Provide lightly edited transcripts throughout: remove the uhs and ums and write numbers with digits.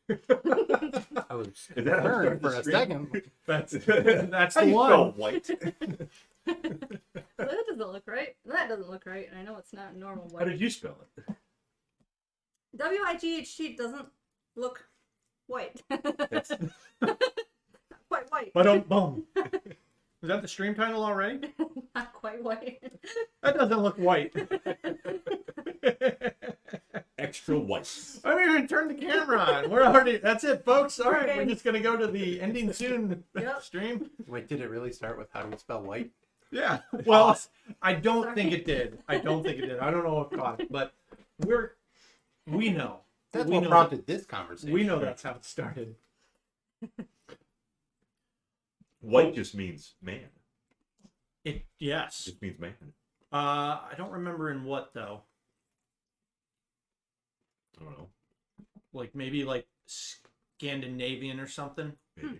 I was Is that how you concerned for a second. That's How the you one. spell white? That doesn't look right. That doesn't look right. I know it's not normal How white. did you spell it? WIGHT doesn't look white. That's, Quite white. But boom. Was that the stream title already? Not quite white. That doesn't look white. extra white. I haven't even turned the camera on. We're already. That's it, folks. All right, Okay. we're just gonna go to the ending soon Yep. stream. Wait, did it really start with how do you spell white? Yeah. Well, I don't think it did. I don't know if it caught it, but we know. That's we what know prompted this conversation. We know that's how it started. White just means man. Yes. Just means man. I don't remember in what though. I don't know. Like maybe like Scandinavian or something. Maybe.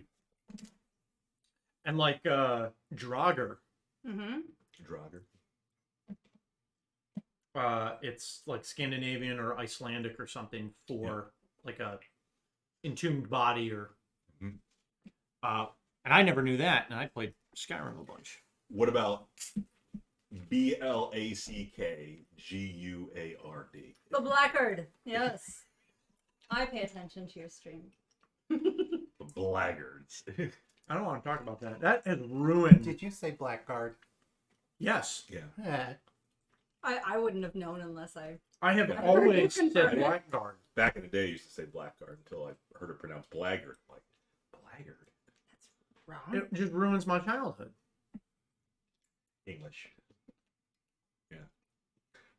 And like Draugr. Mm-hmm. Draugr. It's like Scandinavian or Icelandic or something for like a entombed body or and I never knew that, and I played Skyrim a bunch. What about Blackguard? The Blackguard. Yes. I pay attention to your stream. The blackguards. I don't want to talk about that. That has ruined. Did you say Blackguard? Yes, Yeah. I wouldn't have known unless I... I have Yeah. always said Confirmed. Blackguard. Back in the day, I used to say blackguard until I heard it pronounced blackguard. I'm like, blackguard? Wrong. It just ruins my childhood. English. Yeah.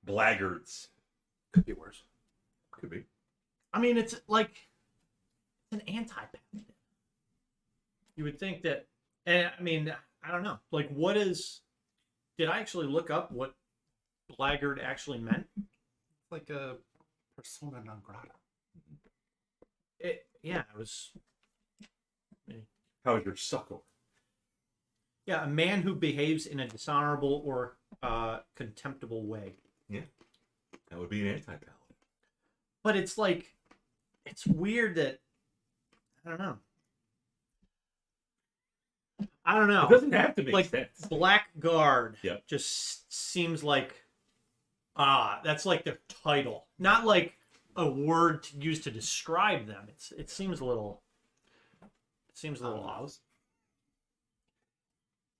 Blackguards. Could be worse. Could be. I mean, it's like it's an anti-paladin. You would think that, and I mean, I don't know. Like, what is? Did I actually look up what blackguard actually meant? It's like a persona non grata. It was. How is your sucker? Yeah, a man who behaves in a dishonorable or contemptible way. Yeah. That would be an anti-paladin. But it's like, it's weird that, I don't know. It doesn't have to make Like, sense. Blackguard Yep. just seems like, that's like their title. Not like a word to use to describe them. It seems a little off.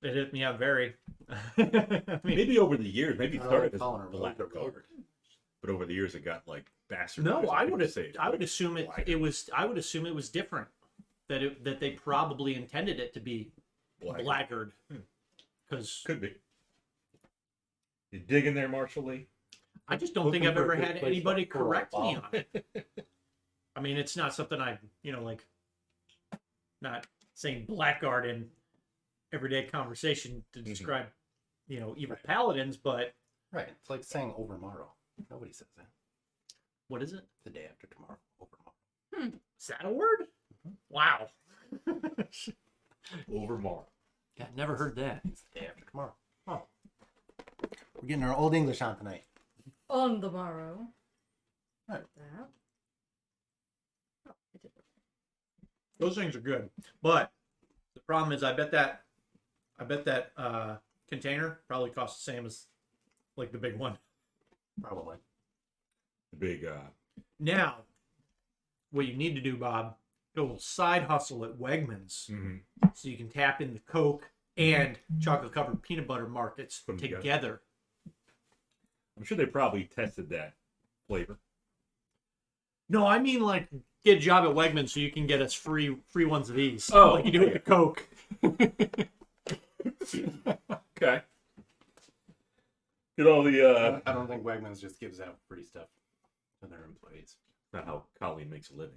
It hit me out very. I mean, Maybe over the years, maybe it I started like as calling her blackguard. But over the years, it got like bastardized. no, I would Blackguard. assume it was. I would assume it was different. That they probably intended it to be blackguard. Because Could be. You dig in there, Marshall Lee? I just don't think Looking I've for a ever good had place anybody to throw a correct me bomb. on it. I mean, it's not something I, like, not saying blackguard in everyday conversation to describe, evil paladins, but Right. It's like saying overmorrow. Nobody says that. what is it? The day after tomorrow. Overmorrow. Is that a word? Wow. Over Mar. Yeah, never heard that. It's the day after tomorrow. Oh. We're getting our old English on tonight. On the morrow. Right. That. Oh, I did it. Those things are good, but the problem is, I bet that container probably costs the same as like the big one. Probably. Big, Now, what you need to do, Bob, do a little side hustle at Wegmans so you can tap in the Coke and chocolate-covered peanut butter markets Put 'em together. I'm sure they probably tested that flavor. No, I mean like get a job at Wegmans so you can get us free ones of these, Oh, like you do with the Coke. Okay. Get all the, I don't think Wegmans just gives out free stuff to their employees. not how Colleen makes a living.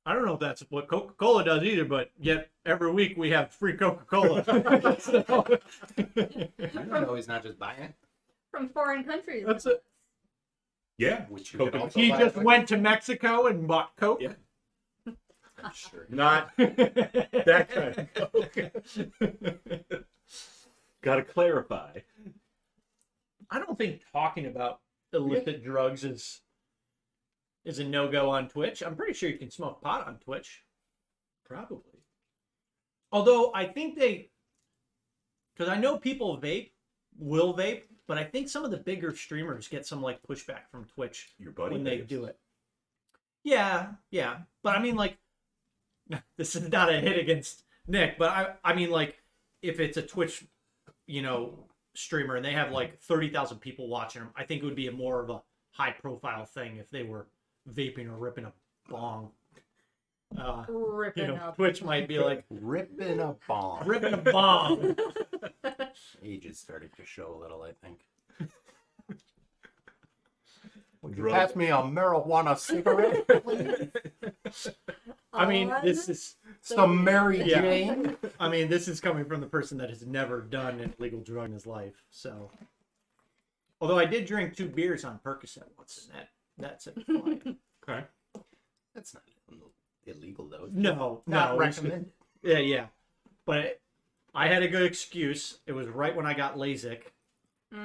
I don't know if that's what Coca-Cola does either, but yet every week we have free Coca-Cola. I don't know he's not just buying it. From foreign countries. That's it. Yeah. Which you Coke could and- also He buy just at went to Mexico and bought Coke. Yeah. I'm sure. Not that kind of Coke. Gotta clarify. I don't think talking about illicit drugs is is a no-go on Twitch. I'm pretty sure you can smoke pot on Twitch. Probably. Although I think because I know people will vape, but I think some of the bigger streamers get some like pushback from Twitch Your buddy when they vapes. do it. Yeah. But I mean, like, this is not a hit against Nick, but I mean, like, if it's a Twitch, streamer and they have like 30,000 people watching them, I think it would be more of a high-profile thing if they were vaping or ripping a bong. Ripping up. Twitch might be like Ripping a bomb. ripping a bong. Ages started to show a little, I think. Would you Drug. pass me a marijuana cigarette, please? I mean, On this is Some Mary Yeah. Jane. I mean, this is coming from the person that has never done an illegal drug in his life. So, although I did drink 2 beers on Percocet once, and that's it. Okay. That's not illegal, though. No, Not no, recommended. yeah. But I had a good excuse. It was right when I got LASIK,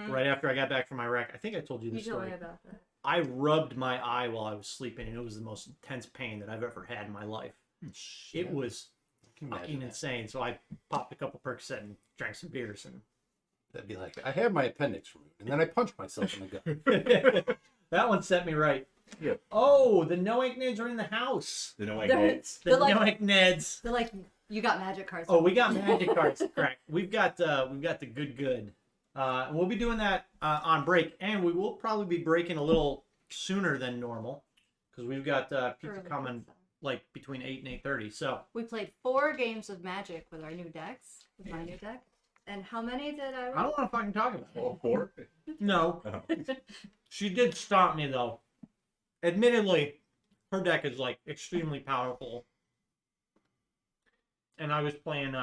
right after I got back from Iraq. I think I told you You this told story. me about that. I rubbed my eye while I was sleeping, and it was the most intense pain that I've ever had in my life. It was Can you fucking imagine that? insane. So I popped a couple Percocet and drank some beers, and That'd be like, I had my appendix removed, and then I punched myself in the gut. that one set me right. Yeah. Oh, the No Ink Neds are in the house. You know, like, They're, The they're like, No Ink Neds. they're like, you got magic cards. Oh, we got magic cards. Correct. We've got the good. And we'll be doing that on break, and we will probably be breaking a little sooner than normal because we've got pizza Early coming pizza. like between 8 and 8:30. So We played 4 games of Magic with our new decks, with my new deck. And how many did I I roll? don't want to fucking talk about it. all 4? No, Oh. she did stomp me though. Admittedly, her deck is like extremely powerful, and I was playing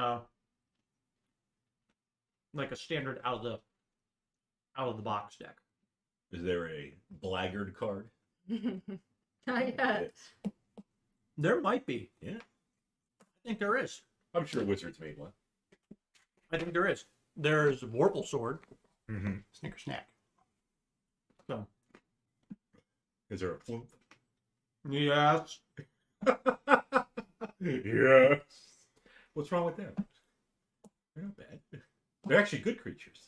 like a standard out of the box deck. Is there a blackguard card? Not yet. There might be. Yeah. I think there is. I'm sure Wizards made one. I think there is. There's Warple Sword. Mm-hmm. Snicker snack. So Is there a flute? yes. Yes. What's wrong with them? They're not bad. They're actually good creatures.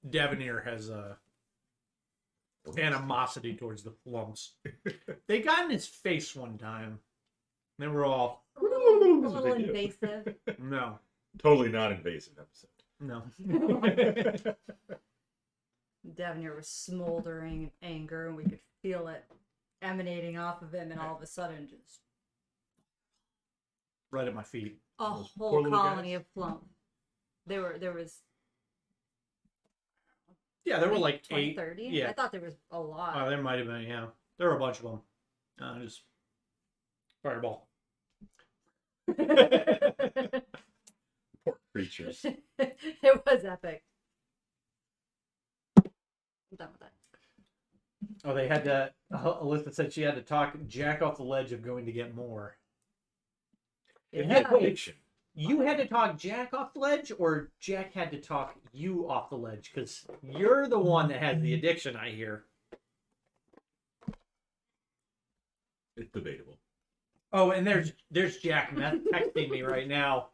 Devanir has animosity towards the flumps. They got in his face one time. They were all A little That's what they do. invasive. no. Totally non-invasive episode. No. Devanir was smoldering in anger, and we could feel it emanating off of him, and all of a sudden, just Right at my feet. a Those poor whole little colony guys. of flump. There was Yeah, there were like 20, 8. 30. Yeah. I thought there was a lot. There might have been, yeah. There were a bunch of them. Just fireball. Poor creatures. It was epic. I'm done with that. Oh, they had to. Alyssa said she had to talk Jack off the ledge of going to get more. It Yeah. had addiction. You had to talk Jack off the ledge, or Jack had to talk you off the ledge? Because you're the one that has the addiction, I hear. It's debatable. Oh, and there's Jack texting me right now.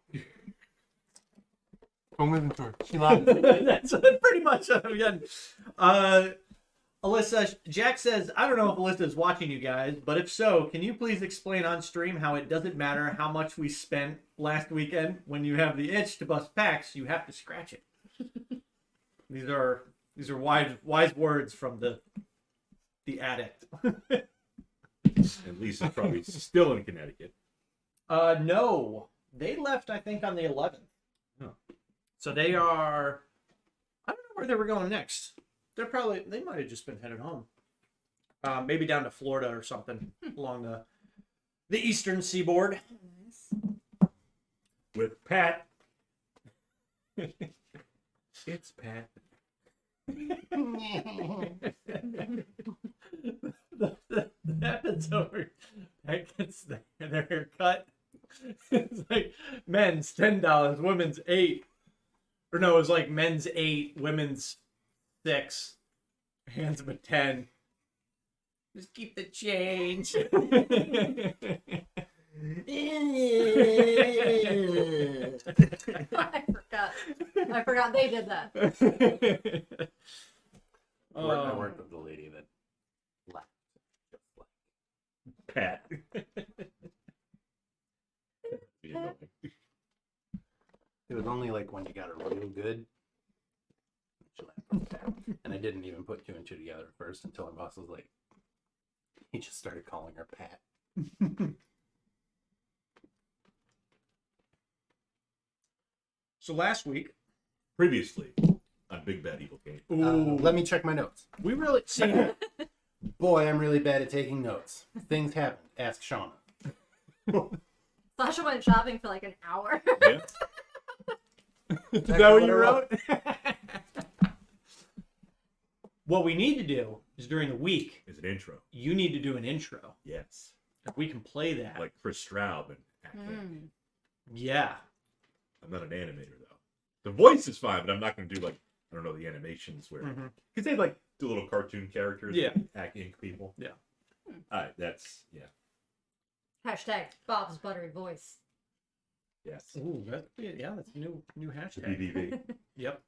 Don't listen to her. She lied. That's pretty much what I'm getting. Alyssa, Jack says, I don't know if Alyssa is watching you guys, but if so, can you please explain on stream how it doesn't matter how much we spent last weekend when you have the itch to bust packs, you have to scratch it. These are wise words from the addict. At least it's probably still in Connecticut. No, they left I think on the 11th. Oh. So they are. I don't know where they were going next. They might have just been headed home. Maybe down to Florida or something along the eastern seaboard. Nice. With Pat. It's Pat. That happens over. That gets their hair cut. It's like men's $10, women's $8. Or no, it was like men's $8, women's $6. Hands him a 10. Just keep the change. I forgot they did that. I worked with the lady that left. Just like Pat. Be annoying. it was only like when you got her real good. She left. And I didn't even put 2 and 2 together at first until my boss was like, he just started calling her Pat. So last week, Previously on Big Bad Evil Game. Let me check my notes. we really see. Boy, I'm really bad at taking notes. Things happen. Ask Shauna. Sasha went shopping for like an hour. Yeah. Is that what you wrote? What we need to do is during the week, Is an intro. you need to do an intro. Yes. If we can play that. Like Chris Straub and acting. Yeah. I'm not an animator though. The voice is fine, but I'm not going to do like, I don't know, the animations where, because they like do little cartoon characters. Yeah. Act ink people. Yeah. All right. That's, yeah. Hashtag Bob's buttery voice. Yes. Ooh, that's a new hashtag. BBB. Yep.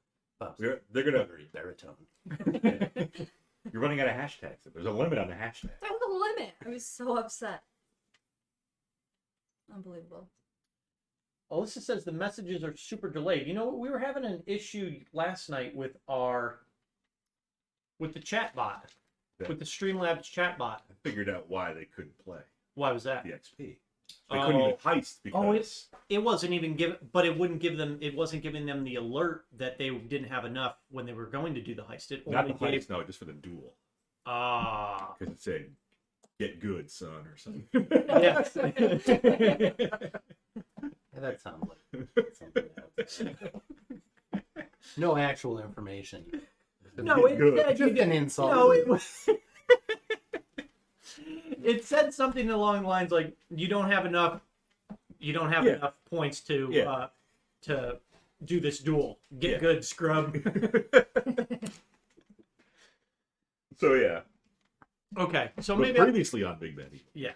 They're going to, Buttery baritone. you're running out of hashtags. There's a limit on the hashtag. There was a limit. I was so upset. Unbelievable. Alyssa says the messages are super delayed. You know what? We were having an issue last night with the chat bot, Yeah. with the Streamlabs chat bot. I figured out why they couldn't play Why was that? the XP. They couldn't even heist because It wasn't even it wasn't giving them the alert that they didn't have enough when they were going to do the heist. It not only the heist, gave no, just for the duel. because It said, "Get good, son," or something. yes. Yeah, that sounds like something else. No actual information. No, it Good. said Just an insult. No, it was. It said something along the lines like you don't have enough enough points to do this duel. Get good, scrub. So yeah. Okay, so But maybe previously on Big Bad Evil. yeah.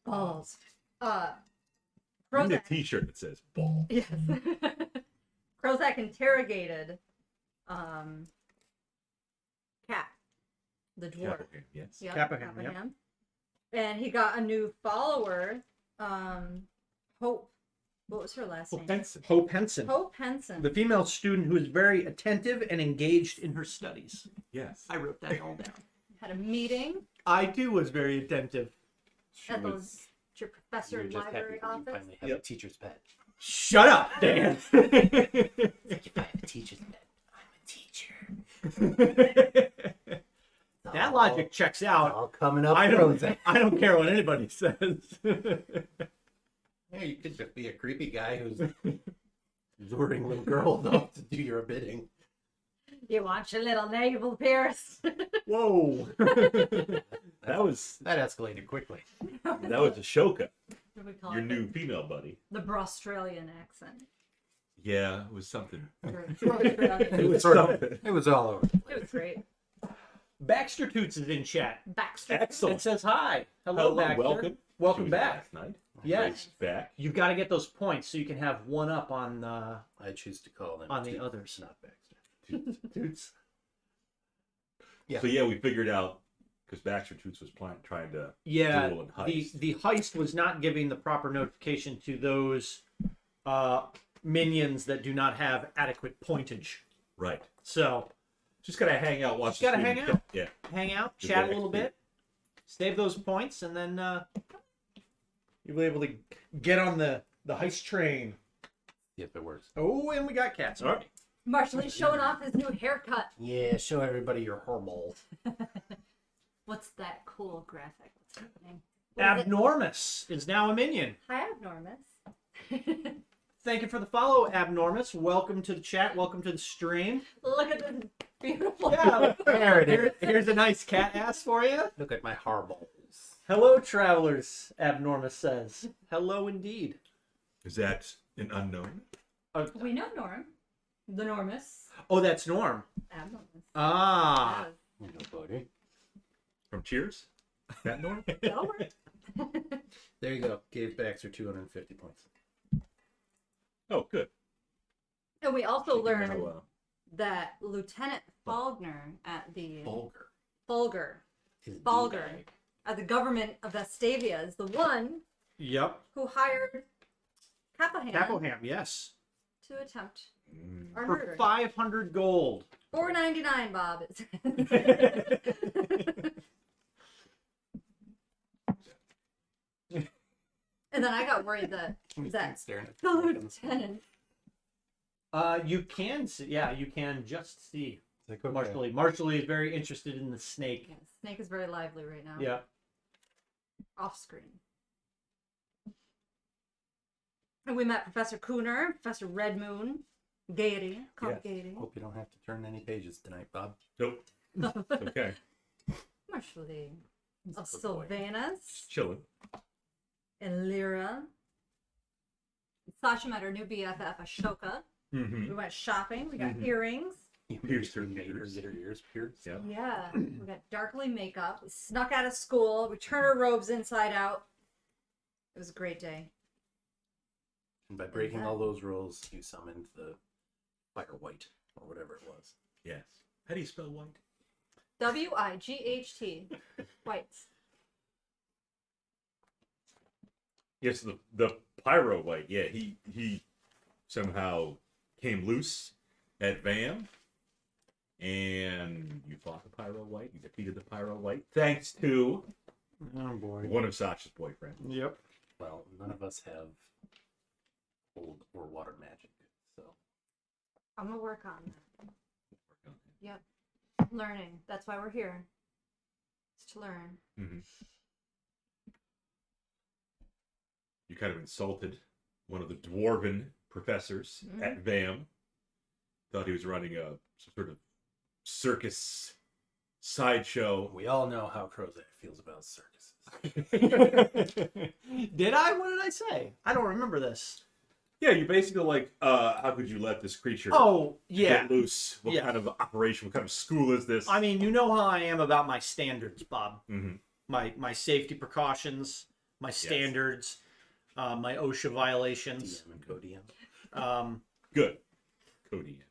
Balls. You need a Prozac. T-shirt that says "ball." Yes. Prozac interrogated Cat, the dwarf. Capricorn, yes. Yep, Capahan, yep. Capahan. And he got a new follower, Hope. What was her last name? Benson. Hope Henson, Hope Henson. the female student who is very attentive and engaged in her studies. Yes. I wrote that all down. Had a meeting I too was very attentive. She at was. your professor You're just happy library that you office. finally have a teacher's pet. Shut up, Dan. Like if I have a teacher's pet, I'm a teacher. That logic checks out. All coming up. I don't Prozac. care what anybody says. Yeah, you could just be a creepy guy who's luring little girls up to do your bidding. You want your little navel pierced? Whoa. That was That escalated quickly. Ashoka, What do we call your it? new female buddy. The Australian accent. Yeah, it was something. It was something. It was all over. It was great. Baxter Toots is in chat. Baxter. It Excellent. says hi. Hello, Baxter. Welcome. Welcome She was back. Last night. Yes. Back. You've got to get those points so you can have one up on I choose to call them On the Toots, others. not Baxter. Toots. Yeah. So yeah, we figured out because Baxter Toots was trying to yeah. duel and heist. The heist was not giving the proper notification to those minions that do not have adequate pointage. Right. So Just gotta hang out, watch. Just gotta the stream. hang out. Yeah. hang out, Just chat a the little XP. bit, save those points, and then you'll be able to get on the heist train. See if it works. Oh, and we got cats. All right. Marshall's showing off his new haircut. Yeah, show everybody your hormone. What's that cool graphic? What's happening? What is it? Abnormous is now a minion. Hi, Abnormous. Thank you for the follow, Abnormous. Welcome to the chat. Welcome to the stream. Look at this beautiful. Yeah, There it is. here's a nice cat ass for you. Look at my hormones. Hello, travelers, Abnormous says. Hello indeed. Is that an unknown? We know Norm. The Normus. Oh, that's Norm. Abnormous. Ah. Yes. Nobody. From Cheers? That Norm? That'll work. There you go. Gave Baxter 250 points. Oh, good. And we also learned Oh, that Lieutenant Faulkner at the Bulger. Fulger Is Bulger. D-bag. at the government of Vestavia is the one Yep. who hired Capohan Capoham, yes. to attempt mm. our For murder. 500 gold. $4.99, Bob. And then I got worried that He's that staring at the the mic on the screen. lieutenant. You can see, yeah, you can just see It's like, okay. Marshall. Marshall is very interested in the snake. Yeah, Snake is very lively right now. Yeah. Off screen. And we met Professor Cooner, Professor Red Moon, Gaiety, called Yes. Gaiety. Hope you don't have to turn any pages tonight, Bob. Nope. Okay. Marshally of Good boy. Sylvanas Just chilling. and Lyra. Sasha met her new BFF, Ashoka. Mm-hmm. We went shopping. We got Mhm. earrings. You Pierced her made her ears. get her ears pierced. Yeah. Yeah. We got darkly makeup. We snuck out of school. We turned our robes inside out. It was a great day. And by breaking that- all those rules, you summoned the Fire Wight, or whatever it was. Yes. How do you spell white? WIGHT. Whites. Yes, the pyro white. Yeah, he somehow came loose at VAM, and you fought the pyro white. You defeated the pyro white thanks to Oh boy. one of Sasha's boyfriends. Yep. Well, none of us have cold or water magic, so I'm going to work on that. Yep. Learning. That's why we're here. It's to learn. Mm-hmm. You kind of insulted one of the dwarven professors at VAM. Thought he was running some sort of circus sideshow. we all know how Crozak feels about circuses. Did I? What did I say? I don't remember this. Yeah, you basically like, how could you let this creature Oh, yeah. get loose? What Yeah. kind of operation? What kind of school is this? I mean, you know how I am about my standards, Bob. Mhm. My safety precautions, my standards, my OSHA violations. DM and co-DM. Good. Cody.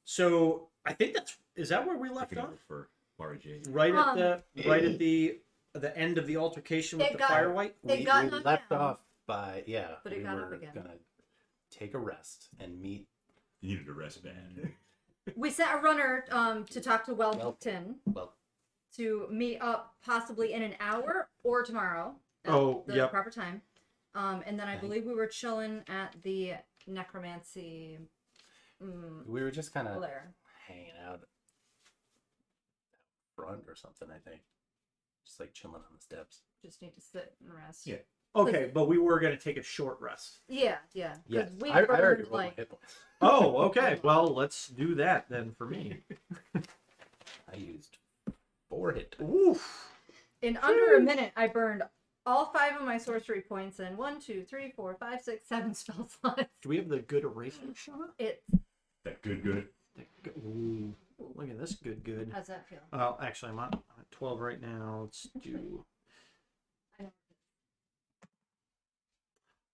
So I think is that where we left Looking off? over for Mara Jade. Right at the end of the altercation with It the got- Firewhite. It got we knocked left down. off by But it we got up were again. gonna take a rest and meet. You needed a rest bad. We sent a runner to talk to Welkton Well, to meet up possibly in an hour or tomorrow. At Oh, the yep. proper time. And then I believe we were chilling at the necromancy we were just kind of lair. hanging out front or something. I think just like chilling on the steps. Just need to sit and rest. Yeah. Okay, but we were going to take a short rest. Yeah, yeah. 'Cause Yes, we I already burned, rolled my like hit points. Oh, okay. Well, let's do that then for me. I used 4 hit points. Oof. in under a minute. I burned all 5 of my sorcery points in 1, 2, 3, 4, 5, 6, 7 spell slots. Do we have the good eraser shot? It. That good. Ooh, look at this good. How's that feel? Well, actually, I'm at 12 right now. Let's do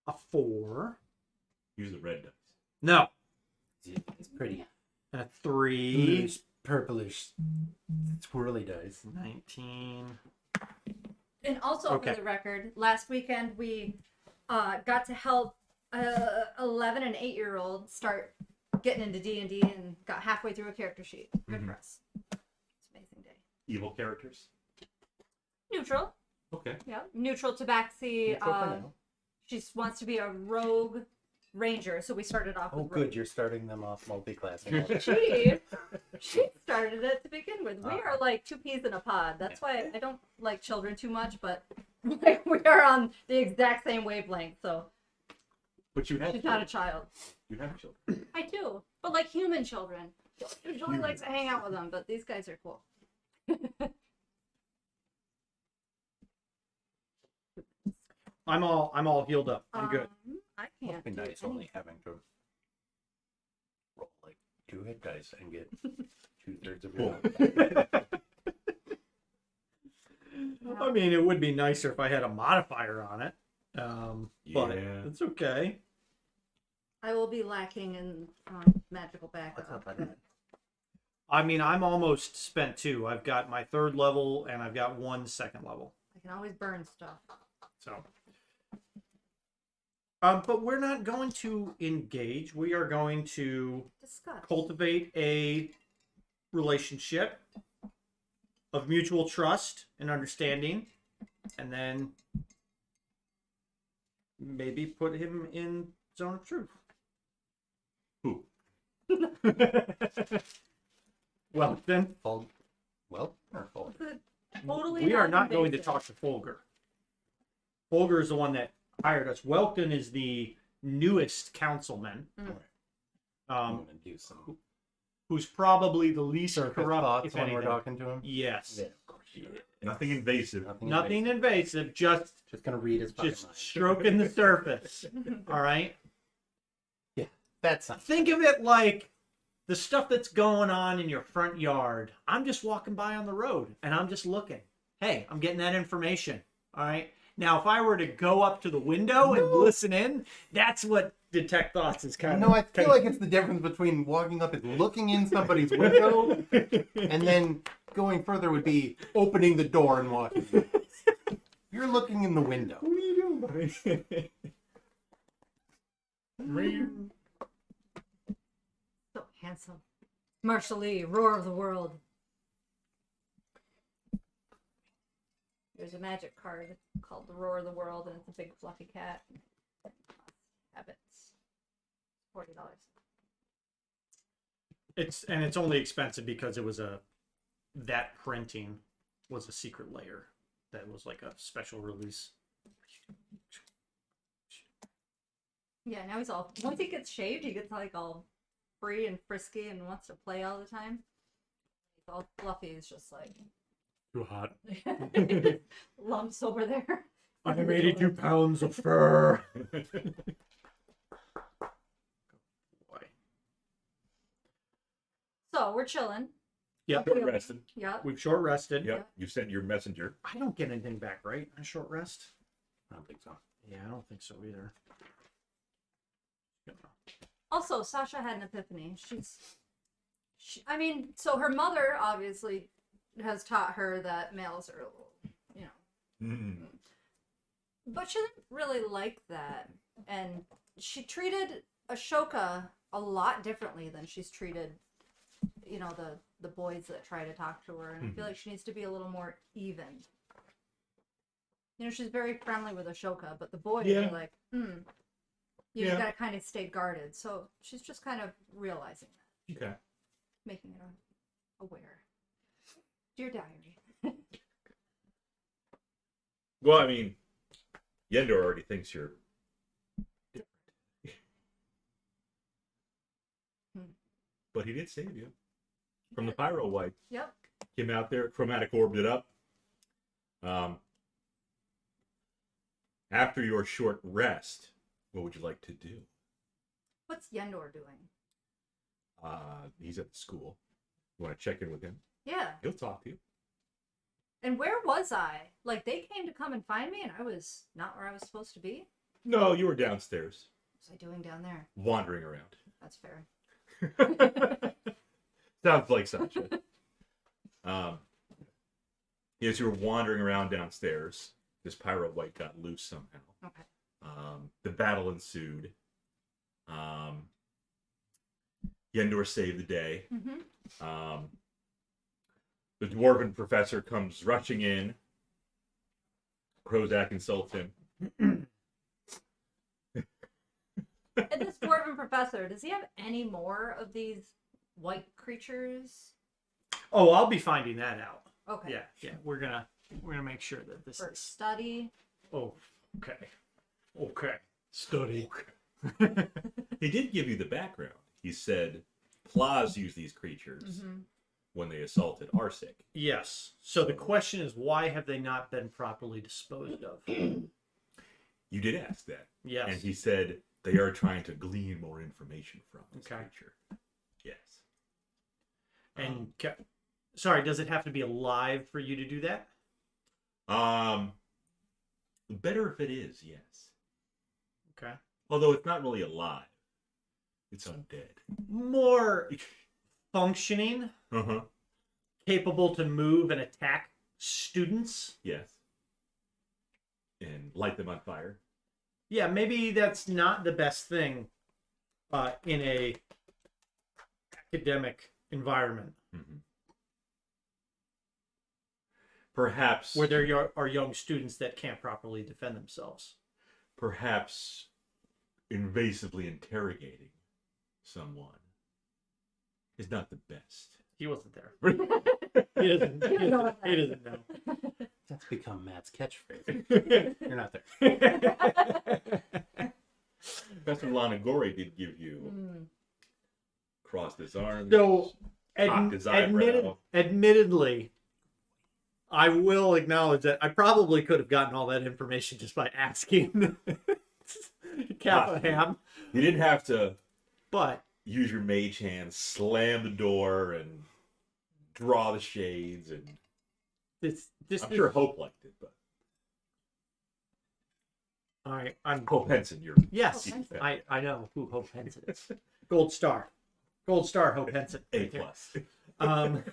a 4. Use the red dice. No, It's pretty a 3. bluish, purplish, twirly dice. 19. And also Okay. for the record, last weekend we got to help 11 and 8-year-old start getting into D&D and got halfway through a character sheet. Good for us. It's an amazing day. Evil characters. Neutral. Okay. Yeah. Neutral tabaxi. Neutral for now. She wants to be a rogue ranger, so we started off Oh, with good. rogue. You're starting them off multi-classing. She started it to begin with. We are like 2 peas in a pod. That's why I don't like children too much, but like, we are on the exact same wavelength. So But you have she's not a child. You have children. I do, but like human children. Usually likes to hang out with them, but these guys are cool. I'm all healed up. I'm good. I Must can't be do nice any- only having to roll like 2 hit dice and get 2/3 of your health. I mean, it would be nicer if I had a modifier on it. But Yeah. it's okay. I will be lacking in magical What's backup. up, buddy? I mean, I'm almost spent too. I've got my 3rd level and I've got 1 2nd level. I can always burn stuff. So, but we're not going to engage. We are going to Discuss. cultivate a relationship of mutual trust and understanding, and then maybe put him in zone of truth. Who? Well, then Well, or Fold? Totally. we are not going to non-invasive. talk to Folger. Folger is the one that hired us. Welkton is the newest councilman, I'm gonna do some who's probably the least surface corrupt, thoughts if when we're anything. talking to him. Yes. Yeah, of course. Nothing invasive. Nothing invasive, just Just gonna read his fucking just mind. stroking the surface. All right. That's not. Think of it like the stuff that's going on in your front yard. I'm just walking by on the road and I'm just looking. Hey, I'm getting that information. All right. Now, if I were to go up to the window and listen in, that's what detect thoughts is kind of. No, I feel like it's the difference between walking up and looking in somebody's window, and then going further would be opening the door and walking in. You're looking in the window. What are you doing, buddy? So handsome. Marshall Lee, roar of the world. There's a magic card called the Roar of the World, and it's a big fluffy cat. Have it. $40. It's only expensive because it was that printing was a secret layer that was like a special release. Yeah, now he's all. Once he gets shaved, he gets like all free and frisky and wants to play all the time. He's all fluffy. He's just like Too hot. lumps over there. I have 82 pounds of fur. Boy. So we're chilling. Yep. Short rested. Yep. We've short rested. Yep. You sent your messenger. I don't get anything back, right? On short rest? I don't think so. Yeah, I don't think so either. Also, Sasha had an epiphany. I mean, so her mother obviously has taught her that males are, you know, Mm. but she didn't really like that, and she treated Ashoka a lot differently than she's treated, you know, the boys that try to talk to her, and I feel like she needs to be a little more even. You know, she's very friendly with Ashoka, but the boys Yeah. are like, you Yeah. gotta kind of stay guarded. So she's just kind of realizing that, Okay. making it aware. Dear diary. Well, I mean, Yendor already thinks you're different. But he did save you from the pyro wipe. Yep. Came out there, chromatic orbed it up. After your short rest, what would you like to do? What's Yendor doing? He's at the school. You want to check in with him? Yeah. He'll talk to you. And where was I? Like, they came to come and find me, and I was not where I was supposed to be? No, you were downstairs, What was I doing down there? wandering around. That's fair. Sounds like Sasha. As you were wandering around downstairs, this pyro wight got loose somehow. Okay. The battle ensued. Yendor saved the day. Mm-hmm. The dwarven professor comes rushing in. Krozak insults him. And this dwarven professor, does he have any more of these white creatures? Oh, I'll be finding that out. Okay. Yeah. We're gonna make sure that this For is. study. Oh, okay. Study. He did give you the background. He said Plaz used these creatures Mm-hmm. when they assaulted Arsik. Yes. So the question is, why have they not been properly disposed of? You did ask that. Yes. And he said they are trying to glean more information from this Okay. creature. Yes. And sorry, does it have to be alive for you to do that? Better if it is, yes. Okay. Although it's not really alive. It's undead. More functioning, Uh-huh. capable to move and attack students. Yes. And light them on fire. Yeah, maybe that's not the best thing in a academic environment Mm-hmm. Perhaps where there are young students that can't properly defend themselves. perhaps invasively interrogating someone is not the best. He wasn't there. He doesn't know. That's become Matt's catchphrase. You're not there. Professor Lanagore did give you crossed his arms, So, cocked his eyebrow. admittedly, I will acknowledge that I probably could have gotten all that information just by asking Kappa Ham, You didn't have to but use your mage hand, slam the door, and draw the shades. And this I'm sure Hope liked it, but I'm Hope Henson, you're yes, Hope Henson. I know who Hope Henson is. Gold star Hope Henson. A plus. Um,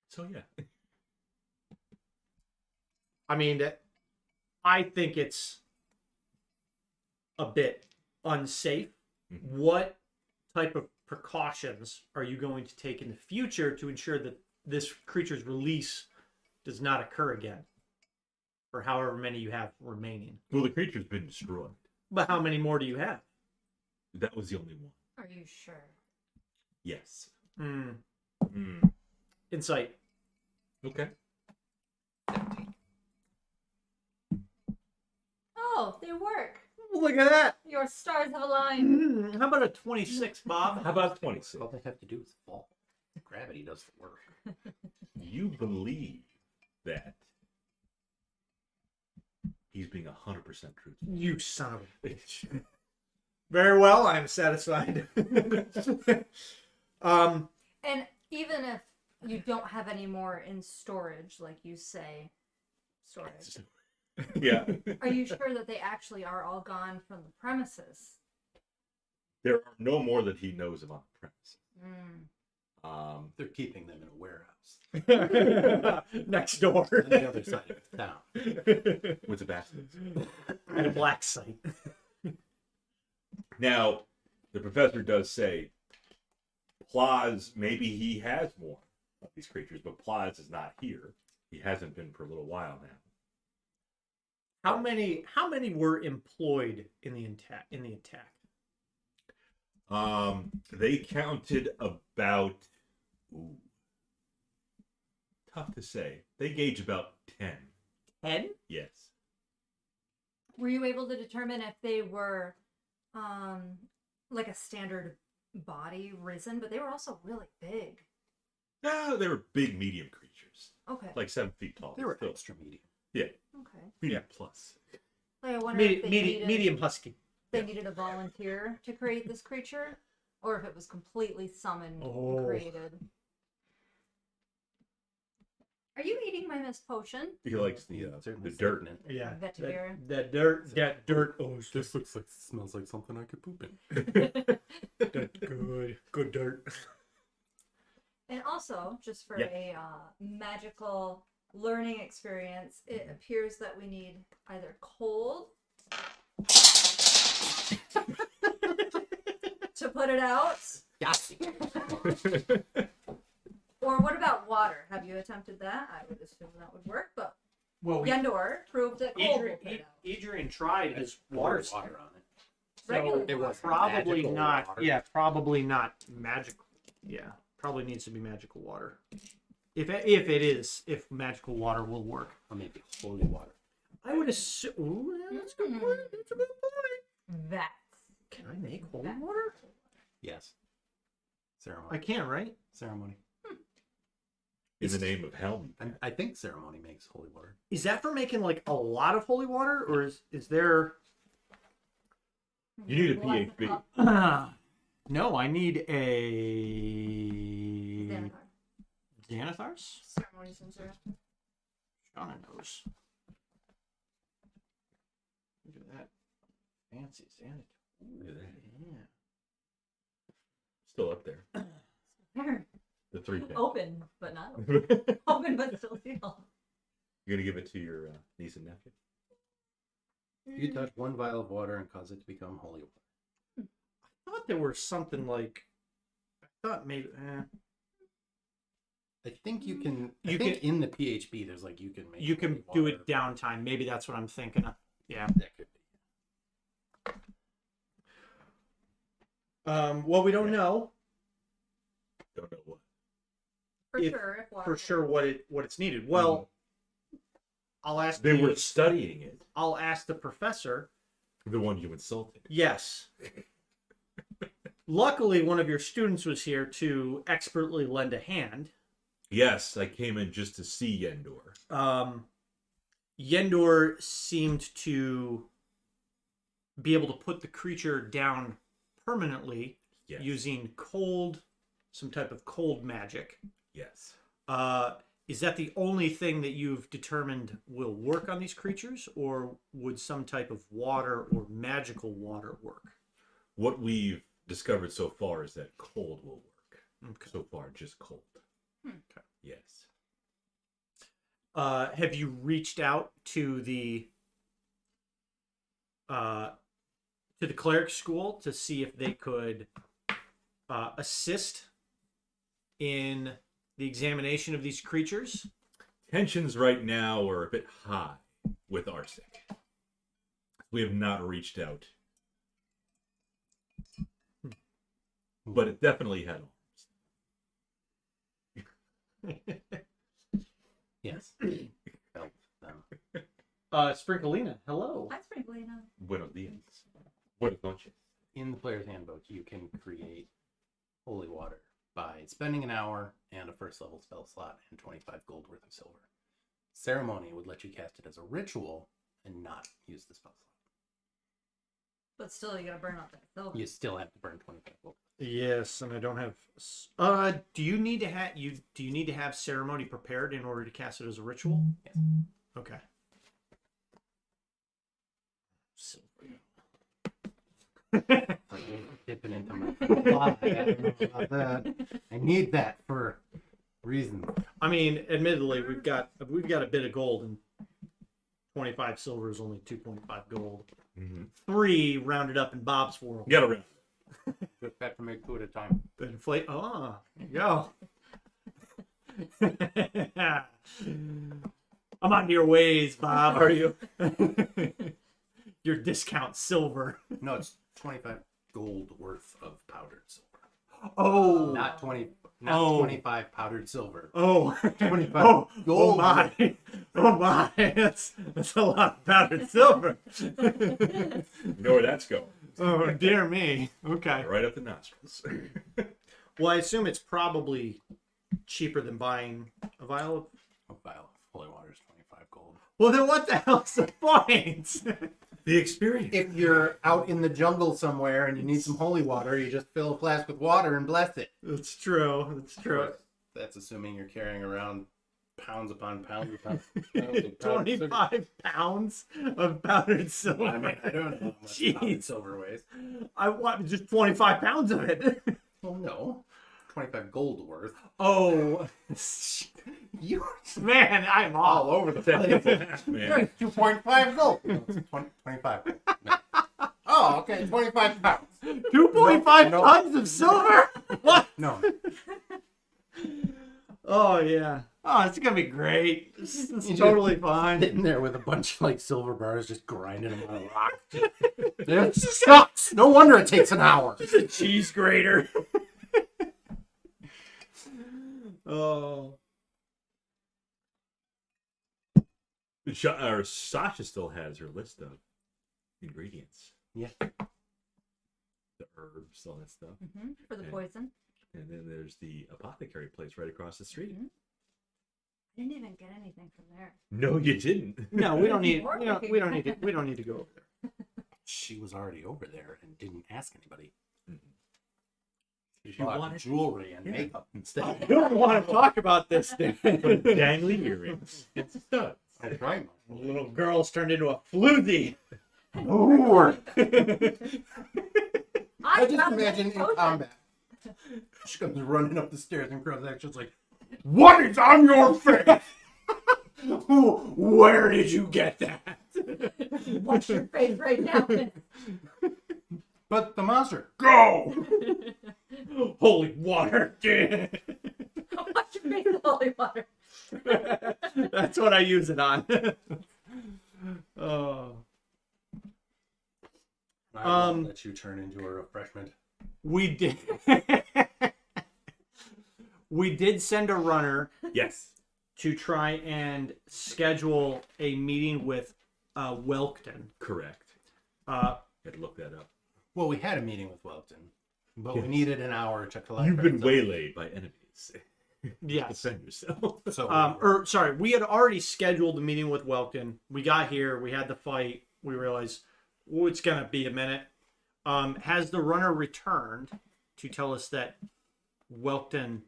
So yeah, I mean, I think it's a bit unsafe. Mhm. What type of precautions are you going to take in the future to ensure that this creature's release does not occur again? For however many you have remaining. well, the creature's been destroyed. But how many more do you have? That was the only one. Are you sure? Yes. Hmm. Mm. Insight. Okay. Oh, they work. Look at that. Your stars have aligned. How about a 26, Bob? How about 26? All they have to do is fall. Gravity does the work. You believe that he's being 100% truthful. You son of a bitch. Very well, I am satisfied. And even if you don't have any more in storage, like you say, storage, Yeah. are you sure that they actually are all gone from the premises? There are no more that he knows of on the premise. Mm. They're keeping them in a warehouse Next door. on the other side of town. With the bastards. At a black site. Now, the professor does say, Plaz, maybe he has more of these creatures, but Plaz is not here. He hasn't been for a little while now. How many were employed in the attack? They counted about, tough to say. They gauge about 10. 10? Yes. Were you able to determine if they were like a standard body risen, but they were also really big? No, they were big, medium creatures. Okay. Like 7 feet tall. They were Still. extra medium. Yeah, Okay. medium plus. Like I wonder if they Medium husky. needed a volunteer to create this creature, or if it was completely summoned Oh. and created. Are you eating my mist potion? He likes the Certainly dirt. sleeping in. Yeah. Vetiver. That dirt. Oh, This looks like smells like something I could poop in. that good dirt. And also, just for Yeah. a magical learning experience, it appears that we need either cold to put it out, or what about water? Have you attempted that? I would assume that would work, but Well, Yendor proved that cold will put it out. Adrian tried his water water on it. Regular So water. was probably magical not. water. Yeah, probably not magical. Yeah, probably needs to be magical water. If magical water will work, Or maybe holy water. I would assume. Ooh, that's a good point. That's a good point. That's Can I make holy water? Yes. I Ceremony. can, right? Ceremony. In the name of Helm. I think ceremony makes holy water. Is that for making like a lot of holy water, or is there? You need a Bless the PHB. cup. No, I need a Xanathar. Xanathars? Ceremony sensor. Shauna knows. Look at that. Fancy Xanathar. Look at that. Yeah. Still up there. The 3-pack. Open, but not open. Open, but still sealed. You're gonna give it to your niece and nephew? You touch one vial of water and cause it to become holy water. I thought there was something like. I thought maybe. I think you can. You I think can- in the PHB, there's like you can make. You can holy do water. it downtime. Maybe that's what I'm thinking of. Yeah. That could be. Well, we don't know Don't know what. For If- sure. If water for sure what it's needed. Well, I'll ask. They the, were studying it. I'll ask the professor. The one you insulted. Yes. Luckily, one of your students was here to expertly lend a hand. Yes, I came in just to see Yendor. Yendor seemed to be able to put the creature down permanently Yes. using some type of cold magic. Yes. Is that the only thing that you've determined will work on these creatures, or would some type of water or magical water work? What we've discovered so far is that cold will work. Okay. So far, just cold. Okay. Yes. Have you reached out to the cleric school to see if they could assist in the examination of these creatures? Tensions right now are a bit high with Arsec. We have not reached out. But it definitely had Yes. Felt them. Sprinklina, hello. Hi, Sprinklina. Buenos dias. Buenas noches. In the player's handbook, you can create holy water by spending an hour and a first level spell slot and 25 gold worth of silver. Ceremony would let you cast it as a ritual and not use the spell slot. But still, you gotta burn off that silver. You still have to burn 25 gold. Yes, and I don't have. Do you need to have ceremony prepared in order to cast it as a ritual? Yes. Okay. Silver. Like dipping into my supply. I don't know about that. I need that for reasons. I mean, admittedly, we've got a bit of gold, and 25 silver is only 2.5 gold. Mm-hmm. 3 rounded up in Bob's world. Get around. Just have to make 2 at a time. But inflate. Oh, there you go. I'm on your ways, Bob. Are you? Your discount silver. No, it's 25 gold worth of powdered silver. Oh, Not 25 powdered silver. oh, 25 oh, gold. oh my, oh my. That's a lot of powdered silver. You know where that's going. Oh dear me. Okay. Right up the nostrils. Well, I assume it's probably cheaper than buying a vial of. A vial of holy water is 25 gold. Well, then what the hell's the point? The experience. If you're out in the jungle somewhere and you need some holy water, you just fill a flask with water and bless it. That's true. That's true. That's assuming you're carrying around pounds upon pounds upon pounds of powdered silver. 25 pounds of powdered silver. I mean, I don't know how much Jeez. powdered silver weighs. I want just 25 pounds of it. Well, no. 25 gold worth. Oh, You man, I'm all all. over the place. Man. 2.5 gold. No, it's 25 gold. No. Oh, okay, 25 pounds. 2.5 No. tons of silver? What? No. Oh, yeah. Oh, it's going to be great. This is You totally fine. Sitting there with a bunch of like silver bars just grinding them on a rock. It sucks. No wonder it takes an hour. It's a cheese grater. Oh. Sasha still has her list of ingredients. Yeah. The herbs, all that stuff. For the Okay. poison. And then there's the apothecary place right across the street. I didn't even get anything from there. No, you didn't. No, we don't need we don't need to go over there. She was already over there and didn't ask anybody. She You bought want it? jewelry and Yeah. makeup I instead. don't want to talk about this, dude. Dangly earrings. It's studs. That's right. Little girl's turned into a floozy. Ooh. I just got imagine in potion. combat. She comes running up the stairs and Krux action's like, "What is on your face? Where did you get that?" Watch your face right now. But the monster, go! Holy water. Watch your face in holy water. That's what I use it on. Oh. I won't let you turn into a refreshment. We did. We did send a runner Yes. to try and schedule a meeting with Welkton. Correct. Uh, Had to look that up. Well, we had a meeting with Welkton, but Yes. we needed an hour to collect. You've been our stuff. waylaid by enemies. yes. Defend yourself. So Sorry, we had already scheduled the meeting with Welkton. We got here, we had the fight. We realized it's gonna be a minute. Has the runner returned to tell us that Welkton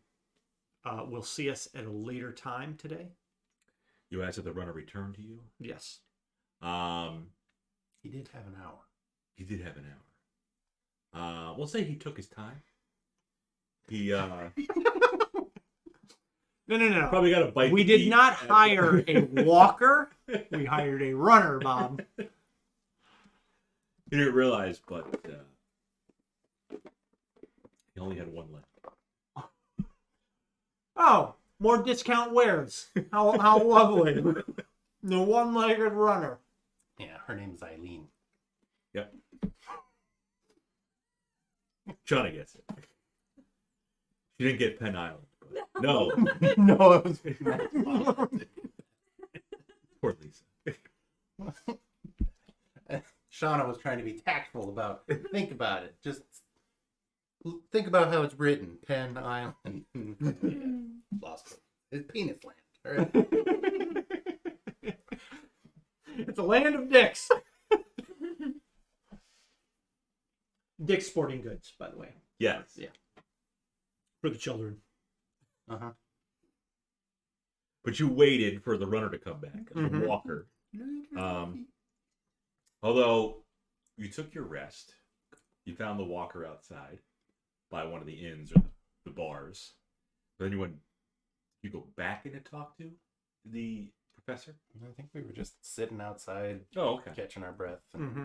will see us at a later time today? You asked if the runner returned to you. Yes. he did have an hour. He did have an hour. We'll say he took his time. He No. probably got a bite. We to did eat not at- hire a walker. We hired a runner, Bob. He didn't realize, but he only had one left. Oh, more discount wares. How lovely. The one-legged runner. Yeah, her name's Eileen. Yep. Johnny gets it. She didn't get Penn Island. But no. No, it was Poor Lisa. Shauna was trying to be tactful about. Think about it. Just think about how it's written. Penn Island. Lost it. It's penis land. All right. It's a land of dicks. Dick's Sporting Goods, by the way. Yes. Yeah. For the children. Uh-huh. But you waited for the runner to come back, the Mhm. walker. Although you took your rest, you found the walker outside by one of the inns or the bars. Then you go back in to talk to the professor? I think we were just sitting outside, Oh, okay. catching our breath. And Mm-hmm.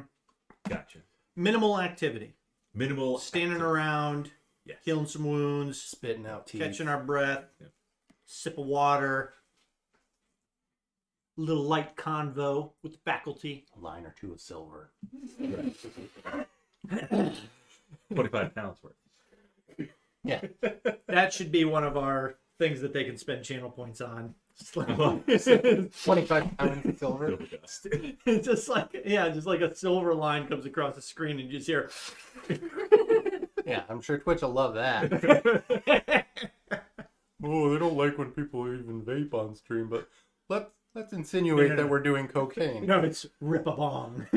Gotcha. Minimal activity. Minimal Standing activity. around, Yes. healing some wounds, spitting out teeth. catching our breath, Yep. sip of water, little light convo with the faculty. A line or two of silver. 25 pounds worth. Yeah. That should be one of our things that they can spend channel points on. Just like, 25 pounds of silver. Silver dust. it's just like a silver line comes across the screen and you just hear. Yeah, I'm sure Twitch will love that. Oh, they don't like when people even vape on stream, but let's insinuate No. that we're doing cocaine. No, it's rip a bong.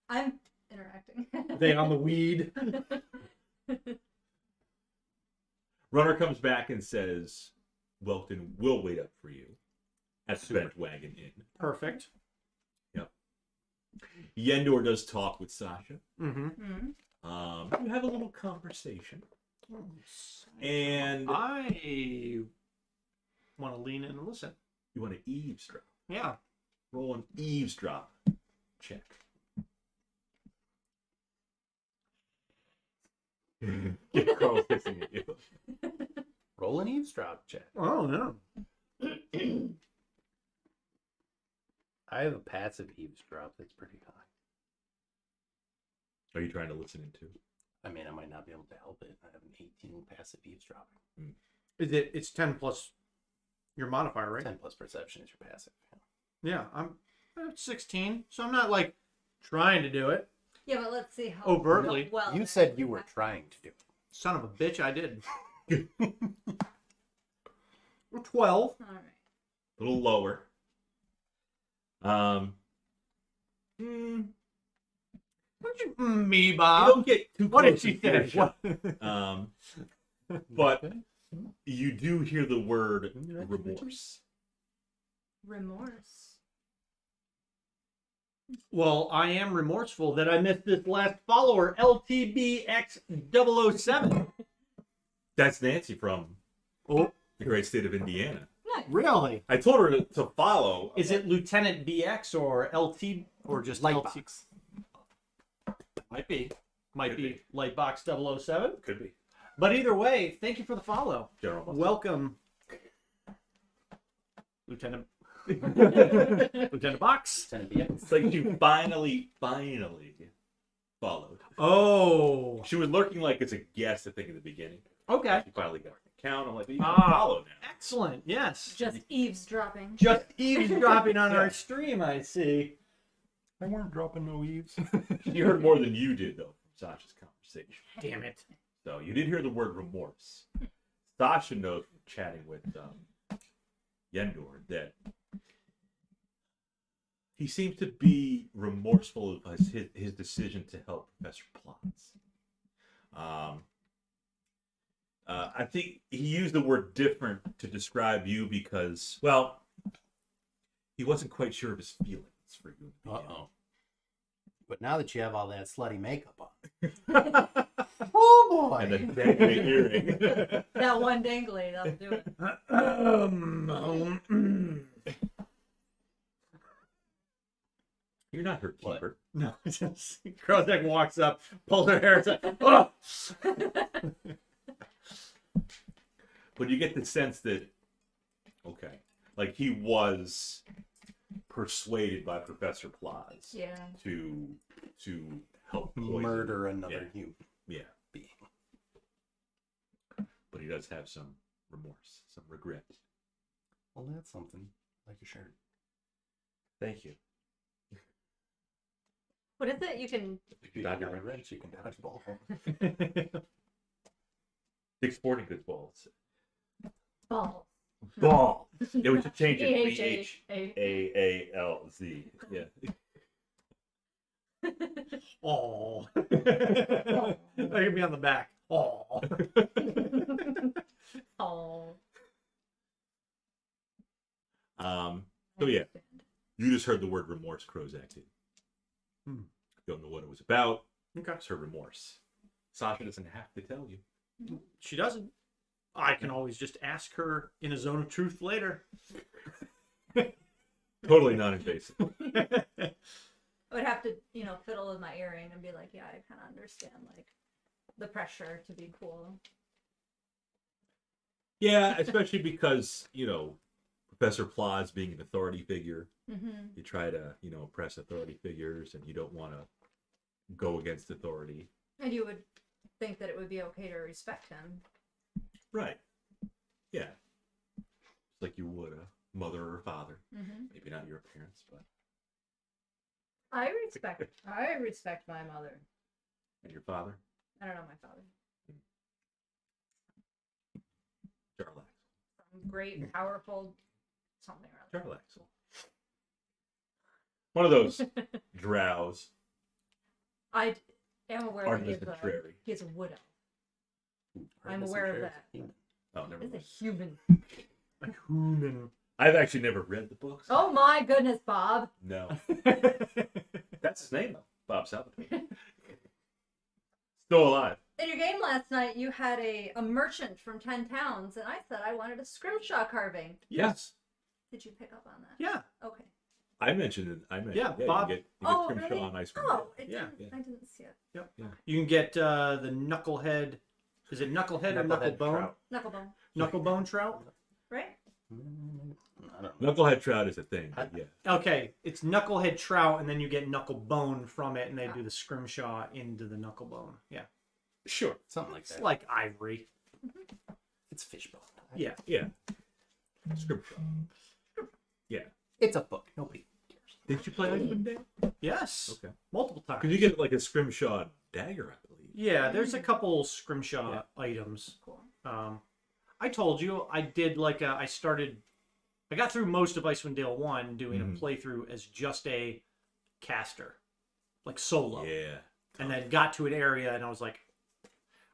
I'm interacting. They on the weed. Runner comes back and says, Welkton will wait up for you at the Bent Wagon Inn. Perfect. Yendor does talk with Sasha. Mm-hmm. You have a little conversation. And I want to lean in and listen. you want to eavesdrop. Yeah. Roll an eavesdrop check. Carl's hissing at you. Roll an eavesdrop check. Oh no. I have a passive eavesdrop that's pretty high. Are you trying to listen in too? I mean, I might not be able to help it. I have an 18 passive eavesdropping. It's 10 plus your modifier, right? 10 plus perception is your passive. Yeah, I'm at 16, so I'm not like trying to do it. Yeah, but let's see how Overtly. well You that said actually you were happens. trying to do it. Son of a bitch, I did. 12. All right. A little lower. Me, You Bob. don't get too What close did she to say? earshot. What? But you do hear the word remorse. Remorse. Well, I am remorseful that I missed this last follower, LTBX007. That's Nancy from Oh, the great state of Indiana. Nice. really? I told her to follow. Is it Lieutenant BX or LT or just LT? Lightbox. Might be. Might Could be Lightbox 007. Could be But either way, thank you for the follow. General. Bus. Welcome, Lieutenant. Lieutenant Box. Lieutenant BX. It's like you finally followed. Oh, She was lurking like it's a guest, I think, in the beginning. okay. She finally got the count. I'm like, you can Ah. follow now. Excellent. Yes. Just eavesdropping. Just eavesdropping on Yeah. our stream, I see. I weren't dropping no eaves. You heard more than you did, though, from Sasha's conversation. Damn it. So you did hear the word remorse. Sasha knows from chatting with Yendor that he seems to be remorseful of his decision to help Professor Plotz. I think he used the word different to describe you because, well, he wasn't quite sure of his feelings for you. Uh-oh. But now that you have all that slutty makeup on. Oh And boy. a dangly earring. That one dangly, that'll do it. You're not her What? keeper. No, Krozek walks up, pulls her hair, it's like, oh! But you get the sense that, okay, like he was persuaded by Professor Plaz Yeah. to help poison. Murder another Yeah. human Yeah, being. but he does have some remorse, some regret. Well, that's something. Like a shirt. Thank you. What is it? You can. If you Dodge got a a wrench, you can dodge a ball. Dick Sporting Goods balls. Ball. Ball. Yeah, we should change it. B-H-A-A. B-H-A-A-L-Z. Yeah. Oh. That could be on the back. Oh. Oh. So yeah, you just heard the word remorse, Krozak did. Don't know what it was about. Okay. It's her remorse. Sasha doesn't have to tell you. She doesn't. I can always just ask her in a zone of truth later. Totally non-invasive. I would have to, fiddle with my earring and be like, yeah, I kind of understand, like, the pressure to be cool. Yeah, especially because, Professor Plaz being an authority figure, Mm-hmm. you try to, oppress authority figures and you don't want to go against authority. And you would think that it would be okay to respect him. Right. Yeah. Just like you would a mother or father. Mm-hmm. Maybe not your parents, but... I respect my mother. And your father? I don't know my father. Jarlax. Some great, powerful, something or other. Jarlaxle. One of those drows. I am aware that Artemis Contrary. he's a wood elf. I'm Artemis aware of Contrary that. is a human. Oh, never He's a mind. human. A human. I've actually never read the books. Oh my goodness, Bob. No. That's his name, though. Bob Salvatore. Still alive. In your game last night, you had a merchant from 10 towns, and I said I wanted a scrimshaw carving. Yes. Did you pick up on that? Yeah. Okay. I mentioned it. Yeah, you Bob- You get Oh, Scrimshaw really? on Ice Cream. Oh, Yeah. Yeah. I didn't see it. Yep. Yeah. You can get the knucklehead. Is it knucklehead or Knucklehead knucklebone? trout. Knucklebone, Knucklebone trout. right? I don't know. Knucklehead trout is a thing. But yeah. Okay, it's knucklehead trout, and then you get knucklebone from it, and they do the scrimshaw into the knucklebone. Yeah, Sure. Something like it's that. like ivory. It's fishbone. Yeah. Yeah. Scrimshaw. Yeah. It's a book. Nobody cares. Did you play Icewind Dale? Yes. Okay. Multiple times. Because you get like a Scrimshaw dagger, I believe. Yeah, there's a couple scrimshaw items. Cool. I told you I did like I got through most of Icewind Dale 1 doing a playthrough as just a caster, like solo. Yeah. and then got to an area, and I was like,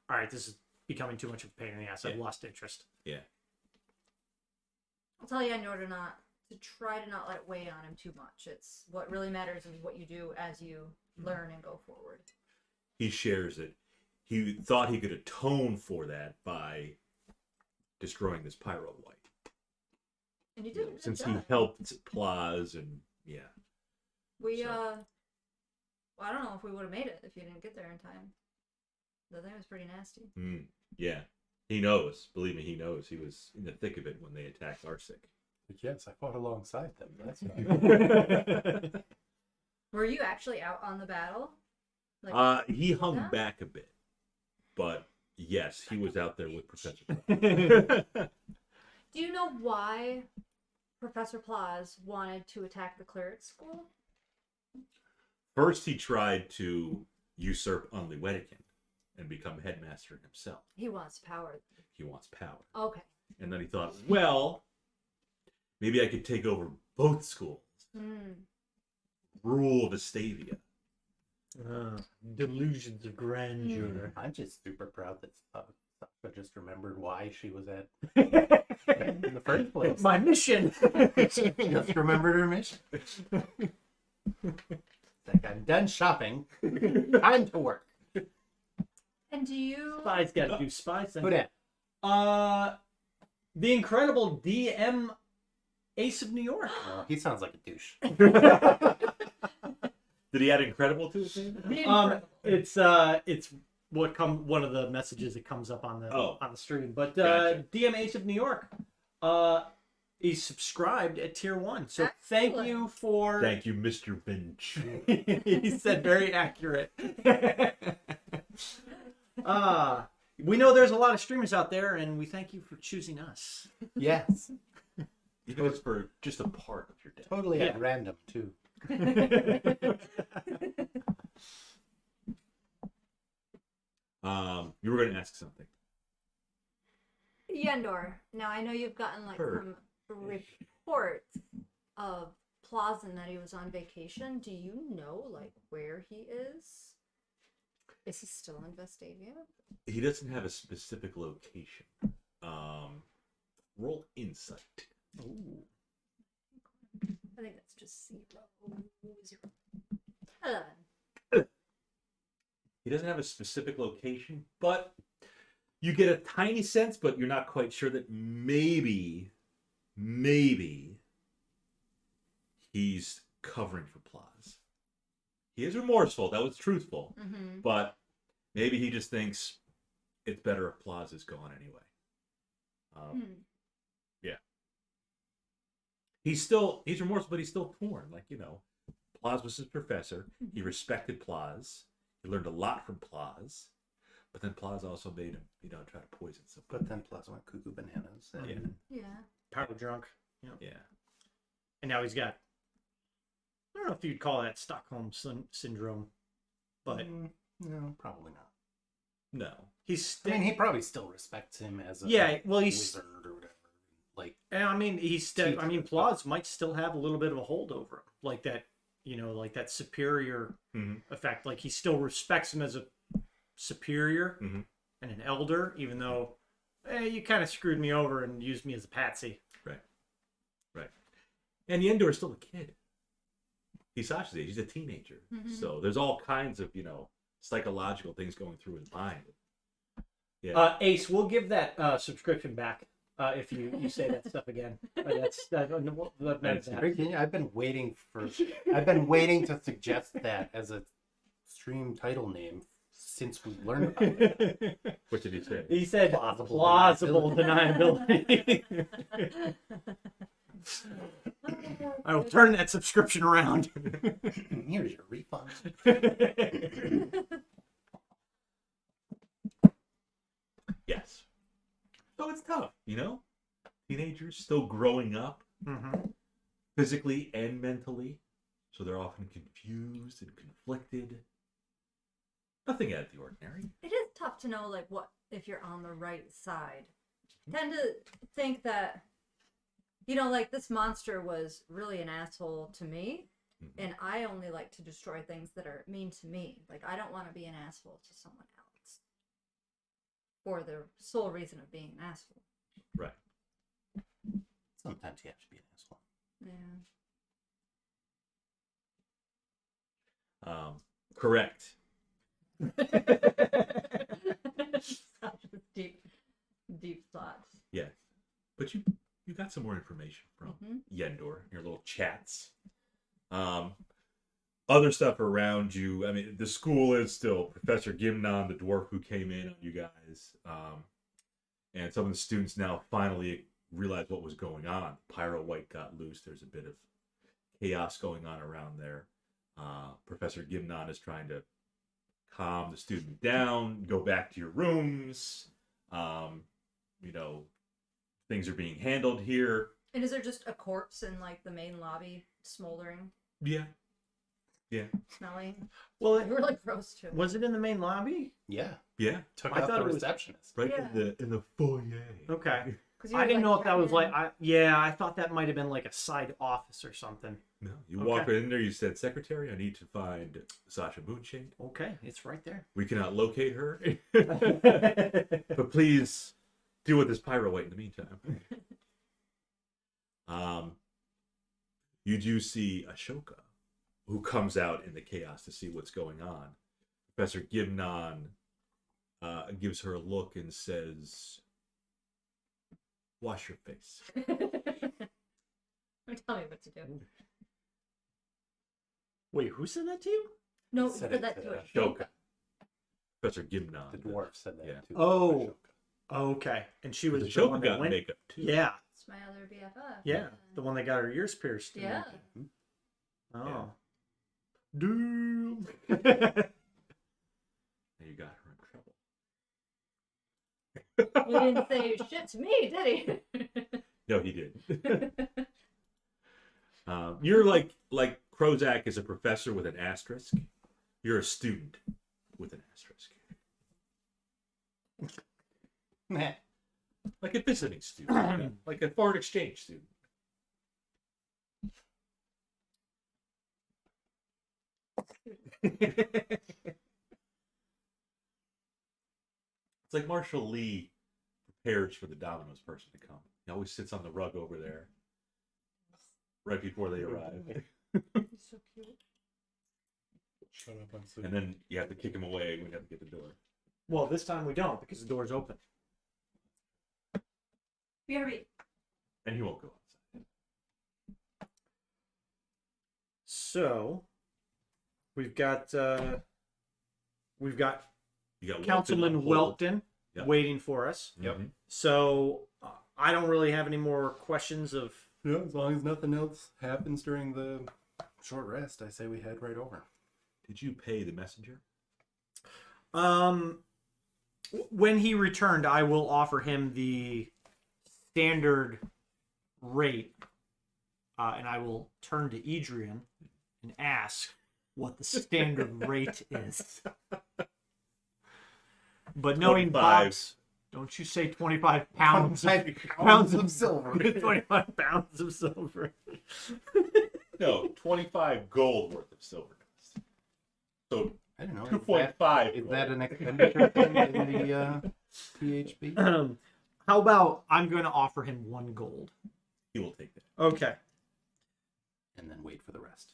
all right, this is becoming too much of a pain in the ass. I've lost interest. Yeah. I'll tell you in order to try to not let it weigh on him too much. It's what really matters is what you do as you learn and go forward. He shares it. He thought he could atone for that by destroying this pyro Wight. And you did a good Since job. he helped Plaz and We so. well, I don't know if we would have made it if you didn't get there in time. The thing was pretty nasty. Yeah. He knows. Believe me, he knows. He was in the thick of it when they attacked Arsic. But yes, I fought alongside them. That's right. Were you actually out on the battle? He hung Yeah? back a bit. But yes, he was out there with Professor. Do you know why Professor Plaz wanted to attack the cleric school? First, he tried to usurp Unliwedican and become headmaster himself. He wants power. He wants power. Okay. And then he thought, well, maybe I could take over both schools. Rule Vestavia. Delusions of grandeur. I'm just super proud that Sasha just remembered why she was at in the first place. My mission. Just remembered her mission. Like, I'm done shopping. Time to work. And do you... Spies got to do spy Who things. dat? The incredible DM Ace of New York. Oh, he sounds like a douche. Did he add incredible to his name? It's one of the messages that comes up on the stream. But Gotcha. DM Ace of New York, he's subscribed at tier 1. So thank Excellent. you for. Thank you, Mr. Bench. He said very accurate. We know there's a lot of streamers out there, and we thank you for choosing us. Yes. Even if it's for just a part of your day. Totally at Yeah. random, too. You were going to ask something. Yendor, now I know you've gotten like Heard. some reports of Plazin that he was on vacation. Do you know like where he is? Is he still in Vestavia? He doesn't have a specific location. Roll insight. Ooh. I think that's just 0. 11. He doesn't have a specific location, but you get a tiny sense, but you're not quite sure that maybe he's covering for Plaz. He is remorseful. That was truthful. Mm-hmm. But maybe he just thinks it's better if Plaz is gone anyway. Yeah. He's remorseful, but he's still torn. Like, Plaz was his professor. He respected Plaz. He learned a lot from Plaz. But then Plaz also made him, try to poison somebody. But then Plaza went cuckoo bananas. And Yeah. Power drunk. Yeah. And now he's got, I don't know if you'd call that Stockholm syndrome, but no, probably not. no. He's I mean, he probably still respects him as a yeah, well, he's, wizard or whatever. Like, and I mean, Plaz might still have a little bit of a hold over him. Like that, like that superior effect. Like he still respects him as a superior and an elder, even though you kind of screwed me over and used me as a patsy. Right. And Yendor is still a kid. He's Sasha's age. He's a teenager. So there's all kinds of, psychological things going through his mind. Yeah. Ace, we'll give that subscription back if you say that stuff again. That's I've been waiting to suggest that as a stream title name since we learned about it. What did he say? He said plausible deniability. I will turn that subscription around. Here's your refund. Yes. So it's tough, Teenagers still growing up, physically and mentally. So they're often confused and conflicted. Nothing out of the ordinary. It is tough to know like what if you're on the right side. I tend to think that like this monster was really an asshole to me, And I only like to destroy things that are mean to me. Like, I don't want to be an asshole to someone else for the sole reason of being an asshole. Right. Sometimes you have to be an asshole. Yeah. Correct. Deep thoughts. Yeah. But you got some more information from Yendor, your little chats. Other stuff around you. I mean, the school is still Professor Gimnon, the dwarf who came in on you guys. And some of the students now finally realized what was going on. Pyro Wight got loose. There's a bit of chaos going on around there. Professor Gimnon is trying to calm the student down, go back to your rooms. You know, things are being handled here. And is there just a corpse in like the main lobby, smoldering, Yeah. smelling? Well, We're like gross too. was it in the main lobby? Yeah. Yeah. Took I out thought the it was- receptionist. Right Yeah. in the foyer. Okay. 'Cause you I were, didn't like, know if that was like, hacking I thought that might have been like a side office or something. No, you Okay. walk right in there. You said, "Secretary, I need to find Sasha Moonshade. Okay, it's right there. We cannot locate her, but please deal with this pyro Wight in the meantime." You do see Ashoka, who comes out in the chaos to see what's going on. Professor Gimnon gives her a look and says, "Wash your face." Don't tell me what to do. Wait, who said that to you? No, Said for it that to to a Ashoka. Professor Gimnon. The dwarf said that Yeah. too. Oh. Okay, and she was the Ashoka one that got went. makeup too. Yeah, It's my other BFF. yeah, the one that got her ears pierced. Yeah. Oh. Doom. And you got her in trouble. He didn't say shit to me, did he? No, he did. You're like Krozak is a professor with an asterisk. You're a student with an asterisk. Nah. Like a visiting student. Like a foreign exchange student. It's like Marshall Lee prepares for the Domino's person to come. He always sits on the rug over there right before they arrive. He's so cute. Shut up, I'm And then you have to kick him away when you have to get the door. Well, this time we don't because the door's open. BRB. And he won't go outside. So, we've got You got Councilmen Welkton Yep. waiting for us. Yep. So, I don't really have any more questions of. Yeah, as long as nothing else happens during the short rest, I say we head right over. Did you pay the messenger? When he returned, I will offer him the standard rate, and I will turn to Adrian and ask what the standard rate is. But knowing 25. Bob's, don't you say 25 pounds? 25 pounds of silver. 25 pounds of silver. No, 25 gold worth of silver dust. So I don't know. 2.5. Is that an expenditure thing in the PHB? How about I'm going to offer him 1 gold? He will take that. Okay. And then wait for the rest.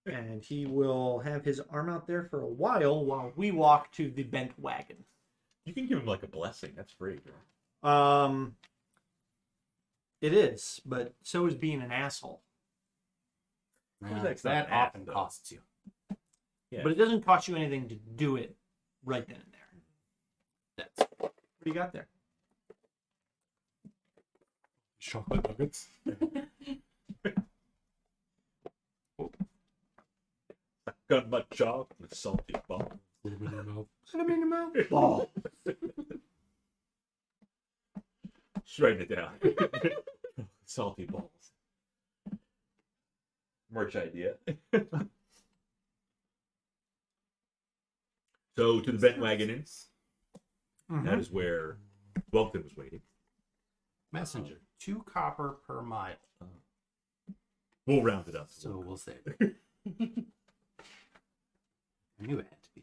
And he will have his arm out there for a while we walk to the bent wagon. You can give him like a blessing. That's free. It is, but so is being an asshole. That not often ass, though. costs you. Yeah. But it doesn't cost you anything to do it right then and there. That's What do you got there? chocolate nuggets. Got my job with salty ball. Put 'em in your mouth. Put him in your mouth. Ball. Just writing it down. Salty balls. Merch idea. So to the bent wagon inn. That is where Welkton was waiting. Messenger. 2 copper per mile. We'll round it up. So we'll save it. I knew it had to be.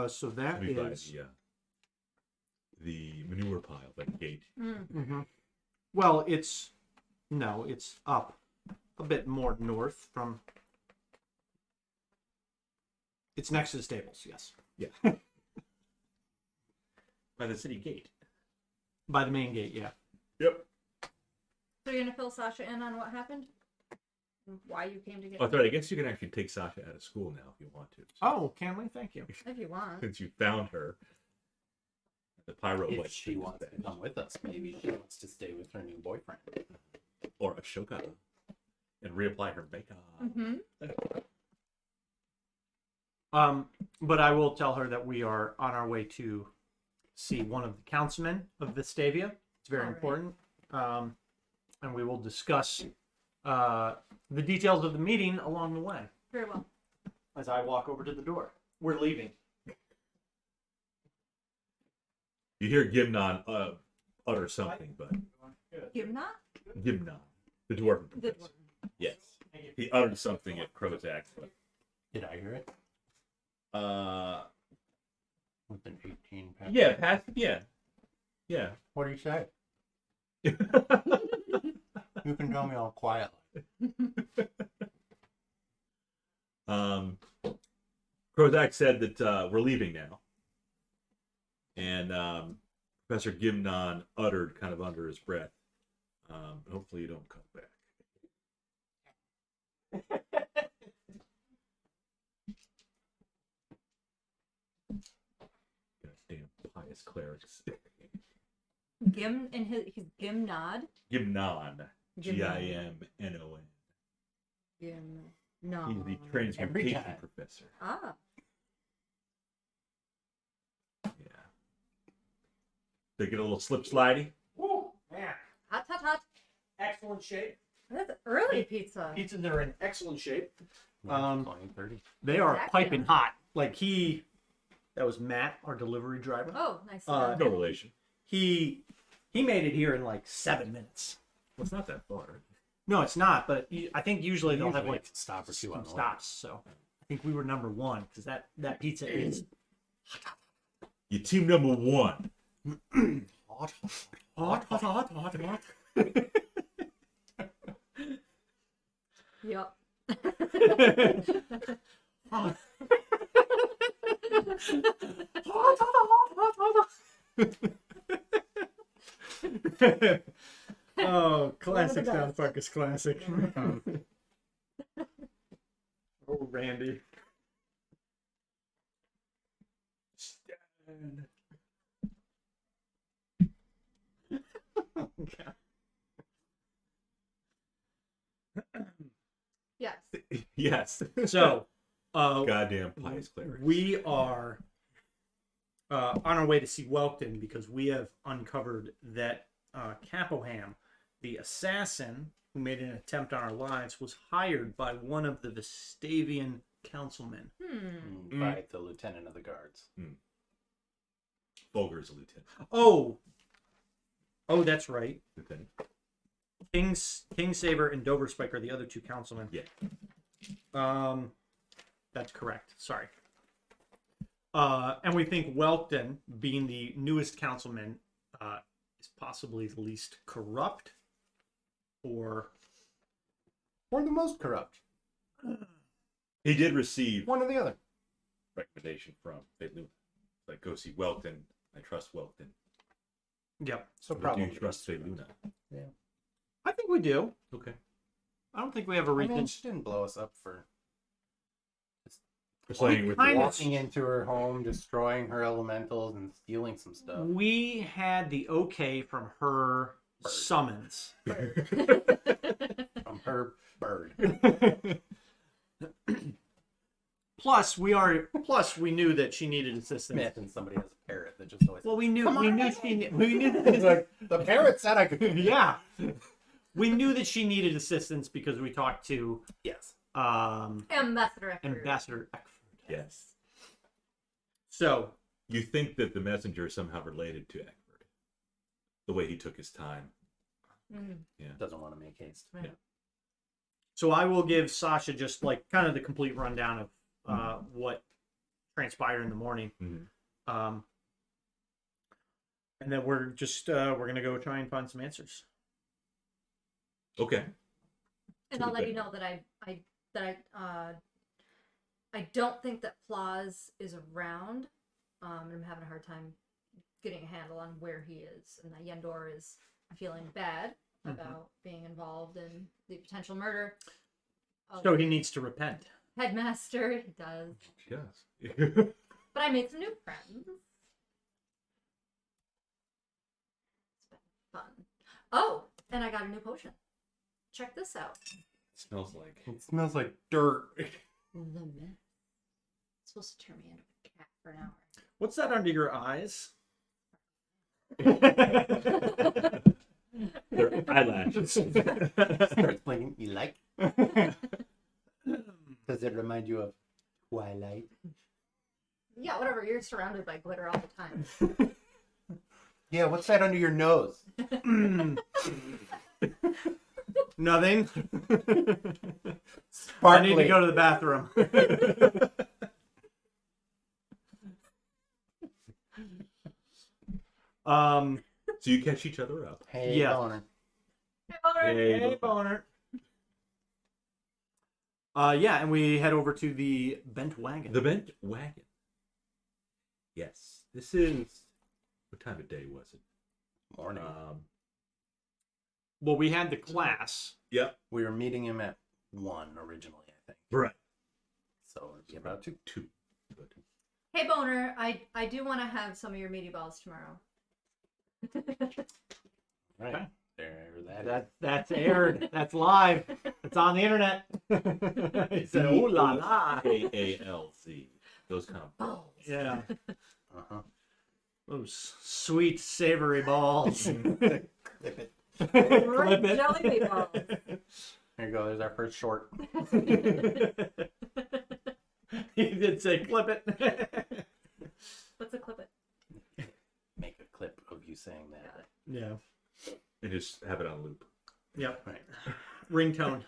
So that Let me buy is. the manure pile, that gate. Mhm. Well, it's up a bit more north from. It's next to the stables, yes, By the city gate. by the main gate. Yeah. Yep. So you're gonna fill Sasha in on what happened? And why you came to get Oh, I guess you can actually take Sasha out of school now if you want to. Oh, can we? Thank you. if you want. Since you found her. The pyro If Wight she wants to come with us, maybe she wants to stay with her new boyfriend. or Ashoka and reapply her makeup. Mm-hmm. But I will tell her that we are on our way to see one of the councilmen of Vestavia. It's very All right. important. And we will discuss the details of the meeting along the way Very well. as I walk over to the door. We're leaving. You hear Gimnon utter something, but You're not Gimnon, the dwarven the professor. Yes. He uttered something at Krozak, but Did I hear it? With an 18 pack? yeah. What do you say? You can tell me all quietly. Krozak said that we're leaving now. And Professor Gimnon uttered kind of under his breath, hopefully you don't come back. Goddamn pious clerics. Gim and his Gimnod. Gimnon. Gimnon. Gim. No. He's the transmutation time. professor. Ah. Yeah. They get a little slip slidey. Woo, man. Hot, hot, hot. Excellent shape. That's early pizza. Pizzas are in excellent shape. 20, 30. They are Exactly. piping hot. Like that was Matt, our delivery driver. Oh, nice. No relation. He made it here in like 7 minutes. Well, it's not that far. No, it's not. But I think usually they'll have Usually like it's a stop or two on some the way. stops. So I think we were number one because that pizza is You team number one. Hot, hot, hot, hot, hot, hot. Yep. Hot. Oh, classic One of the South Park is classic. Oh, Randy. Stan. Yes. Yes. So, Goddamn pious clerics. we are on our way to see Welkton because we have uncovered that Capoham, the assassin who made an attempt on our lives, was hired by one of the Vestavian councilmen. By the lieutenant of the guards. Bulger's a lieutenant. Oh, that's right. Lieutenant. Kingsaver and Doverspike are the other two councilmen. Yeah. That's correct. Sorry. And we think Welkton, being the newest councilman, is possibly the least corrupt, or Or the most corrupt. He did receive One or the other. recommendation from Luna. Like, go see Welkton. I trust Welkton. yep. So But probably. do you trust Luna? I think we do. Okay. I don't think we have a I reason. mean, she didn't blow us up for Playing with kind the of- walking into her home, destroying her elementals, and stealing some stuff. We had the okay from her Bird. summons. From her bird. Plus, we knew that she needed assistance. Imagine somebody has a parrot that just always. Well, we knew It's like, the parrot said I could. yeah. We knew that she needed assistance because we talked to Yes. Ambassador Eckford. Ambassador Eckford. Yes. So, You think that the messenger is somehow related to Eckford? The way he took his time. doesn't want to make haste. So I will give Sasha just like kind of the complete rundown of what transpired in the morning. And then we're just we're gonna go try and find some answers. Okay. And I'll let you know that I don't think that Plaus is around. I'm having a hard time getting a handle on where he is, and that Yendor is feeling bad about being involved in the potential murder. So he needs to repent. Headmaster, he does. Yes. But I made some new friends. It's been fun. Oh, and I got a new potion. Check this out. Smells like. It smells like dirt. The mist. It's supposed to turn me into a cat for an hour. What's that under your eyes? Their eyelashes. Starts playing. You like? Does it remind you of Twilight? Yeah, whatever. You're surrounded by glitter all the time. Yeah, what's that under your nose? Nothing. Sparkly. I need to go to the bathroom. So you catch each other up. Hey, Yeah. Boner. Hey, Boner. Yeah, and we head over to the bent wagon. The bent wagon. Yes. This is. What time of day was it? Morning. Well, we had the class. Yep. We were meeting him at 1 originally, I think. Right. So it'd be about 2. But Hey, Boner, I do want to have some of your meaty balls tomorrow. Right. Okay. There, That's aired. That's live. It's on the internet. He said, "Ooh la la." KALZ. Those kind of balls. Yeah. Uh-huh. Those sweet, savory balls. Clip it. Clip it. Jelly meatballs. There you go. There's our first short. He did say clip it. What's a clip it? Make a clip of you saying that. Yeah. And just have it on loop. Yep. Right. Ringtone.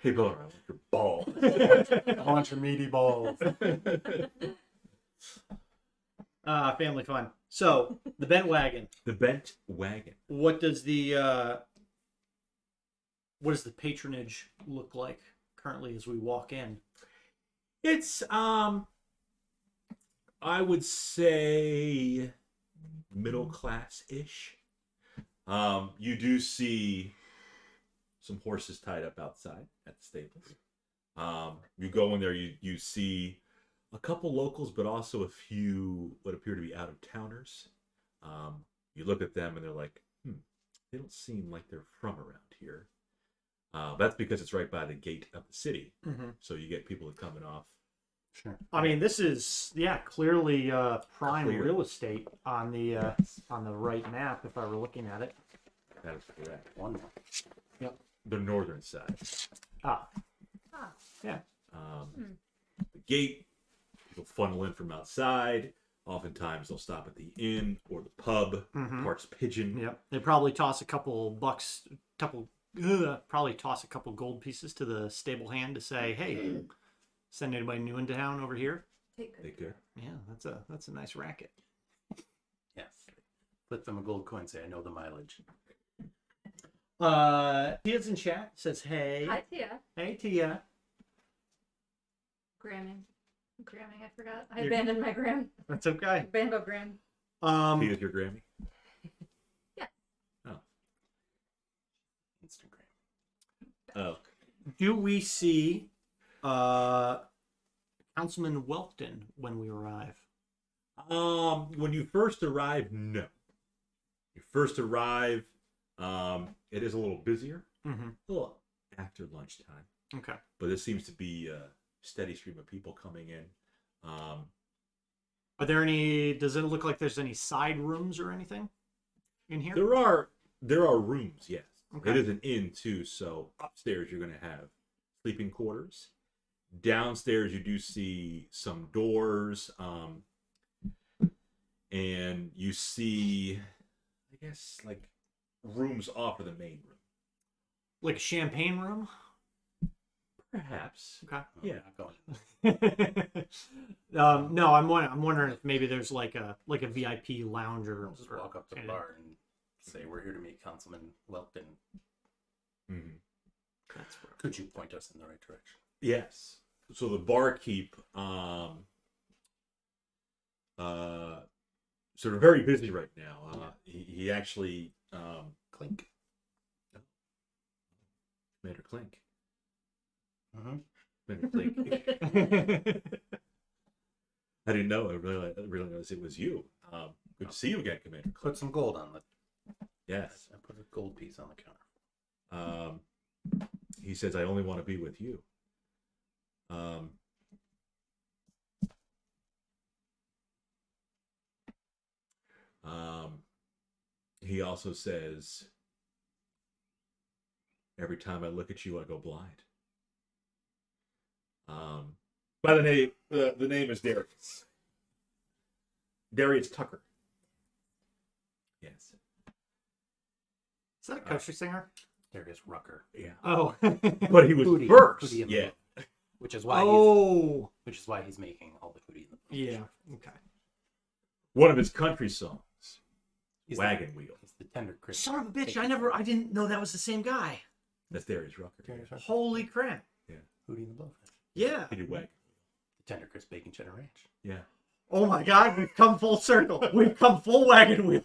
Hey, Boner, I want your ball. I want your meaty balls. Family fun. So, the bent wagon. The bent wagon. What does the patronage look like currently as we walk in? It's I would say middle class-ish. You do see some horses tied up outside at the stables. You go in there, you see a couple locals, but also a few what appear to be out-of-towners. You look at them and they're like, they don't seem like they're from around here. That's because it's right by the gate of the city. Mm-hmm. So you get people coming off. Sure. I mean, this is clearly prime Clear. real estate on the right map. If I were looking at it. That is correct. One more. The northern side. Yeah. The gate, people funnel in from outside. Oftentimes they'll stop at the inn or the pub, parts pigeon. Yep. They probably toss a couple bucks, probably toss a couple gold pieces to the stable hand to say, "Hey, send anybody new into town over here." Take They good. could. Yeah, that's a nice racket. Yes. Flip them a gold coin. Say, I know the mileage. Tia's in chat. Says, "Hey, Hi, Tia. hey, Tia." Gramming, I forgot. I abandoned my gram. That's okay. Bando gram. Tia's your Grammy? Instagram. Oh. Do we see Councilmen Welkton when we arrive? When you first arrive, no. You first arrive, it is a little busier. Mm-hmm. A little after lunchtime. Okay. But there seems to be a steady stream of people coming in. Are there any? Does it look like there's any side rooms or anything in here? There are rooms, yes. Okay. It is an inn too, so upstairs you're going to have sleeping quarters. Downstairs you do see some doors, and you see, I Yes, like rooms off of the main room. Like a champagne room? Perhaps. Okay. Yeah. Not going. No, I'm wondering if maybe there's like a VIP lounge or We'll just walk up to the kinda- bar and say, "We're here to meet Councilmen Welkton. Mm-hmm. That's where. Could you point us in the right direction?" Yes. So the barkeep, sort of very busy right now. He actually, Clink. Commander Clink. Mm-hmm. Commander Clink. I didn't know. I really realized it was you. Good to see you again, Commander Clink. Put some gold on the. Yes. I put a gold piece on the counter. He says, "I only want to be with you." He also says, "Every time I look at you, I go blind." By the name, the name is Darius. Darius Tucker. Yes. Is that a country singer? Darius Rucker. Yeah. Oh. But he was Hootie. first. Hootie in the Yeah. book. Which is why he's making all the Hootie in the book. Yeah. Okay. One of his country songs, He's Wagon Wheel. He's the tender Chris. Son of a bitch! I didn't know that was the same guy. That's Darius Rucker. Darius Rucker. Holy crap! Hootie in the Blowfish. Yeah. He did Wagon. The tender Chris Bacon Cheddar Ranch. Yeah. Oh my God! We've come full circle. We've come full wagon wheel.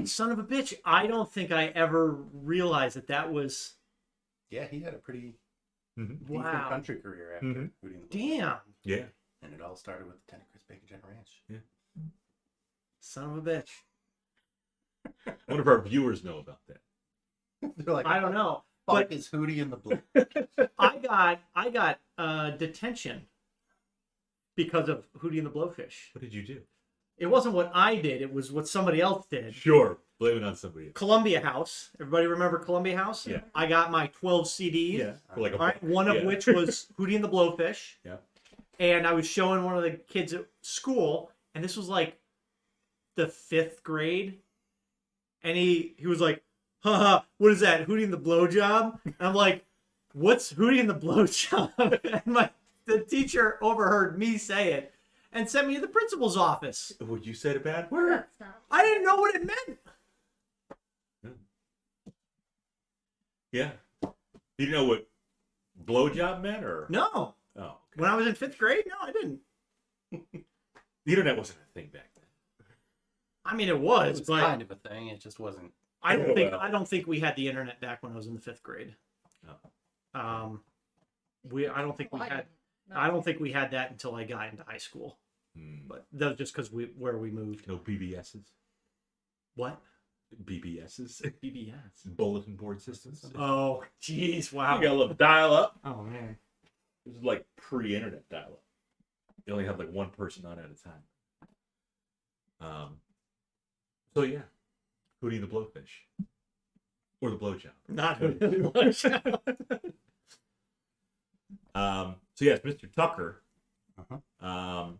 Son of a bitch! I don't think I ever realized that was. Yeah, he had a pretty decent Wow. country career after Mhm. Hootie in the Blowfish. Damn. Yeah. And it all started with the tender Chris Bacon Cheddar Ranch. Son of a bitch. One of our viewers know about that. They're like, I don't know. Fuck But is Hootie in the Blue? I got detention because of Hootie and the Blowfish. What did you do? It wasn't what I did. It was what somebody else did. Sure. Blame it on somebody else. Columbia House. Everybody remember Columbia House? Yeah. I got my 12 CDs. For like a All right, one of which was Hootie and the Blowfish. Yeah. And I was showing one of the kids at school, and this was like the 5th grade. And he was like, haha, what is that? Hootie and the Blowjob? And I'm like, what's Hootie and the Blowjob? And the teacher overheard me say it and sent me to the principal's office. Would you say a bad word? That's not. I didn't know what it meant. Yeah. You didn't know what blowjob meant, or No. Oh. Okay. When I was in 5th grade, no, I didn't. The internet wasn't a thing back then. I mean, it It was, was but kind of a thing. It just wasn't. I don't Oh, think well. I don't think we had the internet back when I was in the 5th grade. No. I don't think we had. I don't think we had that until I got into high school. But that was just because where we moved. No BBSs. What? BBSs. BBS. Bulletin board systems. Oh, jeez! Wow. You got a little dial up. Oh man. This is like pre-internet dial up. You only had like one person on at a time. So yeah, Hootie and the Blowfish, or the Blowjob. Not who. So yes, Mr. Tucker. Uh-huh.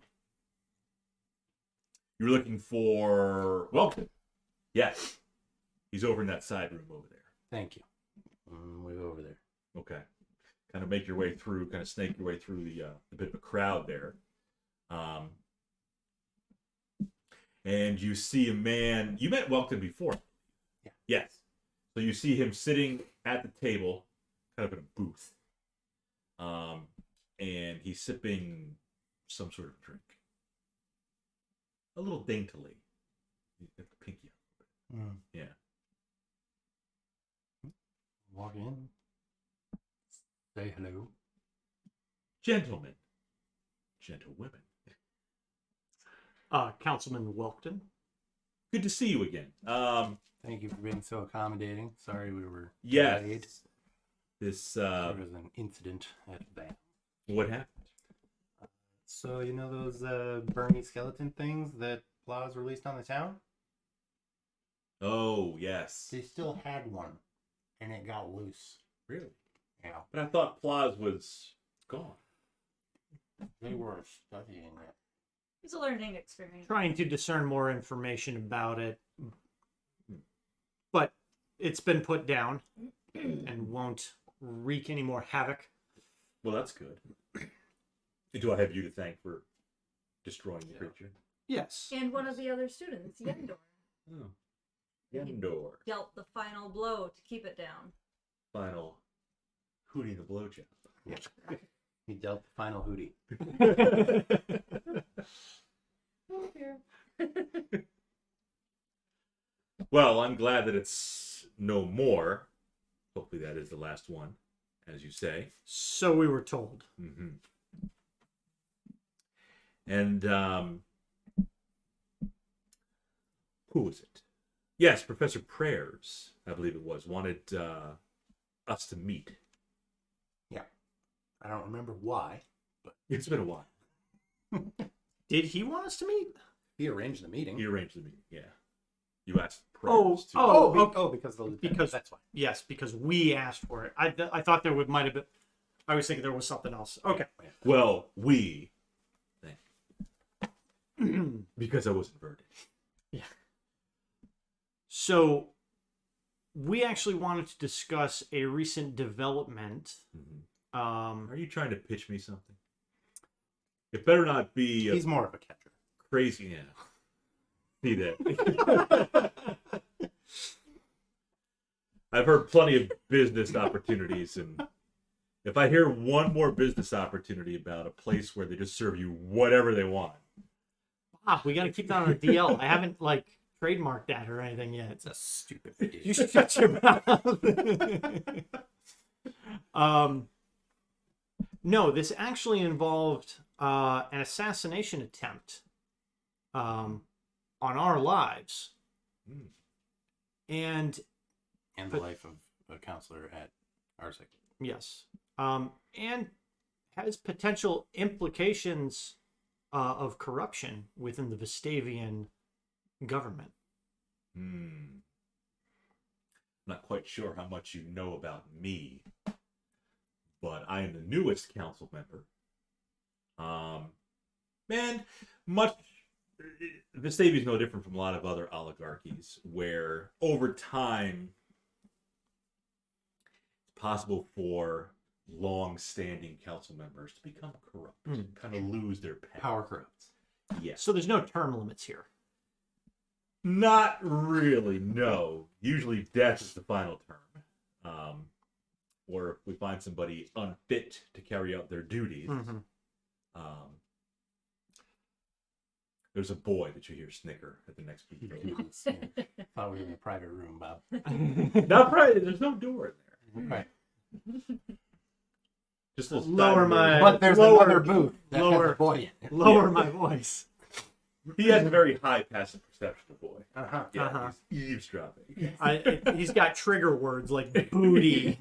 You were looking for Welkton. Yes, he's over in that side room over there. Thank you. Way over there. Okay. Kind of make your way through, kind of snake your way through the bit of a crowd there. And you see a man. You met Welkton before. Yeah. Yes. So you see him sitting at the table, kind of in a booth. And he's sipping some sort of drink. A little daintily. He's got the pinky out. Yeah. Walk in. Say hello. Gentlemen. Gentlewomen. Councilmen Welkton. Good to see you again. Thank you for being so accommodating. Sorry we were Yes. delayed. This There was an incident at BAM. what happened? So you know those Bernie skeleton things that Plaus released on the town? Oh, yes. They still had one, and it got loose. Really? Yeah. But I thought Plaus was gone. They were studying it. It's a learning experience. Trying to discern more information about it, but it's been put down and won't wreak any more havoc. Well, that's good. Do I have you to thank for destroying the creature? Yes. And one of the other students, Yendor, Oh. Yendor. dealt the final blow to keep it down. Final Hootie the Blowjob. Yeah. He dealt the final hootie. Oh dear. Well, I'm glad that it's no more. Hopefully that is the last one, as you say. So we were told. Mm-hmm. And who was it? Yes, Professor Prayers, I believe it was, wanted us to meet. Yeah. I don't remember why. It's been a while. Did he want us to meet? He arranged the meeting. He arranged the meeting, yeah. You asked Prayers to. Because of the lieutenant. Because- That's why. Yes, because we asked for it. I thought there might have been. I was thinking there was something else. Okay. Well, we. Because I was inverted. So we actually wanted to discuss a recent development. Mm-hmm. Um, Are you trying to pitch me something? It better not be a He's more of a catcher. crazy. Yeah. See that? I've heard plenty of business opportunities, and if I hear one more business opportunity about a place where they just serve you whatever they want, we got to keep that on our DL. I haven't trademarked that or anything yet. It's a stupid You idea. should shut your mouth. No, this actually involved an assassination attempt on our lives. Hmm. And And the life of a counselor at RSEC. yes, and has potential implications of corruption within the Vestavian government. I'm not quite sure how much you know about me, but I am the newest council member. And Vestavia is no different from a lot of other oligarchies, where over time it's possible for long-standing council members to become corrupt, kind of lose their Power corrupts. Yes. So there's no term limits here. Not really, no. Usually death is the final term. Or if we find somebody unfit to carry out their duties. Mhm. There's a boy that you hear snicker at the next beat. Thought we were in a private room, Bob. Not private, there's no door in there. Right. Just a little Lower side my- door. But there's lower- another booth that has lower- a boy in it. Lower my voice. He has a very high passive perception, the boy. Uh-huh. Yeah, Uh-huh. he's eavesdropping. He's got trigger words like booty,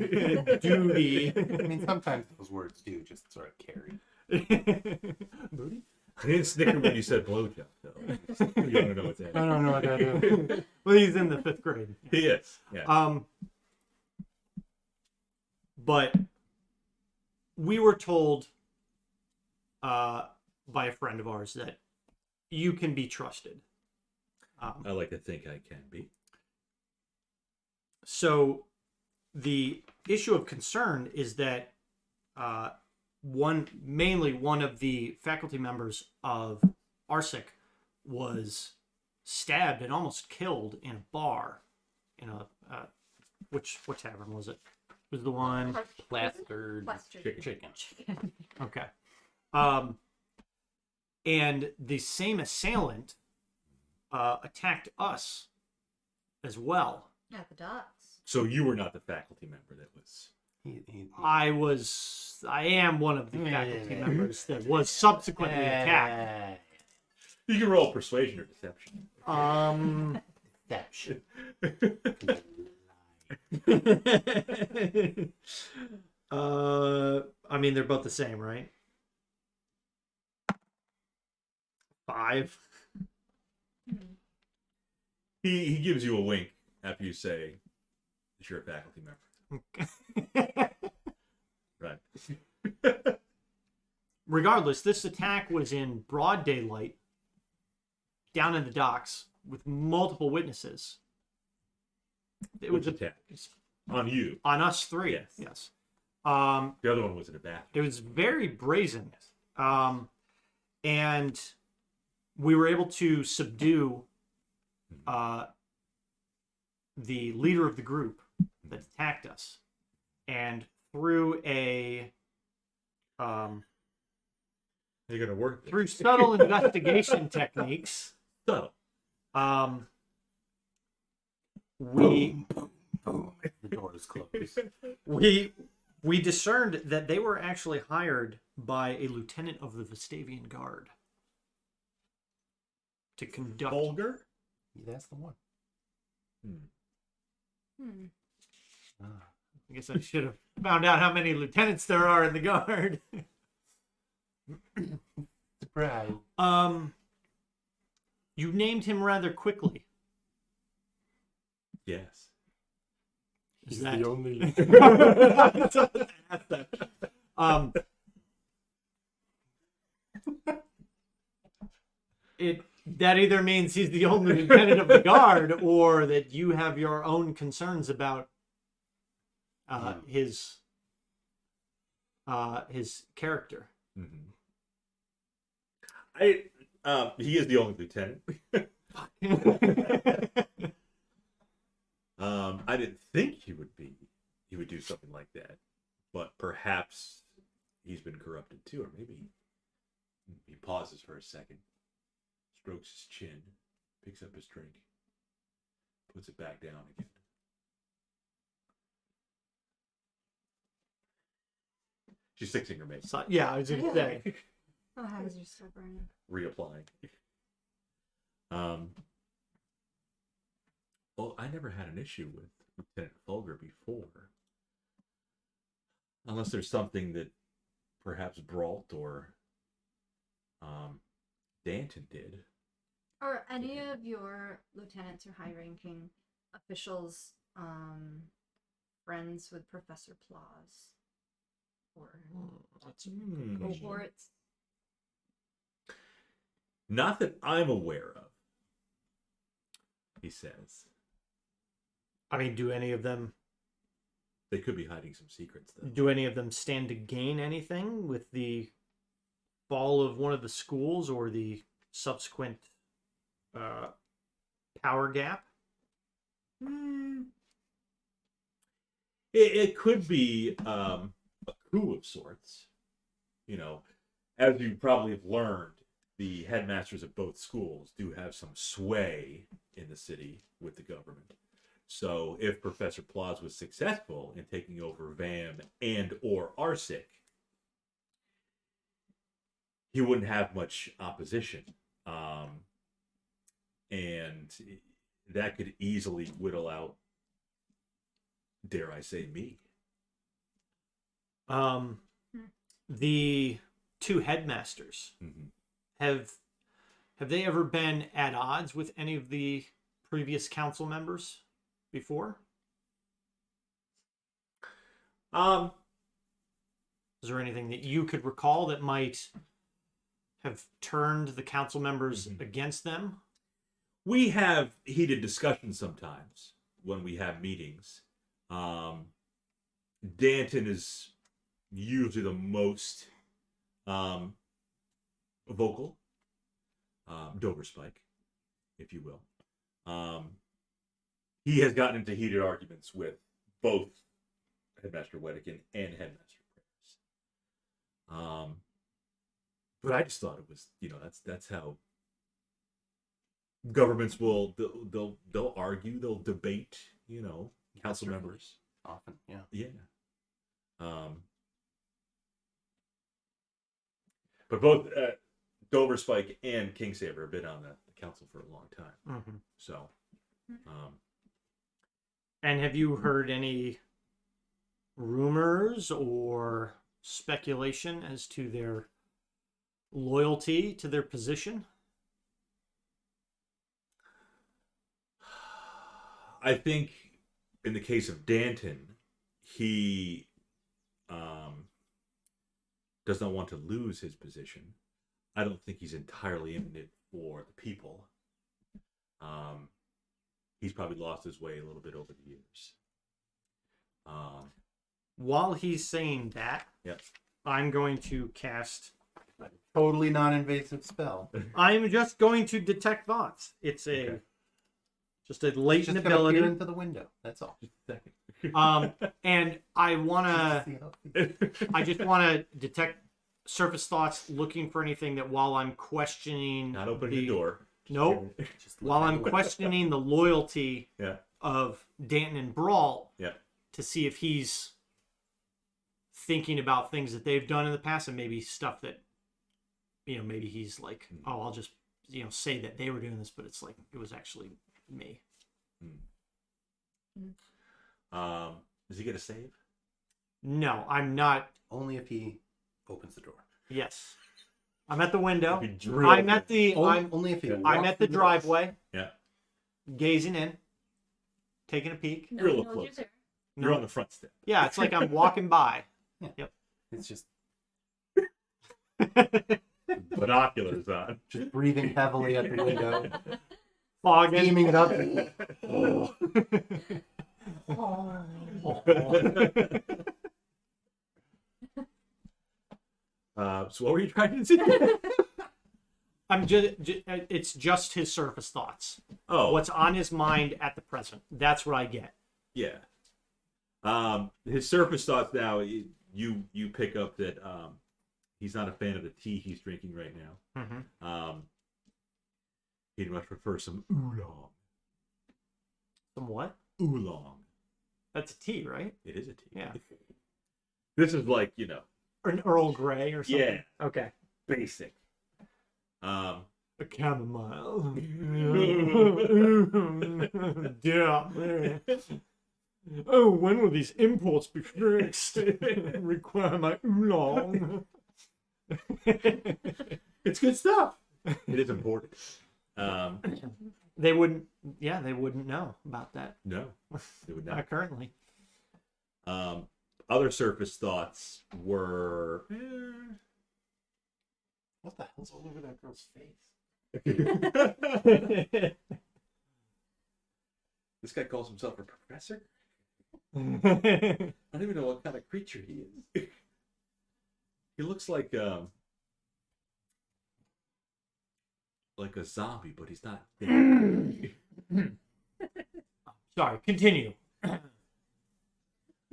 duty. I mean, sometimes those words do just sort of carry. Booty? He didn't snicker when you said blowjob, though. You don't know what that I don't know what that is. Well, he's in the 5th grade. He is. Yeah. But we were told by a friend of ours that you can be trusted. I like to think I can be. So the issue of concern is that mainly one of the faculty members of RSEC was stabbed and almost killed in a bar. In a what tavern was it? Was the one? Plastered chicken. Okay. And the same assailant attacked us as well. At the docks. So you were not the faculty member that was. I am one of the faculty members that was subsequently attacked. You can roll persuasion or deception. Deception. I mean, they're both the same, right? 5. He gives you a wink after you say that you're a faculty member. Right. regardless, this attack was in broad daylight, down in the docks, with multiple witnesses. It was Which attack? On you. on us three. Yes. Yes. The other one was in a bathroom. It was very brazen. And we were able to subdue the leader of the group that attacked us. And through a How you gonna work this? through subtle investigation techniques, Subtle. we The door is closed. we discerned that they were actually hired by a lieutenant of the Vestavian Guard to conduct. Vulgar? That's the one. Ah. I guess I should have found out how many lieutenants there are in the guard. Surprise. You named him rather quickly. Yes. He's that- the only. That either means he's the only lieutenant of the guard, or that you have your own concerns about his character. Mm-hmm. He is the only lieutenant. I didn't think he would do something like that, but perhaps he's been corrupted too, or maybe he pauses for a second, strokes his chin, picks up his drink, puts it back down again. She's fixing her makeup, So, yeah, I was going to say. Oh, how is your still burning? reapplying. Well, I never had an issue with Lieutenant Fulger before. Unless there's something that perhaps Brault or Danton did. Are any of your lieutenants or high-ranking officials friends with Professor Plaus? Or cohorts? Not that I'm aware of, he says. I mean, do any of them They could be hiding some secrets, though. Do any of them stand to gain anything with the fall of one of the schools or the subsequent power gap? It could be a coup of sorts. You know, as you probably have learned, the headmasters of both schools do have some sway in the city with the government. So if Professor Plaus was successful in taking over VAM and or ARSIC, he wouldn't have much opposition. And that could easily whittle out, dare I say, me. The two headmasters have they ever been at odds with any of the previous council members before? Is there anything that you could recall that might have turned the council members against them? We have heated discussions sometimes when we have meetings. Danton is usually the most vocal, Dover Spike, if you will. He has gotten into heated arguments with both Headmaster Wedekin and Headmaster Prayers. But I just thought it was, that's how governments will, they'll argue, they'll debate, council members. Often, yeah. Yeah. But both Dover Spike and Kingsaver have been on the council for a long time. So, And have you heard any rumors or speculation as to their loyalty to their position? I think in the case of Danton, he does not want to lose his position. I don't think he's entirely in it for the people. He's probably lost his way a little bit over the years. While he's saying that, Yep. I'm going to cast. A totally non-invasive spell. I'm just going to detect thoughts. It's Okay. just a It's latent just gonna peer ability. into the window. That's all. Just a second. And I wanna. See how it feels. I just want to detect surface thoughts, looking for anything that while I'm questioning Not opening the door. Nope. Just While look I'm out the window. questioning the loyalty Yeah. of Danton and Brawl Yeah. to see if he's thinking about things that they've done in the past and maybe stuff that, maybe he's like, oh, I'll just, say that they were doing this, but it's like, it was actually me. Does he get a save? No, I'm not. Only if he opens the door. Yes. I'm at the window. If he drew I'm open at the, Only if he. I'm walks at the through door. driveway, Yeah. gazing in, taking a peek. You're a little one knows close. you're You're on the front step. Yeah, it's like I'm walking by. It's just Binoculars on. just breathing heavily at the window, Fogging. beaming it up. So what were you trying to say? I'm just, it's just his surface thoughts. Oh, What's on his mind at the present. That's what I get. yeah. His surface thoughts now. You pick up that he's not a fan of the tea he's drinking right now. Mm-hmm. He'd much prefer some oolong. Some what? Oolong. That's a tea, right? It is a tea. Yeah. This is like Or an Earl Grey or something. Yeah. Okay. basic. A chamomile. Yeah. Oh, when will these imports be fixed? Require my oolong. It's good stuff. It is important. They wouldn't. Yeah, they wouldn't know about that. No, they would not. Not currently. Other surface thoughts were. What the hell's all over that girl's face? This guy calls himself a professor? I don't even know what kind of creature he is. He looks like a zombie, but he's not dead. Sorry. Continue.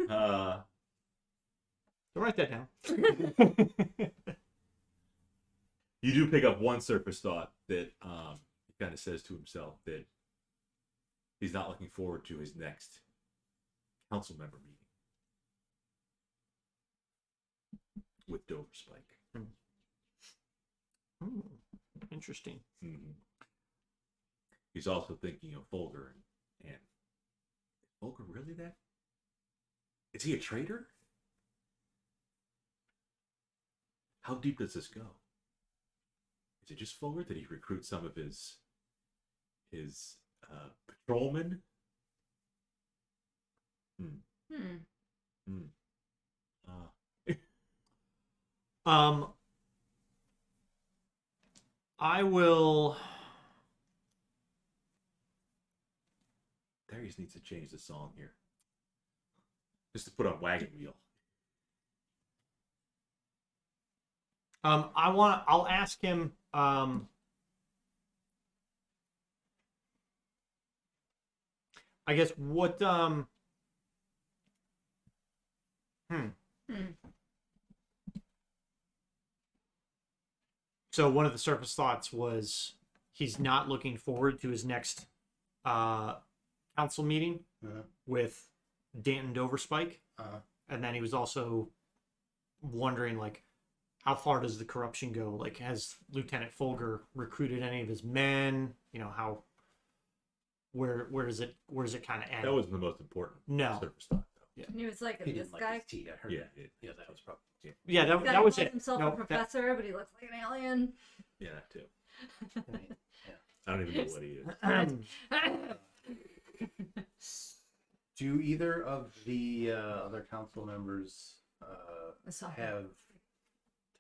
Uh, So write that down. you do pick up one surface thought that he kind of says to himself that he's not looking forward to his next council member meeting with Dover Spike. Interesting. Mm-hmm. He's also thinking of Folger, and is Folger really that? Is he a traitor? How deep does this go? Is it just Folger? Did he recruit some of his patrolmen? I will. Darius needs to change the song here. Just to put on Wagon Wheel. I'll ask him. I guess what. So one of the surface thoughts was he's not looking forward to his next council meeting with Danton Doverspike. And then he was also wondering, like, how far does the corruption go? Like, has Lieutenant Folger recruited any of his men? You know, how where does it kind of end? That wasn't the most important No. surface thought, though. Yeah. And he was like, He this didn't like guy, his tea. I heard. Yeah, Yeah, that was probably. Yeah, this guy that was calls it. himself No, a professor, but he looks like an alien. Yeah, that too. Right. I don't even know what he is. Do either of the other council members I saw him. have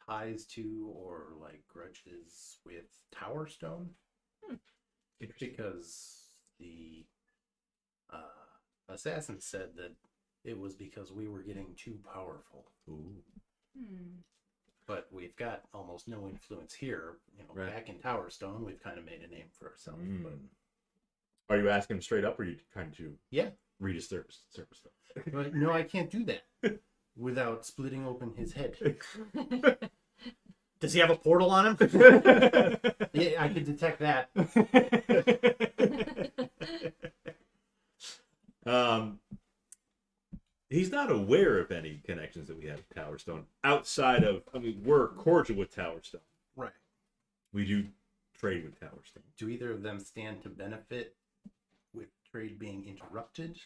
ties to or like grudges with Tower Stone. Because the assassin said that it was because we were getting too powerful. Ooh. But we've got almost no influence here. Right. Back in Tower Stone, we've kind of made a name for ourselves. But Are you asking him straight up, or are you trying to read his surface stuff? But no, I can't do that without splitting open his head. Does he have a portal on him? Yeah, I could detect that. He's not aware of any connections that we have with Tower Stone outside of. I mean, we're cordial with Tower Stone. Right. We do trade with Tower Stone. Do either of them stand to benefit with trade being interrupted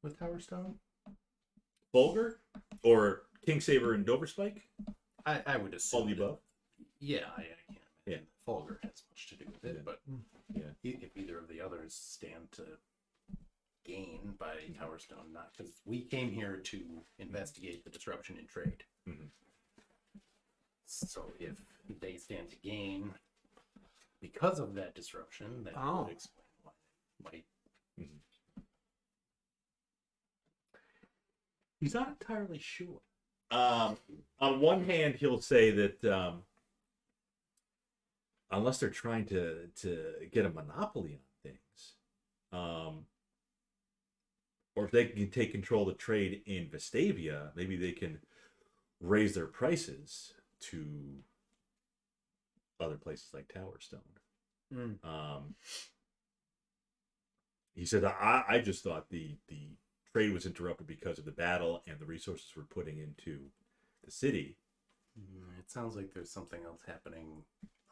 with Tower Stone? Bulgar or Kingsaver and Doverspike? I would assume. All the above. Yeah, I can't imagine Yeah. Fulgur has much to do with it, Yeah. but Yeah. if either of the others stand to gain by Tower Stone, not because we came here to investigate the disruption in trade. Mhm. So if they stand to gain because of that disruption, that Oh. would explain why they might. He's not entirely sure. On one hand, he'll say that unless they're trying to get a monopoly on things, or if they can take control of the trade in Vestavia, maybe they can raise their prices to other places like Tower Stone. He said, I just thought the trade was interrupted because of the battle and the resources we're putting into the city. It sounds like there's something else happening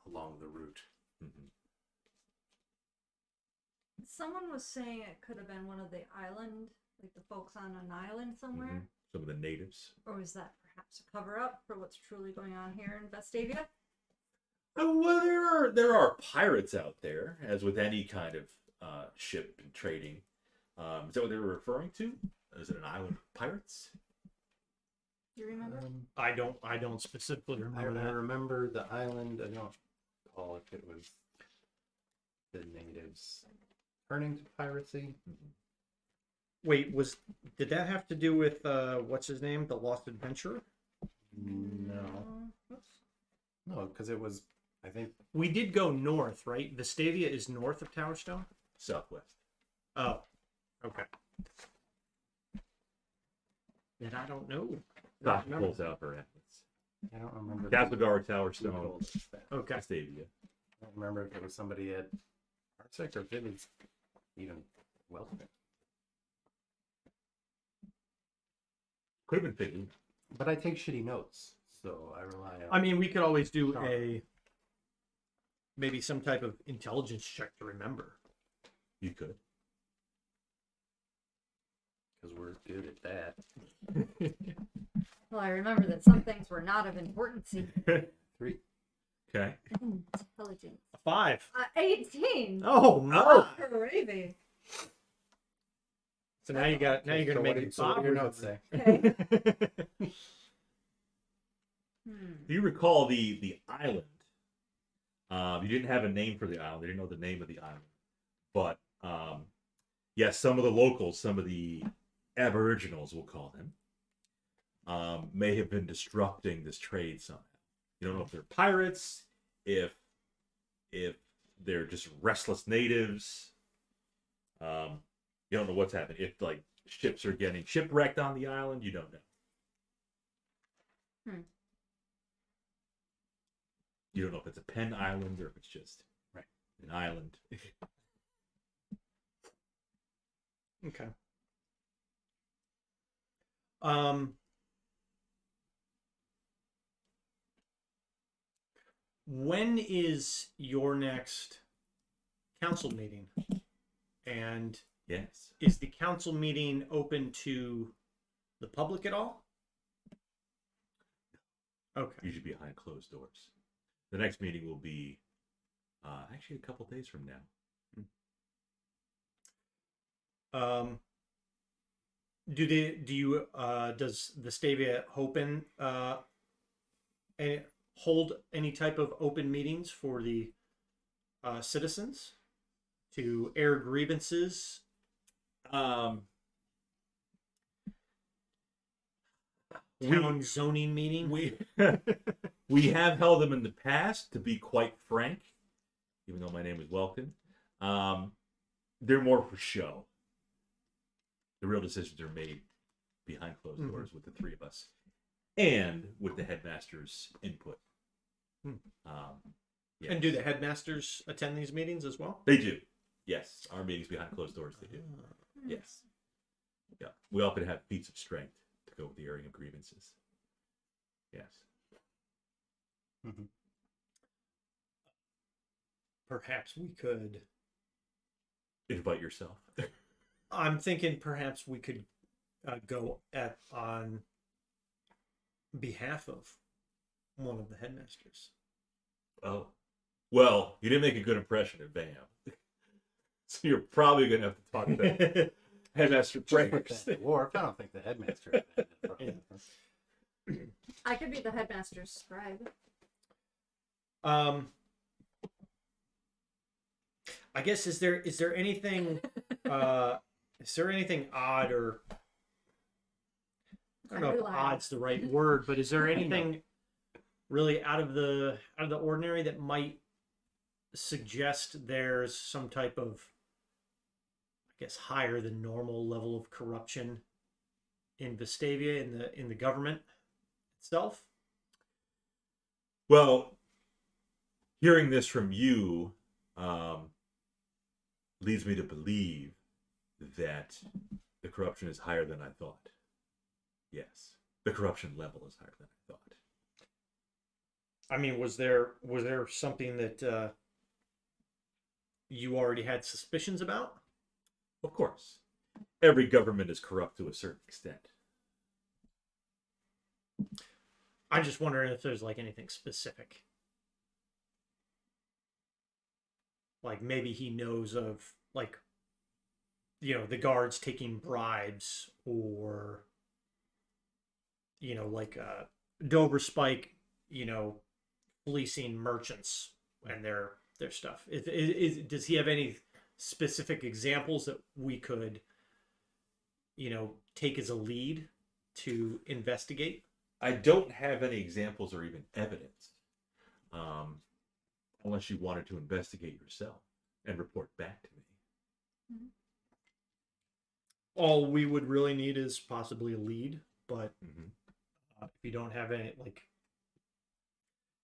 along the route. Someone was saying it could have been one of the island, like the folks on an island somewhere. Some of the natives. Or is that perhaps a cover-up for what's truly going on here in Vestavia? Well, there are pirates out there, as with any kind of ship and trading. Is that what they were referring to? Is it an island of pirates? Do you remember? I don't specifically I remember that. remember the island. I don't recall if it was the natives turning to piracy. Wait, did that have to do with what's his name, the Lost Adventurer? No, no, because it was. I think We did go north, right? Vestavia is north of Tower Stone. Southwest. Oh, okay. Then I don't know. Doc pulls out her atlas. I don't remember. Castlegar, Tower who Stone, told us that. Okay. Vestavia. I don't remember if it was somebody at Artsec or if it was even Welkton. Could have been Figgy. But I take shitty notes, so I rely on. I mean, we could always do Sorry. maybe some type of intelligence check to remember. You could. Because we're good at that. Well, I remember that some things were not of importance. 3. Okay. Intelligence. 5. 18. Oh no! Gravy. So now you're gonna make it so what do your Bob. notes say? Okay. You recall the island. You didn't have a name for the island. You didn't know the name of the island. But yes, some of the locals, some of the aboriginals, we'll call them, may have been disrupting this trade somehow. You don't know if they're pirates, if they're just restless natives. You don't know what's happening. If like ships are getting shipwrecked on the island, you don't know. You don't know if it's a pen island or if it's just an island. Okay. When is your next council meeting? And Yes. is the council meeting open to the public at all? Okay. Usually behind closed doors. The next meeting will be actually a couple days from now. Does Vestavia open hold any type of open meetings for the citizens to air grievances. Town zoning meeting. We have held them in the past, to be quite frank, even though my name is Welkton. They're more for show. The real decisions are made behind closed doors with the three of us and with the headmaster's input. Yes. And do the headmasters attend these meetings as well? They do. Yes. Our meetings behind closed doors, they do. Yes. Yeah. We often have feats of strength to go with the airing of grievances. Yes. Mm-hmm. Perhaps we could. Invite yourself. I'm thinking perhaps we could go on behalf of one of the headmasters. Oh. Well, you didn't make a good impression at BAM. So you're probably going to have to talk to Headmaster Franks. Dwarf. I don't think the headmaster. I could be the headmaster's scribe. I guess is there anything odd, or I don't know if odd's the right word, but is there anything really out of the ordinary that might suggest there's some type of, I guess, higher than normal level of corruption in Vestavia, in the government itself? Well, hearing this from you leads me to believe that the corruption is higher than I thought. Yes, the corruption level is higher than I thought. I mean, was there something that you already had suspicions about? Of course, every government is corrupt to a certain extent. I'm just wondering if there's like anything specific. Like maybe he knows of, like, you know, the guards taking bribes, or, you know, like Dover Spike, you know, fleecing merchants and their stuff. Does he have any specific examples that we could, you know, take as a lead to investigate? I don't have any examples or even evidence, unless you wanted to investigate yourself and report back to me. All we would really need is possibly a lead, but if you don't have any, like,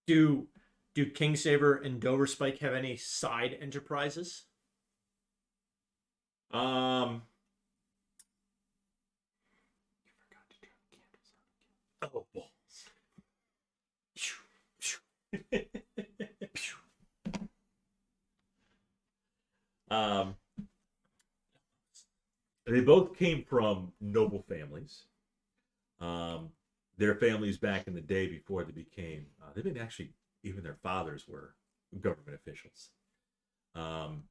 do Kingsaver and Dover Spike have any side enterprises? You forgot to turn the candles on. Oh, balls. They both came from noble families. Their families back in the day before they became, they've been actually, even their fathers were government officials. And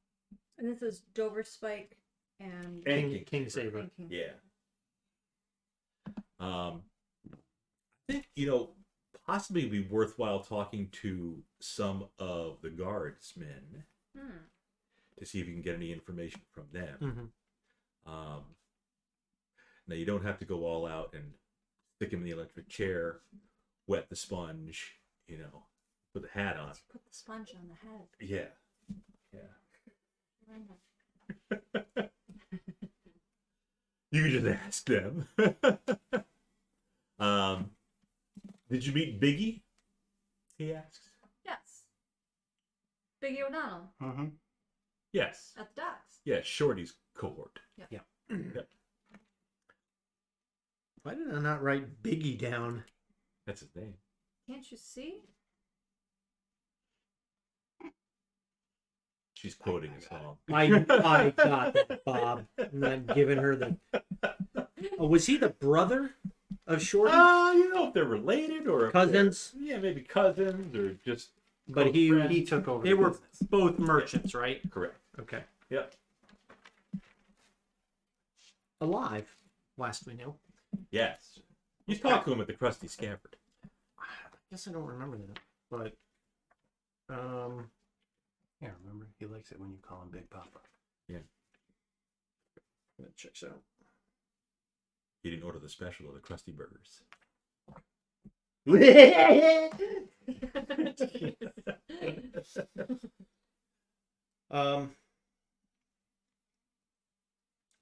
this is Dover Spike and Kingsaver. Yeah. I think, you know, possibly it'd be worthwhile talking to some of the guardsmen to see if you can get any information from them. Now, you don't have to go all out and stick him in the electric chair, wet the sponge, you know, put the hat on. put the sponge on the head. Yeah. You can just ask them. Did you meet Biggie? He asks. Yes. Biggie O'Donnell Yes. at the docks. Yeah, Shorty's cohort. Yeah. Why did I not write Biggie down? That's his name. Can't you see? She's quoting a song. I got that, Bob. I'm not giving her the. Oh, was he the brother of Shorty? You know, if they're related or if Cousins? yeah, maybe cousins or just. But He took over. they the were business. both merchants, right? Correct. Okay. Yep. Alive, last we knew. Yes. You talked to him at the Krusty Scabbard. I guess I don't remember that, but Yeah, remember? He likes it when you call him Big Papa. that checks out. He didn't order the special of the Krusty Burgers.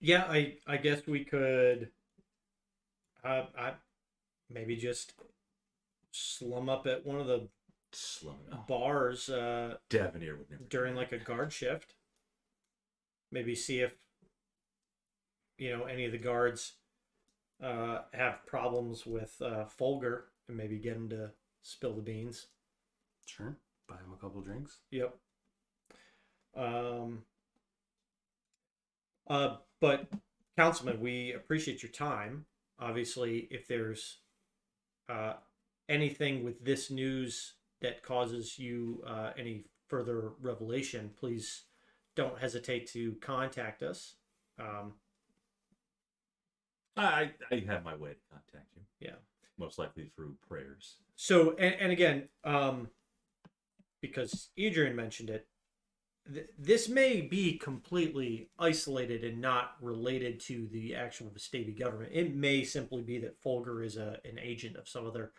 Yeah, I guess we could I maybe just slum up at one of the Slumming up. bars Devanir would never. during like a guard shift. Maybe see if any of the guards have problems with Folger, and maybe get him to spill the beans. Sure. Buy him a couple drinks. Yep. But Councilman, we appreciate your time. Obviously, if there's anything with this news that causes you any further revelation, please don't hesitate to contact us. I have my way to contact you. Yeah. Most likely through prayers. So, and again, because Adrian mentioned it, this may be completely isolated and not related to the actual Vestavian government. It may simply be that Folger is an agent of some other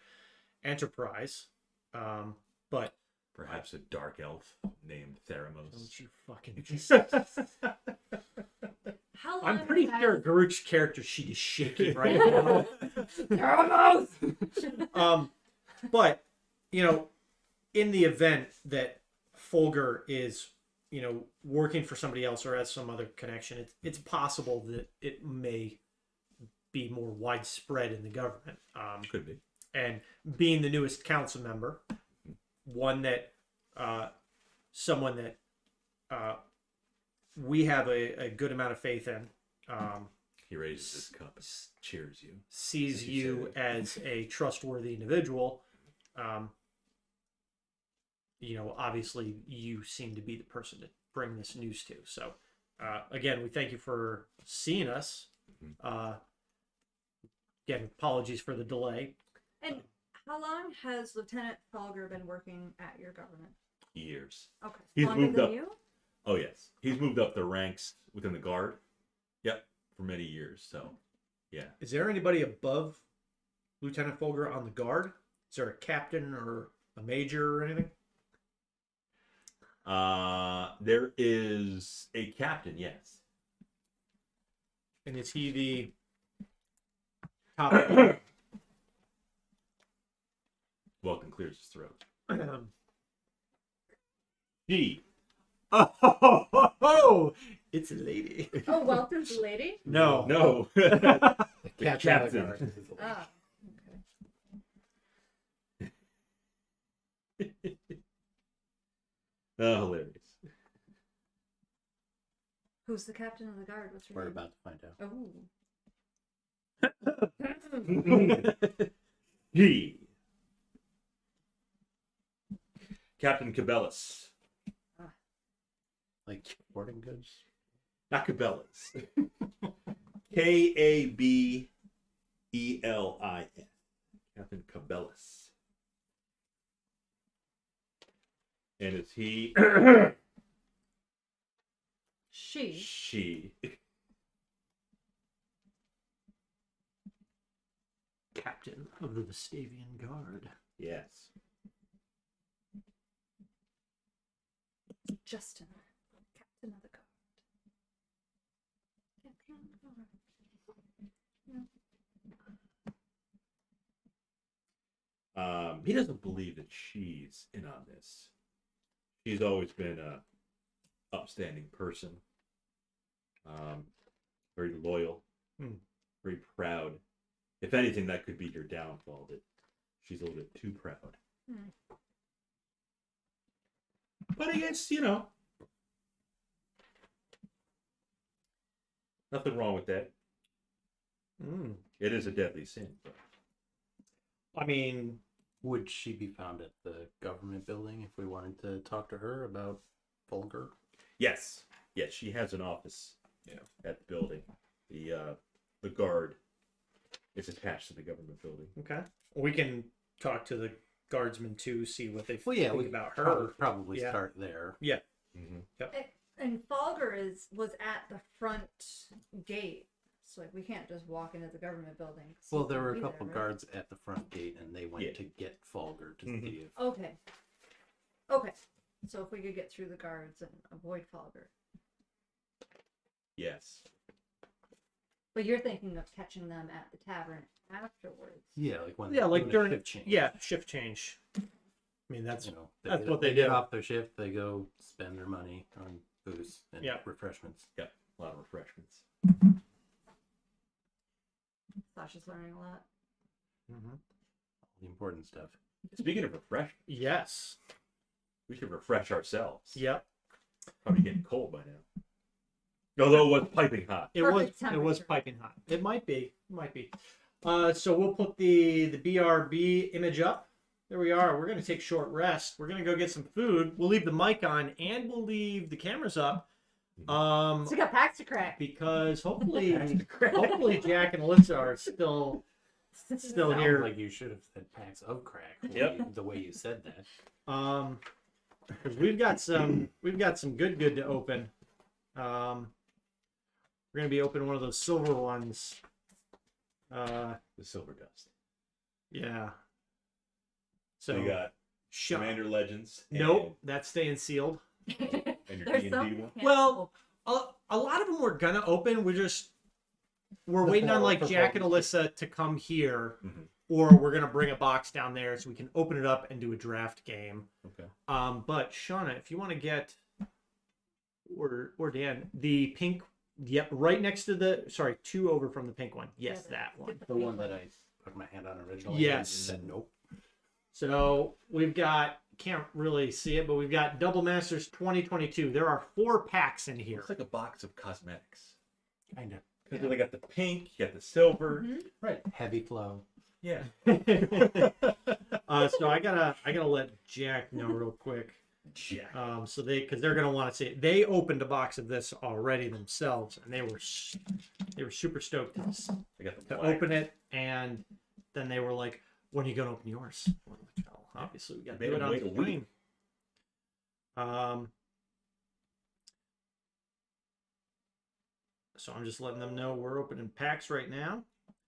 enterprise. But Perhaps a dark elf named Theramos. don't you fucking just... How long I'm pretty has- sure Garuk's character sheet is shaking right now. But in the event that Folger is working for somebody else or has some other connection, it's possible that it may be more widespread in the government. Could be. And being the newest council member, someone that we have a good amount of faith in, He raises his cup and cheers you. sees As you you say. as a trustworthy individual. Obviously you seem to be the person to bring this news to. So, again, we thank you for seeing us. Again, apologies for the delay. And how long has Lieutenant Folger been working at your government? Years. Okay. He's Longer moved than up. you? Oh yes, he's moved up the ranks within the guard. Yep, for many years. So, yeah. Is there anybody above Lieutenant Folger on the guard? Is there a captain or a major or anything? There is a captain. Yes. And is he the top? Welcome clears his throat. Um, G. oh, it's a lady. Oh, Welkton's a lady? No. No. The captain. captain. of the guard is the Ah, okay. Oh, hilarious. Who's the captain of the guard? What's her We're name? about to find out. Oh. G. Captain Cabellus. Like sporting goods. Not Cabellus. Kabellis. Captain Cabellus. And is he? She. Captain of the Vestavian Guard. Yes. Justin. Captain of the guard. Captain of the guard. He doesn't believe that she's in on this. She's always been a upstanding person. Very loyal. Very proud. If anything, that could be her downfall, that she's a little bit too proud. But I guess, nothing wrong with that. It is a deadly sin. But I mean, Would she be found at the government building if we wanted to talk to her about Folger? yes, she has an office. At the building. The guard is attached to the government building. okay. We can talk to the guardsmen too, see what they Well, yeah, think we about her. probably Yeah. start there. Yeah. And Falger was at the front gate, so like we can't just walk into the government building. See Well, if there they'll were a be couple there, right? guards at the front gate, and they went Yeah. to get Fulger to Mhm. see if. Okay. Okay. So if we could get through the guards and avoid Falger. Yes. But you're thinking of catching them at the tavern afterwards. Yeah, like when Yeah, they're like doing a during shift change. yeah, shift change. I mean, that's You know, that's what they get do. off their shift. They go spend their money on booze and Yeah. refreshments. Yep. A lot of refreshments. Sasha's learning a lot. Mhm. The important stuff. Speaking of refreshment, Yes. we should refresh ourselves. Yep. Probably getting cold by now. Although it was piping hot. It Perfect was temperature. piping hot. It might be. It might be. So we'll put the BRB image up. There we are. We're gonna take a short rest. We're gonna go get some food. We'll leave the mic on and we'll leave the cameras up. So we got packs to crack. Because hopefully Jack and Alyssa are still Sounds here. like you should have said packs of crack. Yep. The way you said that. 'Cause we've got some good to open. We're gonna be opening one of those silver ones. The silver dust. Yeah. So you got Shut. Commander Legends. And, Nope, that's staying sealed. And your There's D&D some. one. Well, a lot of them we're gonna open. We're waiting on like for Jack and focus. Alyssa to come here, Mhm. or we're gonna bring a box down there so we can open it up and do a draft game. Okay. But Shauna, if you want to get, or Dan, the pink, yep, right next to the, two over from the pink one. Yes, Yeah, that one. The one that I put my hand on originally. Yes. And said nope. So we've got, can't really see it, but we've got Double Masters 2022. There are 4 packs in here. Looks like a box of cosmetics. Kind of. Because they got the pink, you got the silver. Mhm. Right. Heavy flow. Yeah. So I gotta let Jack know real quick. Jack. Because they're gonna want to see it. They opened a box of this already themselves, and they were super stoked I got the to black. open it, and then they were like, "When are you gonna open yours?" Well, obviously, we got to Made do it them on wait the a week. screen. So I'm just letting them know we're opening packs right now.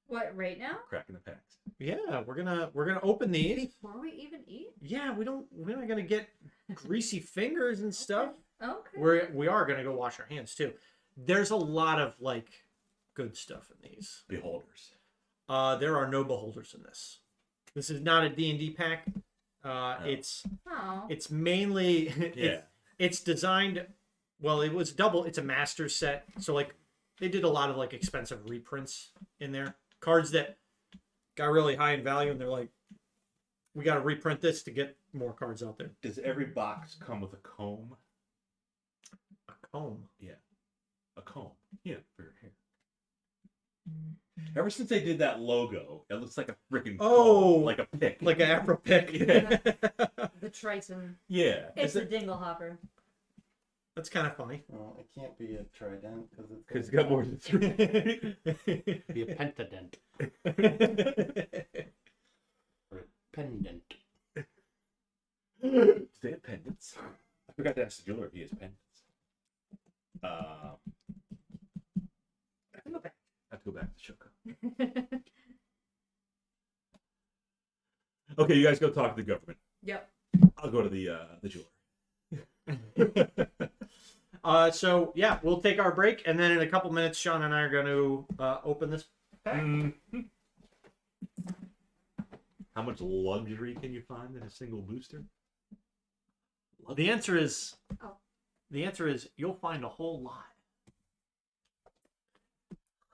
What, right now? Cracking the packs. Yeah, we're gonna open these. Before we even eat? Yeah, we're not gonna get greasy fingers and stuff. Okay. We are gonna go wash our hands too. There's a lot of like good stuff in these. Beholders. There are no beholders in this. This is not a D&D pack. No. Oh. It's mainly Yeah. it's designed. Well, it was double. It's a master set, so like they did a lot of like expensive reprints in there. Cards that got really high in value, and they're like, we got to reprint this to get more cards out there. Does every box come with a comb? A comb. A comb. Yeah, for your hair. Ever since they did that logo, it looks like a freaking Oh! comb, like a pick. Like an Afro pick. Yeah. The Triton. Yeah. It's Is a it- dinglehopper. That's kind of funny. Well, it can't be a trident because Because it's got more than 3. It'd be a pentadent or a pendant. Do they have pendants? I forgot to ask the jeweler if he has pendants. I have to go back to Shoko. Okay, you guys go talk to the government. Yep. I'll go to the jeweler. So yeah, we'll take our break, and then in a couple minutes, Sean and I are going to open this pack. How much luxury can you find in a single booster? The answer is, Oh. you'll find a whole lot.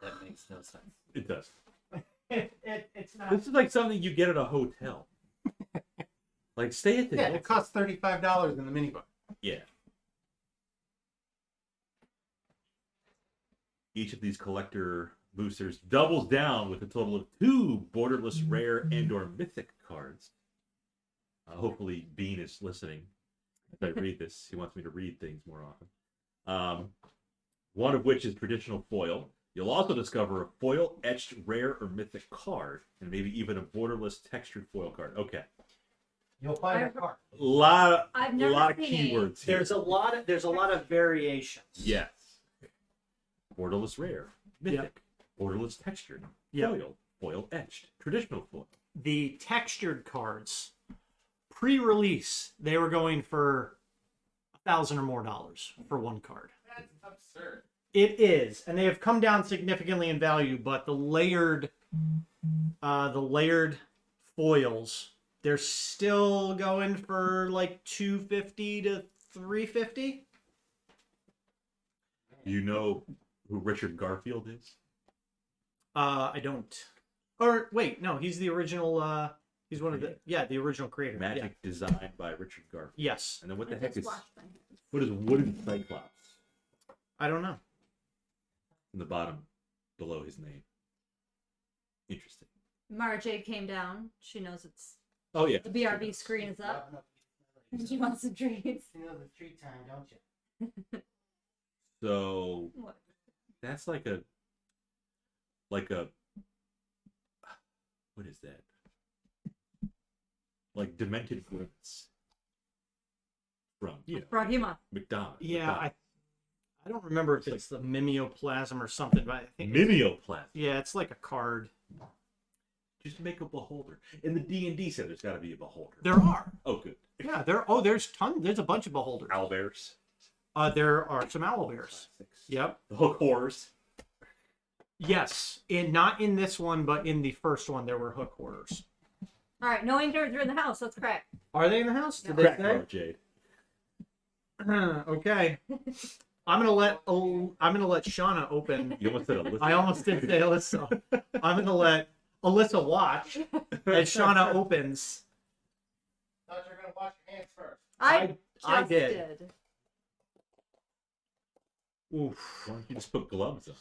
That makes no sense. It does. It's not. This is like something you get at a hotel. Like stay at the Yeah, Hilton. it costs $35 in the minibar. Yeah. Each of these collector boosters doubles down with a total of 2 borderless rare and or mythic cards. Hopefully Bean is listening as I read this. He wants me to read things more often. One of which is traditional foil. You'll also discover a foil etched rare or mythic card, and maybe even a borderless textured foil card. Okay. You'll find I've- a card. I've never lot of seen any. keywords here. There's a lot of variations. Yes. Borderless rare, mythic, borderless textured, Yep. foil, foil etched, traditional foil. The textured cards, pre-release, they were going for $1,000 or more for one card. That's absurd. It is, and they have come down significantly in value. But the layered foils, they're still going for like $250 to $350. You know who Richard Garfield is? I don't. Or wait, no, he's the original. He's one of the original creator. Magic Yeah. designed by Richard Garfield. Yes, And then what I the heck just is washed my hands. what is wooden cyclops I don't know. in the bottom below his name? Interesting. Mara Jade came down. She knows it's Oh yeah. the BRB screen is up. She wants some treats. You know the treat time, don't you? So What? that's like a what is that? Like demented grimace from Brahima. McDonald's. Yeah, I don't remember if it's the mimeoplasm or something, but I think Mimeoplasm. yeah, it's like a card. Just make a beholder. In the D&D set, there's got to be a beholder. There are. Oh, good. Yeah, there's a bunch of beholders. Owlbears. There are some owlbears. Yep. The hook horrors. Yes. Not in this one, but in the first one there were hook hoarders. All right, no injuries are in the house. Let's crack. Are they in the house? Did Crack they Mara Jade. say? Okay. I'm gonna let Shauna open. You almost said Alyssa. I almost did say Alyssa. I'm gonna let Alyssa watch as Shauna opens. Thought you were gonna wash your hands first. I just did. Oof. Why don't you just put gloves on?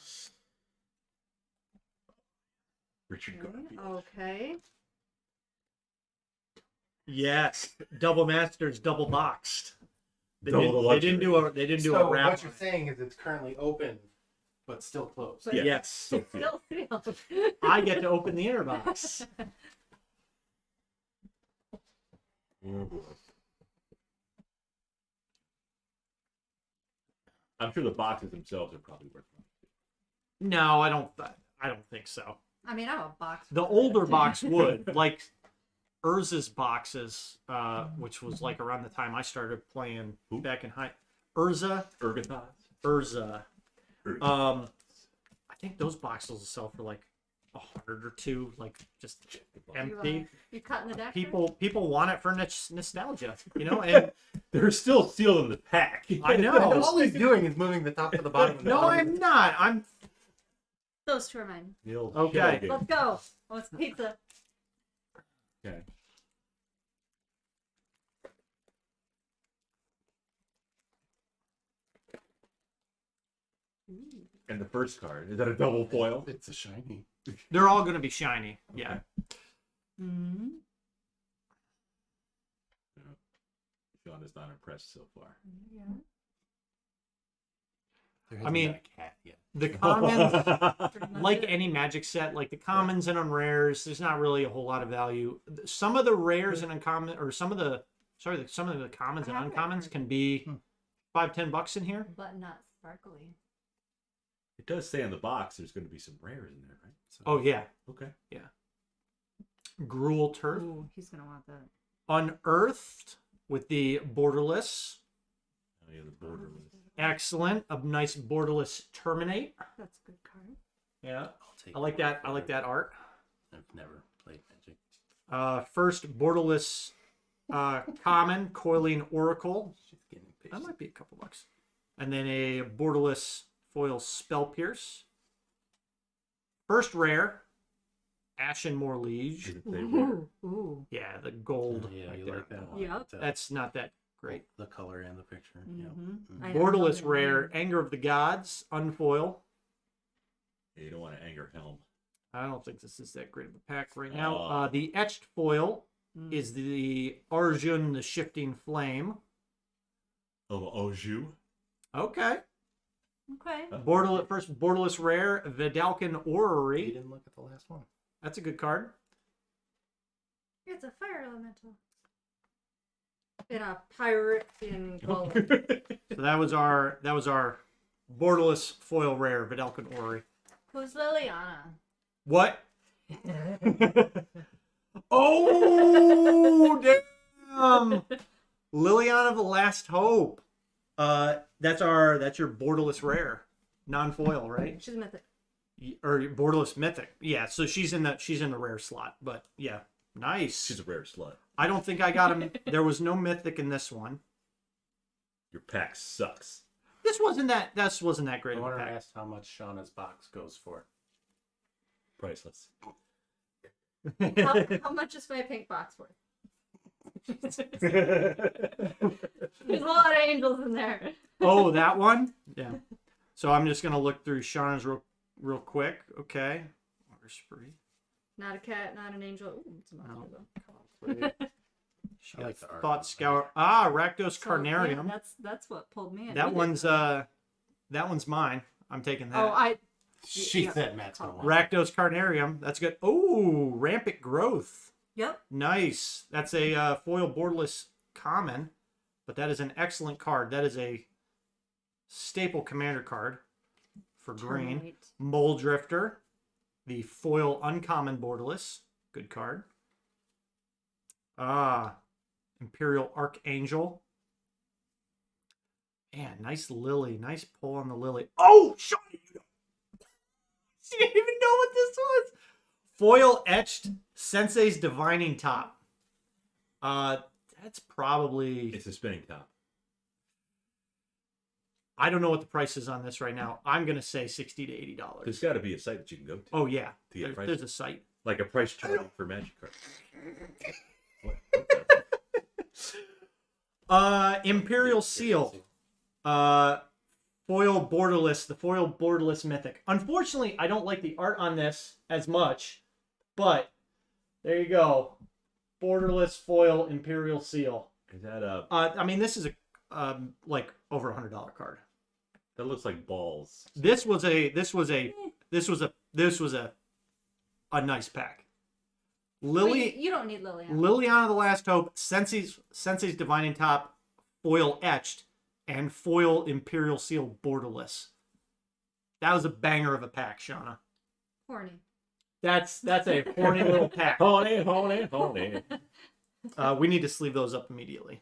Richard Garfield. Okay. Yes. Double masters, double boxed. They Double the didn't do So a wrap. what you're saying is it's currently open, but still closed. But Yeah. Yes. So Still sealed. I get to open the inner box. Oh, boy. I'm sure the boxes themselves are probably worth money. No, I don't think so. I mean, I'm a box. The older box would, like Urza's boxes, which was like around the time I started playing Who? back in high. Urza. Ergothons? I think those boxes will sell for like 100 or two, like just You, empty. you cutting the deck? People want it for nostalgia, you know. And They're still sealed in the pack. I know. All he's doing is moving the top to the bottom. Of the no, bottom. I'm not. I'm Those two are mine. The old Okay. shell game. Let's go. What's pizza? Okay. And the first card, is that a double foil? It's a shiny. They're all going to be shiny. Yeah. Mm-hmm. Sean is not impressed so far. Yeah. There I hasn't mean, been a cat yet. The commons, Pretty much like it. any Magic set, like the commons and unrares, there's not really a whole lot of value. Some of the rares and uncommon, or some of the commons and I have uncommons it. can be $5-10 in here. But not sparkly. It does say on the box there's going to be some rares in there, right? So, Oh yeah, okay. Gruel Turf, Ooh, he's gonna want that. Unearthed with the borderless, Oh, yeah, the borderless. excellent. A nice borderless Terminate. That's a good card. Yeah, I'll take I like that. I like that art. I've never played Magic. First borderless common Coiling Oracle. She's getting That impatient. might be a couple bucks. And then a borderless foil Spell Pierce. First rare, Ashenmore Liege. Does it say rare? Ooh. Yeah, the gold. Yeah, right you there. like that one. Yep. That's That's not that great. the color and the picture. Mhm. Yeah. I- Borderless I- rare, Anger of the Gods, unfoil. Yeah, you don't want to anger Helm. I don't think this is that great of a pack right now. Oh. The etched foil Mm. is the Arjun, the Shifting Flame. Oh, Oju. Okay. Okay. First borderless rare, Vidalcan You Orrery. didn't look at the last one. That's a good card. It's a fire elemental. in a pirate in gold. So that was our borderless foil rare Videlkin Ori. Who's Liliana? What? Oh damn! Liliana of the Last Hope. That's your borderless rare, non-foil, right? She's a mythic. Or borderless mythic. Yeah, so she's in the rare slot. But yeah, nice. She's a rare slut. I don't think I got him. There was no mythic in this one. Your pack sucks. This wasn't that great I of a want to pack. ask how much Shauna's box goes for. Priceless. How much is my pink box worth? There's a lot of angels in there. Oh, that one? Yeah. So I'm just gonna look through Shauna's real quick. Okay. Water spree. Not a cat, not an angel. Ooh, it's a monster No. though. I like the art. Thought Scour. Ah, Rakdos So, yeah, Carnarium. that's what pulled me in. That one's mine. I'm taking that. Oh, She Yeah. said Matt's gonna want it. Rakdos Carnarium. That's good. Oh, Rampant Growth. Yep. Nice. That's a foil borderless common, but that is an excellent card. That is a staple commander card for green. Termite. Mole Drifter, the foil uncommon borderless. Good card. Imperial Archangel. Man, nice lily. Nice pull on the lily. Oh, Sean, you didn't even know what this was. Foil etched Sensei's Divining Top. That's probably... It's a spinning top. I don't know what the price is on this right now. I'm going to say $60 to $80. There's got to be a site that you can go to. Oh, yeah. To get prices. There's a site. Like a price chart for Magic cards. Imperial Seal. Foil borderless, the foil borderless mythic. Unfortunately, I don't like the art on this as much, but there you go. Borderless foil Imperial Seal. Is that a... I mean, this is a like over $100 card. That looks like balls. This was a nice pack. Lily, You don't need Liliana. Liliana of the Last Hope, Sensei's Divining Top, foil etched, and foil Imperial Seal borderless. That was a banger of a pack, Shauna. Horny. That's a horny little pack. Honey, honey, honey. We need to sleeve those up immediately.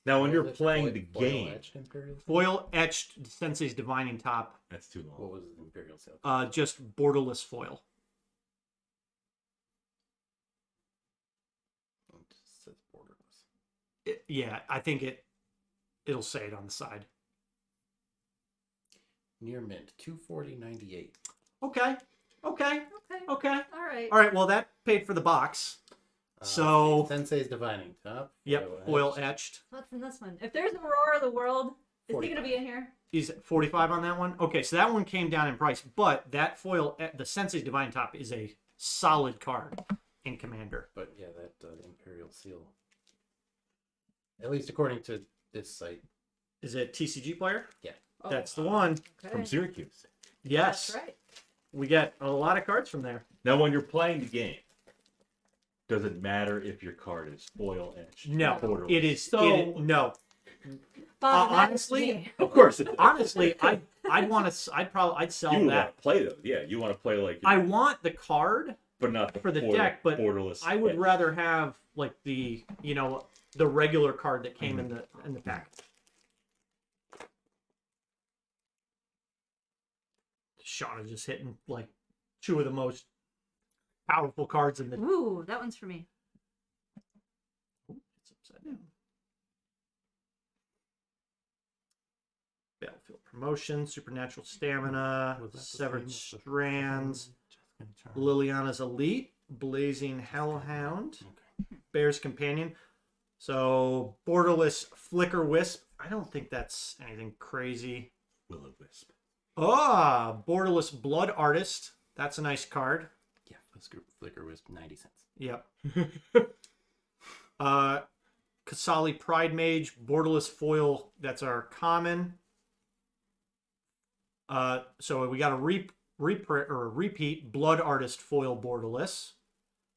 Now, when What you're was it? playing the Foil game... etched Imperial Seal? Foil etched Sensei's Divining Top, That's too What long. was the Imperial Seal? just borderless foil. It just says borderless. Yeah, I think it'll say it on the side. Near mint, 240.98. Okay. Okay. All All right. right. Well, that paid for the box. So- Sensei's Divining Top. Yep, foil etched. What's in this one? If there's a Roar of the World, is he 45. gonna be in here? He's 45 on that one. Okay, so that one came down in price, but that foil, the Sensei's Divine Top, is a solid card in Commander. But yeah, that Imperial Seal. At least according to this site. Is it TCG player? Yeah. Oh, That's the one. okay. From Syracuse. Yes, That's right. we get a lot of cards from there. Now, when you're playing the game, does it matter if your card is foil etched? No, borderless? it is. So, No, Bob, that's honestly, me. of course it is. honestly, I'd sell You want that. to play those. Yeah, you want to play like... I want the card but not for the foil, deck, but borderless. I would etched. rather have like the the regular card that came in the pack. Shauna just hitting like two of the most powerful cards in the. Ooh, that one's for me. Ooh, it's upside down. Battlefield Promotion, Supernatural Stamina, Was that the Severed same as the Strands, Just gonna turn. Liliana's Elite, Blazing Hellhound, Okay. Bear's Companion. So borderless Flicker Wisp. I don't think that's anything crazy. Will-O-Wisp. Borderless Blood Artist. That's a nice card. Yeah, Flicker Wisp, 90 cents. Yep. Kasali Pride Mage, borderless foil. That's our common. So we got a repeat Blood Artist foil borderless.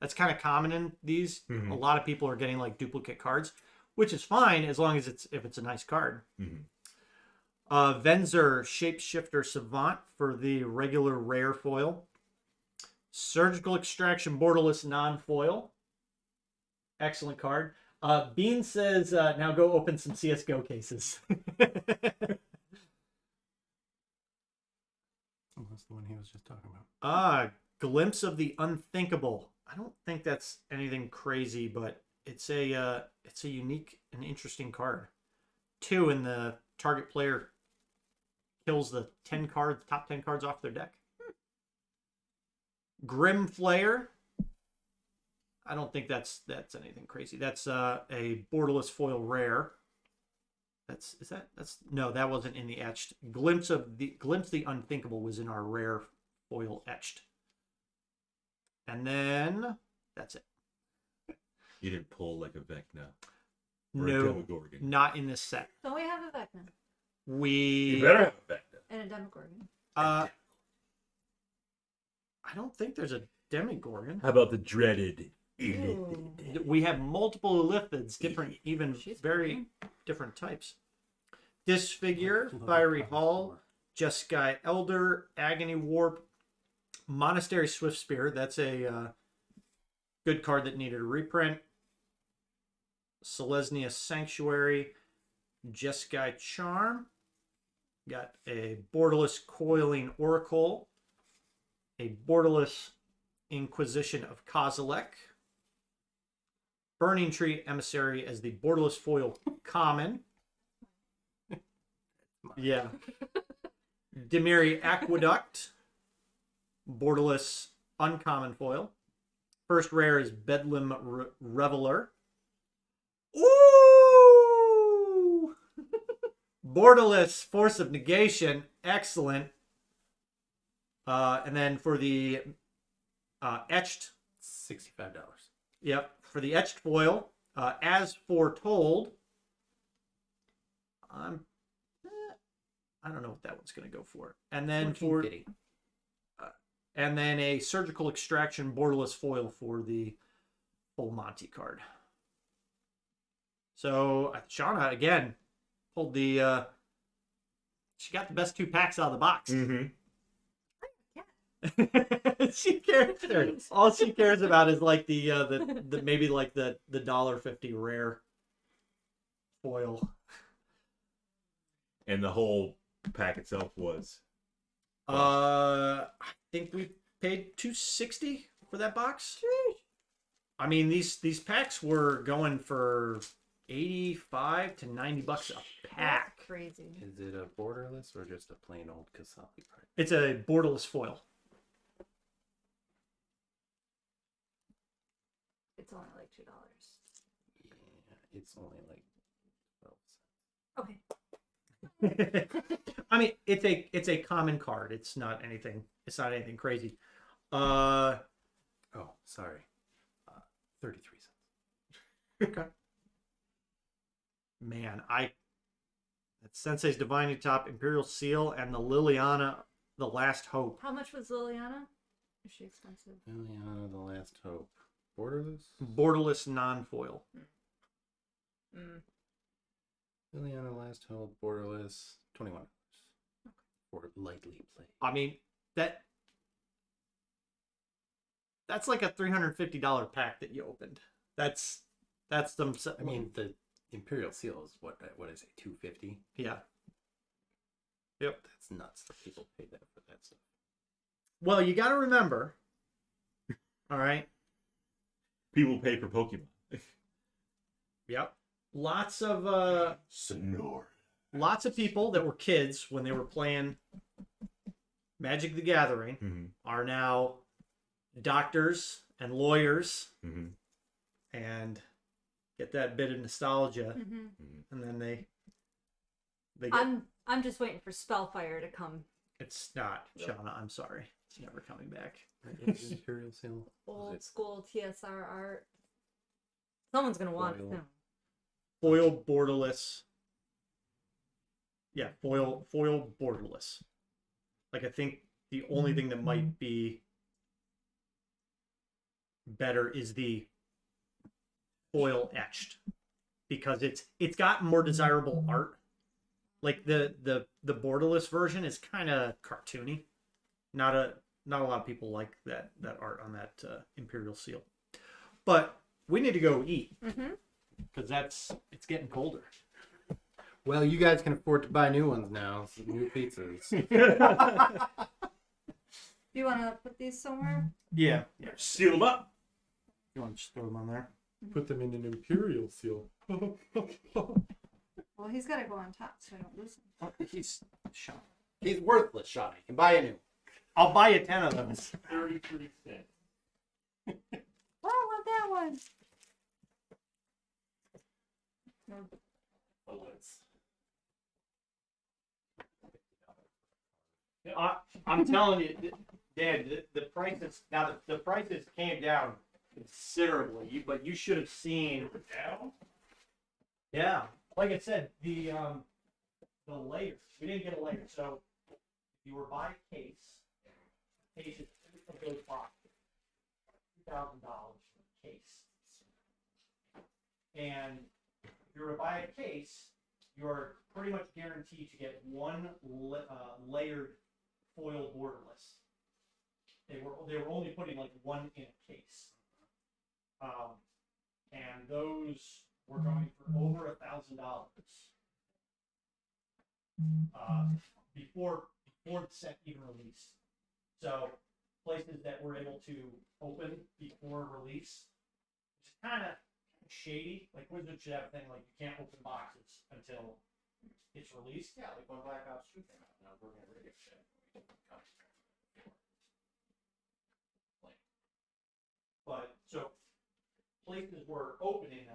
That's kind of common in these. Mhm. A lot of people are getting like duplicate cards. which is fine as long as it's a nice card. Mhm. Venzer Shapeshifter Savant for the regular rare foil. Surgical Extraction Borderless non-foil. Excellent card. Bean says, now go open some CSGO cases. Oh, that's the one he was just talking about. Glimpse of the Unthinkable. I don't think that's anything crazy, but it's a unique and interesting card. 2, and the target player kills the top 10 cards off their deck. Grim Flayer. I don't think that's anything crazy. That's a borderless foil rare. No, that wasn't in the etched. Glimpse the Unthinkable was in our rare foil etched. And then that's it. You didn't pull like a Vecna or a No, Demogorgon. not in this set. Don't we have a Vecna You better have a Vecna. and a Demogorgon? I don't think there's a Demogorgon. How about the dreaded Ooh. We have multiple Illithids, different, even She's very different types. Disfigure, Fiery Hall, Jeskai Elder, Agony Warp, Monastery Swift Spear. That's a good card that needed a reprint. Selesnya Sanctuary, Jeskai Charm. Got a borderless Coiling Oracle, a borderless Inquisition of Kozilek, Burning Tree Emissary as the borderless foil common. Yeah. Demiri Aqueduct, borderless uncommon foil. First rare is Bedlam Reveler. Ooh! Borderless Force of Negation, excellent. And then for the etched, $65. yep, for the etched foil, as foretold, I don't know what that one's going to go for. And then for $14.50. and then a surgical extraction borderless foil for the full Monty card. So Shauna again pulled the she got the best 2 packs out of the box. Mm-hmm. She cares. All she cares about is like the maybe like the $1.50 rare foil. And the whole pack itself was I think we paid $260 for that box. I mean these packs were going for $85 to $90 a pack. That's crazy. Is it a borderless or just a plain old Kasali card? It's a borderless foil. It's only like $2. Yeah, it's only like 12 cents. Okay. I mean, it's a common card. It's not anything crazy. Oh, sorry. 33 cents. Okay. Man, that's Sensei's Divining Top, Imperial Seal, and the Liliana, The Last Hope. How much was Liliana? Is she expensive? Liliana, the last hope. Borderless? Borderless non-foil. Mm. Liliana, last hope, borderless, $21. For lightly played. I mean, that's like a $350 pack that you opened. That's them. I mean, the Imperial Seal is what I say, $250. yeah. Yep. That's nuts that people pay that for that stuff. Well, you got to remember. All right. people pay for Pokemon. Yep. Lots of Sonora. lots of people that were kids when they were playing Magic the Gathering Mm-hmm. are now doctors and lawyers Mm-hmm. and get that bit of nostalgia, Mm-hmm. and then they get. I'm just waiting for Spellfire to come. It's not, Shauna. I'm sorry. It's never coming back. Imperial Seal. Old it- school TSR art. Someone's gonna want it Foil. soon. Foil borderless. Yeah, foil borderless. Like, I think the only thing that might be better is the foil etched. because it's got more desirable art. Like the borderless version is kind of cartoony. Not a lot of people like that art on that Imperial seal. But we need to go eat because it's getting colder. Well, you guys can afford to buy new ones now. Some new pizzas. Do you want to put these somewhere? Yeah. Seal them up. You want to just throw them on there? Put them in an Imperial seal. Well, he's got to go on top so I don't lose him. Oh, he's shot. He's worthless, Shawnee. You can buy a new. I'll buy you 10 of those. 33 cents. Oh, I want that one. I'm telling you, Dad, the prices now the prices came down considerably, but you should have seen. Down? Yeah, like I said, the layers. We didn't get a layer, so if you were by case is of those boxes, $2,000 for a case, and if you were to buy a case, you're pretty much guaranteed to get one layered foil borderless. They were only putting like one in a case, and those were going for over $1,000 before the set even released. So places that were able to open before release, which is kind of shady. Like Wizards should have a thing like you can't open boxes until it's released. Yeah, like when Black Ops 2 came out. Now we're gonna rig it shit. But so places were opening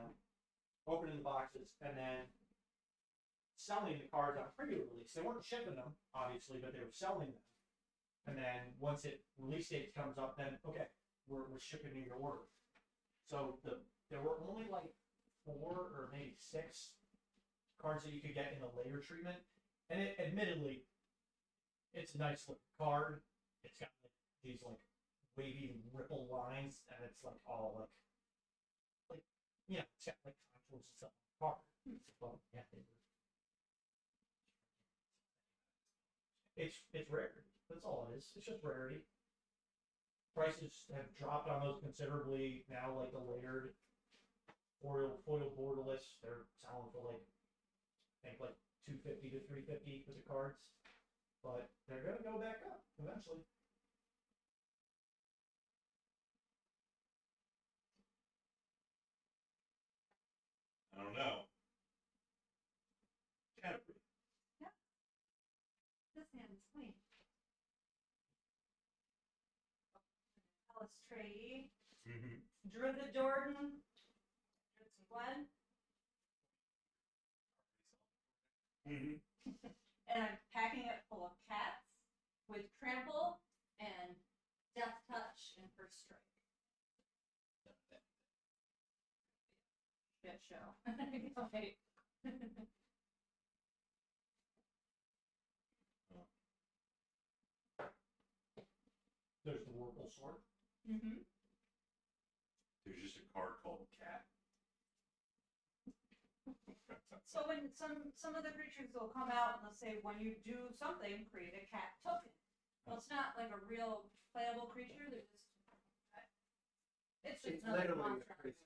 the boxes, and then selling the cards on pre-release. They weren't shipping them, obviously, but they were selling them. And then once release date comes up, then okay, we're shipping you your order. So there were only like 4 or maybe 6 cards that you could get in the layer treatment, and admittedly, it's a nice looking card. It's got like these like wavy ripple lines, and it's like all like yeah, it's got like contours and stuff on the card. But yeah, it's rarity. That's all it is. It's just rarity. Prices have dropped on those considerably now. Like the layered foil borderless, they're selling for like I think like $250 to $350 for the cards, but they're gonna go back up eventually. I don't know. This hand is clean. Alice Trady, Drew the Jordan, Gwen, and I'm packing it full of cats with trample and death touch and first strike. Good show. Okay. There's the Warple sword. There's just a card called Cat. So when some of the creatures will come out and they'll say, when you do something, create a cat token. Well, it's not like a real playable creature. They're just it's another literally monster. crazy.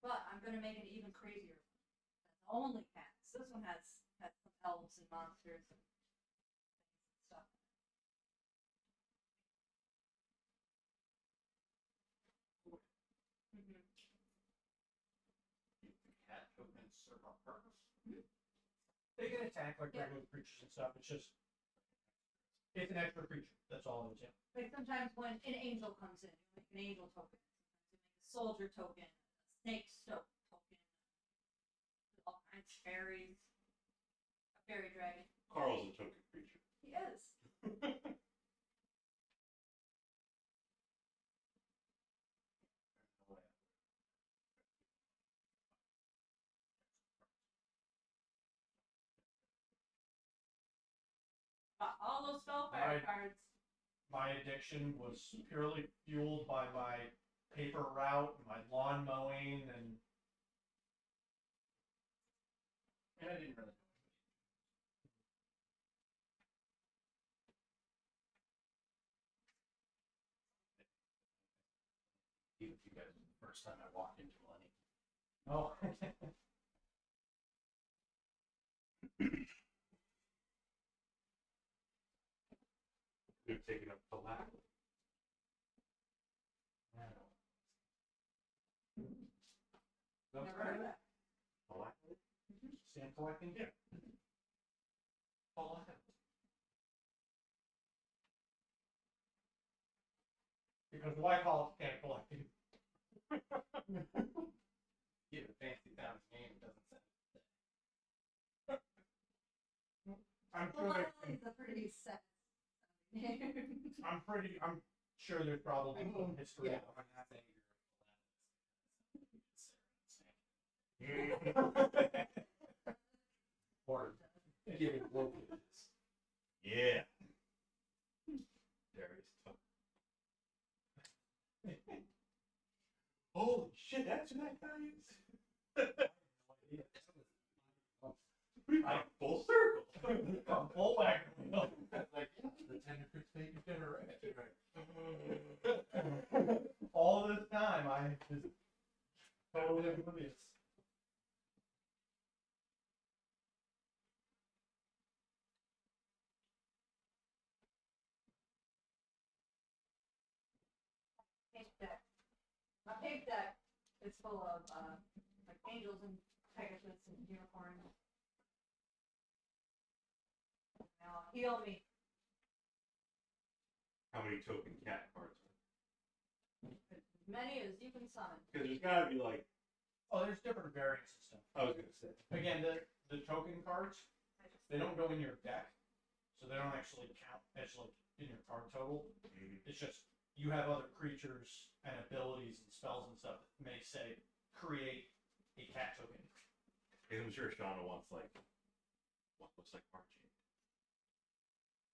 But I'm gonna make it even crazier. Only cats. This one has some elves and monsters and stuff. Cat tokens serve a purpose. They can attack like regular creatures and stuff. It's just it's an extra creature. That's all it is. Yeah. Like sometimes when an angel comes in, you make an angel token. You make a soldier token, a snake token, all kinds of fairies, a fairy dragon. Carl's a token creature. He is. All those spellfire Right. cards. My addiction was purely fueled by my paper route, and my lawn mowing, and I didn't really. Even if you guys, the first time I walked into money. Oh. They're taking up the lap. Never heard of that. Stamp collecting? Yeah. All I have. Because why call it stamp collecting? Get a fancy town name, it doesn't say. I'm sure Well, there's, it's a pretty set name. I'm sure there's probably some history. Yeah, behind that. Or giving locals. Yeah. Darius tough. Holy shit, that's who that guy is? Like full circle. Full back. Like, yeah, the tender Krux baby dinner, right? All this time, I just totally oblivious. Page deck. My page deck is full of like angels and Pegasus and unicorns. Now heal me. How many token cat cards are As many as you can summon. there? Because there's gotta be like, Oh, there's different variants and stuff. I was gonna say. Again, the token cards, they don't go in your deck, so they don't actually count as like in your card total. It's just you have other creatures and abilities and spells and stuff that may say create a cat token. And I'm sure Shauna wants like, what looks like Archie?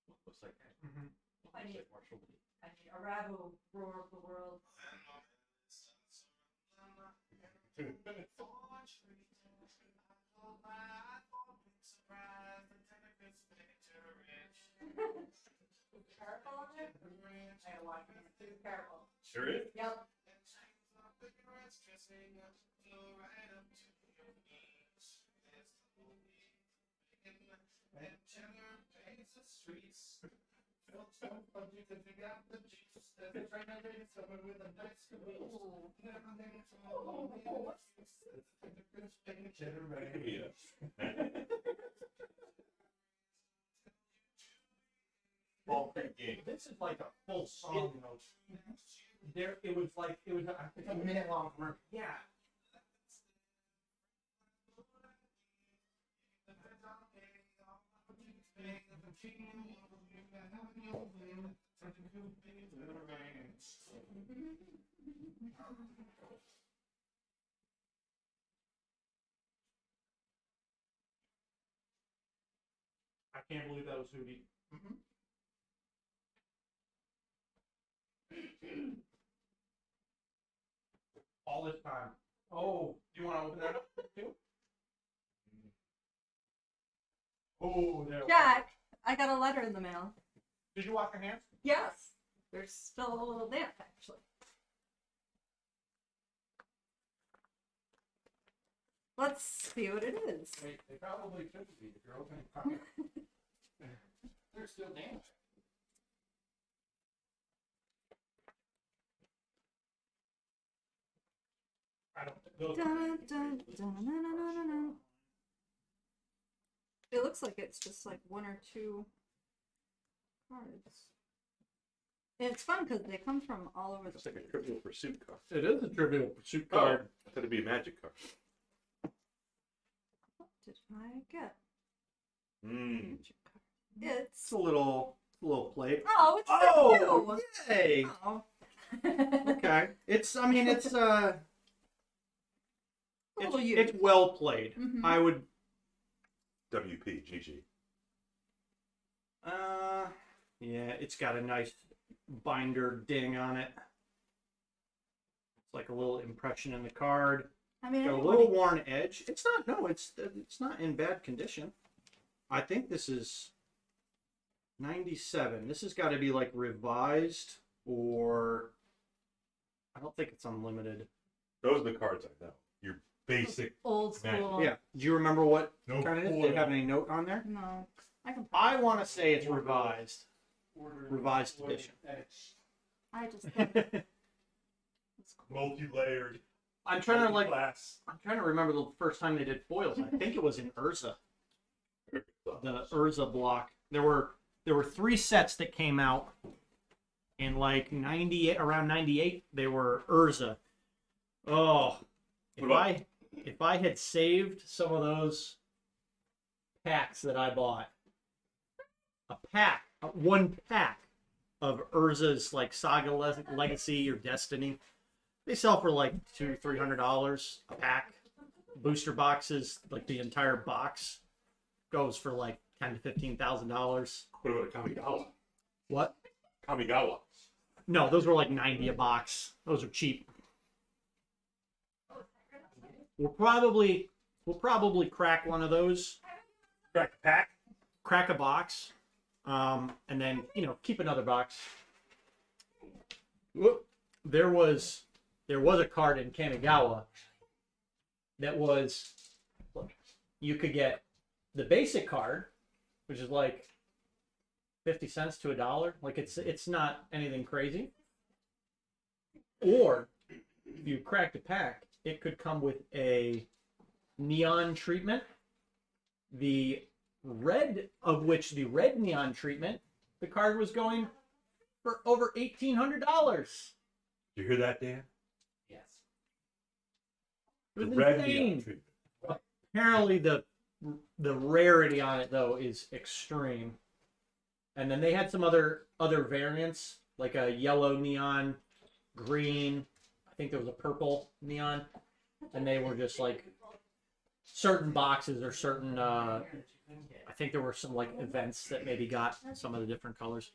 What looks like that? Mm-hmm. What I looks need- like Marshall Lee? I mean, Arabu, roar of the world. Careful on it? I gotta watch my hands. Be careful. Sure is. Yep. Ball Creek game. This is like a full song. There, it was like I think a minute long commercial. Yeah. I can't believe that was Hootie. All this time. Oh, do you want to open that up too? Oh, there. Jack, I got a letter in the mail. Did you wash your hands? Yes. There's still a little damp, actually. Let's see what it is. Wait, they probably shouldn't be if you're opening comics. They're still damn. I don't think those. Dun, dun, dun, dun, dun, dun, dun. It looks like it's just like one or two cards. And it's fun because they come from all over the It's like a place. Trivial Pursuit card. It is a Trivial Pursuit Oh, card. I thought it'd be a magic card. What did I get? Mm. Magic card. It's It's a little plate. oh, it's Oh, for yay! you. Oh. Okay, it's. I mean, it's. Little It's well played. Mhm. I would. WP, GG. Yeah, it's got a nice binder ding on it. like a little impression in the card. I mean, Got a everybody- little worn edge. It's not. No, it's not in bad condition. I think this is 97. This has got to be like revised, or I don't think it's unlimited. Those are the cards I know. Your basic. old school. Yeah. Do you remember what No kind of it is? foil. Did it have any note on there? No, I can. I want to say it's revised. Revised edition. I just. Multi-layered. I'm trying to like. Glass. I'm trying to remember the first time they did foils. I think it was in Urza. The Urza block. There were 3 sets that came out in like 98, around 98. They were Urza. Oh, if I had saved some of those packs that I bought, one pack of Urza's like Saga Legacy or Destiny, they sell for like $200-$300 a pack. Booster boxes, like the entire box, goes for like $10,000 to $15,000. What about a Kamigawa? What? Kamigawa. No, those were like 90 a box. Those are cheap. We'll probably crack one of those, Crack the pack. crack a box, and then keep another box. Whoop. There was a card in Kamigawa that was, look, you could get the basic card, which is like 50 cents to $1. Like it's not anything crazy. Or if you cracked a pack, it could come with a neon treatment. The red neon treatment, the card was going for over $1,800. Did you hear that, Dan? Yes. It was The red insane. neon treatment. Apparently the rarity on it though is extreme. And then they had some other variants, like a yellow neon, green, I think there was a purple neon, and they were just like certain boxes or certain I think there were some like events that maybe got some of the different colors.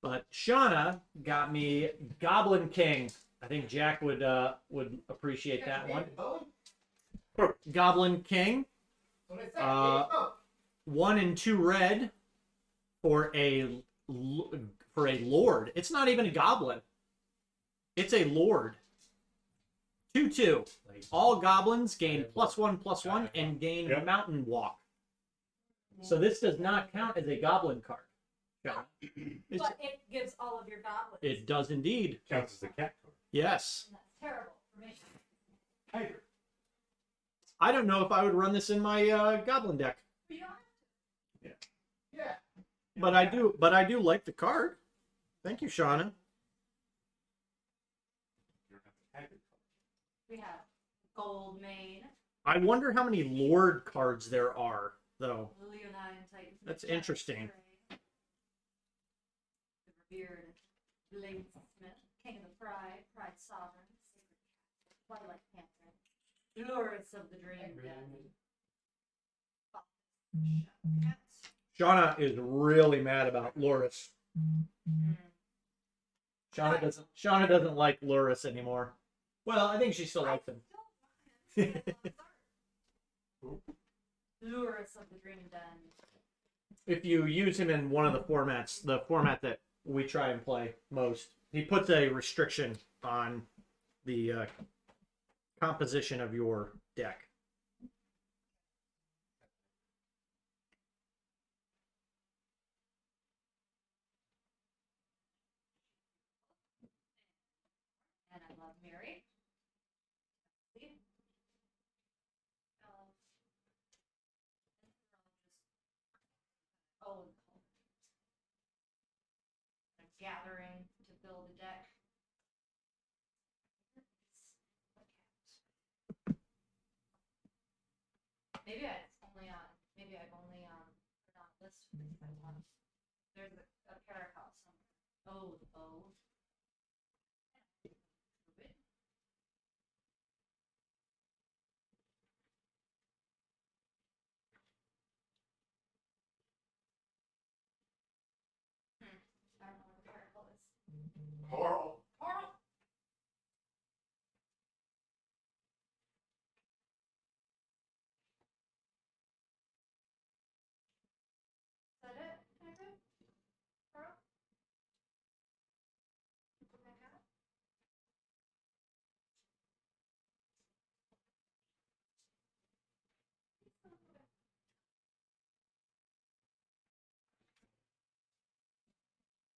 But Shauna got me Goblin King. I think Jack would appreciate that one. Goblin King. 1 and 2 red for a lord. It's not even a goblin. It's a lord. 2/2. All goblins gain +1/+1 and gain Yep. mountain walk. So this does not count as a goblin card. It's- But it gives all of your goblins. it does indeed. Counts as a cat card. Yes. And that's terrible for me. Tiger. I don't know if I would run this in my goblin deck, But you don't have to. Yeah. but I do like the card. Thank you, Shauna. We have Gold Mane, I wonder how many Lord cards there are, though. Leonine Titan. That's interesting. The revered Blade Smith, King of the Pride, Pride Sovereign, Sacred Cat, Twilight Panther, Glorious of the Dream Dead. Shauna is really mad about Loris. Shauna doesn't like Loris anymore. Well, I think she still likes him. Glorious of the Dream Den. If you use him in one of the formats, the format that we try and play most, he puts a restriction on the composition of your deck. And I love Mary. Gathering to build a deck. Maybe I've only put on a list for these by one. There's a Paracos somewhere. Oh, the bow. I don't know what the Paracos is. Carl. Carl.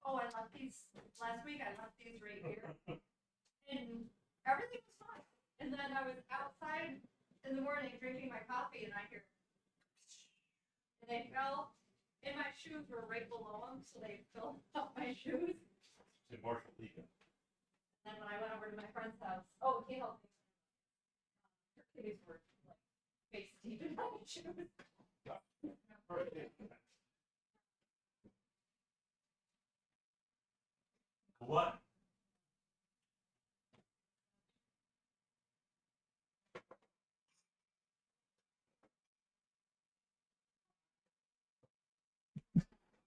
oh, I left these last week. I left these right here, and everything was fine. And then I was outside in the morning drinking my coffee, and I hear, and they fell. And my shoes were right below them, so they filled up my shoes. In Marshall League. And then when I went over to my friend's house, oh, he helped me. Her kitties were like face deep in my shoes. What?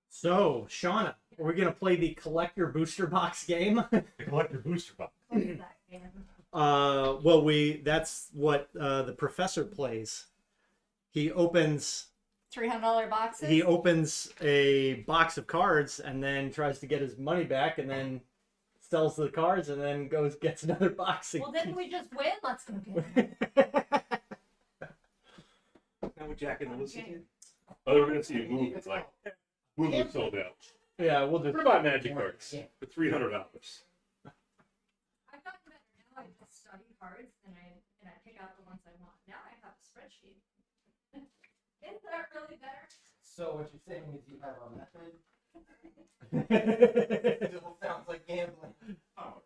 So, Shauna, are we gonna play the collector booster box game? The collector booster box. What is that game? Well, that's what the professor plays. He opens $300 boxes? he opens a box of cards and then tries to get his money back and then sells the cards and then gets another box. Well, didn't we just win? Let's go get it. Now we're jacking the listen. Okay. Oh, we're gonna see you move. It's like move was sold out. Yeah, we'll just What about magic cards for $300? I've gotten better now. I just study cards and I pick out the ones I want. Now I have a spreadsheet. Isn't that really better? So what you're saying is you have a method? Still sounds like gambling. Oh.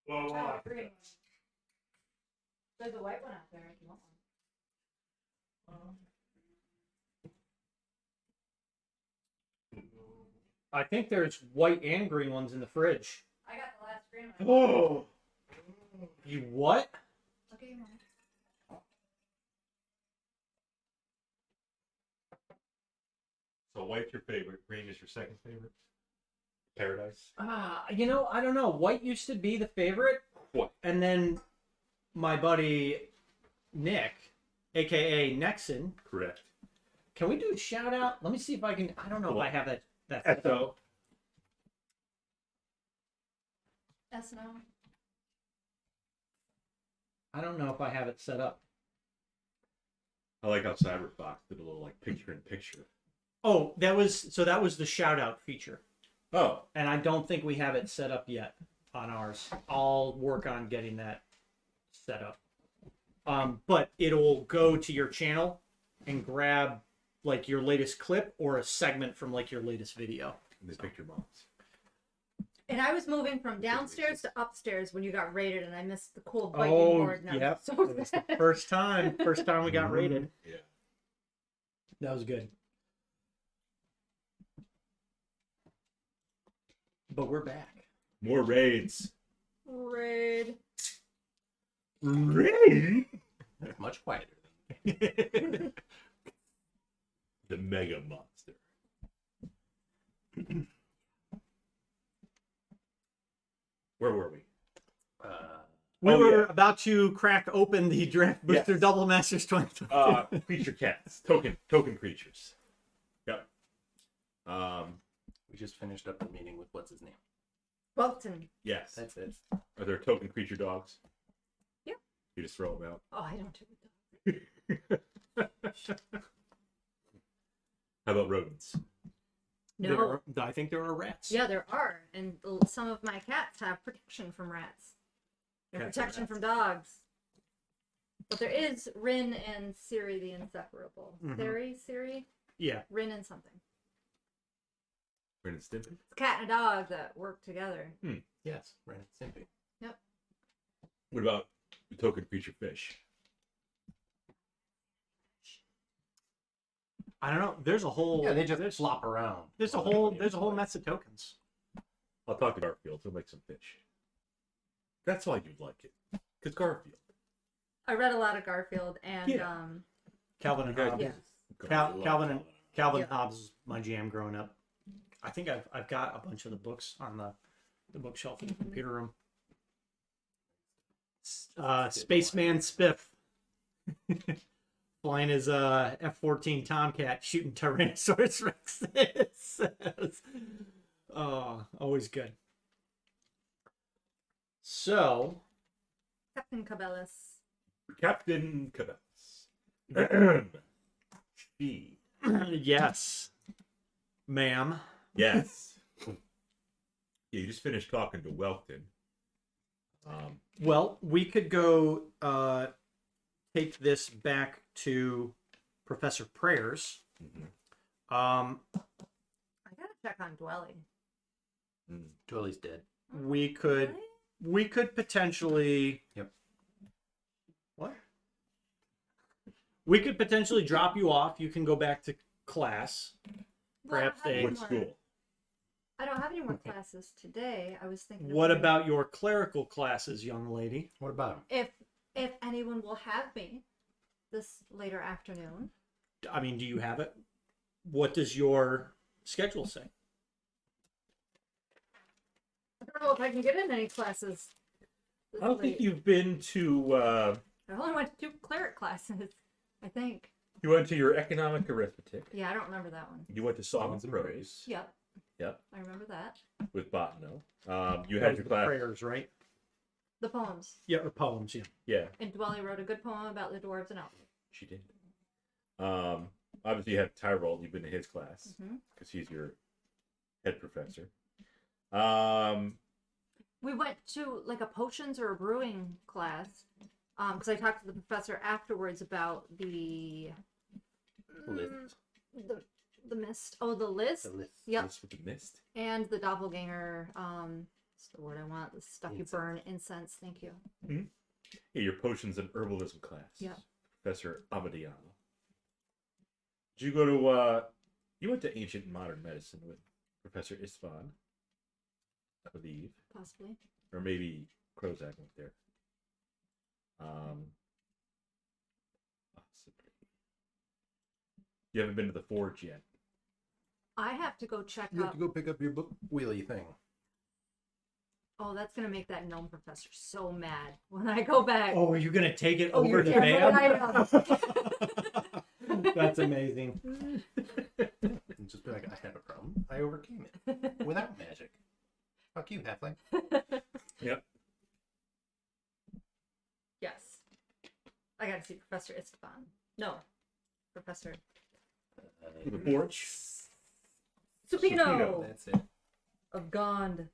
Oh, green one. There's a white one out there if you want one. I think there's white and green ones in the fridge. I got the last green one. Oh. You what? Look at your mom. So white's your favorite. Green is your second favorite. Paradise. I don't know. White used to be the favorite. What? And then my buddy Nick, aka Nexon. Correct. Can we do a shout out? Let me see if I can. I don't know if I have that. So S&O. I don't know if I have it set up. I like how Cyberfox did a little like picture in picture. Oh, that was the shout out feature. Oh. And I don't think we have it set up yet on ours. I'll work on getting that set up. But it'll go to your channel and grab like your latest clip or a segment from like your latest video. And they picked your moms. And I was moving from downstairs to upstairs when you got raided, and I missed the cool biking Oh, board. And I was yep. so It was the sad. first time we got raided. Yeah. That was good. But we're back. More raids. Raid. Raid? That's much quieter. The mega monster. Where were we? We Oh, were yeah. about to crack open the Draft Booster Yes. Double Masters 2020. Creature cats. Token creatures. Yep. We just finished up the meeting with what's his name. Welkton. Yes. That's it. Are there token creature dogs? Yeah. You just throw them out. Oh, I don't do that. How about rodents? No. I think there are rats. Yeah, there are. And some of my cats have protection from rats. And Cats and protection rats. from dogs. But there is Rin and Siri the inseparable. Mhm. Siri? Yeah. Rin and something. Ren and Stimpy? It's a cat and a dog that work together. Yes, Ren and Stimpy. What about the token creature fish? I don't know. There's a whole. Yeah, they just flop around. There's a whole mess of tokens. I'll talk to Garfield. He'll make some fish. That's why you'd like it. Because Garfield. I read a lot of Garfield and Yeah. Calvin and Okay. Hobbes. Yeah. Garfield Calvin loves Calvin Yeah. Hobbes was my jam growing up. I think I've got a bunch of the books on the bookshelf in the computer room. Spaceman Spiff. flying his F-14 Tomcat, shooting Tyrannosaurus Rexes. Oh, always good. So, Captain Cabellas. Captain Cabellas. She. yes, ma'am. Yes. Yeah, you just finished talking to Welkton. Well, we could go take this back to Professor Prayers. Mhm. I gotta check on Dwelly. Julie's dead. We could Really? we could potentially. Yep. What? We could potentially drop you off. You can go back to class. Well, I don't Perhaps have they- any What more- school? I don't have any more classes today. I was thinking. of What doing- about your clerical classes, young lady? What about him? if anyone will have me this later afternoon? I mean, do you have it? What does your schedule say? I don't know if I can get in any classes. This I don't think late. you've been to. I only went to 2 cleric classes. I think. You went to your economic arithmetic. Yeah, I don't remember that one. You went to Songs and Prose. Yep. Yep. I remember that. With Botano. You had your class. Prayers, right? The poems. Yeah, or poems. Yeah. Yeah, And Dwelly wrote a good poem about the dwarves and elves. she did. Obviously, you have Tyrol. You've been to his class Hmm. because he's your head professor. We went to like a potions or a brewing class. Because I talked to the professor afterwards about the List. the mist. Oh, the list. The list. Yep. What's with the mist? And the doppelganger. What's the word I want? The stuff you Incense. burn. Incense. Thank you. Yeah, your potions and herbalism class. Yeah. Professor Amadiano. Did you go to? You went to ancient and modern medicine with Professor Istvan, I believe, Possibly. or maybe Krozak went there. Possibly. You haven't been to the forge yet. I have to go check You have up. to go pick up your book wheelie thing. Oh, that's gonna make that gnome professor so mad when I go back. Oh, are you gonna take it Oh, over you're to damn right Bam? I That's amazing. And just be like, I had a problem. I overcame it without magic. Fuck you, halfling. Yep. Yes. I gotta see Professor Istvan. No. Professor The forge. Supino That's it. of Gond.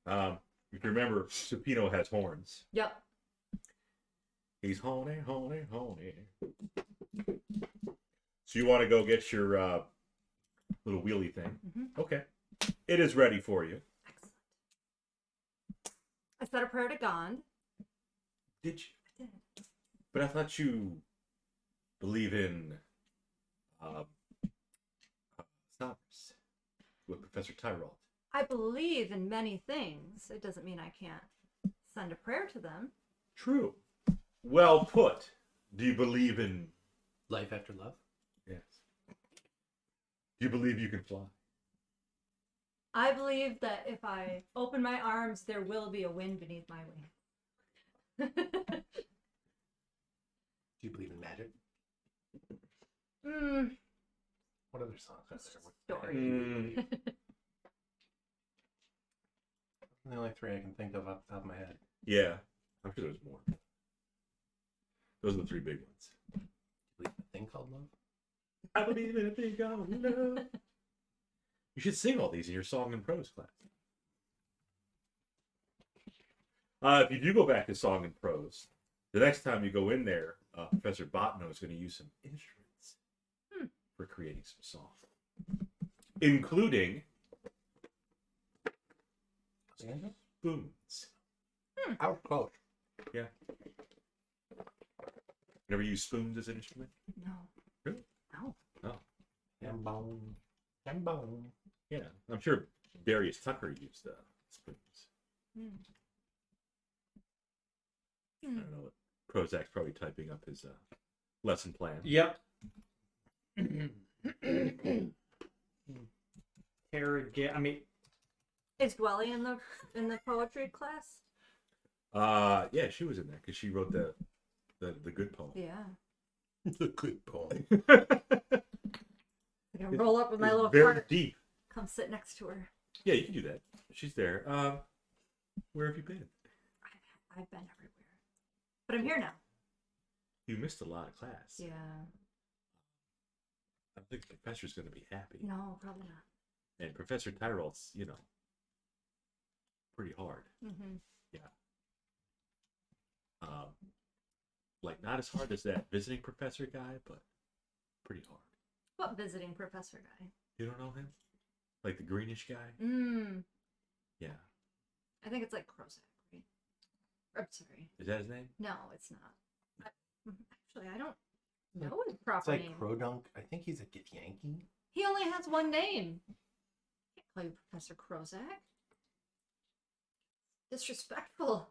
If you remember, Supino has horns. Yep. He's horny, horny, horny. So you want to go get your little wheelie thing? Mhm. Okay. It is ready for you. Excellent. I said a prayer to Gond. Did you? I did. But I thought you believe in snobbers with Professor Tyrol. I believe in many things. It doesn't mean I can't send a prayer to them. True. Well put. Do you believe in... Life after love? Yes. Do you believe you can fly? I believe that if I open my arms, there will be a wind beneath my wings. Do you believe in magic? What other songs are there? Story. The only 3 I can think of off the top of my head. Yeah. I'm sure there's more. Those are the 3 big ones. Do you believe in a thing called love? I believe in a thing called love. You should sing all these in your song and prose class. If you do go back to song and prose, the next time you go in there, Professor Botno is going to use some instruments for creating some songs, including spoons. Out close. Yeah. Never use spoons as an instrument? No. Really? No. Oh. Jambone. Jambone. Yeah. I'm sure Darius Tucker used spoons. I don't know what Prozac's probably typing up his lesson plan. Yep. I mean, Is Dwelly in the poetry class? Yeah, she was in there because she wrote the The good poem. Yeah. The good poem. I can roll up with my It's little very cart. deep. Come sit next to her. Yeah, you can do that. She's there. Where have you been? I've been everywhere. But I'm here now. You missed a lot of class. Yeah. I don't think the professor's going to be happy. No, probably not. And Professor Tyrell's, pretty hard. Mm-hmm. Like, not as hard as that visiting professor guy, but pretty hard. What visiting professor guy? You don't know him? Like the greenish guy? Yeah. I think it's like Krozak, right? I'm sorry. Is that his name? No, it's not. Actually, I don't know his It's proper like name. Crodunk. I think he's a Githyanki. He only has one name. I can't call you Professor Krozak. Disrespectful.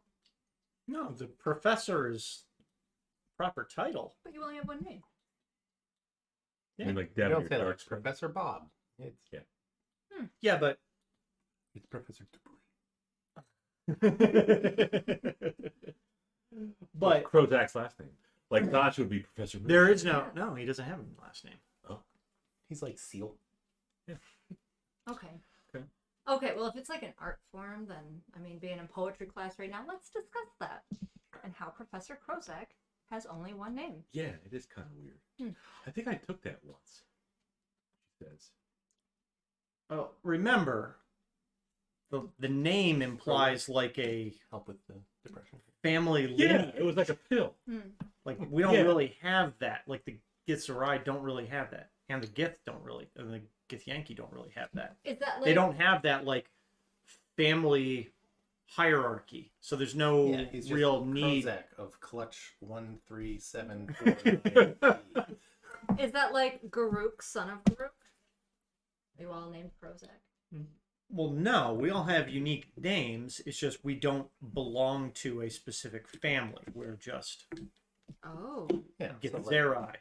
No, the professor's proper title. But you only have one name. I mean, like You Devin don't or say like Dark Spring. Professor Bob. It's Yeah, but it's Professor Dupree. but Krozak's last name. Like Notch would be Professor Moon. there is no, he doesn't have a last name. He's like Seal. Okay. Okay. Okay, well, if it's like an art form, then, I mean, being in poetry class right now, let's discuss that. And how Professor Krozak has only one name. Yeah, it is kind of weird. I think I took that once. She says. Oh, remember, the name implies like a Help with the depression. family Yeah, lineage. it was like a pill. Like we don't Yeah. really have that. Like the Githzerai don't really have that, and the Gith don't really, and the Githyanki don't really have that. Is that like... They don't have that like family hierarchy. So there's no Yeah, he's just real need. Krozak of Clutch 13749. Is that like Garuk, son of Garuk? Are you all named Krozak? Well, no, we all have unique names. It's just we don't belong to a specific family. We're just Oh. Yeah, so like, Githzerai.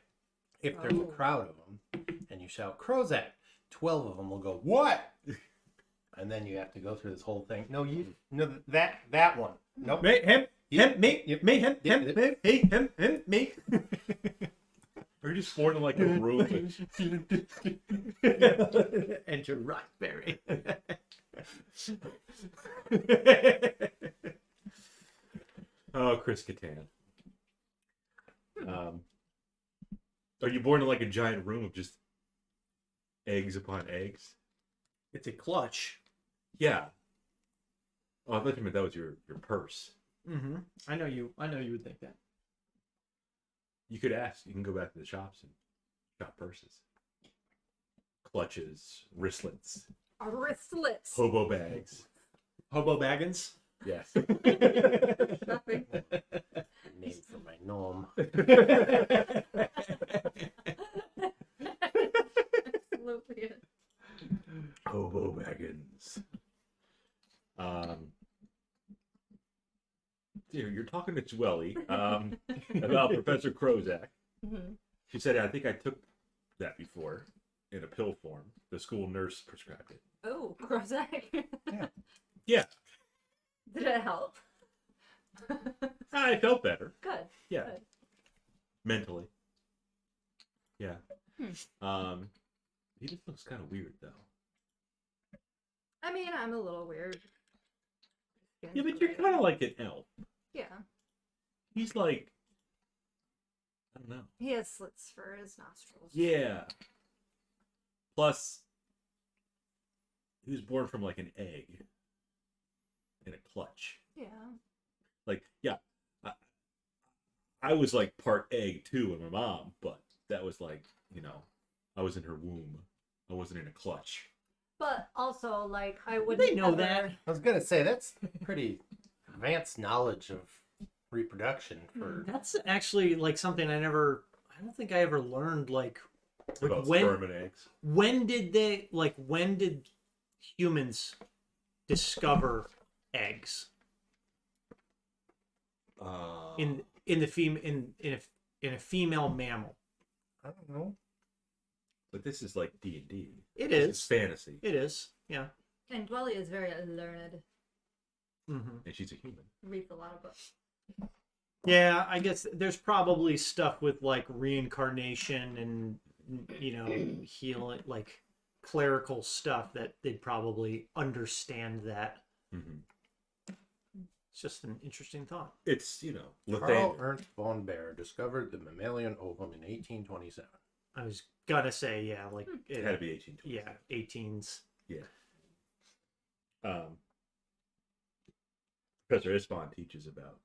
if there's a crowd of them and you shout Krozak, 12 of them will go, "What?" And then you have to go through this whole thing. No, that one. Nope. Me, him, Yep. me, Yep. me, him, Yep. him, he, him, me. Or you just born in like a room. Enter Raspberry. Oh, Chris Kattan. Are you born in like a giant room of just eggs upon eggs? It's a clutch. Yeah. Oh, I thought you meant that was your purse. Mm-hmm. I know you would think that. You could ask. You can go back to the shops and shop purses. Clutches, wristlets, A wristlets. hobo bags. Hobo Baggins. Yes. Shopping. Name for my gnome. Absolutely. Hobo Baggins. Dear, you're talking to Zwelly about Professor Krozak. Mm-hmm. She said, I think I took that before in a pill form. The school nurse prescribed it. Oh, Krozak. Yeah. Did it help? I felt better. Good. Yeah. Good. Mentally. Yeah. He just looks kind of weird, though. I mean, I'm a little weird. Yeah, but you're kind of like an elf. Yeah. He's like, I don't know. He has slits for his nostrils. Yeah. Plus, he was born from like an egg in a clutch. Yeah. Like, yeah, I was like part egg too with my mom, but that was like, I was in her womb. I wasn't in a clutch. But also, like, I wouldn't. They know ever- that. I was gonna say that's pretty advanced knowledge of reproduction for. That's actually like something I don't think I ever learned. Like About when sperm and eggs. when did humans discover eggs in a female mammal? I don't know. But this is like D&D. It This is. fantasy. It is. Yeah. And Dwelly is very learned. Mm-hmm. And she's a human. Reads a lot of books. Yeah, I guess there's probably stuff with like reincarnation and healing, like clerical stuff that they'd probably understand that. Mm-hmm. It's just an interesting thought. It's Carl Ernst von Baer discovered the mammalian ovum in 1827. I was gonna say, yeah, like it had to be 1820. yeah, 18s. Yeah. Professor Isfon teaches about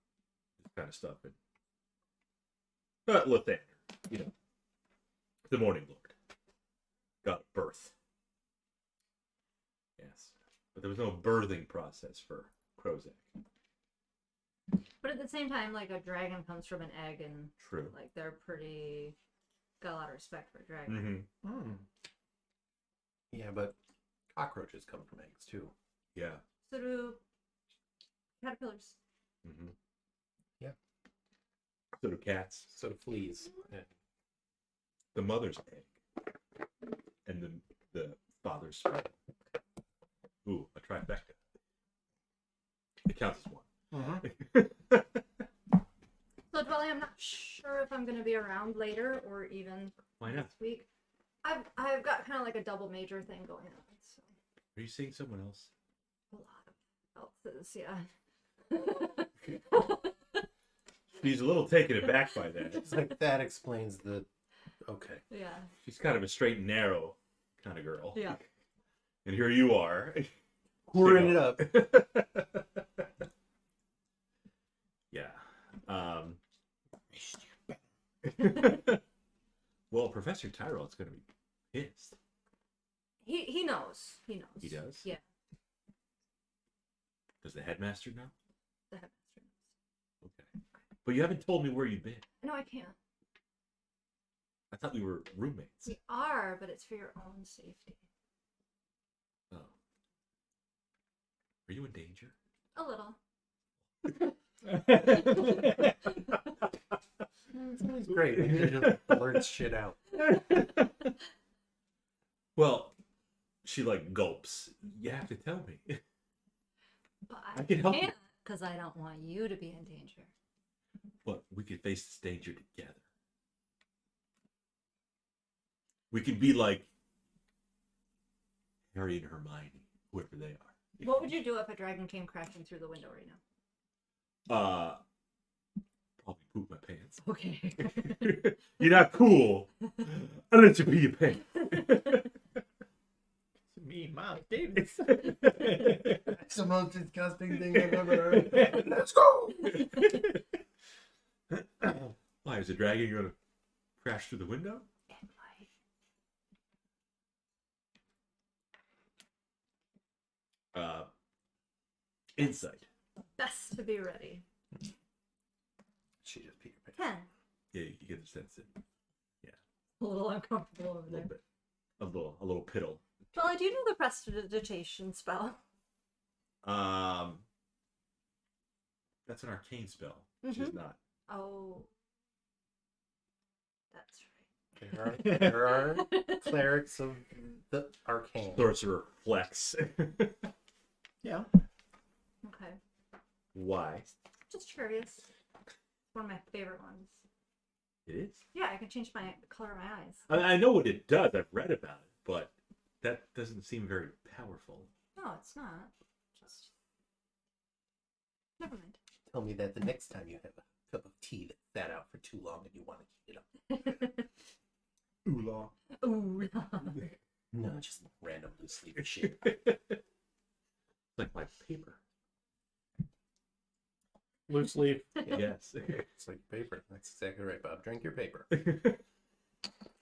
this kind of stuff, but Lathander, the Morning Lord, got birth. Yes, but there was no birthing process for Krozak. But at the same time, like a dragon comes from an egg, and True. like they're pretty got a lot of respect for a dragon. Mm-hmm. Yeah, but cockroaches come from eggs too. Yeah. So do caterpillars. Mm-hmm. Yeah. So do cats. So do fleas. Yeah. The mother's egg and the father's sperm. Ooh, a trifecta. It counts as one. So Dwelly, I'm not sure if I'm going to be around later or even Why not? next week. I've got kind of like a double major thing going on. So Are you seeing someone else? a lot of else's, yeah. She's a little taken aback by that. It's like that explains the. Okay. Yeah. She's kind of a straight and narrow kind of girl. Yeah. And here you are. Pouring it up. Yeah. Well, Professor Tyrell's going to be pissed. He knows. He knows. He does? Yeah. Does the headmaster know? The headmaster knows. Okay. But you haven't told me where you've been. No, I can't. I thought we were roommates. We are, but it's for your own safety. Oh. Are you in danger? A little. It's great. He just blurts shit out. Well, she like gulps. You have to tell me. But I can help you. can't because I don't want you to be in danger. But we could face this danger together. We could be like Harry and Hermione, whoever they are. What would you do if a dragon came crashing through the window right now? Probably poop my pants. Okay. You're not cool. I'll let you pee your pants. Me, Miles Davis. It's the most disgusting thing I've ever heard. Let's go. Why is the dragon going to crash through the window? Insight. Best to be ready. She just peed her pants. 10. Yeah, you get the sense that A little uncomfortable over a there. little bit, a little piddle. Well, do you know the prestidigitation spell? That's an arcane spell, which is not. Oh. That's right. There are clerics of the arcane. Sorcerer flex. Yeah. Okay. Why? Just curious. It's one of my favorite ones. It is. Yeah, I can change the color of my eyes. I know what it does. I've read about it, but that doesn't seem very powerful. No, it's not. Just. Never mind. Tell me that the next time you have a cup of tea that sat out for too long and you want to heat it up. Oolong. Ooh. No, just random loose leaf shit. Like my paper. Loose leaf. Yes. It's like paper. That's exactly right, Bob. Drink your paper.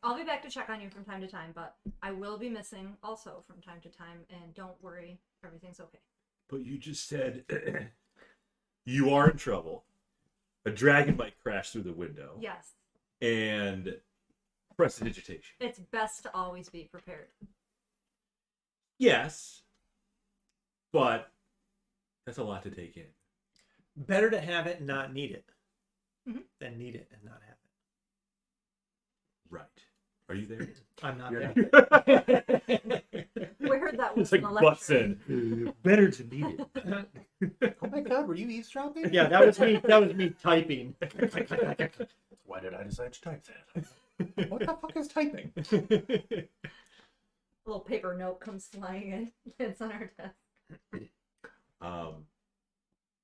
I'll be back to check on you from time to time, but I will be missing also from time to time, and don't worry, everything's okay. But you just said you are in trouble. A dragon might crash through the window. Yes, And prestidigitation. it's best to always be prepared. Yes. But that's a lot to take in. Better to have it and not need it Mhm. than need it and not have it. Right. Are you there? I'm not You're there. We heard that It's like An butts electric. in. Better to need it. Oh my god, were you eavesdropping? Yeah, that was me. That was me typing. Why did I decide to type that? What the fuck is typing? A little paper note comes flying in. It's on our desk.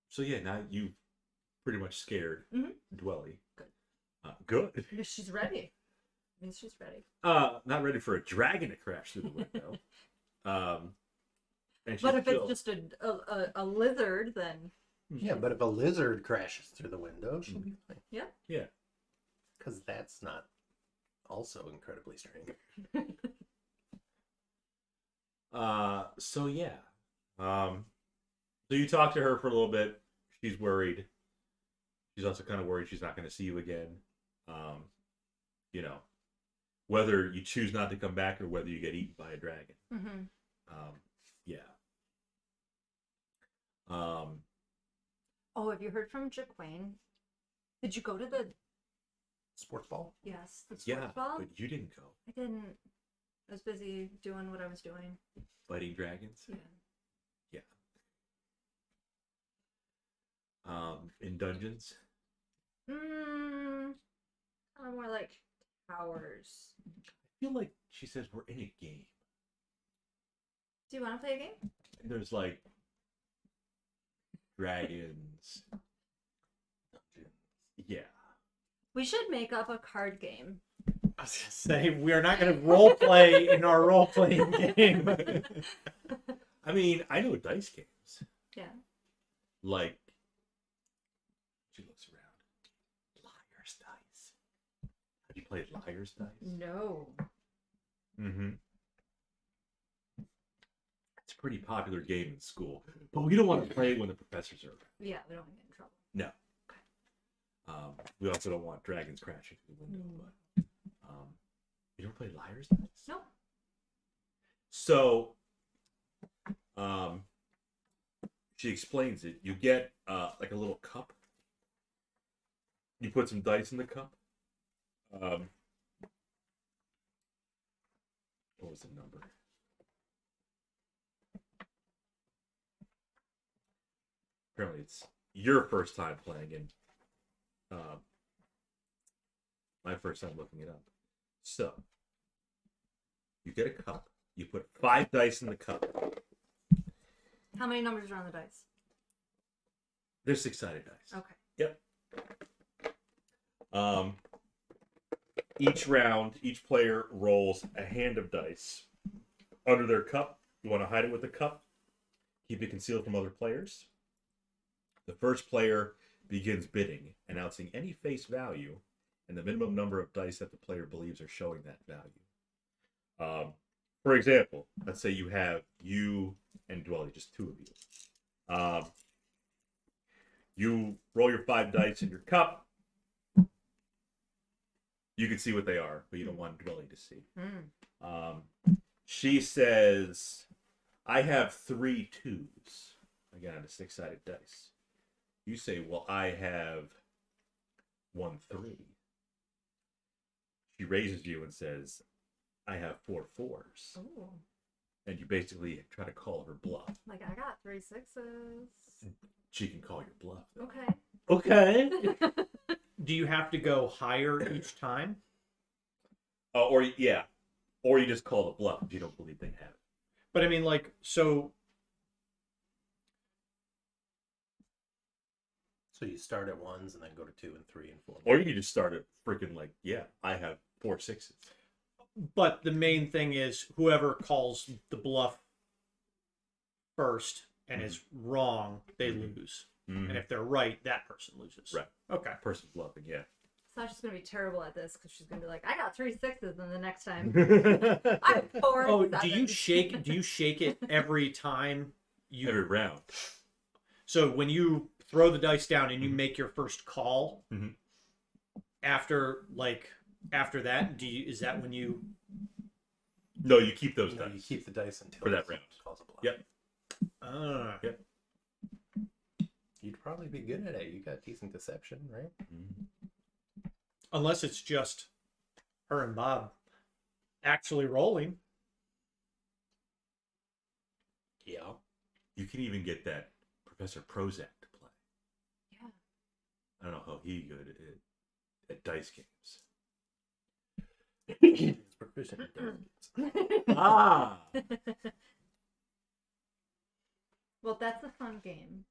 So yeah, now you've pretty much scared Mhm. Dwelly. Good. Good. Because she's ready. Means she's ready. Not ready for a dragon to crash through the window. And she's But if still- it's just a lizard, then Yeah, but if a lizard crashes through the window, she'll be fine. yeah. Because that's not also incredibly strange. So yeah. So you talk to her for a little bit. She's worried. She's also kind of worried she's not going to see you again. You know, whether you choose not to come back or whether you get eaten by a dragon. Yeah. oh, have you heard from Jaquain? Did you go to the Sports ball? yes the sports Yeah, ball? but you didn't go. I didn't. I was busy doing what I was doing. Fighting dragons. Yeah. In dungeons. Kind of more like towers. I feel like she says we're in a game. Do you want to play a game? There's like dragons. Yeah. We should make up a card game. I was gonna say we are not going to role play in our role playing game. I mean, I know dice games. Yeah. Like, she looks around. Liar's dice. Have you played Liar's dice? No. Mm-hmm. It's a pretty popular game in school, but we don't want to play it when the professors are around. Yeah, we don't want to get in trouble. No. We also don't want dragons crashing through the window. But you don't play Liar's dice? No. So, she explains it. You get like a little cup. You put some dice in the cup. What was the number? Apparently, it's your first time playing, and my first time looking it up. So, you get a cup. You put 5 dice in the cup. How many numbers are on the dice? They're 6-sided dice. Okay. Yep. Each round, each player rolls a hand of dice under their cup. You want to hide it with the cup. Keep it concealed from other players. The first player begins bidding, announcing any face value and the minimum number of dice that the player believes are showing that value. For example, let's say you have you and Dwelly, just 2 of you. You roll your 5 dice in your cup. You can see what they are, but you don't want Dwelly to see. She says, I have 3 2s. Again, on a 6-sided dice. You say, well, I have 1 3. She raises you and says, I have 4 4s. Ooh. And you basically try to call her bluff. Like, I got 3 6s. She can call your bluff, though. Okay. Okay. Do you have to go higher each time? Or you just call the bluff if you don't believe they have it. But I mean, like, so So you start at 1s and then go to 2 and 3 and 4. Or you can just start it freaking like, yeah, I have 4 6s. but the main thing is whoever calls the bluff first and is wrong, they lose. And if they're right, that person loses. Right. Okay. Person's bluffing, yeah. Sasha's gonna be terrible at this because she's gonna be like, I got 3 6s, and the next time I have 4 Oh, do 7s. you shake? Do you shake it every time you? Every round. So when you throw the dice down and you make your first call, Mhm. after that, is that when you? No, you keep those No, dice. you keep the dice until For that someone round. calls a bluff. Yep. Yep. You'd probably be good at it. You got decent deception, right? Unless it's just her and Bob actually rolling. Yeah. You can even get that Professor Prozac to play. Yeah. I don't know how he good at dice games. He's proficient at those. Ah! Well, that's a fun game.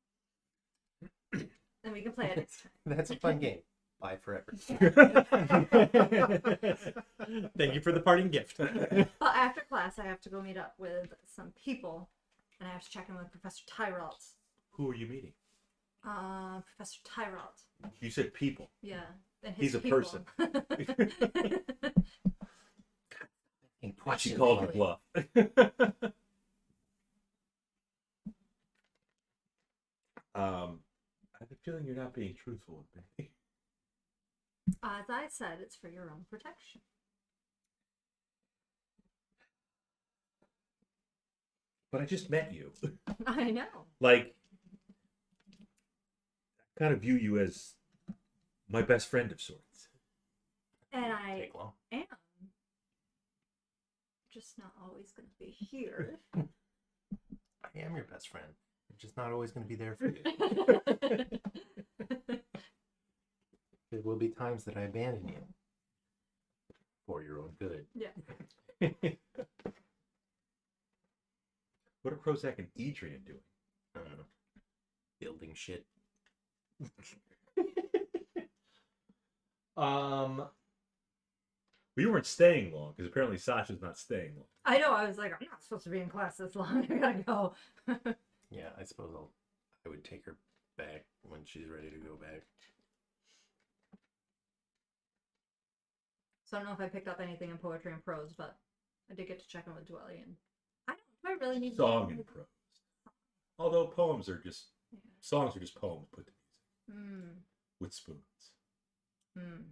And we can play it next time. That's a fun game. Bye forever. Thank you for the parting gift. But after class, I have to go meet up with some people, and I have to check in with Professor Tyralt. Who are you meeting? Professor Tyralt. You said people. Yeah. And his He's a people. person. What She called her bluff. I have a feeling you're not being truthful with me. As I said, it's for your own protection. But I just met you. I know. Like, I kind of view you as my best friend of sorts. And I Take long. am. Just not always going to be here. I am your best friend. I'm just not always going to be there for you. There will be times that I abandon you for your own good. Yeah. What are Prozac and Adrian doing? I don't know. Building shit. Well, you weren't staying long, because apparently Sasha's not staying long. I know. I was like, I'm not supposed to be in class this long. I gotta go. Yeah, I suppose I would take her back when she's ready to go back. So I don't know if I picked up anything in poetry and prose, but I did get to check in with Dwelly, and I don't. Do I really need Song and prose. Although poems are just Yeah. songs are just poems put to music Mm. with spoons. Mm.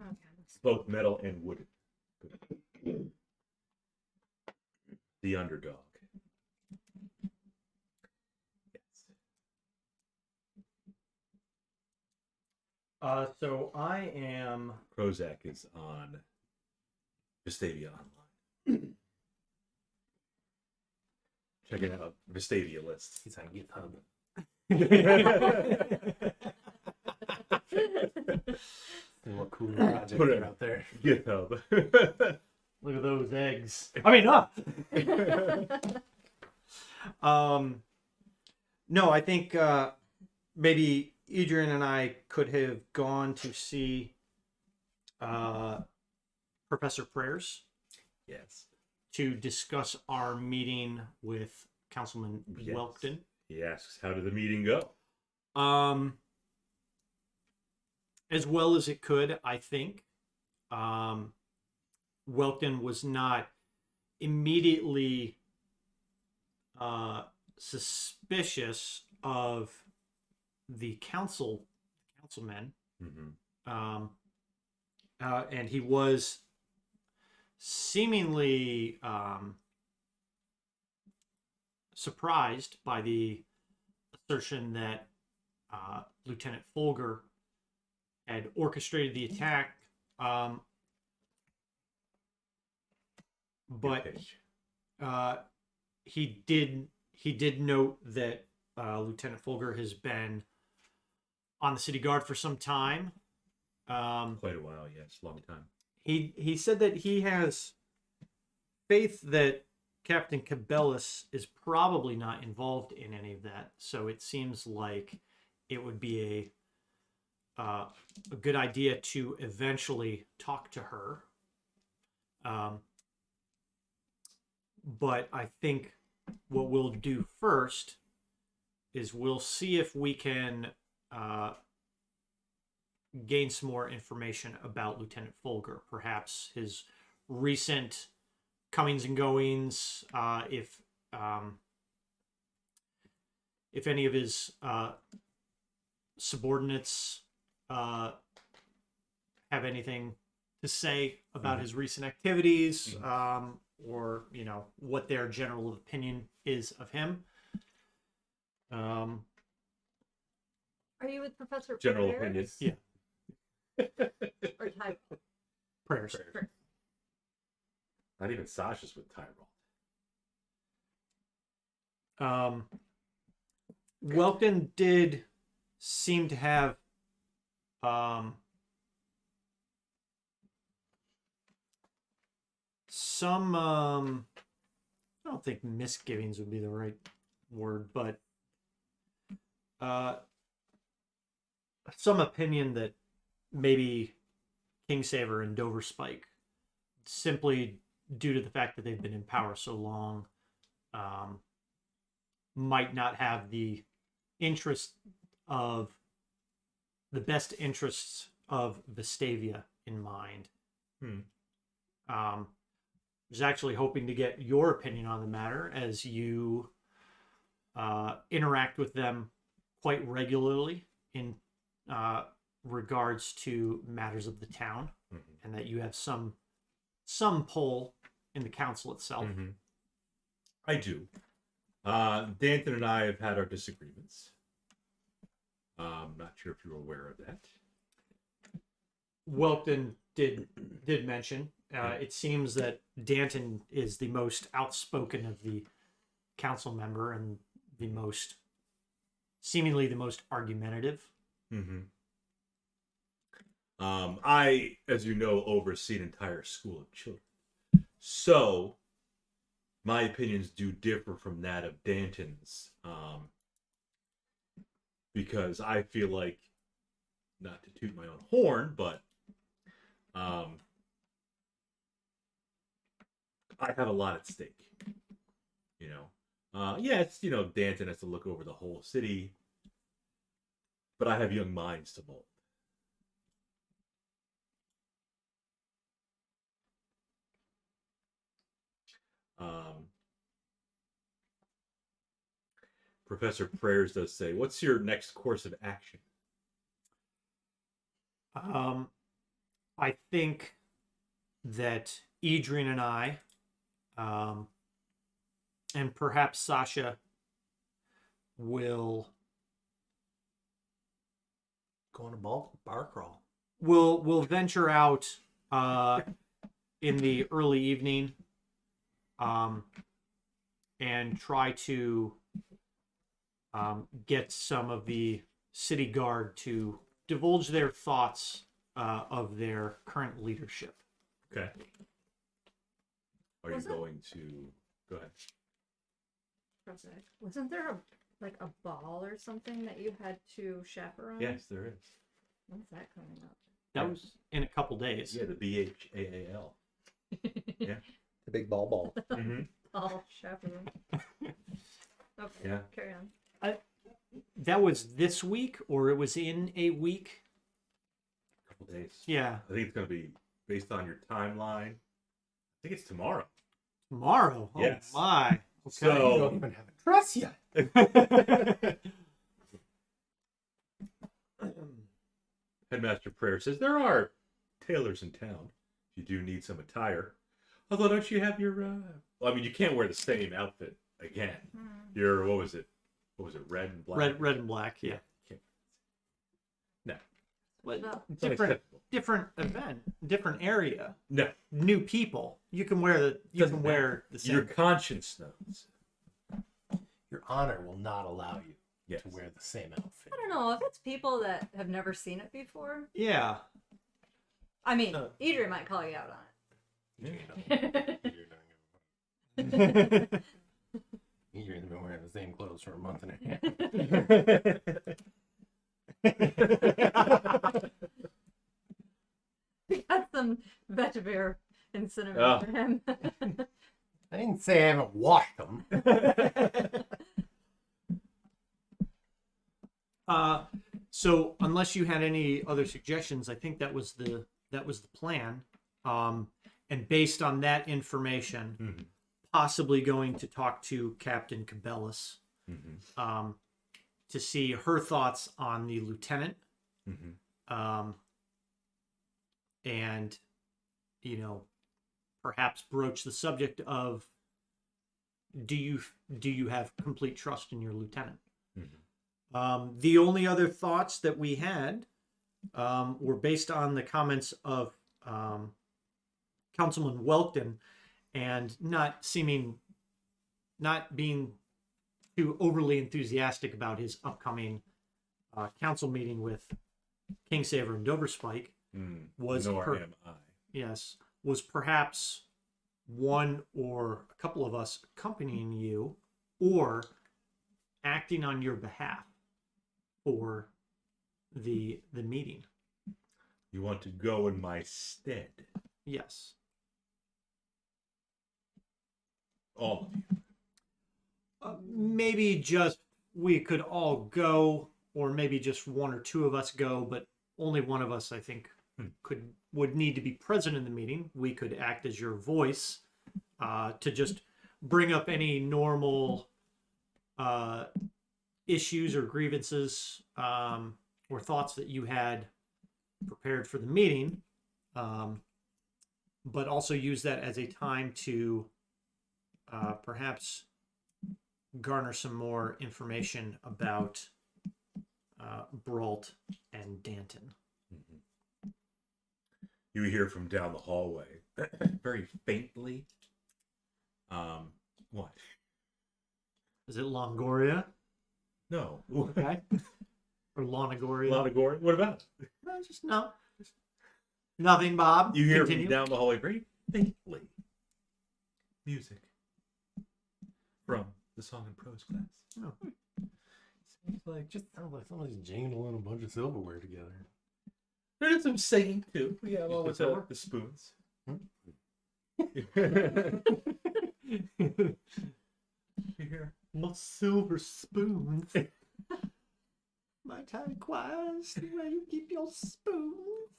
Okay. Both metal and wooden. The underdog. Yes. So I am. Prozac is on Vestavia Online. Check it out. Vestavia lists. He's on GitHub. See what cool projects Put it- are out there. GitHub. Look at those eggs. I mean, up. No, I think maybe Adrian and I could have gone to see Professor Prayers Yes. to discuss our meeting with Councilmen Yes. Welkton. He asks, how did the meeting go? As well as it could, I think. Welkton was not immediately suspicious of the councilmen, Mm-hmm. and he was seemingly surprised by the assertion that Lieutenant Folger had orchestrated the attack. But he did note that Lieutenant Folger has been on the city guard for some time. Quite a while, yes. Long time. He said that he has faith that Captain Cabellis is probably not involved in any of that. So it seems like it would be a good idea to eventually talk to her. But I think what we'll do first is we'll see if we can gain some more information about Lieutenant Folger, perhaps his recent comings and goings, if any of his subordinates have anything to say about his recent activities, or what their general opinion is of him. Are you with Professor General Prayers? opinion. Yeah. Or Tyralt? Prayers. Not even Sasha's with Tyralt. Welkton did seem to have some I don't think misgivings would be the right word, but some opinion that maybe Kingsaver and Dover Spike, simply due to the fact that they've been in power so long, might not have the best interests of Vestavia in mind. Was actually hoping to get your opinion on the matter, as you interact with them quite regularly in regards to matters of the town, and that you have some pull in the council itself. I do. Danton and I have had our disagreements. I'm not sure if you're aware of that. Welkton did mention. It seems that Danton is the most outspoken of the council member and seemingly the most argumentative. I, as you know, oversee an entire school of children. So, my opinions do differ from that of Danton's. Because I feel like, not to toot my own horn, but I have a lot at stake. Yes, Danton has to look over the whole city, but I have young minds to mold. Professor Prayers does say, what's your next course of action? I think that Adrian and I, and perhaps Sasha, will Go on a bar crawl. We'll venture out in the early evening, and try to get some of the city guard to divulge their thoughts of their current leadership. Okay. Are you Was it- going to go ahead? Wasn't there a ball or something that you had to chaperone? Yes, there is. When's that coming up? That was in a couple days. Yeah, the BHAAL. Yeah. The big ball. Mm-hmm. Ball chaperone. Okay. Yeah. Carry on. That was this week, or it was in a week? Couple days. Yeah, I think it's going to be based on your timeline. I think it's tomorrow. tomorrow. Yes. Oh my. Okay. You So, don't even have a dress yet. Headmaster Prayer says there are tailors in town. If you do need some attire. Although, don't you have your? Well, I mean, you can't wear the same outfit again. Your what was it? Red and black. Red and black. Yeah. Can't- No. Well, No. It's different unacceptable. different event, different area, No. new people. You can wear the Doesn't wear the same. Your conscience knows. Your honor will not allow you Yes. to wear the same outfit. I don't know if it's people that have never seen it before. Yeah. I mean, No. Adrian might call you out on You're it. You've been wearing the same clothes for a month and a half. We got some vetiver and cinnamon Oh. for him. I didn't say I haven't washed them. So unless you had any other suggestions, I think that was the plan. And based on that information, Mhm. possibly going to talk to Captain Cabellis, Mm-hmm. to see her thoughts on the lieutenant, Mm-hmm. and perhaps broach the subject of do you have complete trust in your lieutenant? Mm-hmm. The only other thoughts that we had were based on the comments of Councilmen Welkton, and not being too overly enthusiastic about his upcoming council meeting with Kingsaver and Doverspike was nor am I. yes, was perhaps one or a couple of us accompanying you or acting on your behalf for the meeting. You want to go in my stead? Yes. All of you. Maybe just we could all go, or maybe just one or two of us go, but only one of us, I think, would need to be present in the meeting. We could act as your voice to just bring up any normal issues or grievances or thoughts that you had prepared for the meeting, but also use that as a time to perhaps garner some more information about Brault and Danton. You hear from down the hallway, very faintly. What? Is it Longoria? No. Okay. Or Lonagoria? Lonagore? What about it? No. Nothing, Bob. You hear Continue. from down the hallway very faintly. Music. From the Song and Prose class. Oh. Sounds like somebody's jingling a bunch of silverware together. There's some singing too. Yeah, along with silver? the spoons. You hear? My silver spoons. My tiny choirs, where you keep your spoons.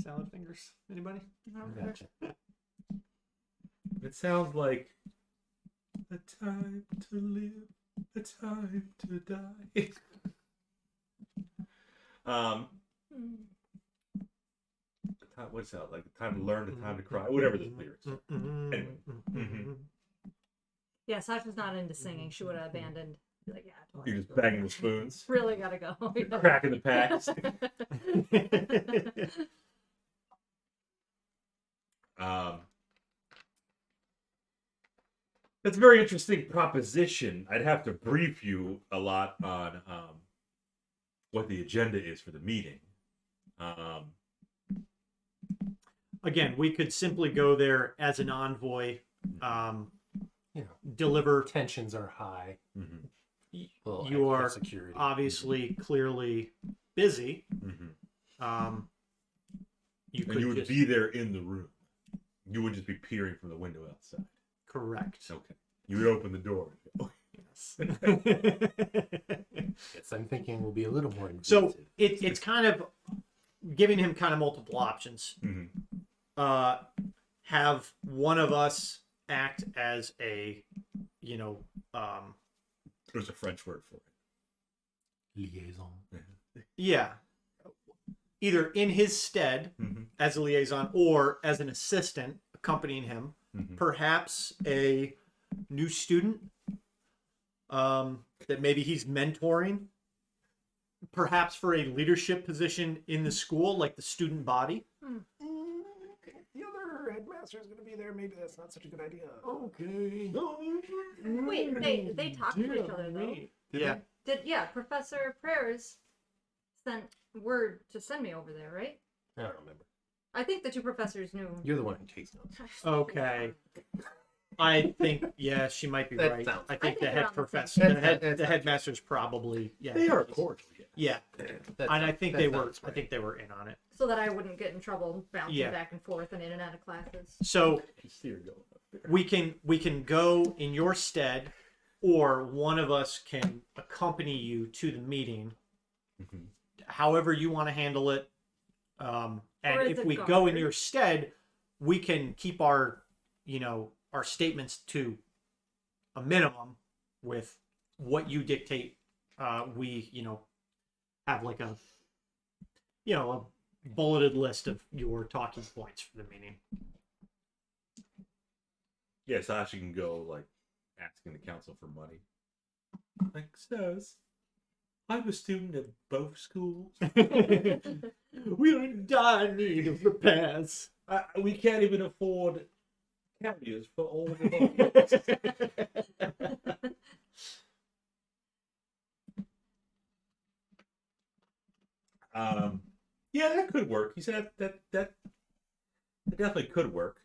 Salad fingers. Anybody? Gotcha. It sounds like a time to live, a time to die. What's that like? The time to learn, the time to cry, whatever the lyrics are. Anyway. Yeah, Sasha's not into singing. She would have abandoned. Be like, yeah, You're just banging the spoons, really gotta go. cracking the packs. That's a very interesting proposition. I'd have to brief you a lot on what the agenda is for the meeting. Again, we could simply go there as an envoy, deliver. Tensions are high. Well, You extra are security. obviously clearly busy. You And could you would just, be there in the room. You would just be peering from the window outside. correct. Okay. You would open the door. Yes. Yes, I'm thinking we'll be a little more So inventive. it's kind of giving him kind of multiple options. Have one of us act as a, There's a French word for it. Liaison. yeah, either in his stead as a liaison or as an assistant accompanying him, perhaps a new student that maybe he's mentoring, perhaps for a leadership position in the school, like the student body. The other headmaster is going to be there. Maybe that's not such a good idea. Okay. Wait, they talk to each other though. Yeah. Professor Prayers sent word to send me over there, right? I don't remember. I think the two professors knew. You're the one who takes notes. Okay. I think she might be That right. sounds- I I think think the they're head on the professor, same- the That's headmaster's probably They are cordial. Yeah, That and I sounds- think that they were. sounds I right. think they were in on it. So that I wouldn't get in trouble bouncing Yeah. back and forth and in and out of classes. So You see her going up there. we can go in your stead, or one of us can accompany you to the meeting. However you want to handle it. And Or as if a we go in guard. your stead, we can keep our our statements to a minimum with what you dictate. We have like a a bulleted list of your talking points for the meeting. Yeah, Sasha can go like asking the council for money. Like, sirs, I'm a student at both schools. We are in dire need of repairs. We can't even afford county is full of volcanoes. Yeah, that could work. He said that definitely could work.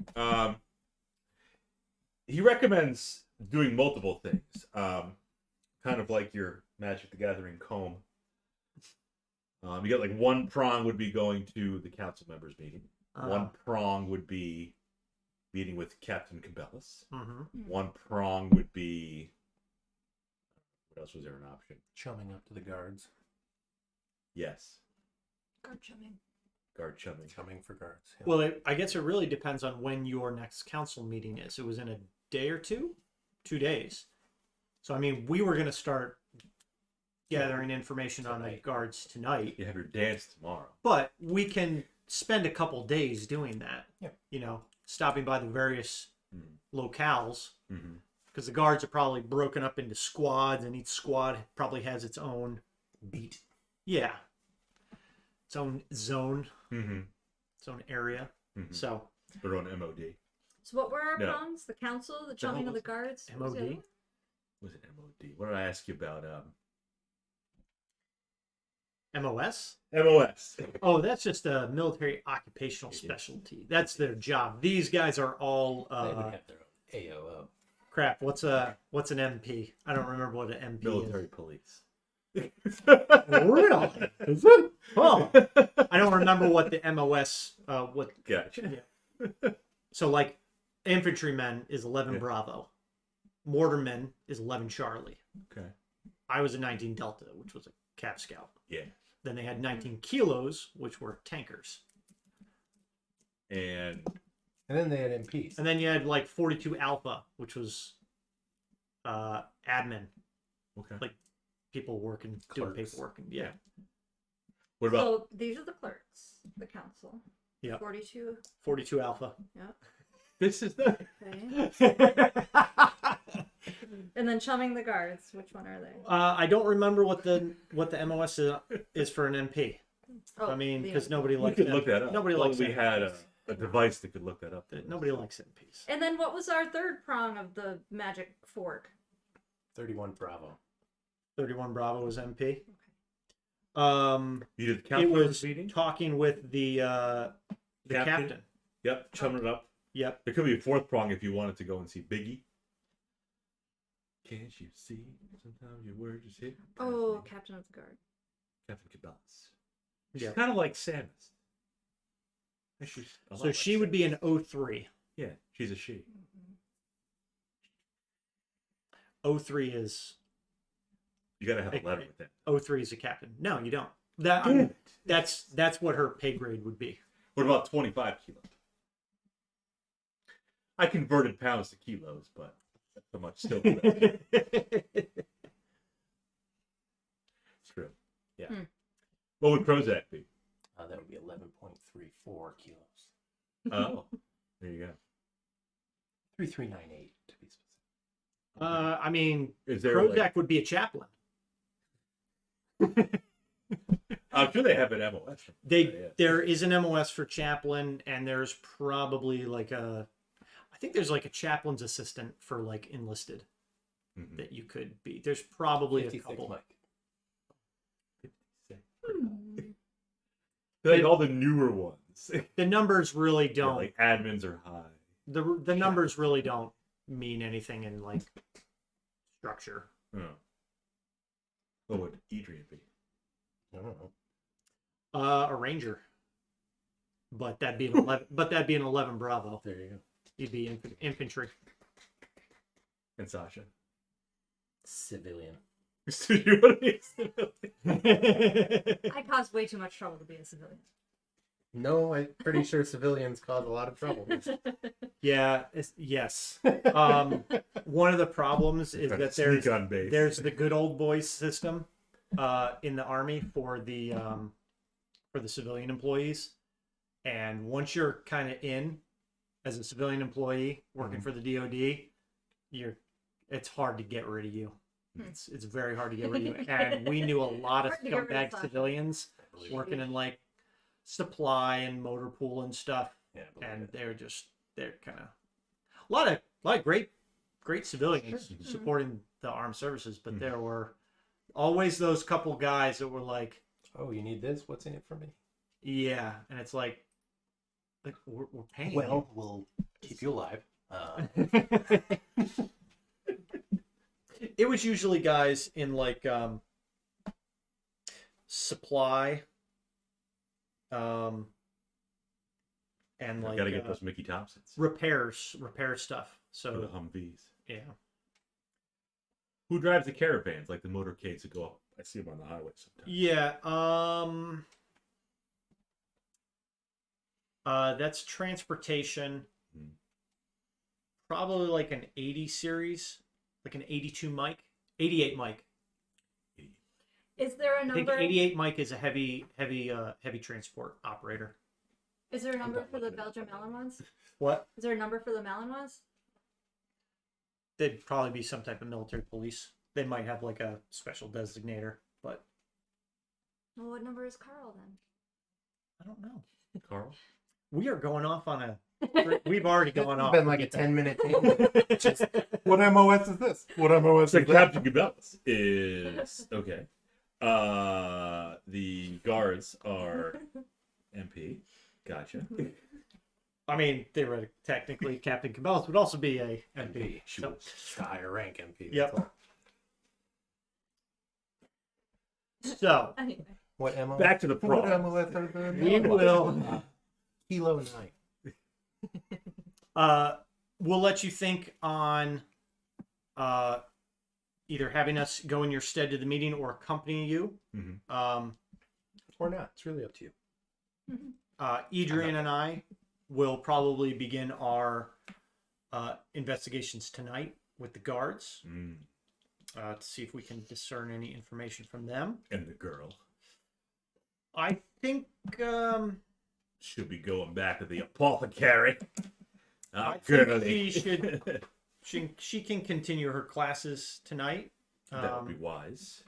He recommends doing multiple things, kind of like your Magic the Gathering comb. You got like one prong would be going to the council members meeting. One prong would be meeting with Captain Cabellas. One prong would be, what else was there an option? Chumming up to the guards. Yes, Guard chumming. guard chumming. Chumming for guards. Yeah. Well, I guess it really depends on when your next council meeting is. It was in a day or two, 2 days. So I mean, we were going to start gathering information on the guards tonight, You have your dance tomorrow. but we can spend a couple days doing that. Yeah. You know, stopping by the various locales, Mm-hmm. because the guards are probably broken up into squads, and each squad probably has its own Beat. its own zone, Mm-hmm. its own area. Mm-hmm. So They're on MOD. So what were our No. prongs? The council, the chumming of the guards. What was the MOD? other one? Was it MOD? What did I ask you about? MOS. MOS. Oh, that's just a military occupational specialty. That's their job. These guys are all They would have their own AOO. crap. What's an MP? I don't remember what an MP Military police. is. Really? Is it? Oh, I don't remember what the MOS. What? Gotcha. So like, infantrymen is 11 Yeah. Bravo. Mortarmen is 11 Charlie. Okay. I was a 19 Delta, which was a Cav Scout. Yeah. Then they had 19 Kilos, which were tankers. And And then they had MPs. And then you had like 42 Alpha, which was admin, okay. Like, people working, doing Clerks. paperwork. And yeah. What about So these are the clerks, the council. Yep. 42. 42 Alpha. Yep. this? Is the Okay. And then chumming the guards. Which one are they? I don't remember what the MOS is for an MP. Oh, I mean, the because MP. nobody you likes could look that up. Nobody Well, likes we had MPs. a device that could look that up. Nobody likes MPs. And then what was our third prong of the magic fork? 31 Bravo. 31 Bravo was MP. You did the It council was meeting. talking with the captain. Yep, chumming it up. Yep. There could be a fourth prong if you wanted to go and see Biggie. Can't you see? Sometimes your words just hit. Oh, captain of the guard. Captain Cabellas. She's Yeah. kind of like Samus. She's a lot So like she would Samus. be an 03. Yeah, she's a she. 03 is You gotta have a letter with that. 03 is a captain. No, you don't. That that's what her pay grade would be. What about 25 kilos? I converted pounds to kilos, but that's so much still. It's true. Yeah. What would Prozac be? That would be 11.34 kilos. Oh, there you go. 3398 to be specific. I mean, Is there Prozac like, would be a chaplain. I'm sure they have an MOS. There is an MOS for chaplain, and there's probably like I think there's like a chaplain's assistant for like enlisted Mhm. that you could be. There's probably a 56 couple. Mike. Like all the newer ones. The numbers really Yeah, don't. like admins are high. The numbers really don't mean anything in like structure. Oh. What would Adrian be? I don't know. A ranger, but that'd be an 11. But that'd be an 11 Bravo. There you go. You'd be infantry. And Sasha. Civilian. So you want to be a civilian? I caused way too much trouble to be a civilian. No, I'm pretty sure civilians cause a lot of trouble. Yeah. Yes. One of the problems is Trying to that sneak on base. there's the good old boys system in the Army for the civilian employees, and once you're kind of in as a civilian employee working for the DoD, it's hard to get rid of you. It's very hard to get rid of you, and we knew a lot of Hard to get rid of scumbag Sasha. civilians I believe working in like supply and motor pool and stuff, Yeah, I believe and it. they're kind of. lot of great civilians supporting the armed services, but there were always those couple guys that were like, Oh, you need this? What's in it for me? yeah, and it's like we're paying. Well, we'll keep you alive. It was usually guys in like supply, and like Gotta get those Mickey Thompsons. repair stuff. For the So Humvees. yeah, Who drives the caravans, like the motorcades that go up? I see them on the highway sometimes. yeah. That's transportation. Hmm. Probably like an 80 series, like an 82 mic, 88 mic. Is there a I think number? 88 mic is a heavy transport operator. Is there a number for the Belgian Malinois? What? Is there a number for the Malinois? They'd probably be some type of military police. They might have like a special designator, but Well, what number is Carl then? I don't know. Carl? We are going off on a. We've already gone off. It's been like a 10-minute thing. What MOS is this? What MOS So is that? Captain Cabela's is okay. The guards are MP. Gotcha. I mean, theoretically, technically, Captain Cabela's would also be a MP. MP. She So, was just a higher rank MP. Yep. that's all. so Anyway. What MO? Back to the What problem. MOS are the we will. Kilo 9. We'll let you think on either having us go in your stead to the meeting or accompany you. Mhm. Or not. It's really up to you. Adrian and I will probably begin our investigations tonight with the guards to see if we can discern any information from them. And the girl I think should be going back to the apothecary. I Girly. think she can continue her classes tonight. That would be wise.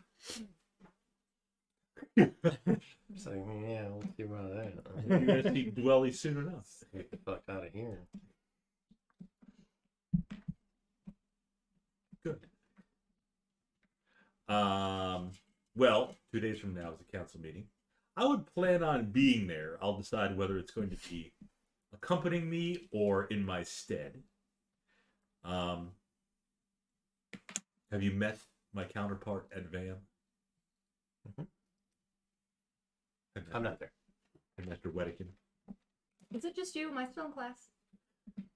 It's like, yeah, we'll see about that. You're gonna see Dwelly soon enough. Get the fuck out of here. Good. Well, 2 days from now is the council meeting. I would plan on being there. I'll decide whether it's going to be accompanying me or in my stead. Have you met my counterpart at VAM? Mhm. I'm not there. Mr. Wedikin. Is it just you? Am I still in class?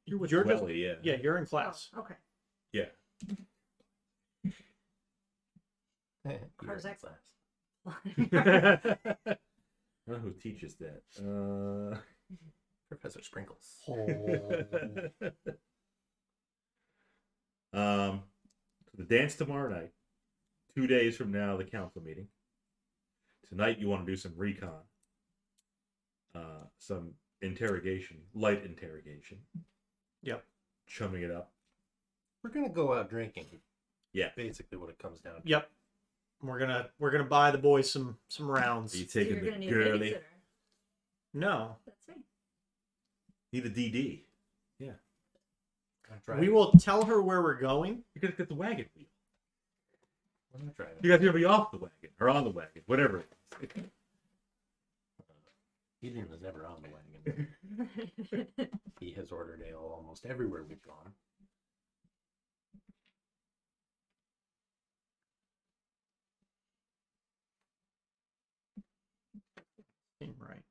You're with You're just- Dwelly, yeah. Yeah, you're in class. Oh, okay. Yeah. Car's You're in excellent. I don't know who teaches that. Professor Sprinkles. The dance tomorrow night. 2 days from now, the council meeting. Tonight, you want to do some recon, some interrogation, light interrogation. Yep. Chumming it up. We're gonna go out drinking. Yeah. Basically, what it comes down to. Yep. We're gonna buy the boys some rounds. Are you So you're taking gonna the need a girly? babysitter. No. That's me. Need a DD. I'm driving. We will tell her where we're going. You're gonna get the wagon wheel. I'm not driving. You guys are gonna be off the wagon or on the wagon, whatever it is. Adrian was never on the wagon. He has ordered ale almost everywhere we've gone. Right.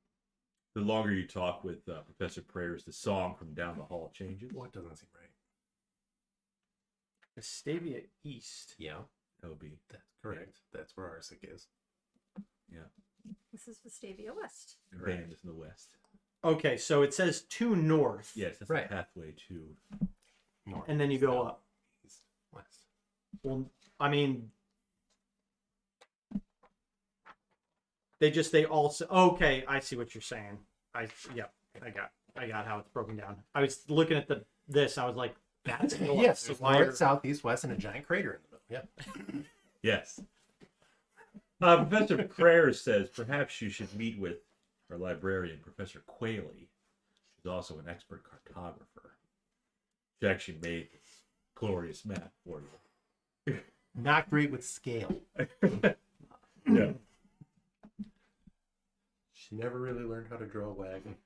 The longer you talk with Professor Prayers, the song from down the hall changes. What doesn't seem right? Vestavia East. Yeah, That would be that's correct. That's where Arsic is. This is Vestavia West. band is in the west. Okay, so it says to north. Yes, that's Right. the pathway to. North, And then you go south, up. east, west. Well, I mean, they also. Okay, I see what you're saying. I got how it's broken down. I was looking at this. I was like, that's north. Yes, So there's why north, are- south, east, west, and a giant crater in the middle. Yeah. Yes. Professor Prayers says perhaps you should meet with our librarian, Professor Quayle. She's also an expert cartographer. She actually made this glorious map for you. Not great with scale. Yeah. She never really learned how to draw a wagon.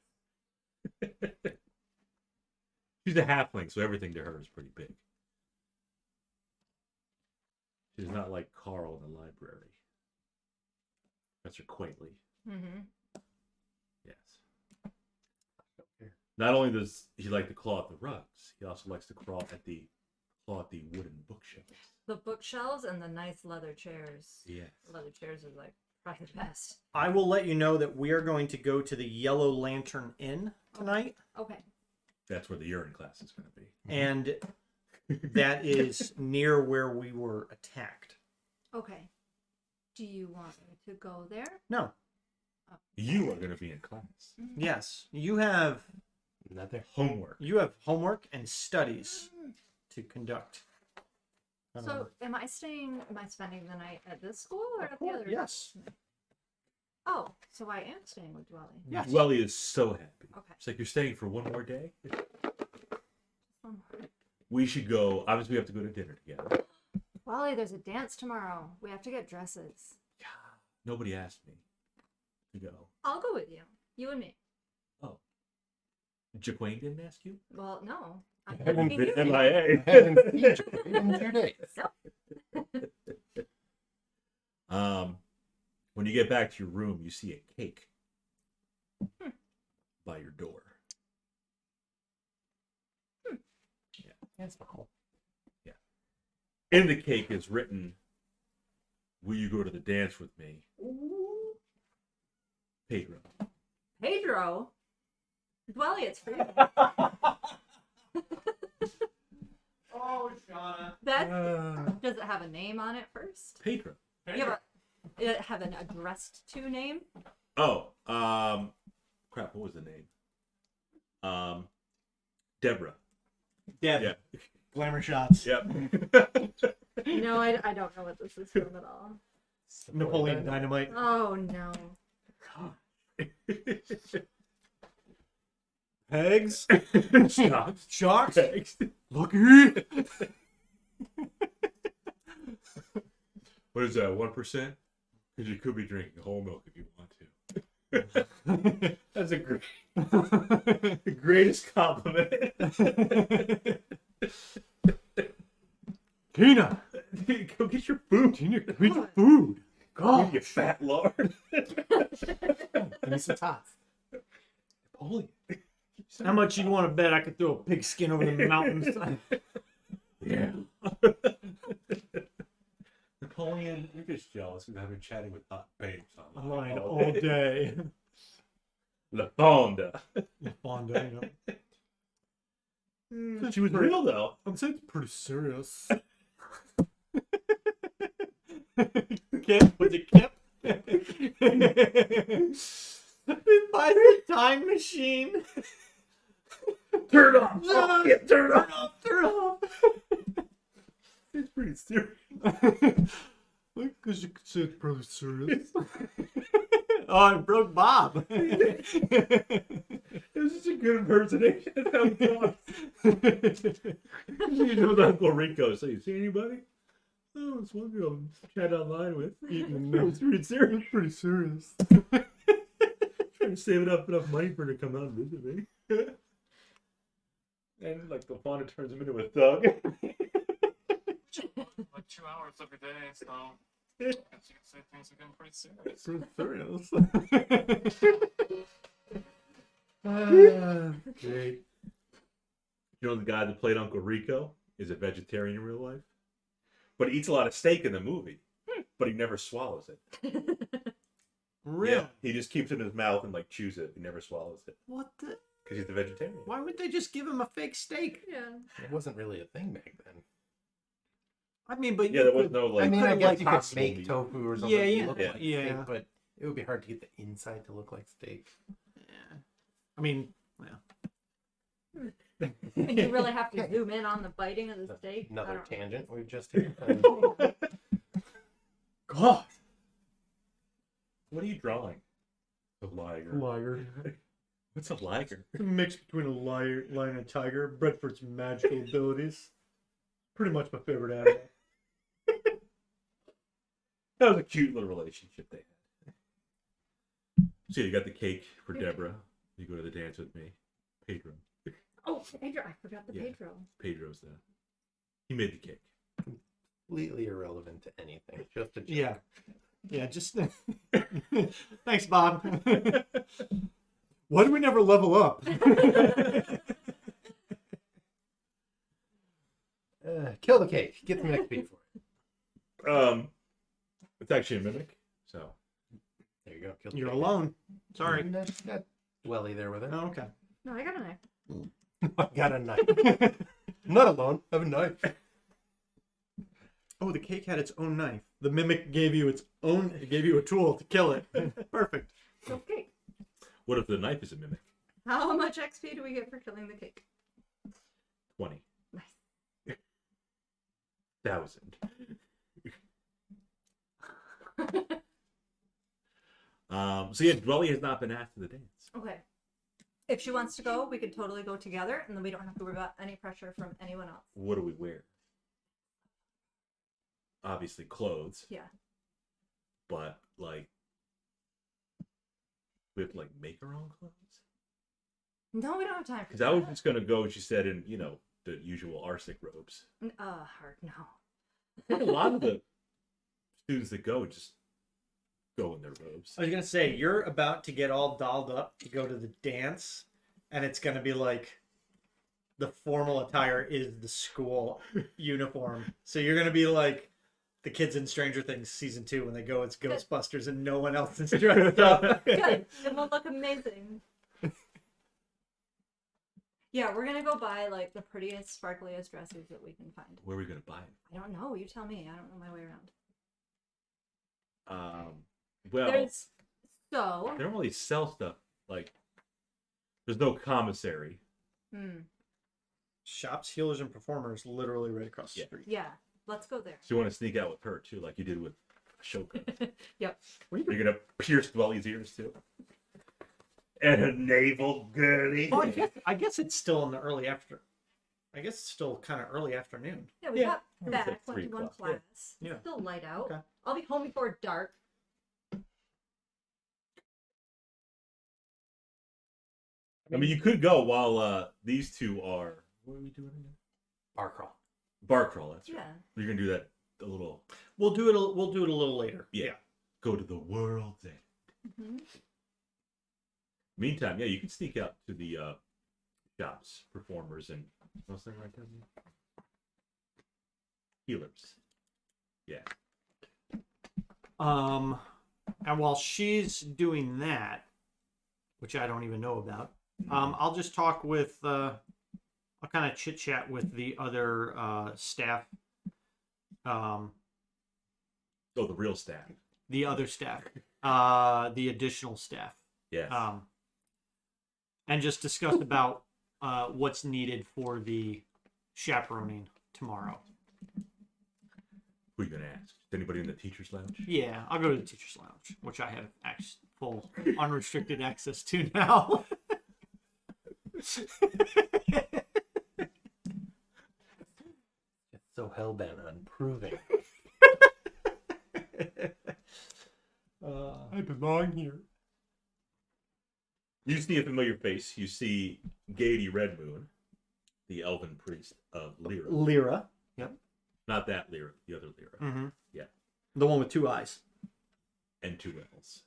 She's a halfling, so everything to her is pretty big. She's not like Carl in the library. Professor Quaitly. Mm-hmm. Yes. Not only does he like to claw at the rugs, he also likes to claw at the wooden bookshelves. The bookshelves and the nice leather chairs. Yes. The leather chairs are like probably the best. I will let you know that we are going to go to the Yellow Lantern Inn tonight, Okay. That's where the urine class is going to be. and that is near where we were attacked. Okay. Do you want me to go there? No. You are going to be in class. Yes, you have Another. Homework. homework and studies to conduct. So, am I spending the night at this school or at the course, other? yes. Oh, so I am staying with Dwelly. Yes. Welly is so happy. Okay. It's like, you're staying for one more day? Um, We should go. Obviously, we have to go to dinner together. Dwelly, there's a dance tomorrow. We have to get dresses. Nobody asked me to go. I'll go with you. You and me. Oh. Jaquane didn't ask you? Well, no. I'm Haven't taking you. been MIA. Haven't seen you in 2 days. When you get back to your room, you see a cake by your door. That's cool. In the cake is written, "Will you go to the dance with me, Pedro?" Pedro. Dwelly, it's for you. Oh, Shauna. That does it have a name on it first? Pedro. It have an addressed to name? Oh, crap. What was the name? Deborah. Deb. Yeah. Glamour shots. Yep. No, I don't know what this is from at all. Napoleon Dynamite. Oh no. Pegs. Stop. Shocks. Lucky. What is that? 1%? Because you could be drinking whole milk if you want to. That's a great, the greatest compliment. Tina. Go get your food. Tina, get your food. God, you fat lord. Give me some tots. Napoleon. How much you want to bet I could throw a pig skin over the mountains? Yeah. Napoleon, you're just jealous because I've been chatting with hot babes Online online all day. La Fonda. Fonda, you know. She was real though. I'm saying it's pretty serious. Kip? Was it Kip? Buy the time machine. Turn it off. Oh, yeah, turn it Turn off. off, turn off. It's pretty serious. Because you could say it's pretty serious. Oh, I broke Bob. This is a good impersonation of how he talks. You know with Uncle Rico. So you see anybody? Oh, it's one girl I'm chatting online with. It's pretty serious. Pretty serious. Trying to save enough money for her to come out and visit me. And like the Fonda turns him into a thug. Like 2 hours every day, so I guess you could say things are getting pretty serious. Pretty serious. Great. You know the guy that played Uncle Rico is a vegetarian in real life, but he eats a lot of steak in the movie, but he never swallows it. Really? Yeah, he just keeps it in his mouth and like chews it. He never swallows it What the? because he's a vegetarian. Why would they just give him a fake steak? Yeah. It wasn't really a thing back then. I mean, but Yeah, there was no like. I mean, I could've, guess like, you could possible make meat. tofu or something Yeah, to yeah, look yeah. like Yeah. steak, but it would be hard to get the inside to look like steak. Yeah. I mean, well. And you really have to zoom in on the biting of the steak. I Another don't- tangent we've just hit. God. What are you drawing? A liar. Liar. What's a lager? It's a mix between a lion and a tiger, bred for its magical abilities. Pretty much my favorite animal. That was a cute little relationship they had. So you got the cake for Deborah. You go to the dance with me. Pedro. Oh, Pedro! I forgot the Yeah. Pedro. Pedro's the. He made the cake. Completely irrelevant to anything. Just a joke. Yeah. Yeah, just thanks, Bob. Why do we never level up? Kill the cake. Get some XP for it. It's actually a mimic. So There you go. Kill the You're cake. alone. Sorry. Got Welly there with it. Oh, okay. No, I got a knife. I got a knife. Not alone. I have a knife. Oh, the cake had its own knife. The mimic gave you its own. It gave you a tool to kill it. Perfect. Okay. what if the knife is a mimic? How much XP do we get for killing the cake? 20. Nice. 1,000. So yeah, Dwelly has not been asked to the dance. Okay. If she wants to go, we could totally go together, and then we don't have to worry about any pressure from anyone else. What do we wear? Obviously clothes, Yeah. but like we have to like make our own clothes. No, we don't have time for Because that. I was just gonna go, she said, in the usual arsenic robes. Hard no. Like a lot of the students that go just go in their robes. I was gonna say you're about to get all dolled up to go to the dance, and it's gonna be like the formal attire is the school uniform. So you're gonna be like the kids in Stranger Things season 2 when they go as Ghostbusters and no one else is dressed up. Good. It will look amazing. Yeah, we're gonna go buy like the prettiest, sparkliest dresses that we can find. Where are we gonna buy it? I don't know. You tell me. I don't know my way around. Well, There's so. they don't really sell stuff like. There's no commissary. Shops, healers, and performers literally right across the Yeah. street. Yeah, let's go there. So you want to sneak out with her too, like you did with Ashoka. Yep. You're gonna pierce Dwelly's ears too. And a navel girly. Oh, I guess it's still in the early after. I guess it's still kind of early afternoon. Yeah, we got It was back, like went 3 to one o'clock, class. yeah. It's still light out. Okay. I'll be home before dark. I mean, you could go while these two are. What are we doing again? Bar crawl. Bar crawl. That's right. Yeah. You're gonna do that a little. We'll do it. We'll do it a little later. Yeah. Go to the world's end. Mhm. Meantime, yeah, you can sneak out to the shops, performers, and what's that right down there? Healers. Yeah. And while she's doing that, which I don't even know about, I'll just talk with. I'll kind of chit chat with the other staff. Oh, the real staff. The other staff. The additional staff. Yes. And just discuss about what's needed for the chaperoning tomorrow. Who are you gonna ask? Is anybody in the teachers' lounge? Yeah, I'll go to the teacher's lounge, which I have full unrestricted access to now. It's so hellbent on proving. I belong here. You see a familiar face. You see Gaiety Redmoon, the elven priest of Lyra. Lyra. Yep. Not that Lyra, the other Lyra. Mm-hmm. Yeah. The one with 2 eyes. And 2 L's.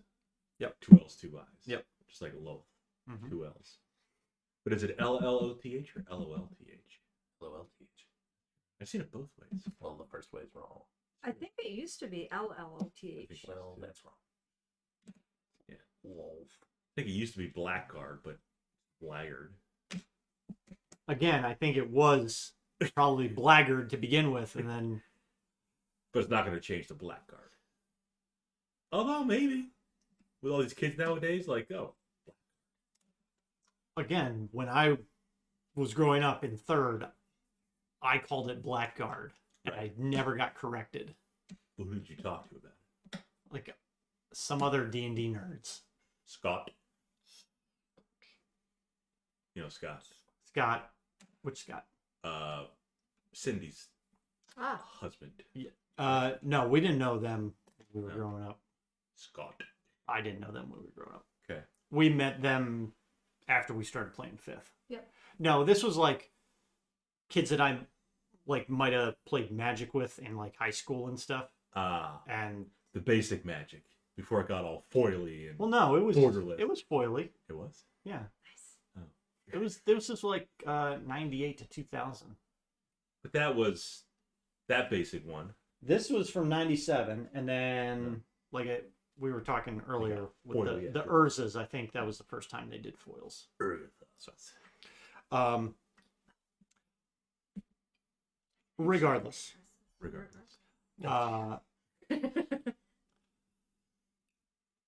Yep. 2 L's, 2 eyes. Yep. Just like Loth. Mhm. 2 L's. But is it LLOTH or LOLTH? LOLTH. I've seen it both ways. Well, the first ways wrong. I think it used to be LLOTH. Well, that's wrong. Yeah. Wolf. I think it used to be Blackguard, but Blackguard. Again, I think it was probably Blackguard to begin with, and then But it's not going to change to Blackguard. Although, maybe. With all these kids nowadays, like, oh. again, when I was growing up in 3rd, I called it Blackguard, and I never got corrected. Well, who did you talk to about it? Like some other D&D nerds. Scott. You know Scott. Scott. Which Scott? Cindy's Ah, husband. No, we didn't know them when we were No. growing up. Scott. I didn't know them when we were growing up. Okay. We met them after we started playing Fifth. Yep. No, this was like kids that I like might have played Magic with in like high school and stuff. And The basic Magic before it got all foily and well, no, it was borderless. it was foily. It was. Yeah, nice. Oh. it was. This was like 98 to 2000. But that was that basic one. This was from 97, and then we were talking earlier with foil, yeah. the Urzas. I think that was the first time they did foils. Regardless,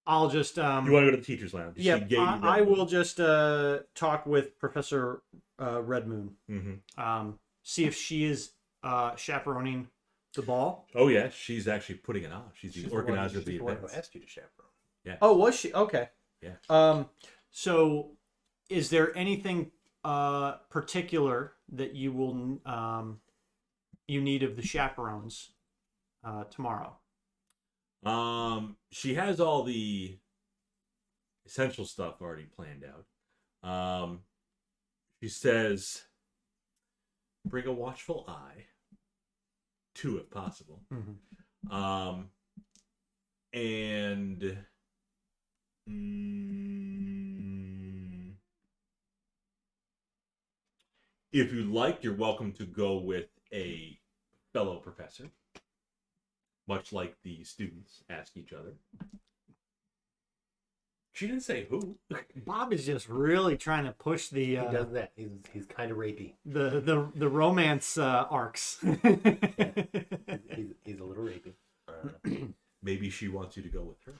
I'll just You want to go to the teacher's lounge? yeah, See Gay I Red will just talk with Professor Red Moon. Mm-hmm. See if she is chaperoning the ball. Oh yeah, she's actually putting it on. She's the She's organizer of she's the one who events. asked you to chaperone. Oh, was she? Okay. Yeah. So is there anything particular that you will you need of the chaperones tomorrow? She has all the essential stuff already planned out. She says, bring a watchful eye, 2 if possible. Mm-hmm. And if you'd like, you're welcome to go with a fellow professor, much like the students ask each other. She didn't say who. Bob is just really trying to push the He does that. He's kind of rapey. the romance arcs. He's a little rapey. Maybe she wants you to go with her.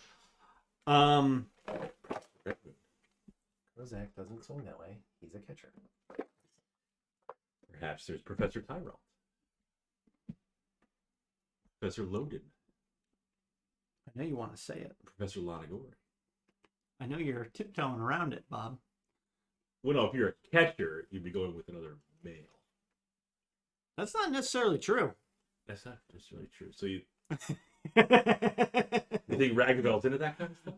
Zach doesn't swing that way. He's a catcher. Perhaps there's Professor Tyrell. Professor Loden. I know you want to say it. Professor Lonagori. I know you're tiptoeing around it, Bob. Well, no, if you're a catcher, you'd be going with another male. That's not necessarily true. That's not necessarily true. So you think Ragavel's into that kind of stuff?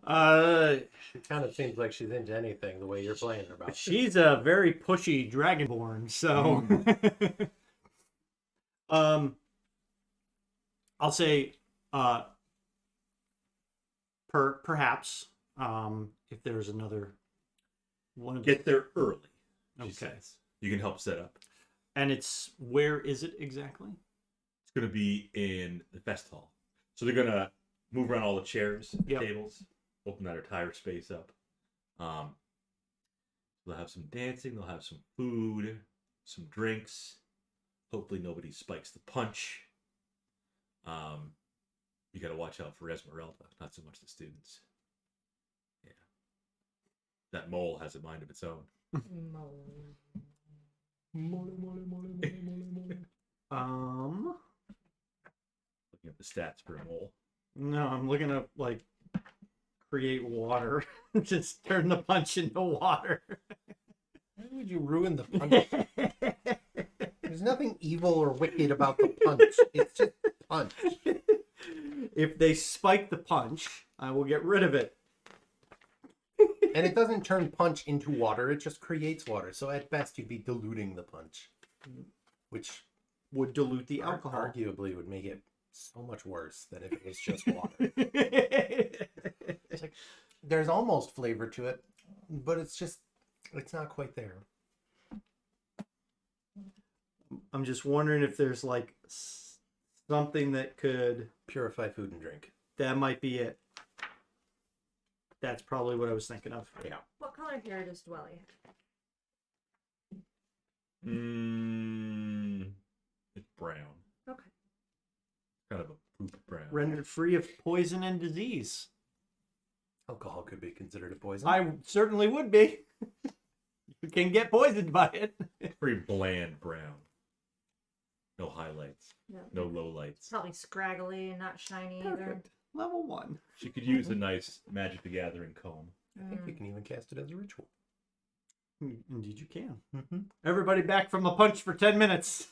She kind of seems like she's into anything the way you're playing her about. She's a very pushy dragonborn, so I'll say perhaps if there's another one of Get there early, she Okay. says. You can help set up. and it's where is it exactly? It's going to be in the fest hall. So they're going to move around all the chairs, Yep. tables, open that entire space up. They'll have some dancing, they'll have some food, some drinks. Hopefully nobody spikes the punch. You got to watch out for Esmeralda, not so much the students. Yeah. That mole has a mind of its own. Looking at the stats for a mole. No, I'm looking up like create water. Just turn the punch into water. Why would you ruin the punch? There's nothing evil or wicked about the punch. It's just punch. If they spike the punch, I will get rid of it. And it doesn't turn punch into water, it just creates water. So at best, you'd be diluting the punch. Which Would dilute the alcohol. arguably would make it so much worse than if it was just water. It's like, there's almost flavor to it, but it's not quite there. I'm just wondering if there's like something that could. Purify food and drink. That might be it. That's probably what I was thinking of. Yeah. What color hair does Dwelly have? It's brown. Okay. Kind of a poop brown. Rendered free of poison and disease. Alcohol could be considered a poison. I certainly would be. You can get poisoned by it. Pretty bland brown. No highlights. No. No lowlights. Probably scraggly and not shiny either. Perfect. Level 1. She could use a nice Magic the Gathering comb. I think you can even cast it as a ritual. Indeed, you can. Mm-hmm. Everybody back from the punch for 10 minutes.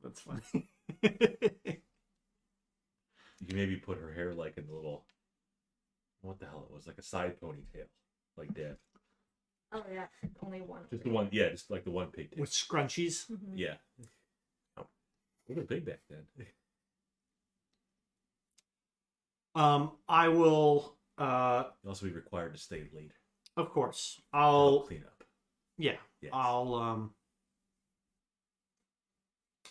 That's funny. You can maybe put her hair like in a little, what the hell it was, like a side ponytail, like Deb. Oh yeah, only one. Just the one, yeah, just like the one pigtail. With scrunchies. Mhm. Yeah. Oh, they were big back then. I will, You'll also be required to stay late. of course, to help I'll, clean up. yeah, Yes.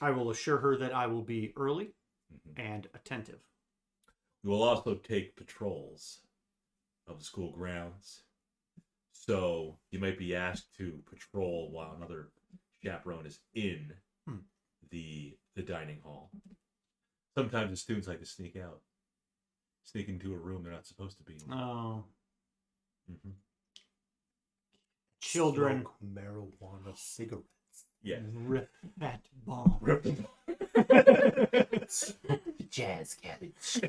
I will assure her that I will be early Mhm. and attentive. We will also take patrols of the school grounds. So you might be asked to patrol while another chaperone is in the dining hall. Sometimes the students like to sneak out. Sneak into a room they're not supposed to be in. Oh, Mm-hmm. children, Smoke marijuana cigarettes. Yes. rip that bomb. Jazz cabbage.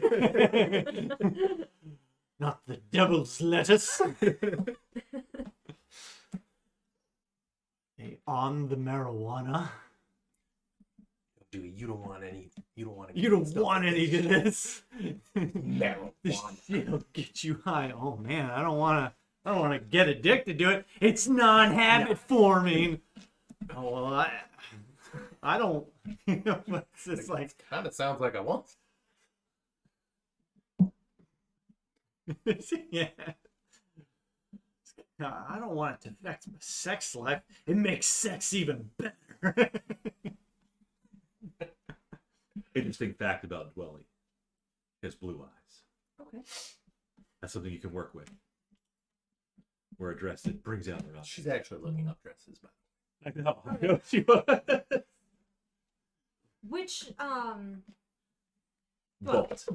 Not the devil's lettuce. Hey, on the marijuana. Dude, you don't want any. You don't want. You don't want any of this. Marijuana. It'll get you high. Oh man, I don't want to get addicted to it. It's non-habit forming. Oh well, I don't. It's just like Kind of sounds like I want. yeah. I don't want it to affect my sex life. It makes sex even better. Interesting fact about Dwelly. He has blue eyes. Okay. That's something you can work with. Wear a dress that brings out her eyes. She's actually looking up dresses, but I know. Okay. She was. Which Bolt.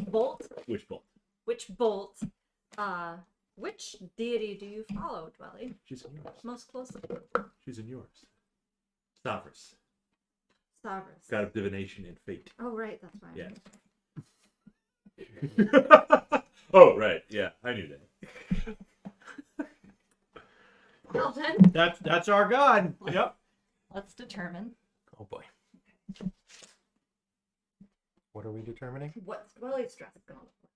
bolt? Which bolt? Which bolt? Which deity do you follow, Dwelly? She's in yours. Most closely? She's in yours. Stavros. Stavros. God of divination and fate. Oh right, that's right. Yeah. Oh, right. Yeah, I knew that. Well then, That's our god. Yep. let's determine oh boy. What are we determining? what's Dwelly's dress gonna look like.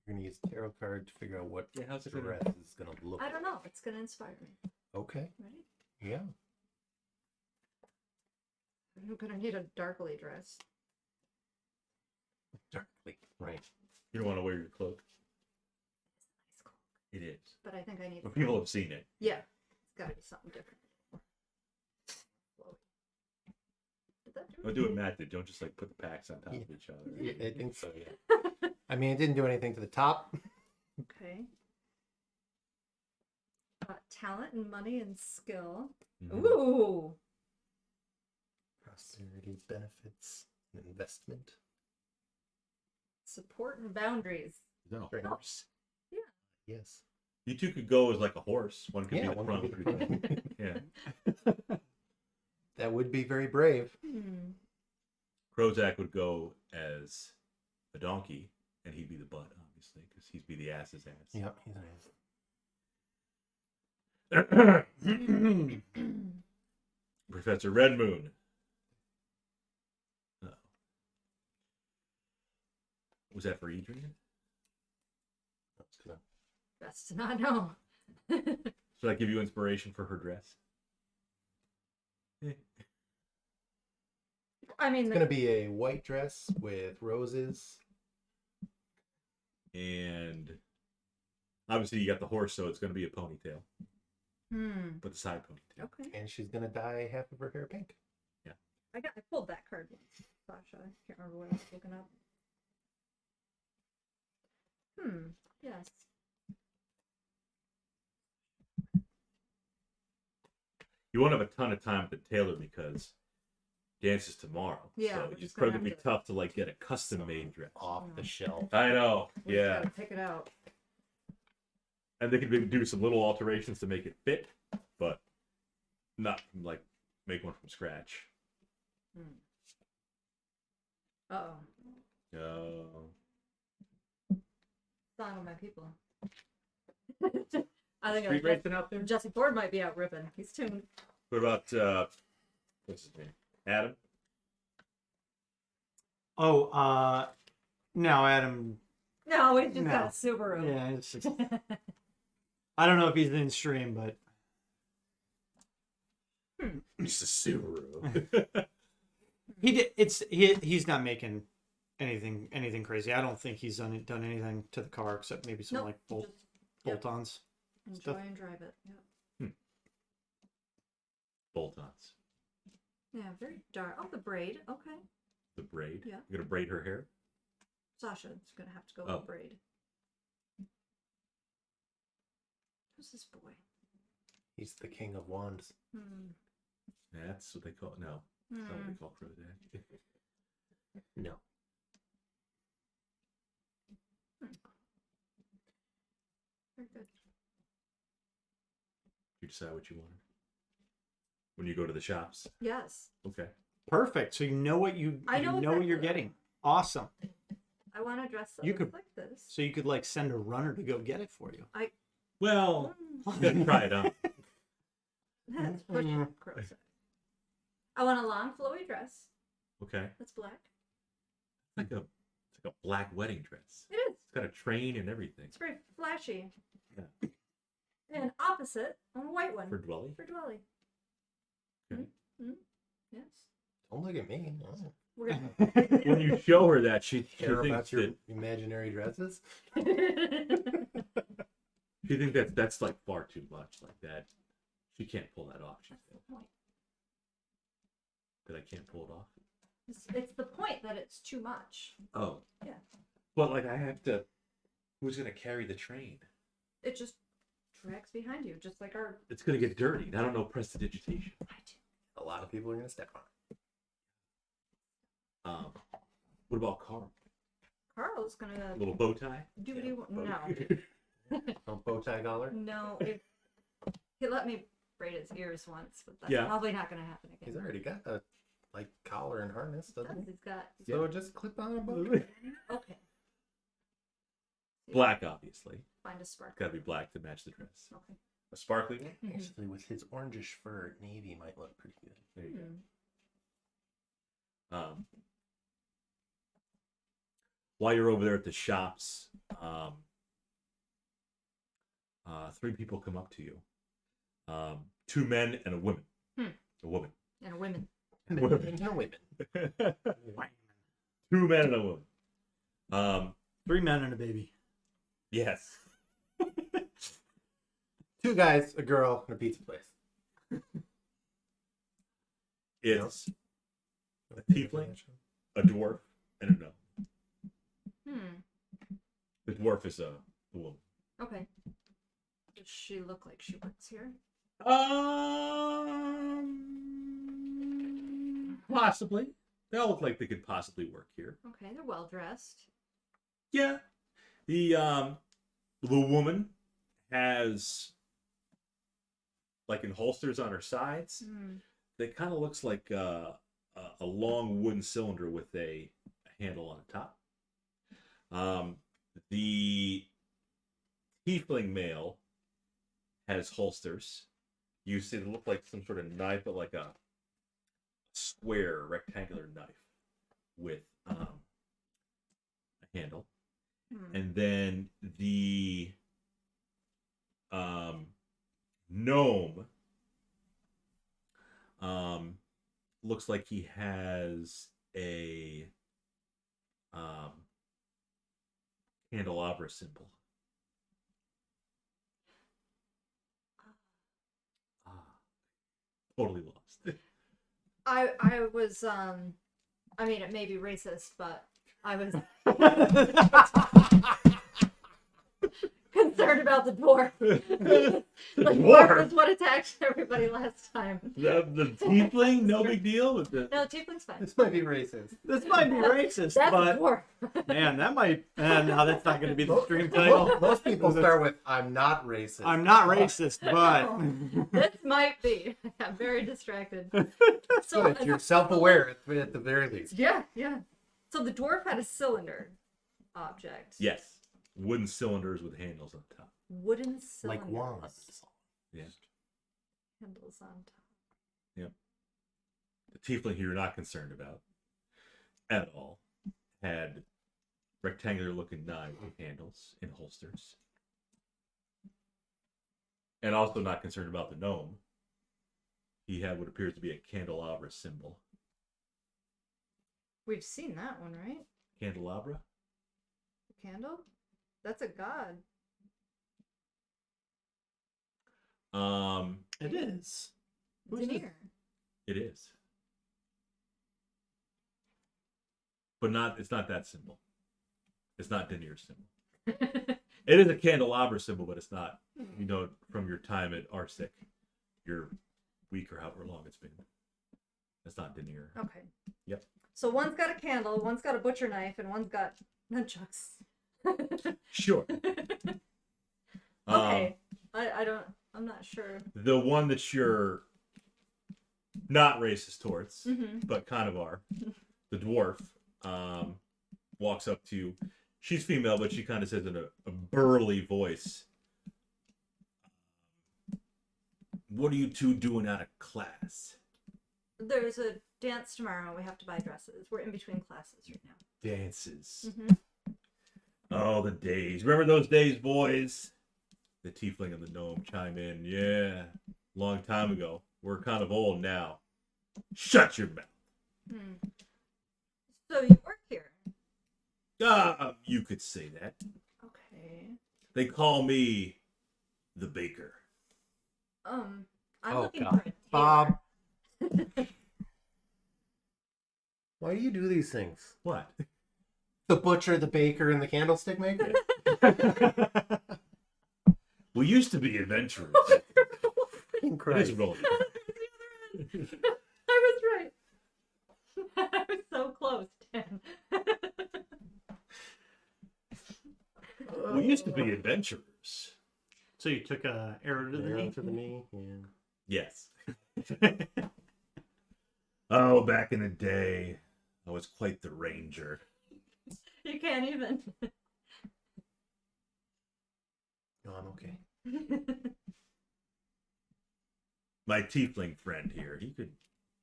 We're gonna use tarot card to figure out what Yeah, how's it gonna- dress is gonna look. I don't know. It's gonna inspire me. Okay. Ready? Yeah. I'm gonna need a darkly dress. Darkly. Right. You don't want to wear your cloak. Nice cloak. It is. But I think I need. But people have seen it. Yeah, it's gotta be something different. Whoa. Did that do Don't do what Matt did. Don't just like put the packs on top of each other. Yeah, I think so. Yeah. I mean, it didn't do anything to the top. Okay. Talent and money and skill. Mhm. Ooh. Prosperity, benefits, and investment. Support and boundaries. Is that a Right. horse? Yes. You two could go as like a horse. One could Yeah, be the one front. could one be could be the the- Yeah. That would be very brave. Krozak would go as a donkey, and he'd be the butt, obviously, because he'd be the ass's ass. Yep. He's nice. Professor Red Moon. Oh. Was that for Adrian? That's good. Best to not know. Should I give you inspiration for her dress? I mean, It's gonna be a white dress with roses. And obviously you got the horse, so it's going to be a ponytail, but the side ponytail. Okay. And she's gonna dye half of her hair pink. I pulled that card once, Sasha. I can't remember what I was looking up. Yes. You won't have a ton of time to tailor because dance is tomorrow. Yeah, so we're it's just probably gonna gonna be have to- tough to like get a custom made dress. Off the shelf. I know. We just Yeah, gotta pick it out. and they could maybe do some little alterations to make it fit, but not like make one from scratch. Uh-oh. No. Song of my people. I think Street racing out there? Jesse Ford might be out ripping. He's tuned. What about what's his name? Adam? Oh, no, Adam. No, he's just No. got a Subaru. Yeah, it's just, I don't know if he's in stream, but It's a Subaru. he's not making anything crazy. I don't think he's done anything to the car except maybe some Nope, like just bolt-ons. enjoy Stuff. and drive it. Yeah. Bolt-ons. Yeah, very dark. Oh, the braid. Okay. The braid. Yeah. You're gonna braid her hair? Sasha's gonna have to go Oh. with braid. Who's this boy? He's the king of wands. That's what they call no. That's not what they call Crozak. No. Very good. You decide what you wanted when you go to the shops. Yes. Okay. Perfect. So you know what I know what you're exactly. getting. Awesome. I want to dress up You could- like this. So you could like send a runner to go get it for you. Well, you gotta try it on. That's pushing Krux. I want a long flowy dress. Okay. That's black. It's like a black wedding dress. It is. It's got a train and everything. It's very flashy. Yeah. And opposite, a white one For Dwelly. for Dwelly. Okay. Yes. Don't look at me. No. We're gonna. When you show her that, she Care thinks about your that imaginary dresses? she thinks that's like far too much. Like that, she can't pull that off. She That's said the point. that I can't pull it off. It's the point that it's too much. Oh. Yeah. But like I have to. Who's gonna carry the train? It just drags behind you, just like our. It's gonna get dirty. And I don't know prestidigitation. I do. A lot of people are gonna step on it. What about Carl? Carl's gonna A little bow tie? do what Yeah, he wants. Bow- No, No bow tie collar. no. He let me braid his ears once, but that's Yeah. probably not gonna happen He's again. already got a like collar and harness, doesn't he? He's got. So just clip on a bow tie. Okay. Black, obviously. Find a spark. Gotta be black to match the dress. Okay. A sparkly one? Mhm. Actually, with his orangish fur, navy might look pretty good. There you Hmm. go. While you're over there at the shops, 3 people come up to you. 2 men and a woman. A woman. And women. And Women. then no women. 2 men and a woman. 3 men and a baby. Yes. 2 guys, a girl, and a pizza place. It's a tiefling, a dwarf, and a gnome. The dwarf is a woman. Okay. Does she look like she works here? Possibly. They all look like they could possibly work here. Okay, they're well dressed. Yeah. The woman has like in holsters on her sides. That kind of looks like a long wooden cylinder with a handle on the top. The tiefling male has holsters. You see, they look like some sort of knife, but like a square rectangular knife with a handle. And then the gnome looks like he has a candelabra symbol. Totally lost. I was I mean it may be racist, but I was concerned about the dwarf. The dwarf is what attacked everybody last time. The tiefling, no big deal with the. No, tiefling's fine. This might be racist. This might be racist, That's a but dwarf. man, that might. No, that's not going to be the stream title. Most people start with "I'm not racist." I'm not racist, but This might be. I got very distracted. So Good. You're self-aware at the very least. yeah. So the dwarf had a cylinder object. Yes, wooden cylinders with handles on top. wooden Like cylinders. wands. Yeah. Handles on top. The tiefling who you're not concerned about at all had rectangular looking knife handles in holsters. And also not concerned about the gnome. He had what appears to be a candelabra symbol. We've seen that one, right? Candelabra? The candle? That's a god. It is. Who's the- Denier. It is. But it's not that symbol. It's not Denier's symbol. It is a candelabra symbol, but it's not. You know, from your time at Arsic, your week or however long it's been. It's not Denier. Okay. Yep. So one's got a candle, one's got a butcher knife, and one's got nunchucks. Sure. Okay. I'm not sure. The one that you're not racist towards, Mm-hmm. but kind of are, the dwarf, walks up to you. She's female, but she kind of says in a burly voice, "What are you two doing out of class?" There's a dance tomorrow. We have to buy dresses. We're in between classes right now. Dances. Mm-hmm. Oh, the days. Remember those days, boys? The tiefling and the gnome chime in. Yeah, long time ago. We're kind of old now. Shut your mouth. Hmm. So you work here? You could say that. Okay. They call me the baker. I'm Oh, looking God. for a Bob. tailor. Why do you do these things? What? The butcher, the baker, and the candlestick maker? We used to be adventurers. Freaking It is Christ. rolling. I was right. I was so close, Dan. We used to be adventurers. So you took a arrow to the Arrow knee? to the knee. Yeah. Yes. Oh, back in the day, I was quite the ranger. You can't even. No, I'm okay. My tiefling friend here, he could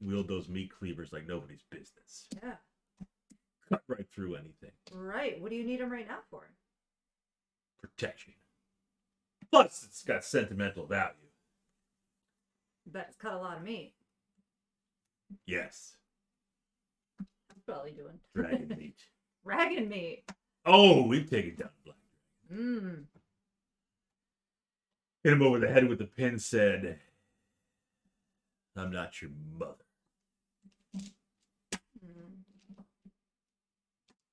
wield those meat cleavers like nobody's business. Yeah. Cut right through anything. Right. What do you need them right now for? Protection. Plus, it's got sentimental value. Bet it's cut a lot of meat. Yes. That's probably doing. Dragon meat. Dragon meat. Oh, we've taken down Black. Mmm. Hit him over the head with the pin, said, "I'm not your mother."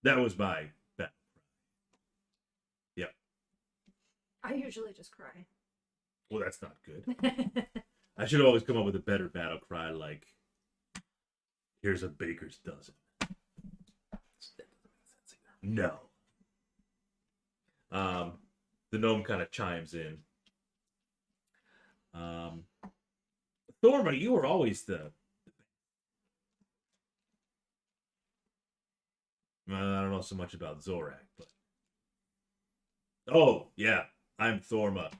That was my battle cry. Yep. I usually just cry. Well, that's not good. I should always come up with a better battle cry, like, "Here's a baker's dozen." No. The gnome kind of chimes in. Thorma, you were always the... I don't know so much about Zorak, but... Oh, yeah, I'm Thorma.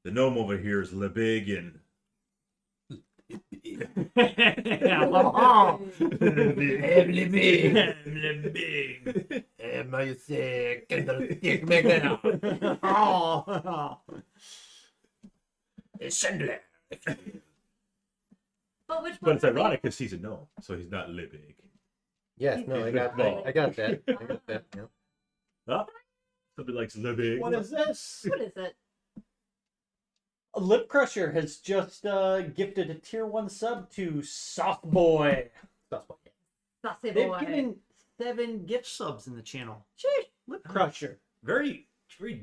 The gnome over here is Lebig and... Lebig. Am I sick? Candlestick maker. Chandelier. But which But one? it's ironic because he's a gnome, so he's not Lebig. Yes, no, I got that. I got that. Yeah. Oh, somebody likes Lebig. What is this? What is it? Lip Crusher has just gifted a tier 1 sub to Soft Boy. Saucy They've boy. given 7 gift subs in the channel. Sheesh. Lip Crusher. Very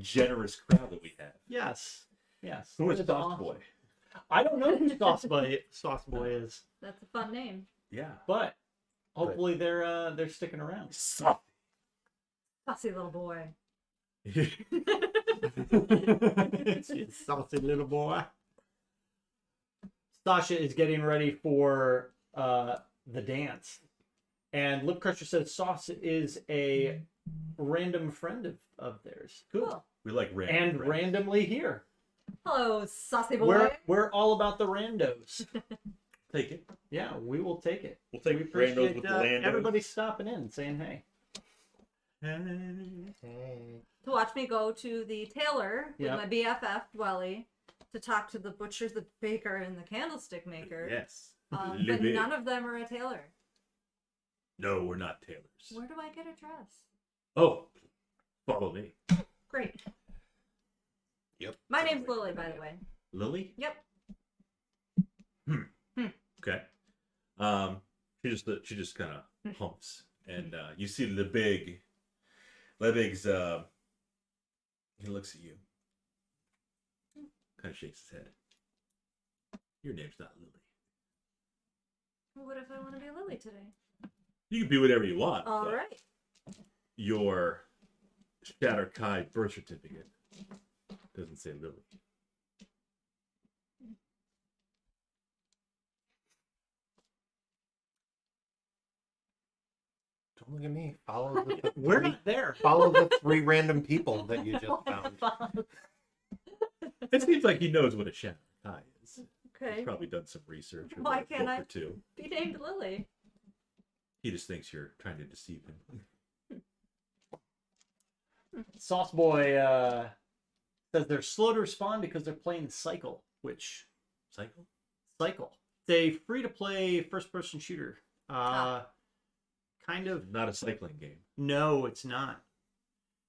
generous crowd that we have. Yes. Yes. Who is That Soft awesome. Boy? I don't know who Soft Boy is, That's a fun name. Yeah. but hopefully they're sticking around. Soft. Saucy little boy. Saucy little boy. Sasha is getting ready for the dance, and Lip Crusher says Sauce is a random friend of theirs. Cool. We like random and friends. randomly here. Hello, saucy boy. We're all about the randos. Take it. Yeah, we will take it. We'll take We randos appreciate with the landos. everybody stopping in and saying hey. Hey. To watch me go to the tailor with Yep. my BFF Dwelly to talk to the butcher, the baker, and the candlestick maker. Yes. But Libby. none of them are a tailor. No, we're not tailors. Where do I get a dress? Oh, follow me. Great. Yep. My name's Lily, by the way. Lily? Yep. Okay. She just kind of humps, and you see Lebig's. He looks at you, kind of shakes his head. Your name's not Lily. What if I want to be Lily today? You can be whatever you want. All but right. Your Shatter Kai birth certificate doesn't say Lily. Don't look at me. Follow the We're three, not there. follow the 3 random people that you just found. It seems like he knows what a Shatter Kai is. Okay. He's probably done some research. Or Why read a can't book I- or two. Be named Lily. He just thinks you're trying to deceive him. Sauce Boy says they're slow to respond because they're playing Cycle, which Cycle? Cycle. It's a free-to-play first-person shooter. Kind of. Not a cycling game. No, it's not.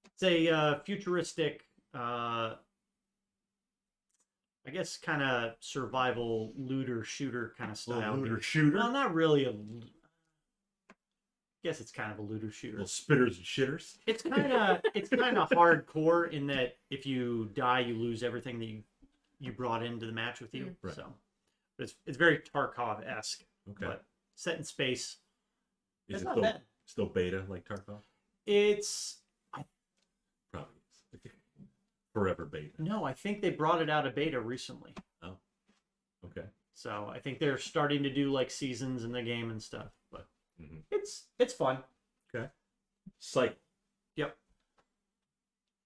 It's a futuristic, I guess, kind of survival looter shooter kind of style. Looter shooter. Well, not really a. I guess it's kind of a looter shooter. Little spitters and shitters. It's kind of hardcore in that if you die, you lose everything that you brought into the match with you. Right. So, but it's very Tarkov-esque, Okay. but set in space. Is It's it not still, bad. still beta like Tarkov? It's Probably is. Forever beta. no, I think they brought it out of beta recently. Okay. So I think they're starting to do like seasons in the game and stuff. But Mhm. it's fun. Cycle. Yep.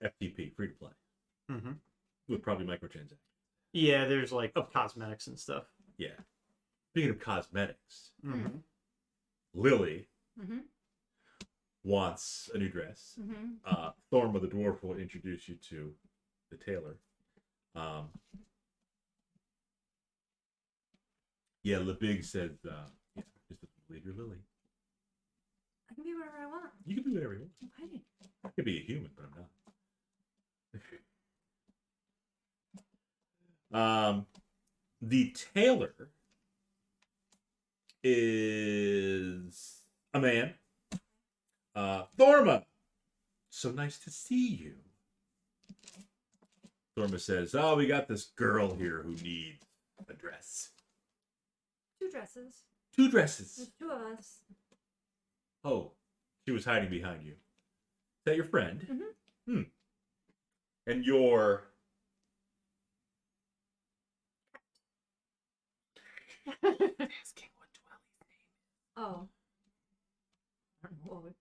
FTP, free to play. Mm-hmm. With probably microtransactions. Yeah, there's like cosmetics and stuff. Yeah. Speaking of cosmetics, Mm-hmm. Lily Mm-hmm. wants a new dress. Mm-hmm. Thorma the dwarf will introduce you to the tailor. Yeah, Lebig says, yeah, just leave your Lily. I can be whatever I want. You can be whatever you want. Okay. I could be a human, but I'm not. The tailor is a man. Thorma, so nice to see you. Thorma says, "Oh, we got this girl here who needs a dress. 2 dresses. 2 dresses. There's 2 of us. Oh, she was hiding behind you. Is that your friend? Mhm. And your Asking what Oh. I don't know.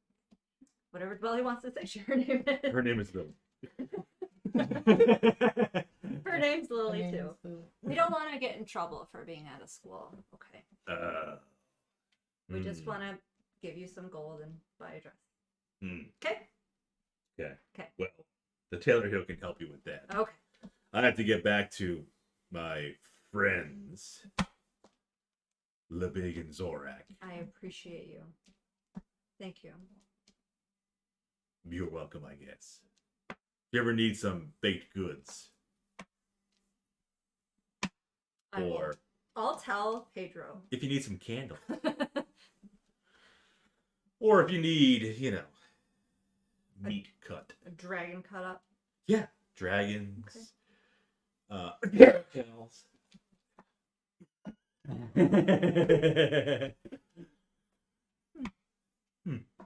Whatever Dwelly wants to say, sure, her name is. her name is Lily. Her name's Lily, too. We don't want to get in trouble for being out of school. Okay. We just want to give you some gold and buy a dress. Okay? Okay. Okay. Well, the tailor here can help you with that. Okay. I have to get back to my friends, Lebig and Zorak. I appreciate you. Thank you. You're welcome, I guess. If you ever need some baked goods, or I'll tell Pedro. if you need some candle, or if you need, meat cut. A dragon cut up. Yeah, dragons. Cows.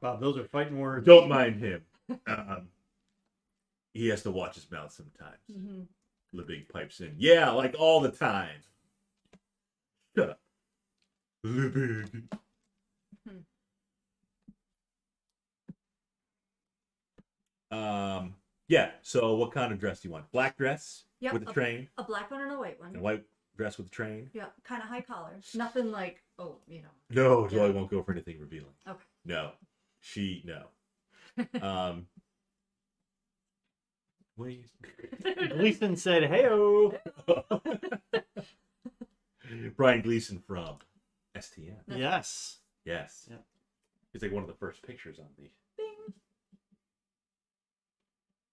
Bob, those are fighting words. Don't mind him. He has to watch his mouth sometimes. Mm-hmm. Lebig pipes in. Yeah, like all the time. Shut up. Lebig. Yeah. So what kind of dress do you want? Black dress Yep, with a train, A black one and a white one. and white dress with a train. Yeah, kind of high collar. Nothing like, oh, No, Joy Yeah. won't go for anything revealing. Okay. No, no. What are you? Gleason said, "Heyo." Brian Gleason from STM. Yes. Yes. Yeah. He's like one of the first pictures on the Bing.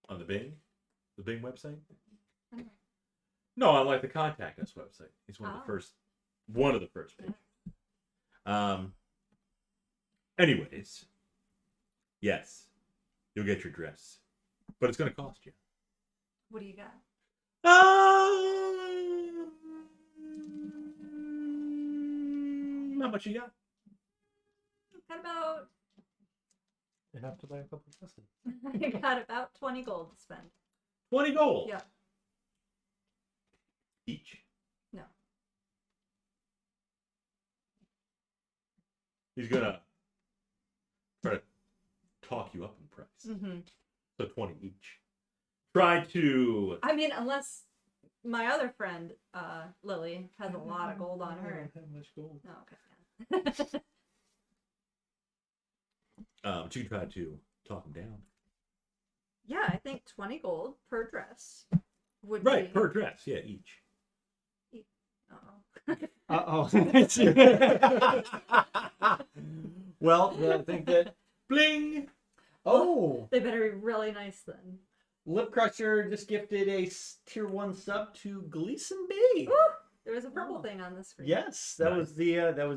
on the Bing website. Okay. No, I like the contact us website. He's one of the first pictures. Anyways, yes, you'll get your dress, but it's going to cost you. What do you got? How much you got? Got about You have to buy a couple of dresses. I got about 20 gold to spend. 20 gold. Yeah. Each. No. He's gonna try to talk you up in price. Mm-hmm. So 20 each. Try to. I mean, unless my other friend, Lily, has a lot of gold on her. How much gold? Oh, okay. But you can try to talk him down. Yeah, I think 20 gold per dress would Right, be. per dress. Yeah, each. Uh-oh. Well, I think that. Bling! Oh, They better be really nice then. Lip Crusher just gifted a tier 1 sub to Gleason B. Woo! There was a purple thing on the screen. Yes, that Nice. was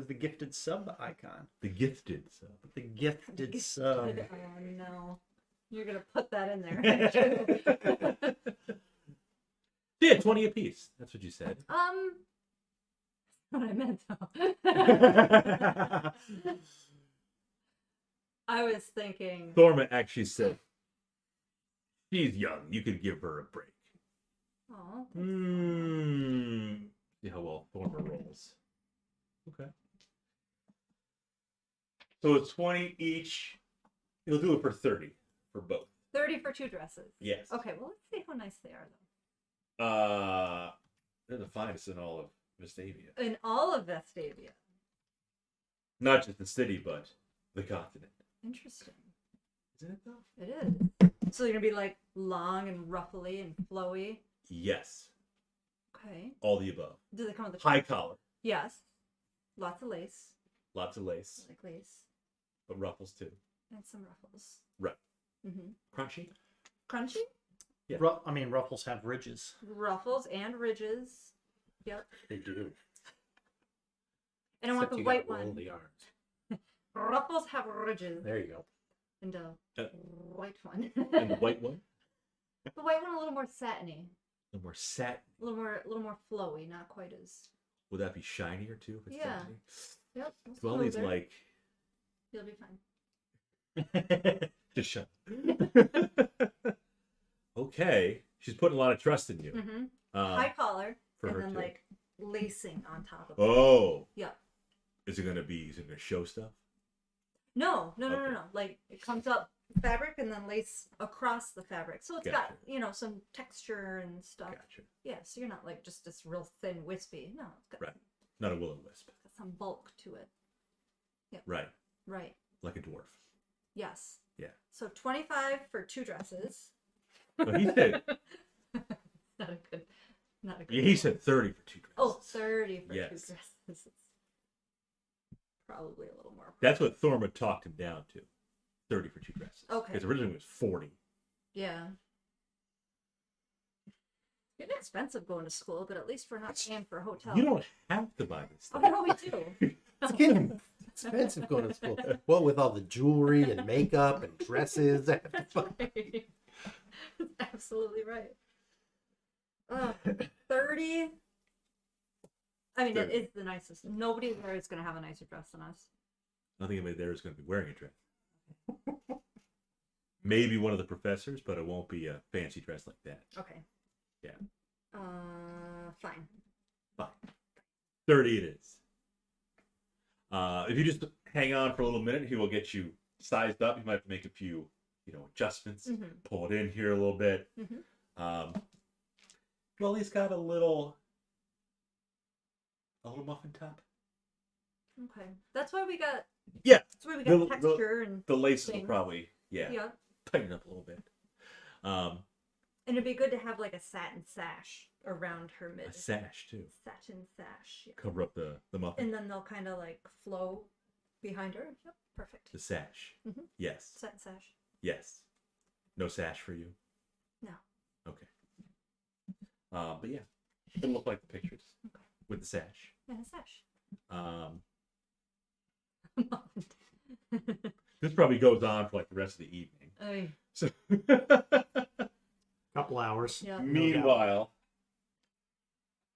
the gifted sub icon. The gifted. So. The gifted sub. Oh no. You're gonna put that in there. Yeah, 20 apiece. That's what you said. What I meant though. I was thinking. Thorma actually said, she's young. You could give her a break. Oh. See how well Thorma rolls. Okay. So it's 20 each. You'll do it for 30 for both. 30 for 2 dresses. Yes. Okay, well let's see how nice they are though. They're the finest in all of Vestavia. In all of Vestavia. Not just the city, but the continent. Interesting. Isn't it though? It is. So they're gonna be like long and ruffly and flowy. Yes. Okay. All the above. Do they come with the High collar. Yes. Lots of lace. Lots of lace. I like lace. But ruffles too. And some ruffles. Right. Mm-hmm. Crunchy. Crunchy? Yeah. I mean, ruffles have ridges. Ruffles and ridges. Yep. They do. And I want Except the you white gotta roll one. the R's. Ruffles have ridges. There you go. And a white one. And the white one. The white one a little more satiny. The more satin. A little more flowy, not quite as. Would that be shinier too? If it's Yeah. satiny? Yep. Dwelling's smoother. like You'll be fine. just shut. Okay, she's putting a lot of trust in you. Mm-hmm. Um, High collar. for And her then too. like lacing on top of it. Oh, Yeah. is it gonna show stuff? No. Okay. Like it comes up fabric and then lace across the fabric. So it's got, Gotcha. Some texture and stuff. Gotcha. Yeah, so you're not like just this real thin wispy. No, it's got, Right. Not a will-o-wisp. got some bulk to it. Right. Right. Like a dwarf. Yes. Yeah. So 25 for 2 dresses. But he said, Not a good. yeah, he said 30 for 2 dresses. Oh, 30 for Yes. 2 dresses. It's probably a little more. That's what Thorma talked him down to. 30 for 2 dresses. Okay. Because originally it was 40. Yeah. It's getting expensive going to school, but at least we're not paying for a hotel. You don't have to buy this Oh, stuff. no, we do. It's getting expensive going to school. Well, with all the jewelry and makeup and dresses. I have to That's buy- right. That's absolutely right. 30. I mean, 30. it is the nicest. Nobody there is going to have a nicer dress than us. I think anybody there is going to be wearing a dress. Maybe one of the professors, but it won't be a fancy dress like that. Okay. Yeah. Fine. Fine. 30 it is. If you just hang on for a little minute, he will get you sized up. You might have to make a few adjustments. Mhm. Pull it in here a little bit. Mhm. Well, he's got a little muffin top. Okay. That's why we got. Yeah. That's why we got The- texture and. The laces will Things. probably Yeah. tighten up a little bit. And it'd be good to have like a satin sash around her mid. A sash too. Satin sash. Yeah. Cover up the muffin. And then they'll kind of like flow behind her. Yep. Perfect. The sash. Mhm. Yes. Satin sash. Yes. No sash for you. No. Okay. But yeah, it'll look like the pictures with the sash. And a sash. This probably goes on for like the rest of the evening. Ay. So Couple hours. Yeah. meanwhile,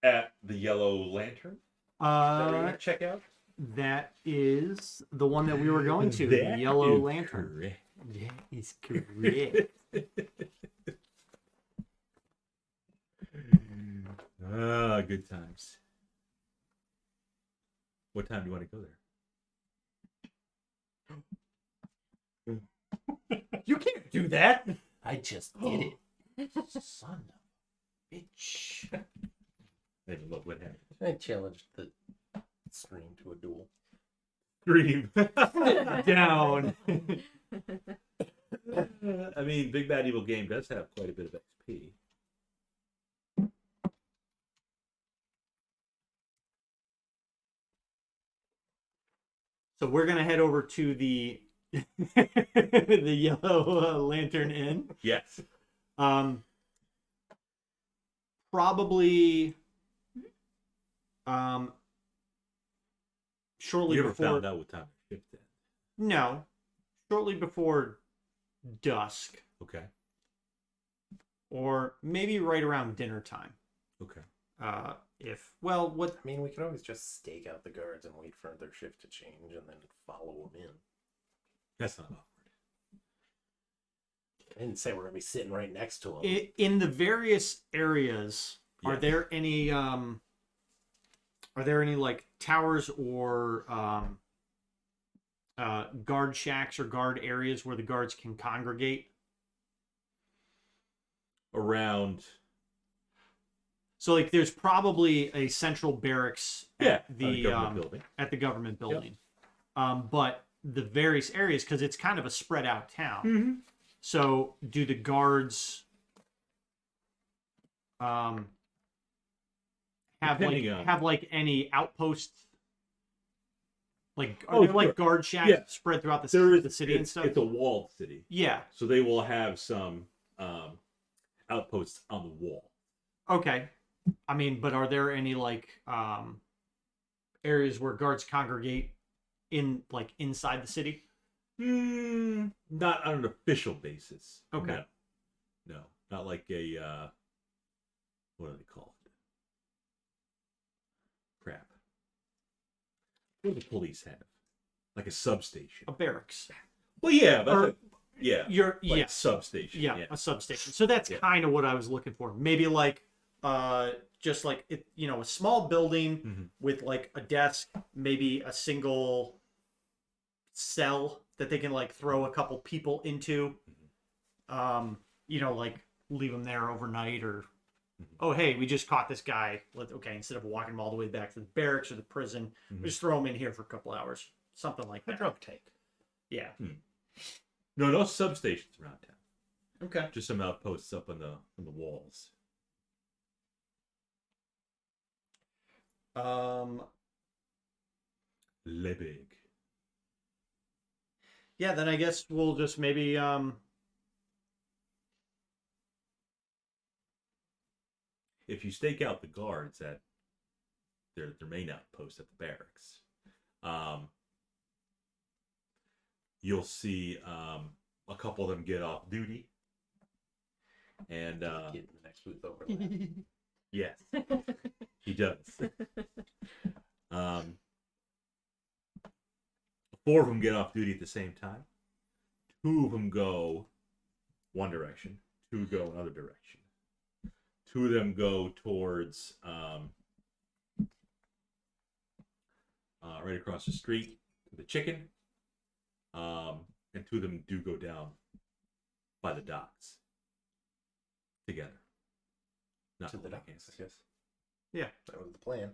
at the Yellow Lantern, that we're gonna check out. That is the one that we were going to. The That Yellow is Lantern. correct. That is correct. Good times. What time do you want to go there? You can't do that. I just did it. Son of a bitch. Maybe look what happened. I challenged the stream to a duel. Scream. Down. I mean, Big Bad Evil Game does have quite a bit of XP. So we're gonna head over to the the Yellow Lantern Inn. Yes. Probably shortly You ever before. found out what time to shift in? No, shortly before dusk, Okay. or maybe right around dinner time. Okay. What I mean, we could always just stake out the guards and wait for their shift to change and then follow them in. That's not awkward. I didn't say we're going to be sitting right next to them. in the various areas, are Yes. there any like towers or guard shacks or guard areas where the guards can congregate? Around. So like there's probably a central barracks at the government building. at the government building. But the various areas, because it's kind of a spread out town. Mm-hmm. So do the guards have Depending on- any outposts? Like are Oh, there like sure. guard shacks Yeah. spread throughout the city and stuff? It's a walled city, Yeah. so they will have some outposts on the wall. Okay. I mean, but are there any like areas where guards congregate inside the city? Not on an official basis. Okay. No, not like a what do they call it? Crap. What do the police have? Like a substation. A barracks. Well, yeah, Or- that's yeah, You're like yeah. substation. Yeah, a substation. So that's Yeah. kind of what I was looking for. Maybe like just like it, a small building Mhm. with like a desk, maybe a single cell that they can like throw a couple people into. Like leave them there overnight or oh hey, we just caught this guy. Instead of walking him all the way back to the barracks or the prison, we just throw him in here for a couple hours. Something like A that. drunk take. Yeah. No substations around town. Okay. Just some outposts up on the walls. Le big. Yeah, then I guess we'll just maybe If you stake out the guards at their main outpost at the barracks, you'll see a couple of them get off duty, and Get in the next booth over there. yes, he does. 4 of them get off duty at the same time. 2 of them go one direction. 2 go another direction. 2 of them go towards right across the street to the chicken. And 2 of them do go down by the docks together. Not To the holding docks, hands. yes. Yeah. That was the plan.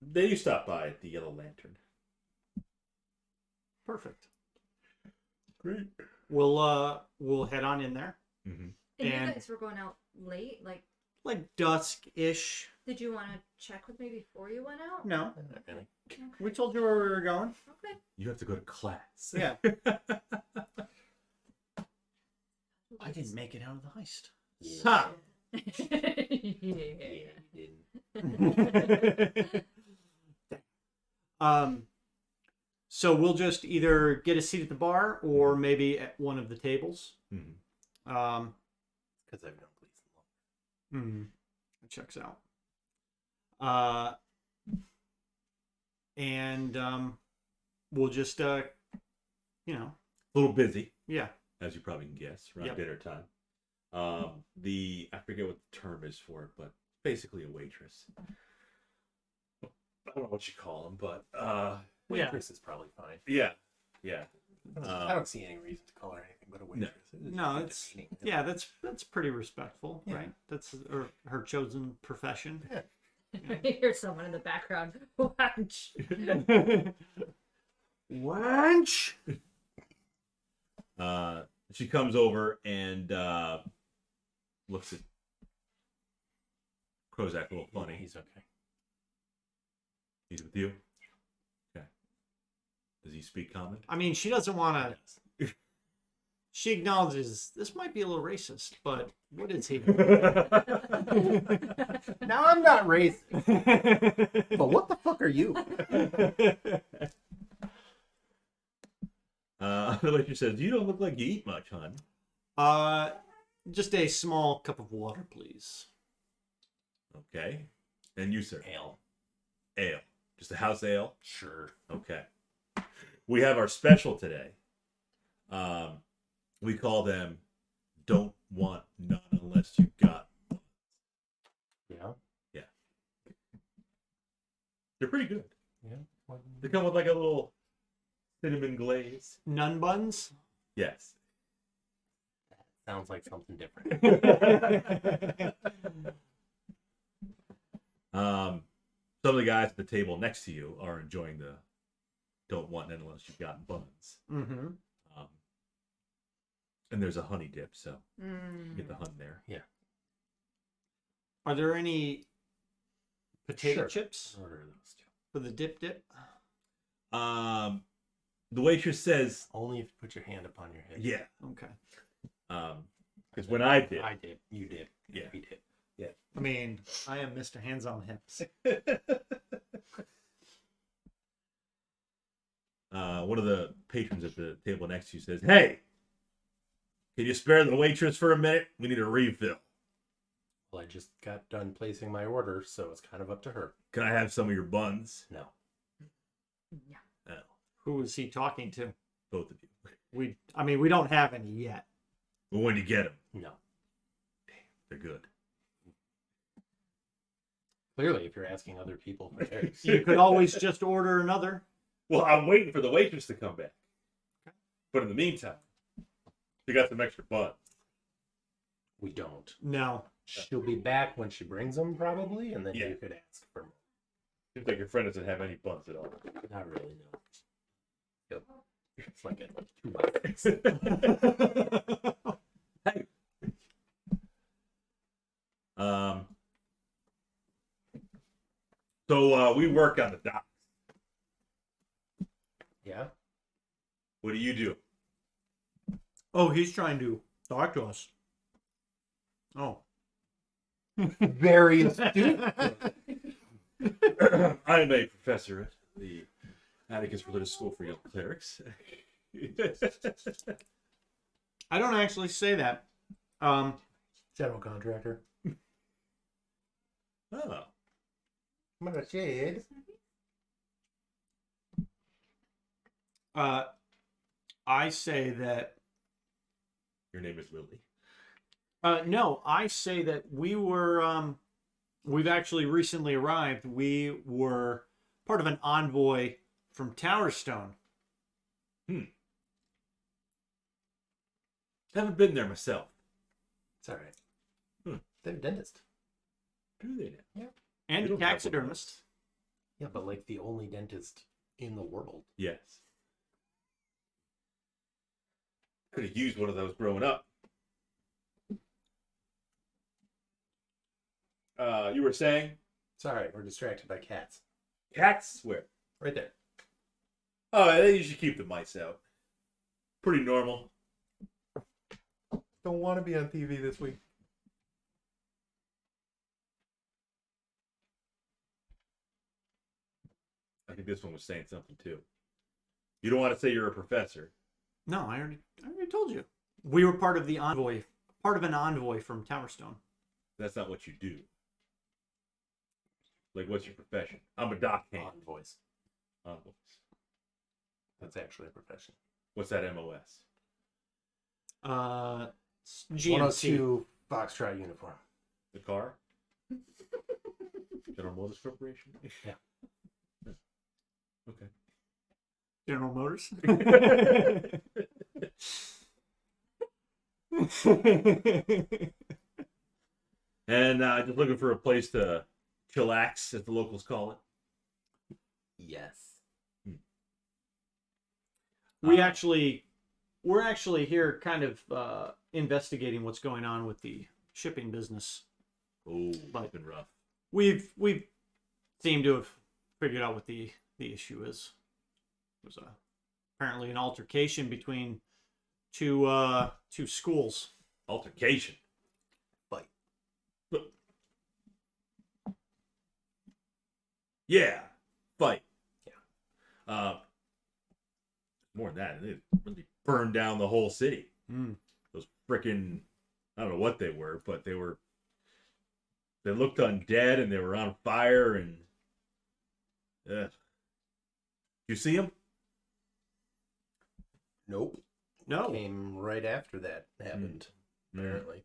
Then you stop by at the Yellow Lantern. Perfect. Great. We'll head on in there. Mm-hmm. And And- you guys were going out late. Like dusk-ish. Did you want to check with me before you went out? No. Not really. Okay. We told you where we were going. Okay. You have to go to class. Yeah. I didn't make it out of the heist. Yeah. Ha! Yeah, you didn't. So we'll just either get a seat at the bar or maybe at one of the tables. Mhm. Because I've known police That checks out. And we'll just A little busy, yeah. as you probably can guess, around Yep. dinner time. I forget what the term is for it, but basically a waitress. I don't know what you call them, but Yeah. waitress is probably fine. yeah. I don't see any reason to call her anything but a waitress. No, it's yeah, that's pretty respectful, Yeah. right? That's her chosen profession. Yeah. I hear someone in the background. Watch. Wench. She comes over and looks at Krozak a little funny. He's okay. He's with you? Okay. Does he speak common? I mean, she doesn't want to. She acknowledges this might be a little racist, but what is he? Now I'm not racist, but what the fuck are you? The waitress says, "You don't look like you eat much, hon." Just a small cup of water, please. Okay. And you, sir? Ale. Ale. Just a house ale? Sure. Okay. We have our special today. We call them "Don't Want None Unless You Got." Yeah. They're pretty good. Yeah. They come with like a little cinnamon glaze. Nun buns. Yes. Sounds like something different. Some of the guys at the table next to you are enjoying the "Don't Want None Unless You Got" buns. Mm-hmm. And there's a honey dip, so you get the hun there. Are there any potato Sure. chips Order those two. for the dip? The waitress says, Only if you put your hand upon your head. "Yeah," Okay. because when I did, I did. You did. Yeah. We did. I mean, I am Mr. Hands on Hips. one of the patrons at the table next to you says, "Hey, can you spare the waitress for a minute? We need a refill. Well, I just got done placing my order, so it's kind of up to her. Can I have some of your buns?" No. No, Who is he talking to? both of you. We don't have any yet. But when you get them, No. they're good. Clearly, if you're asking other people for theirs. You could always just order another. Well, I'm waiting for the waitress to come back. But in the meantime, you got some extra buns. We don't. No. She'll be back when she brings them, probably, and then Yeah. you could ask for more. Seems like your friend doesn't have any buns at all. Not really, no. Yep. It's like a 2 by 6. Hey. So we work on the docks. Yeah? What do you do? Oh, he's trying to talk to us. Oh. Very astute. I'm a professor at the Atticus Religious School for Young Clerics. I don't actually say that. General contractor. Oh. My shade. I say that. Your name is Lily. No, I say that we've actually recently arrived. We were part of an envoy from Tower Stone. Haven't been there myself. It's all right. Hmm. They're a dentist. Do they now? And They a don't have one of taxidermist. those. Yeah, but like the only dentist in the world. Yes. Could have used one of those growing up. You were saying It's all right. We're distracted by cats. cats? Where? Right there. Oh, you should keep the mice out. Pretty normal. Don't want to be on TV this week. I think this one was saying something too. You don't want to say you're a professor. No, I already told you. We were part of the envoy, part of an envoy from Tower Stone. That's not what you do. Like, what's your profession? I'm a dockhand. Envoys. Envoys. That's actually a profession. What's that MOS? GMC. 102 Foxtrot uniform. The car? General Motors Corporation? Yeah. Okay. General Motors. And just looking for a place to chillax, as the locals call it. Yes. we're actually here kind of investigating what's going on with the shipping business. Oh, But- it's been rough. We've seemed to have figured out what the issue is. It was apparently an altercation between two schools. Altercation. Fight. But, yeah, fight. Yeah. More than that, they really burned down the whole city. Mm. Those frickin', I don't know what they were, but they looked undead and they were on fire and, you see them? Nope. No. Came right after that happened, apparently.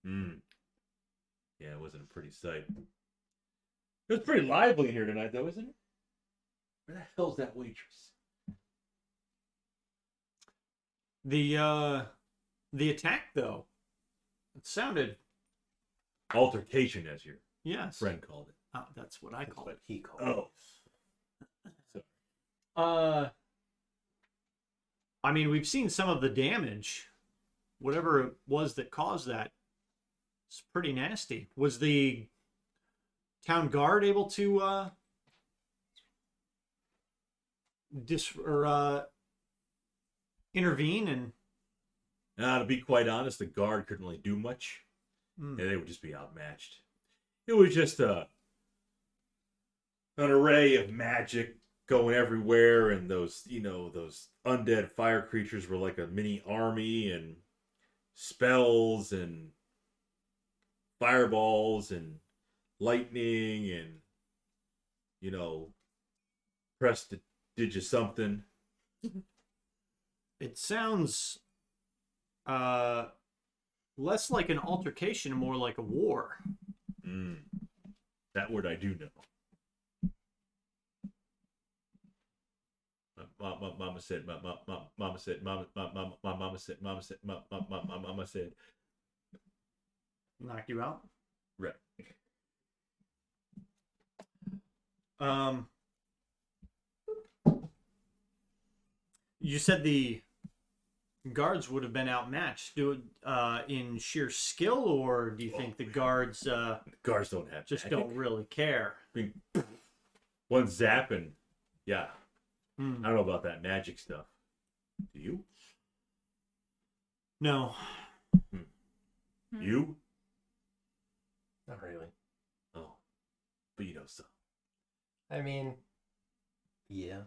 Yeah, it wasn't a pretty sight. It was pretty lively in here tonight, though, isn't it? Where the hell's that waitress? The attack though, it sounded Altercation, as your yes. friend called it. That's what I That's call what it. he called Oh. it. I mean, we've seen some of the damage. Whatever it was that caused that, it's pretty nasty. Was the town guard able to intervene and? To be quite honest, the guard couldn't really do much. Mm. Yeah, they would just be outmatched. It was just an array of magic going everywhere, and those undead fire creatures were like a mini army, and spells and fireballs and lightning and did you something. It sounds less like an altercation, more like a war. That word I do know. Mama said, Mama said. Knock you out. Right. You said the guards would have been outmatched. In sheer skill, or do you think the guards Guards don't have just magic. don't really care? I mean, one zap and yeah. Hmm. I don't know about that magic stuff. Do you? No. You? Not really. Oh, but you know some. I mean, yeah.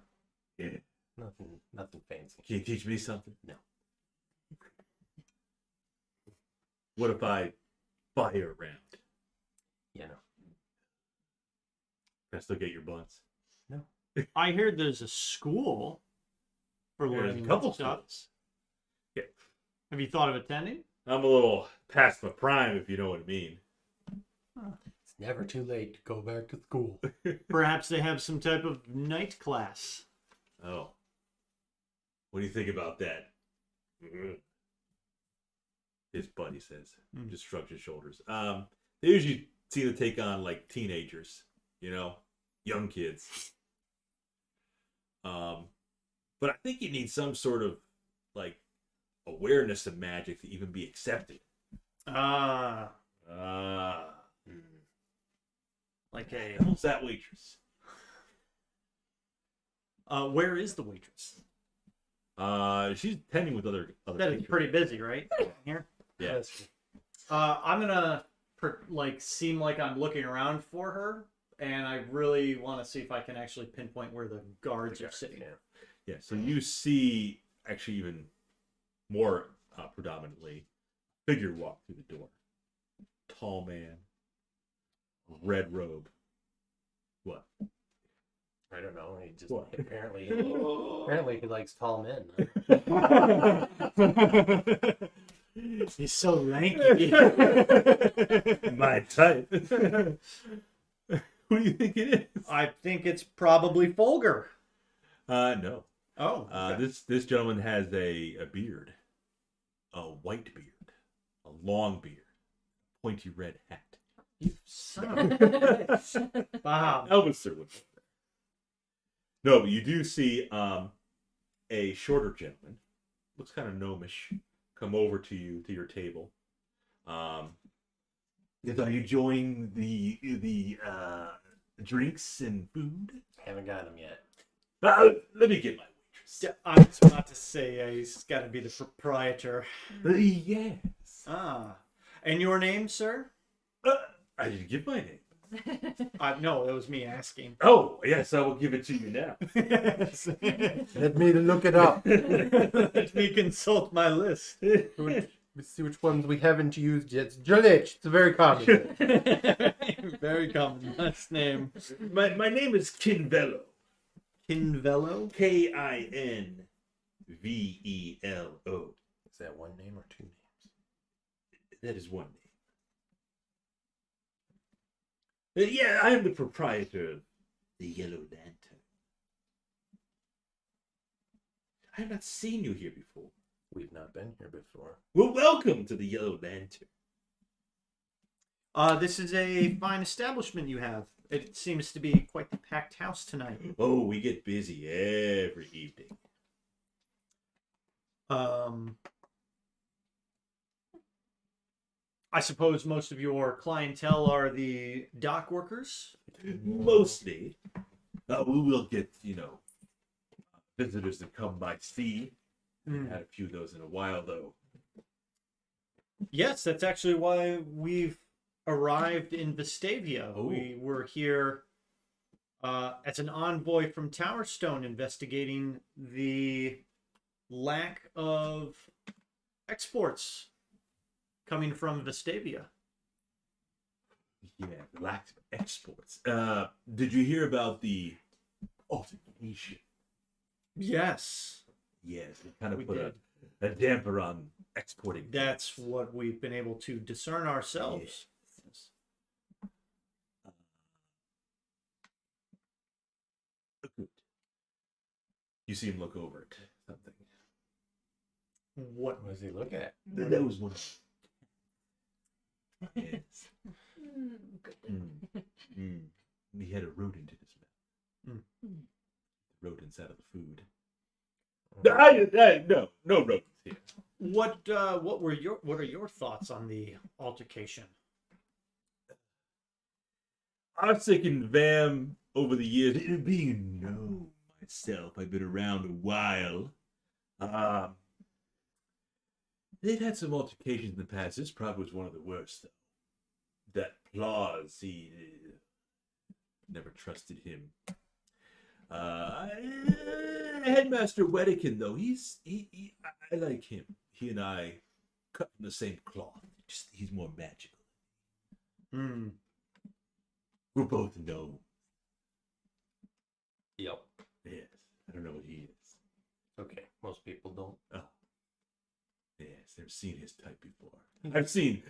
Yeah. Nothing fancy. Can you teach me something? No. What if I buy you a round? You know. Can I still get your buns? No. I heard there's a school for There's learning a couple stuff. schools. Yeah. Have you thought of attending? I'm a little past my prime, if you know what I mean. It's never too late to go back to school. Perhaps they have some type of night class. Oh. What do you think about that? His buddy says. Just shrugs his shoulders. They usually seem to take on like teenagers, you know, young kids. But I think you need some sort of like awareness of magic to even be accepted. Like a. Who's that waitress? Where is the waitress? She's attending with other That is people. pretty busy, right? Here. Yeah. I'm gonna seem like I'm looking around for her, and I really want to see if I can actually pinpoint where the guards are sitting. Yeah, so you see actually even more predominantly figure walk through the door. Tall man, red robe. What? I don't know. He just What? apparently he likes tall men. He's so lanky. My type. Who do you think it is? I think it's probably Folger. No. Oh, okay. This gentleman has a beard, a white beard, a long beard, pointy red hat. You son of a bitch. Wow. Elvis sir would. No, but you do see a shorter gentleman, looks kind of gnomish, come over to your table. Are you enjoying the drinks and food? Haven't got him yet. Let me get my waitress. I was about to say he's got to be the proprietor. Yes. And your name, sir? I didn't give my name. No, it was me asking. Oh, yes, I will give it to you now. Let me look it up. Let me consult my list. Let's see which ones we haven't used yet. Jalich. It's a very common. Very common last name. My name is Kinvello. Kinvello? Kinvelo. Is that one name or two names? That is one name. Yeah, I am the proprietor of the Yellow Lantern. I have not seen you here before. We've not been here before. Well, welcome to the Yellow Lantern. This is a fine establishment you have. It seems to be quite the packed house tonight. Oh, we get busy every evening. I suppose most of your clientele are the dock workers? Mostly. We will get, visitors that come by sea. We've had a few of those in a while, though. Yes, that's actually why we've arrived in Vestavia. Oh. We were here as an envoy from Towerstone investigating the lack of exports coming from Vestavia. Yeah, lack of exports. Did you hear about the altercation? Yes. Yes, it kind of We put did. a damper on exporting. That's what we've been able to discern ourselves. Yes. Good. You see him look over at something. What? What does he look at? That was one. Yes. He had a rodent in his mouth. The rodents out of the food. No rodents here. What are your thoughts on the altercation? I was thinking, Vam, over the years, being known myself, I've been around a while. They've had some altercations in the past. This probably was one of the worst, though. That Plaus, he never trusted him. Headmaster Wedikin, though, I like him. He and I cut from the same cloth. Just he's more magical. We're both known. Yep. Yes, I don't know what he is. Okay. Most people don't. Oh, yes, never seen his type before. I've seen,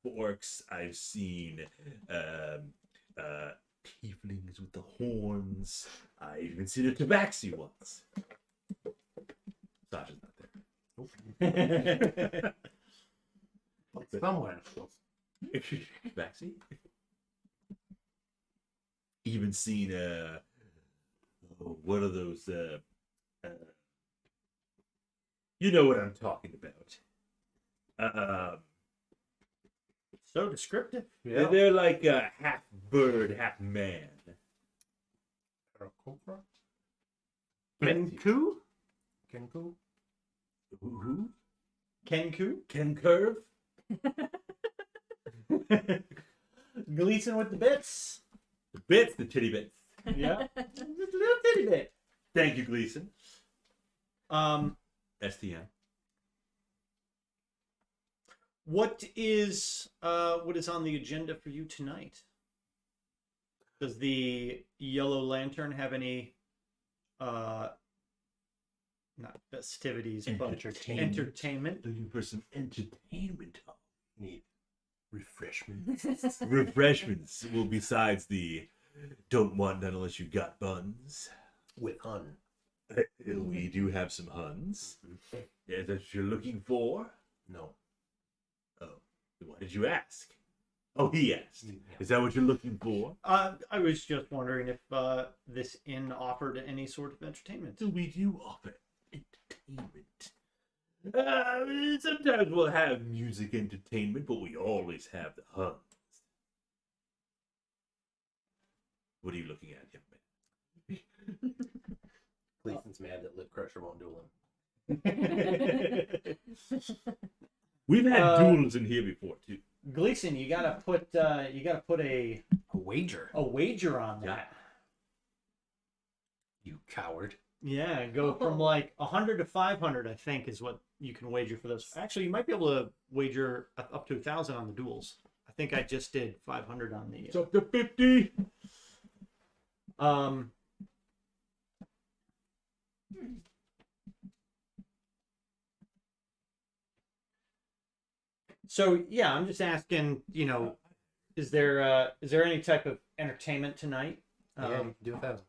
orcs. I've seen tieflings with the horns. I even seen a tabaxi once. Sasha's not there. Somewhere. Tabaxi? Even seen one of those you know what I'm talking about. So descriptive. They're like half bird, half man. Kenku? Kenku? Who? Kenku? Ken Curve? Gleason with the bits. The bits, the titty bits. Yeah. Just a little titty bit. Thank you, Gleason. STM. What is on the agenda for you tonight? Does the Yellow Lantern have any not festivities but entertainment? Looking for some entertainment. Need refreshments. Refreshments. Well, besides the don't want none unless you got buns. With Hun. We do have some Huns. Is that what you're looking for? No. Oh, why did you ask? Oh, he asked. Is that what you're looking for? I was just wondering if this inn offered any sort of entertainment. So we do offer entertainment. Sometimes we'll have music entertainment, but we always have the Huns. What are you looking at, young man? Gleason's mad that Lip Crusher won't duel him. We've had duels in here before too. Gleason, you gotta put a wager. wager on that. Yeah. You coward. Yeah, go from like 100 to 500, I think, is what you can wager for this. Actually, you might be able to wager up to 1,000 on the duels. I think I just did 500 on the. It's up to 50. So yeah, I'm just asking. You know, is there any type of entertainment tonight? Yeah, you can do 1,000.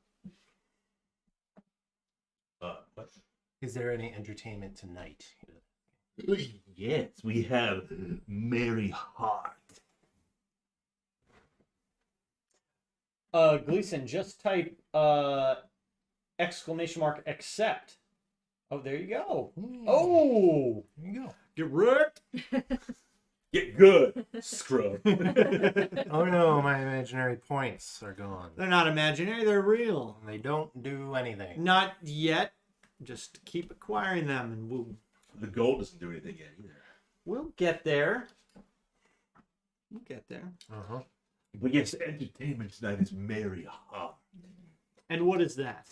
What? Is there any entertainment tonight? Yes, we have Mary Hart. Gleason, just type exclamation mark accept. Oh, there you go. Oh, There you go. get wrecked. Get good, scrub. Oh no, my imaginary points are gone. They're not imaginary, they're real. They don't do anything. Not yet. Just keep acquiring them and The gold doesn't do anything yet either. we'll get there. We'll get there. Uh-huh. But yes, entertainment tonight is Mary Hart. And what is that?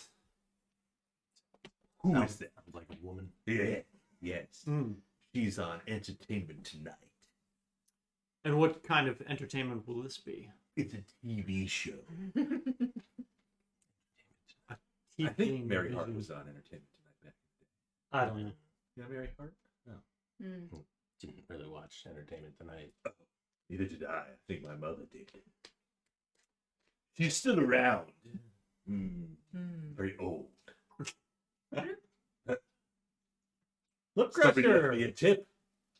Who Sounds is that? like a woman. Yeah, yes. Mm. She's on entertainment tonight. And what kind of entertainment will this be? It's a TV show. I think TV Mary Hart vision. was on entertainment tonight. Back. I don't know. You know Mary Hart? No. Didn't really watch Entertainment Tonight. Neither did I. I think my mother did. She's still around. Very old. Look, Somebody left Crusher, me a tip.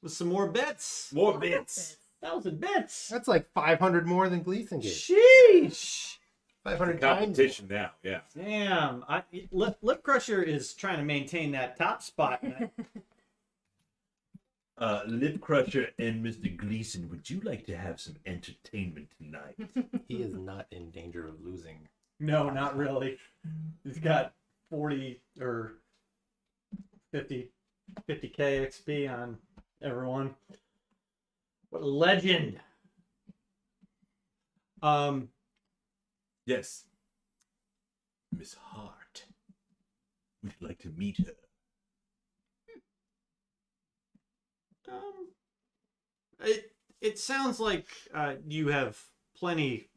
with some more bets. More bits. 1,000 bets. That's like 500 more than Gleason gave. Sheesh. 500 times. Competition now, yeah. Damn. Lip Crusher is trying to maintain that top spot. Lip Crusher and Mr. Gleason, would you like to have some entertainment tonight? He is not in danger of losing. No, not really. He's got 40 or 50k XP on everyone. What a legend. Yes. Miss Hart. Would you like to meet her? It sounds like you have plenty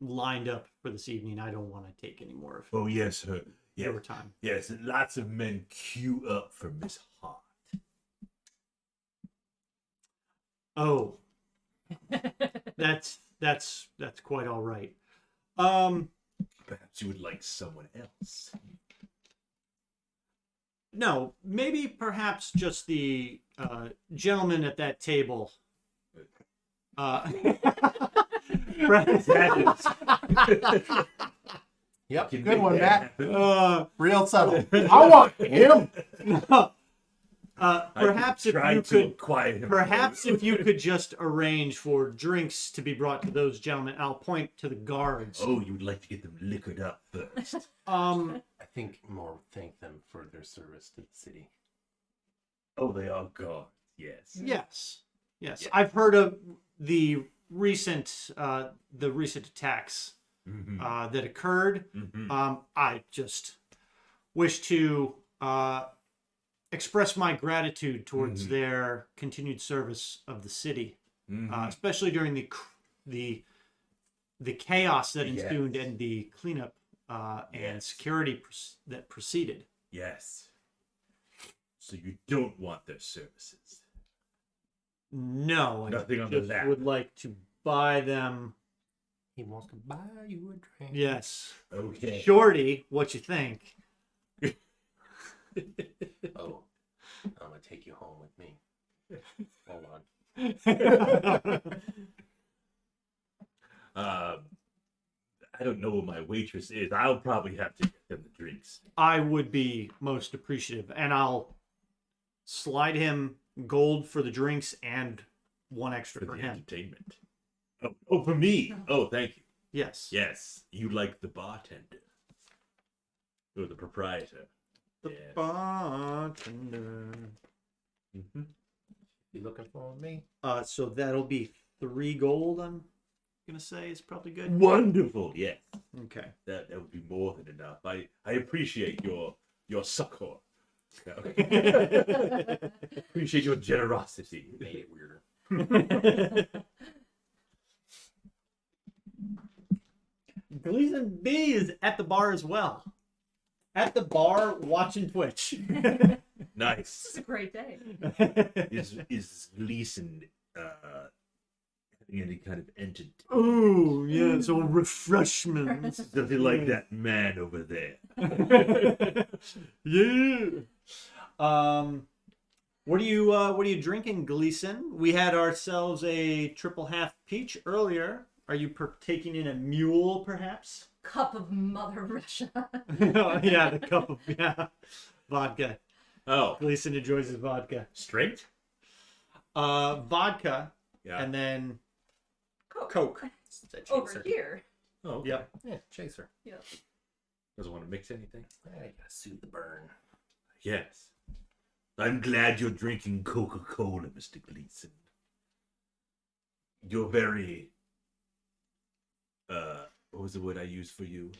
lined up for this evening. I don't want to take any more of Oh, yes, her. your Yes, time. yes, lots of men queue up for Miss Hart. Oh, that's quite all right. Perhaps you would like someone else. No, maybe perhaps just the gentleman at that table. Yep, Can good make one, that Matt. happen. Real subtle. I want him. Perhaps if Try you to could, quiet him. perhaps if you could just arrange for drinks to be brought to those gentlemen. I'll point to the guards. Oh, you would like to get them liquored up first. I think more thank them for their service to the city. Oh, they are gone. Yes. Yes, yes. Yeah. I've heard of the recent attacks Mhm. that occurred. Mhm. I just wish to express my gratitude towards Mhm. their continued service of the city, Mhm. especially during the chaos that ensued Yes. and the cleanup and Yes. security that preceded. Yes. So you don't want their services. No, I Nothing on the just lap. would like to buy them. He wants to buy you a drink. Yes, Okay. Shorty, what you think? Oh, I'm gonna take you home with me. Hold on. I don't know what my waitress is. I'll probably have to get them the drinks. I would be most appreciative, and I'll slide him gold for the drinks and one extra For for the him. entertainment. Oh, for me. Oh, thank you. Yes. Yes, you like the bartender. Or the proprietor. The Yes. bartender. Mm-hmm. You looking for me? So that'll be 3 gold. I'm gonna say is probably good. Wonderful, yes. Okay. That would be more than enough. I appreciate your succor. Appreciate your generosity. Made it weirder. Gleason B is at the bar as well. At the bar watching Twitch. Nice. It's a great day. Is Gleason having any kind of entertainment? Ooh, yeah, so refreshments. Does he like that man over there? Yeah. What are you drinking, Gleason? We had ourselves a triple half peach earlier. Are you partaking in a mule, perhaps? Cup of Mother Russia. Yeah, the cup of vodka. Oh, Gleason enjoys his vodka. straight? Vodka, Yeah. and then Coke. Coke. It's a Over chaser. here. Oh, okay. Yep. Yeah, chaser. Yep. Doesn't want to mix anything. I gotta soothe the burn. Yes. I'm glad you're drinking Coca-Cola, Mr. Gleason. You're very what was the word I used for you?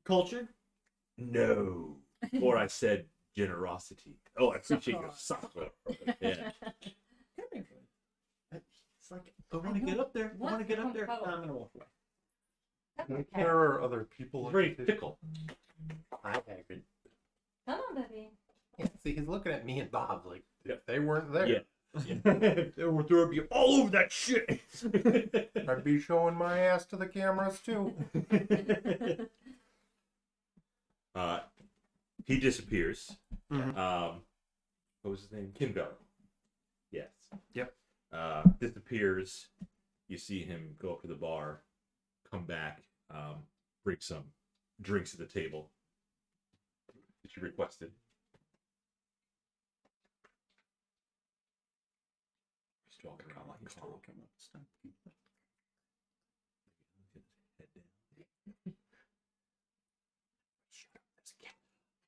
Culture. No. Or I said generosity. Oh, I appreciate your succor. Yeah. It's like I want to get up there. I want to get up there. No, I'm gonna walk away. There are other people. Very fickle. Hi, Hagrid. Come on, baby. Yeah, see, he's looking at me and Bob like if they weren't there, Yeah. There would be all over that shit. I'd be showing my ass to the cameras too. He disappears. Mhm. What was his name? Kimbo. Yes. Yep. Disappears. You see him go up to the bar, come back, bring some drinks to the table that you requested. Head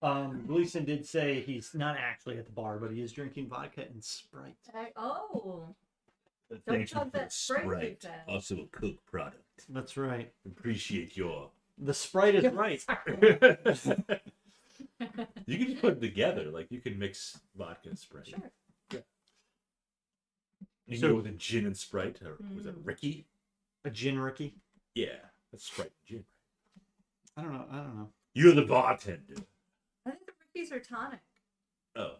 down. Gleason did say he's not actually at the bar, but he is drinking vodka and Sprite. Oh. Thank you chug for that the Sprite too Sprite, fast. also a Coke product. That's right. Appreciate your. The Sprite is right. You can just put them together. Like you can mix vodka and Sprite. Sure. You can So- go with a gin and Sprite, or was it Ricky? A gin Ricky. Yeah, that's Sprite and gin. I don't know. You're the bartender. I think the Rickies are tonic. Oh,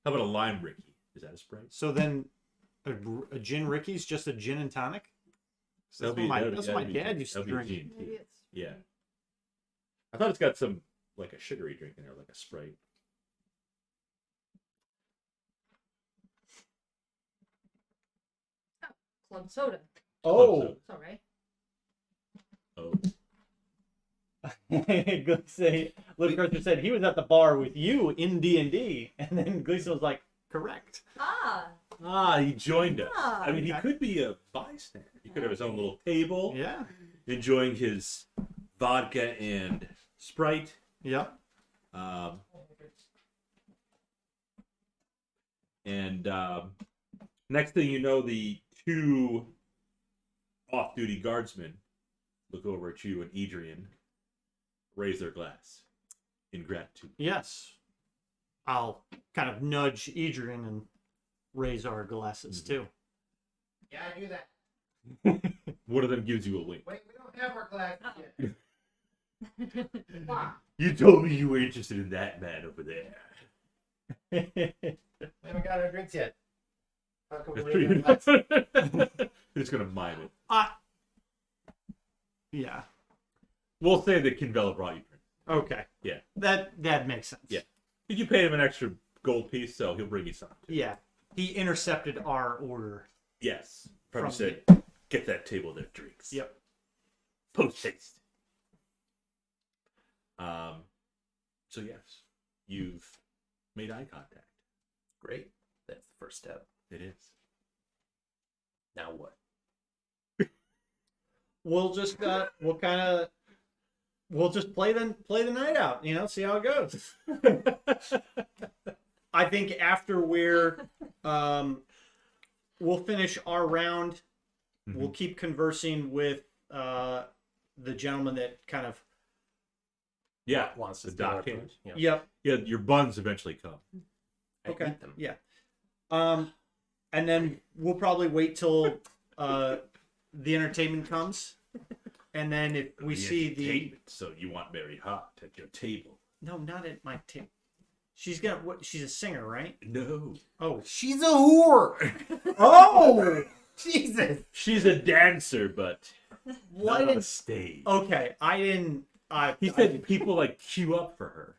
how about a lime Ricky? Is that a Sprite? So then, a gin Ricky's just a gin and tonic. That's what my dad used to drink. G&T. Maybe it's Yeah. I thought it's got some, like a sugary drink in there, like a Sprite. club soda. Oh, It's all right. Oh. Luke Arthur said he was at the bar with you in D&D, and then Gleason was like, correct. Ah, He joined us. Ah, I mean, he okay. could be a bystander. He could have his own little table, Yeah. enjoying his vodka and Sprite. Yep. Next thing you know, the two off-duty guardsmen look over at you, and Adrian raise their glass in gratitude. Yes. I'll kind of nudge Adrian and raise our glasses too. Yeah, I do that. One of them gives you a wink. Wait, we don't have our glasses yet. You told me you were interested in that man over there. We haven't got our drinks yet. How come That's we're true. raising our glasses? You're just gonna mime it. Yeah. We'll say that Kinvella brought you drink. Okay. Yeah. That makes sense. Yeah. Did you pay him an extra gold piece, so he'll bring you some. Yeah. He intercepted our order. Yes. Probably From said, get that table their drinks. Yep. Post haste. So yes, you've made eye contact. Great. That's the first step. It is. Now what? We'll just we'll just play the night out, see how it goes. I think after we'll finish our round, we'll keep conversing with the gentleman that kind of Yeah. Wants to The steal our dock food. hand. Yeah. Yep. Yeah, your buns eventually come. I Okay. eat them. Yeah. And then we'll probably wait till the entertainment comes, and then if we see the entertainment, so you want Mary Hart at your table. no, not at my table. She's she's a singer, right? No. Oh, She's a whore. oh, Jesus. She's a dancer, but what? not on a stage. Okay, I didn't. He said people like queue up for her.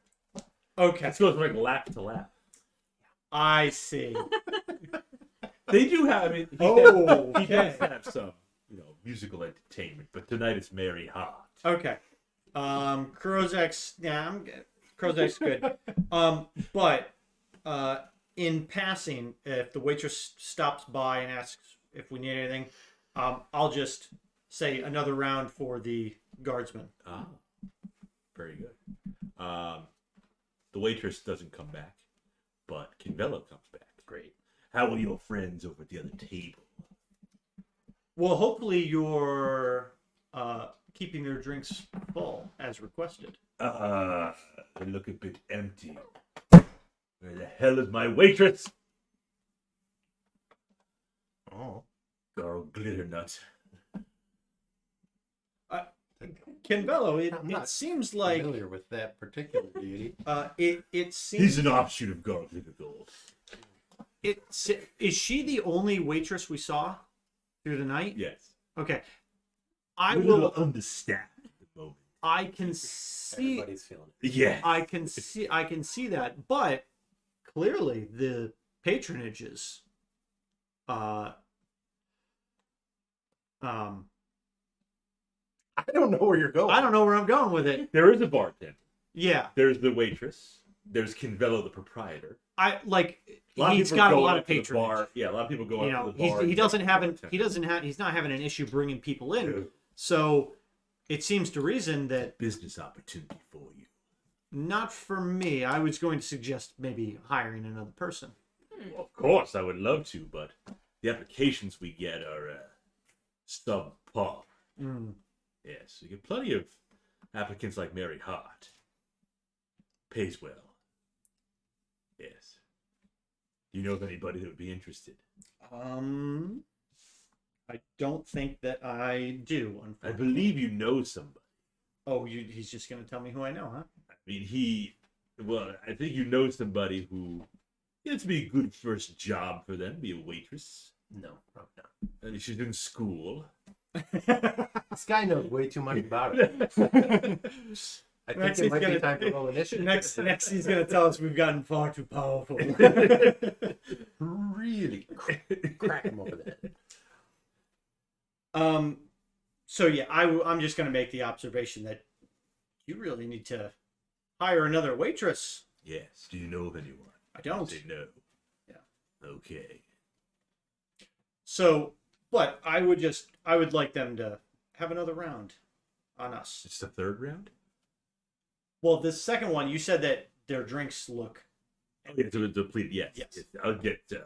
Okay, It goes like lap to lap. I see. They do have. I mean, Oh, he does have some, musical entertainment. But tonight it's Mary Hart. Okay. Krozek's, yeah, Krozek's good. But in passing, if the waitress stops by and asks if we need anything, I'll just say another round for the guardsmen. Ah, very good. The waitress doesn't come back, but Kinvella comes back. Great. How are your friends over at the other table? Well, hopefully you're keeping their drinks full as requested. They look a bit empty. Where the hell is my waitress? Oh. Girl Glitternut. Kenvello, I'm it not seems like familiar with that particular beauty. it seems He's an offshoot of Girl Glittergold. is she the only waitress we saw through the night? Yes. Okay. I We're a little will. understaffed at the moment. I can see. Everybody's feeling it. Yeah. I can see that, but clearly the patronage is, I don't know where you're going. I don't know where I'm going with it. There is a bartender. Yeah, There's the waitress. There's Kinvella, the proprietor. I like. A lot of He's people got a go lot up of to the patronage. bar. Yeah, a lot of people go You up know, to the bar. he's not having an issue bringing people in. No. So it seems to reason that Business opportunity for you. not for me. I was going to suggest maybe hiring another person. Well, of course, I would love to, but the applications we get are subpar. Mm. Yes, we get plenty of applicants like Mary Hart. Pays well. Yes. Do you know of anybody that would be interested? I don't think that I do. I Unfortunately. believe you know somebody. Oh, he's just going to tell me who I know, huh? I mean, I think you know somebody who, it's be a good first job for them, be a waitress. No, probably not. I mean, she's in school. This guy knows way too much about it. I think Next it he's might be gonna- time to roll initiative. Next, he's gonna tell us we've gotten far too powerful. Really crack him over the head. So yeah, I'm just gonna make the observation that you really need to hire another waitress. Yes. Do you know of anyone? I don't. Say no. Yeah. Okay. So, but I would like them to have another round on us. It's the third round? Well, this second one, you said that their drinks look. Oh, yeah, to deplete. Yes. Yes. I'll get. I'll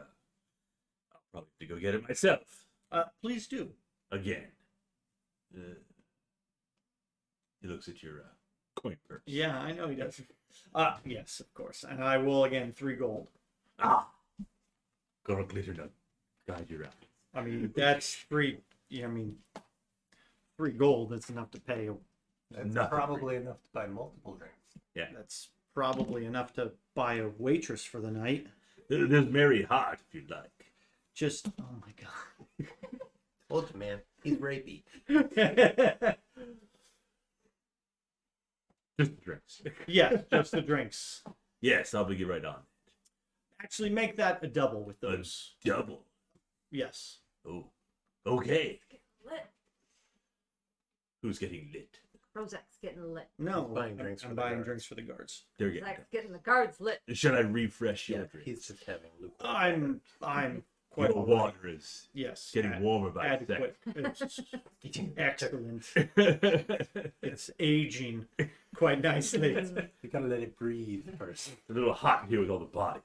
probably have to go get it myself Please do. again. He looks at your coin purse. Yeah, I know he does. Yes, of course, and I will again 3 gold. Gold glitter nut. Guide your eye. I mean, that's 3. Yeah, I mean, 3 gold. That's enough to pay. That's Nothing. probably enough to buy multiple drinks. Yeah. That's probably enough to buy a waitress for the night. There's Mary Hart if you'd like. Just oh my god. Told you, man. He's rapey. Just the drinks. Yeah, just the drinks. Yes, I'll be right on. Actually, make that a double with those. Double. Yes. Oh. Okay. Lit. Who's getting lit? Prozac's getting lit. No, buying drinks I'm for the buying guards. drinks for the guards. They're getting Prozac's getting the guards lit. lit. Should I refresh your Yeah, drink? he's just having lukewarm. I'm quite Your all right. water is Yes. getting warmer by the adequate. It's Getting excellent. second. It's aging quite nicely. You gotta let it breathe first. It's a little hot in here with all the bodies.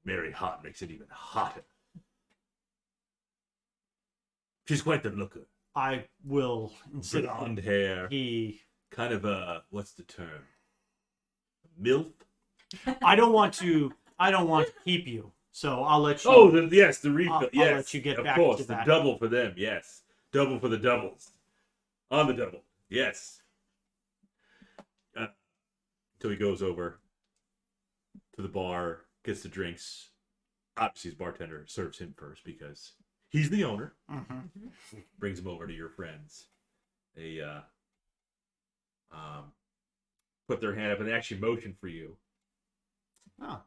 Mary Hart makes it even hotter. She's quite the looker. I will insist. Blonde hair. He. Kind of a, what's the term? MILF? I don't want to keep you, so I'll let you. Oh, yes, the refill. I'll Yes, let you get of back course, to the that. double for them. Yes, double for the doubles. On the double. Yes. So he goes over to the bar, gets the drinks. Obviously, his bartender serves him first because he's the owner. Mhm. Brings him over to your friends. They put their hand up and they actually motion for you. Oh,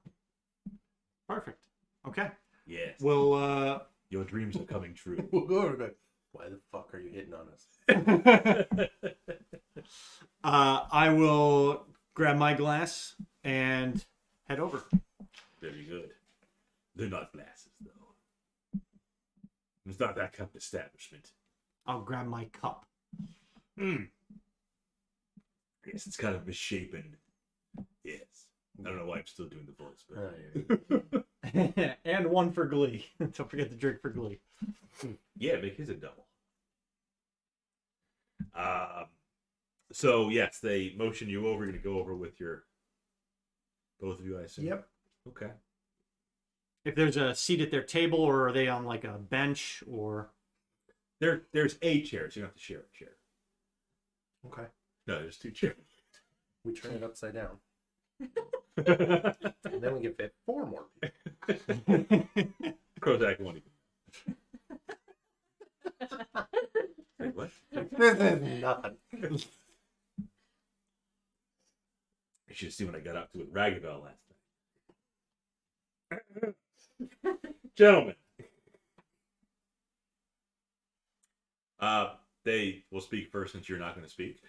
perfect. Okay. Yes. Well, Your dreams are coming true. We'll go over there. Why the fuck are you hitting on us? I will grab my glass and head over. Very good. They're not glasses, though. It's not that kind of establishment. I'll grab my cup. Yes, it's kind of misshapen. Yes. I don't know why I'm still doing the voice, Oh, but yeah. And one for Glee. Don't forget the drink for Glee. yeah, make his a double. So yes, they motion you over. You're gonna go over with your both of you, I assume. Yep. Okay. If there's a seat at their table, or are they on like a bench, or There's a chair, so you don't have to share a chair. Okay. No, there's 2 chairs. We turn it upside down. And then we can fit 4 more people. Prozac won't even. Wait, what? This is nothing. You should see what I got up to with Rafael last night. Gentlemen. They will speak first since you're not going to speak.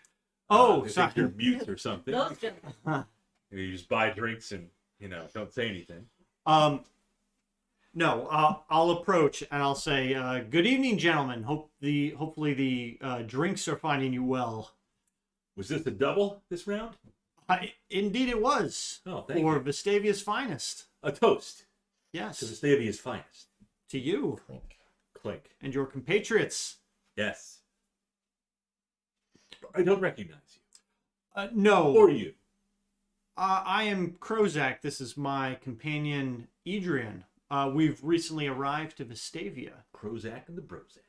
Oh, they sorry. think you're mute or something. Those gentlemen. You just buy drinks and, don't say anything. No, I'll approach and I'll say, "Good evening, gentlemen. Hopefully the drinks are finding you well." Was this a double this round? Indeed, it was. Oh, thank For you. Vestavia's finest. A toast Yes, to Vestavia's finest. to you Clink. and your compatriots. Yes. I don't recognize you. No, Or you. I am Krozak. This is my companion, Adrian. We've recently arrived to Vestavia. Prozac and the Brozac.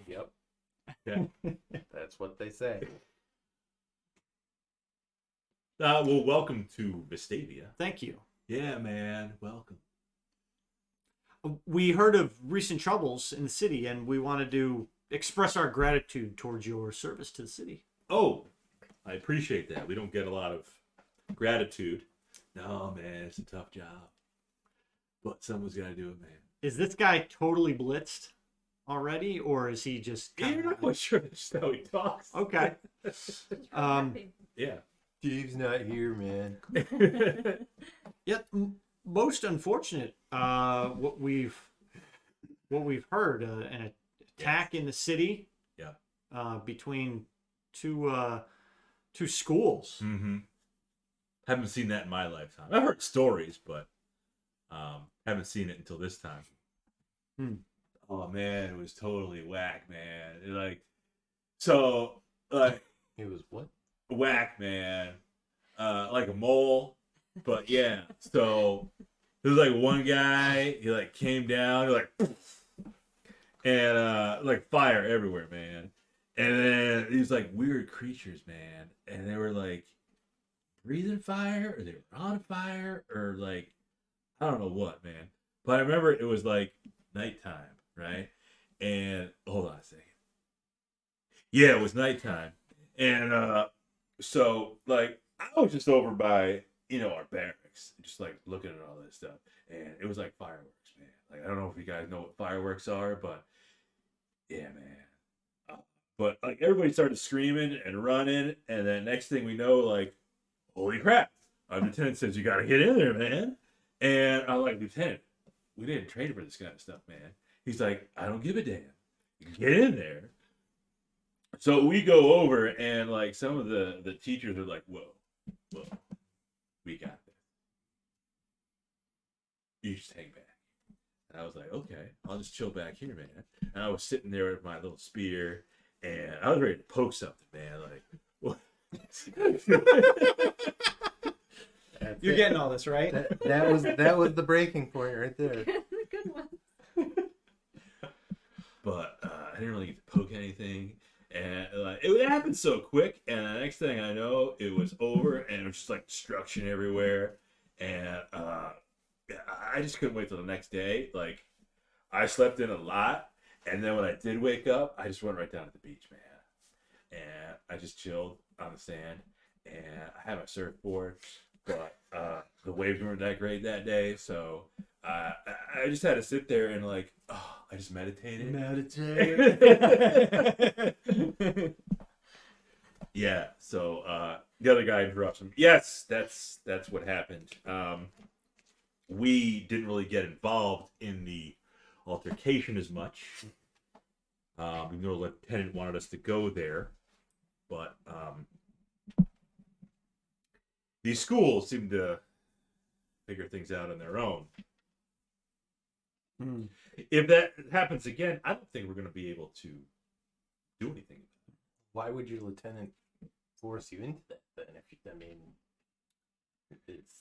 Yep. Yeah. That's what they say. Well, welcome to Vestavia. Thank you. Yeah, man. Welcome. we heard of recent troubles in the city, and we wanted to express our gratitude towards your service to the city. Oh, I appreciate that. We don't get a lot of gratitude. No, man, it's a tough job. But someone's got to do it, man. Is this guy totally blitzed already, or is he just You're not quite sure that's how he talks. okay? Yeah. Steve's not here, man. Yeah, most unfortunate. What we've heard, an attack in the city. Yeah. Between two schools. Mm-hmm. Haven't seen that in my lifetime. I've heard stories, but haven't seen it until this time. Oh man, it was totally whack, man. Like It was what? whack, man. Like a mole, but yeah. So there was like one guy. He like came down, like, and like fire everywhere, man. And then these like weird creatures, man, and they were like breathing fire, or they were on fire, or like I don't know what, man. But I remember it was like nighttime, right? And hold on a second. Yeah, it was nighttime, and so like I was just over by our barracks, just like looking at all this stuff, and it was like fireworks, man. Like I don't know if you guys know what fireworks are, but yeah, man. But like everybody started screaming and running, and then next thing we know, like, holy crap! Our lieutenant says you gotta get in there, man. And I'm like, Lieutenant, we didn't train for this kind of stuff, man. He's like, I don't give a damn. Get in there. So we go over, and like some of the teachers are like, whoa, we got this. You just hang back. And I was like, okay, I'll just chill back here, man. And I was sitting there with my little spear. And I was ready to poke something, man. Like, what? You're getting all this, right? That was the breaking point right there. Good one. But I didn't really get to poke anything, and it happened so quick. And the next thing I know, it was over, and it was just like destruction everywhere. And I just couldn't wait till the next day. Like, I slept in a lot. And then when I did wake up, I just went right down to the beach, man. And I just chilled on the sand. And I had my surfboard, but the waves weren't that great that day. So I just had to sit there and like, I just meditated. Yeah. So the other guy interrupts him. Yes, that's what happened. We didn't really get involved in the altercation as much. Even though the lieutenant wanted us to go there, but these schools seem to figure things out on their own. If that happens again, I don't think we're going to be able to do anything. Why would your lieutenant force you into that then? If it's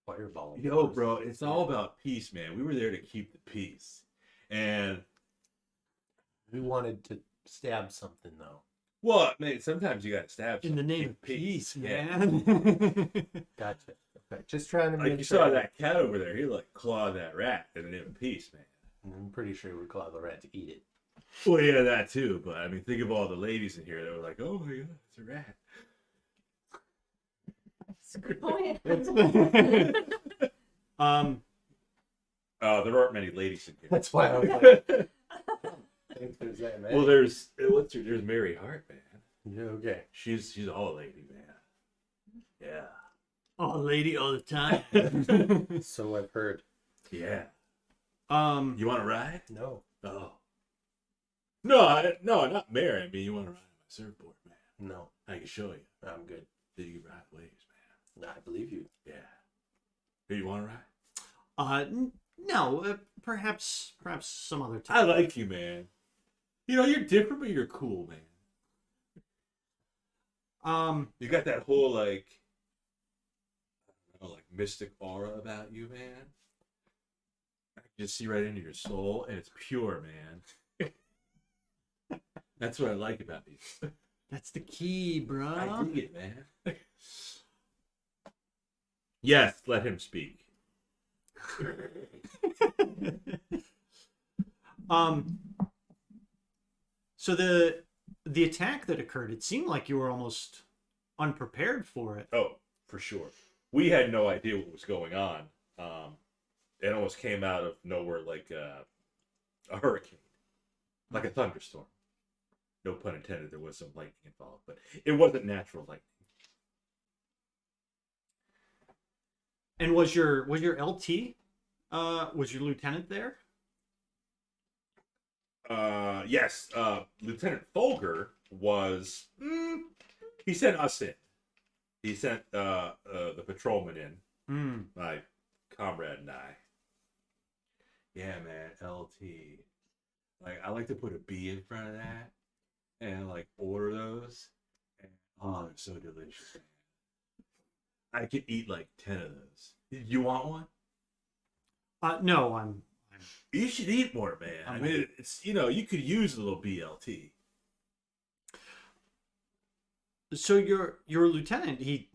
fireball. Yo, bro, it's all about peace, man. We were there to keep the peace. And we wanted to stab something though. well, man, sometimes you got to stab In the something name to of keep peace, Yeah. man. Gotcha. Okay. Just trying to Like make you sure. saw that cat over there, he like clawed that rat in the name of peace, man. I'm pretty sure we claw the rat to eat it. Well, yeah, that too. But I mean, think of all the ladies in here that were like, "Oh my god, it's a rat." That's a good point. There aren't many ladies in here. That's why I was like, I think there's that many. Well, there's Mary Hart, man. Yeah, okay. She's all lady, man. Yeah, Oh, lady, all the time. So I've heard. yeah. You You want to ride? No. Oh. No, not Mary. I mean, you want to ride on my surfboard, man? No. I can show you. I'm good. Then you can ride waves, man. I believe you. Yeah. Do you want to ride? No, perhaps some other I time. like you, man. You know, you're different, but you're cool, man. You got that whole like, I don't know, like mystic aura about you, man. I can just see right into your soul, and it's pure, man. That's what I like about you. That's the key, bro. I dig it, man. Yes, let him speak. So the attack that occurred, it seemed like you were almost unprepared for it. Oh, for sure. We had no idea what was going on. It almost came out of nowhere like a hurricane, like a thunderstorm. No pun intended. There was some lightning involved, but it wasn't natural lightning. And was your LT, was your lieutenant there? Yes. Lieutenant Folger was. He sent us in. He sent the patrolman in. My comrade and I. Yeah, man, LT. Like, I like to put a B in front of that and like order those. And, oh, they're so delicious, man. I could eat like 10 of those. You want one? No, I'm You should eat more, man. I mean, it's, you could use a little BLT. So your lieutenant, it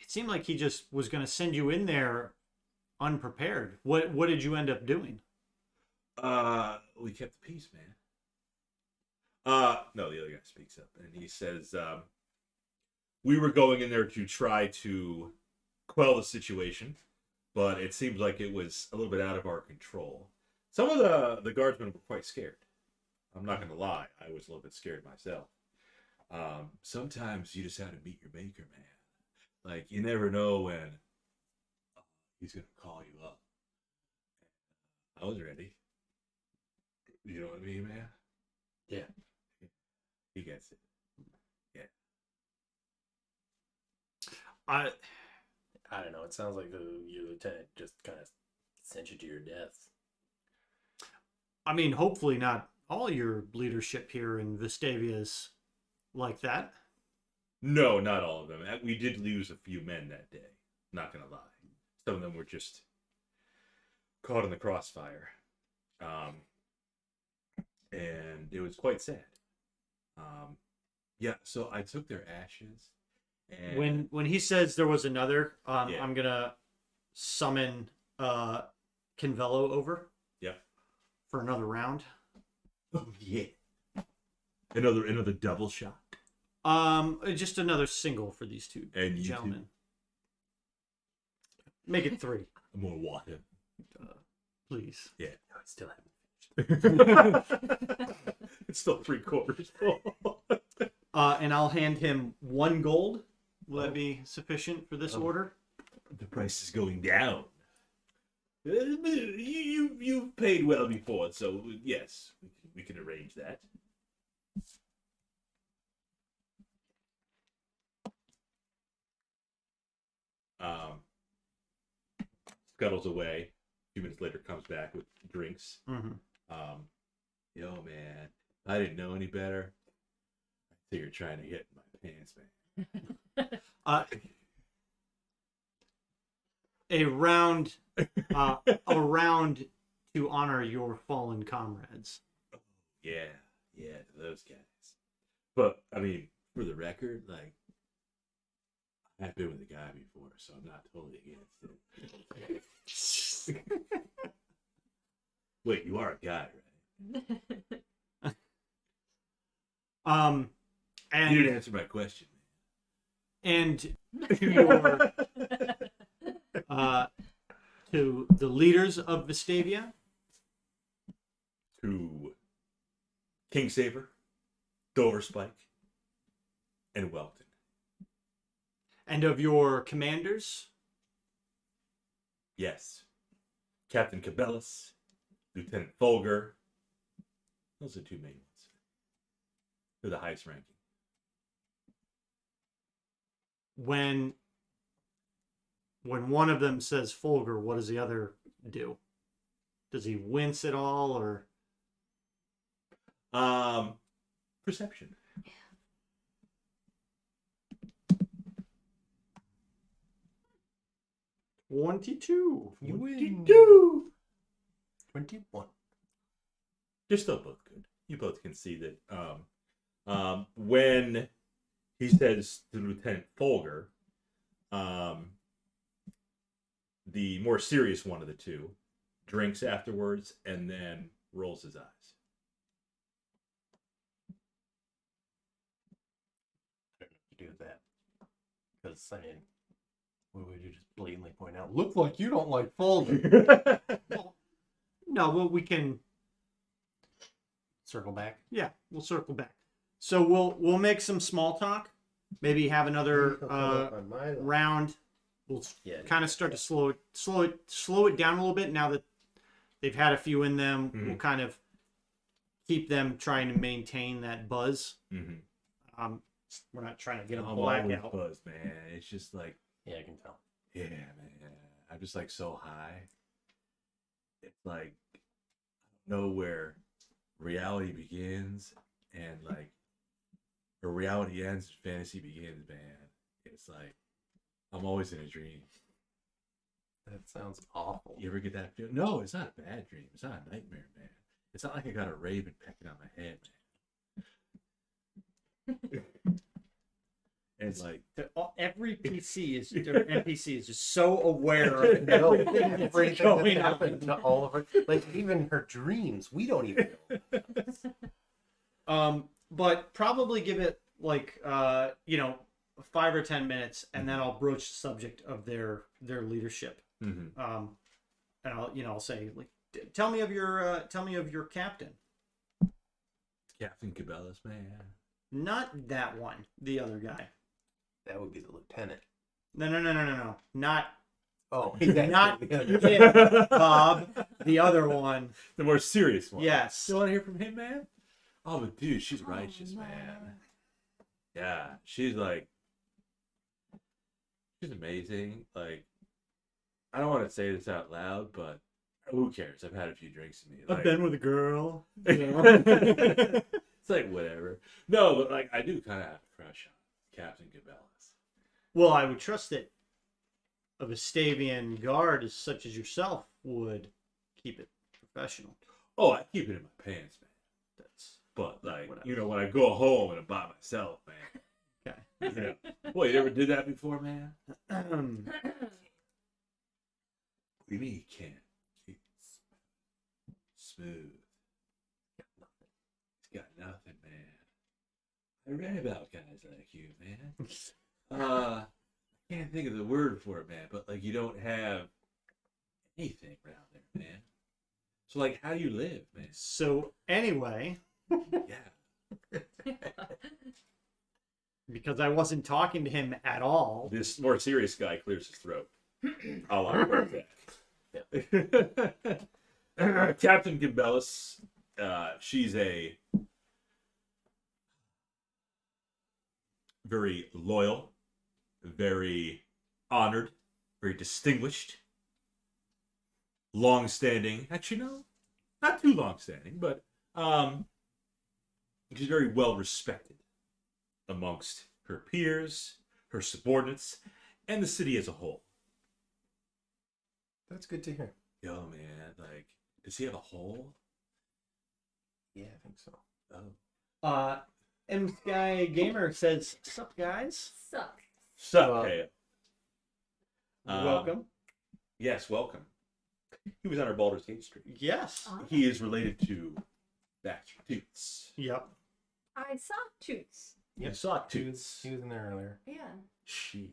seemed like he just was going to send you in there unprepared. What did you end up doing? We kept the peace, man. No, the other guy speaks up and he says, we were going in there to try to quell the situation, but it seems like it was a little bit out of our control. Some of the guardsmen were quite scared. I'm not going to lie. I was a little bit scared myself. Sometimes you just have to meet your maker, man. Like, you never know when he's going to call you up. I was ready. You know what I mean, man? Yeah. He gets it. Yeah. I don't know. It sounds like your lieutenant just kind of sent you to your death. I mean, hopefully not all your leadership here in Vestavia is like that. No, not all of them. We did lose a few men that day. Not gonna lie. Some of them were just caught in the crossfire. And it was quite sad. Yeah, so I took their ashes. And When he says there was another, Yeah. I'm gonna summon Convello over. Yeah. For another round. Oh, yeah. Another double shot. Just another single for these two And you gentlemen. Make it 3, More water. please. Yeah. No, I still haven't. It's still 3/4 full. And I'll hand him 1 gold. Will that be sufficient for this order? The price is going down. You've paid well before, so yes, we can arrange that. Scuttles away. A few minutes later, comes back with drinks. Mm-hmm. Yo, man, I didn't know any better. I think you're trying to get in my pants, man. A round to honor your fallen comrades. Yeah, those guys. But I mean, for the record, like, I've been with a guy before, so I'm not totally against it. Wait, you are a guy, right? And You didn't answer my question. and to your to the leaders of Vestavia, To Kingsaver, Doverspike, and Welkton. and of your commanders, Yes. Captain Cabellis, Lieutenant Folger. Those are 2 main ones. They're the highest ranking. when one of them says Folger, what does the other do? Does he wince at all, or Perception. Yeah. 22? You win. 22. 21. You're still both good. You both can see that when he says to Lieutenant Folger, the more serious one of the two drinks afterwards and then rolls his eyes. I don't know what to do with that. Because, I mean, what would you just blatantly point out? Looks like you don't like folding. No, well, we can. Circle back. Yeah, we'll circle back. So we'll make some small talk. Maybe have another round. We'll Yeah. kind of start to slow it down a little bit now that they've had a few in them. Mhm. We'll kind of keep them trying to maintain that buzz. Mm-hmm. We're not trying to get them I'm black always out. buzzed, man. It's just like, Yeah, I can tell. yeah, man. I'm just like so high. It's like I don't know where reality begins and like or reality ends and fantasy begins, man. It's like I'm always in a dream. That sounds awful. You ever get that feeling? No, it's not a bad dream. It's not a nightmare, man. It's not like I got a raven pecking on my head, man. And like Every PC is or NPC is just so aware of No, everything that's everything going that's on. happened to all of her, like even her dreams, we don't even know. But probably give it like 5 or 10 minutes, and then I'll broach the subject of their leadership. And I'll say like, tell me of your captain. Captain Cabela's, man. Not that one, the other guy. That would be the lieutenant. No. Not Oh, he's not actually the other- him, Bob. The other one. The more serious one. Yes. Still want to hear from him, man? Oh, but dude, she's righteous, man. Yeah, she's amazing. Like, I don't want to say this out loud, but who cares? I've had a few drinks in me. I've been with a girl. It's like whatever. No, but like I do kind of have a crush on Captain Cabela's. Well, I would trust that a Vestavian Guard as such as yourself would keep it professional. Oh, I keep it in my pants, man. That's But like, Whatever. when I go home and I'm by myself, man. okay. Boy, you ever did that before, man? Um, What do you mean you can't? Smooth. He's got nothing, man. I read about guys like you, man. I can't think of the word for it, man, but like you don't have anything around there, man. So like, how do you live, man? so anyway, Yeah. because I wasn't talking to him at all. This more serious guy clears his throat. I'll work that. Captain Gimbelis, she's a very loyal, very honored, very distinguished, long-standing. Actually, no, not too long-standing, but she's very well respected amongst her peers, her subordinates, and the city as a whole. That's good to hear. Yo, man, like, does he have a hole? Yeah, I think so. Oh. M Sky Gamer says, "Sup, guys? Suck. Sup, Kale? Welcome." Yes, welcome. He was on our Baldur's Gate stream. Yes. He is related to Baxter Toots. Yep. I saw Toots. You suck, He Toots. was in there earlier. Yeah. She.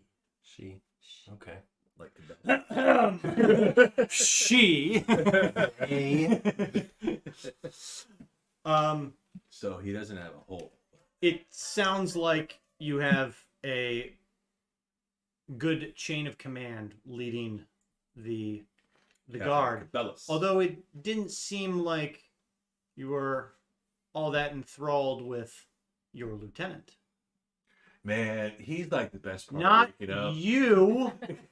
Okay. Like the She. Hey. So he doesn't have a hole. It sounds like you have a good chain of command leading the guard. Cabela's. Although it didn't seem like you were all that enthralled with your lieutenant. Man, he's like the best part. Not of waking up. you.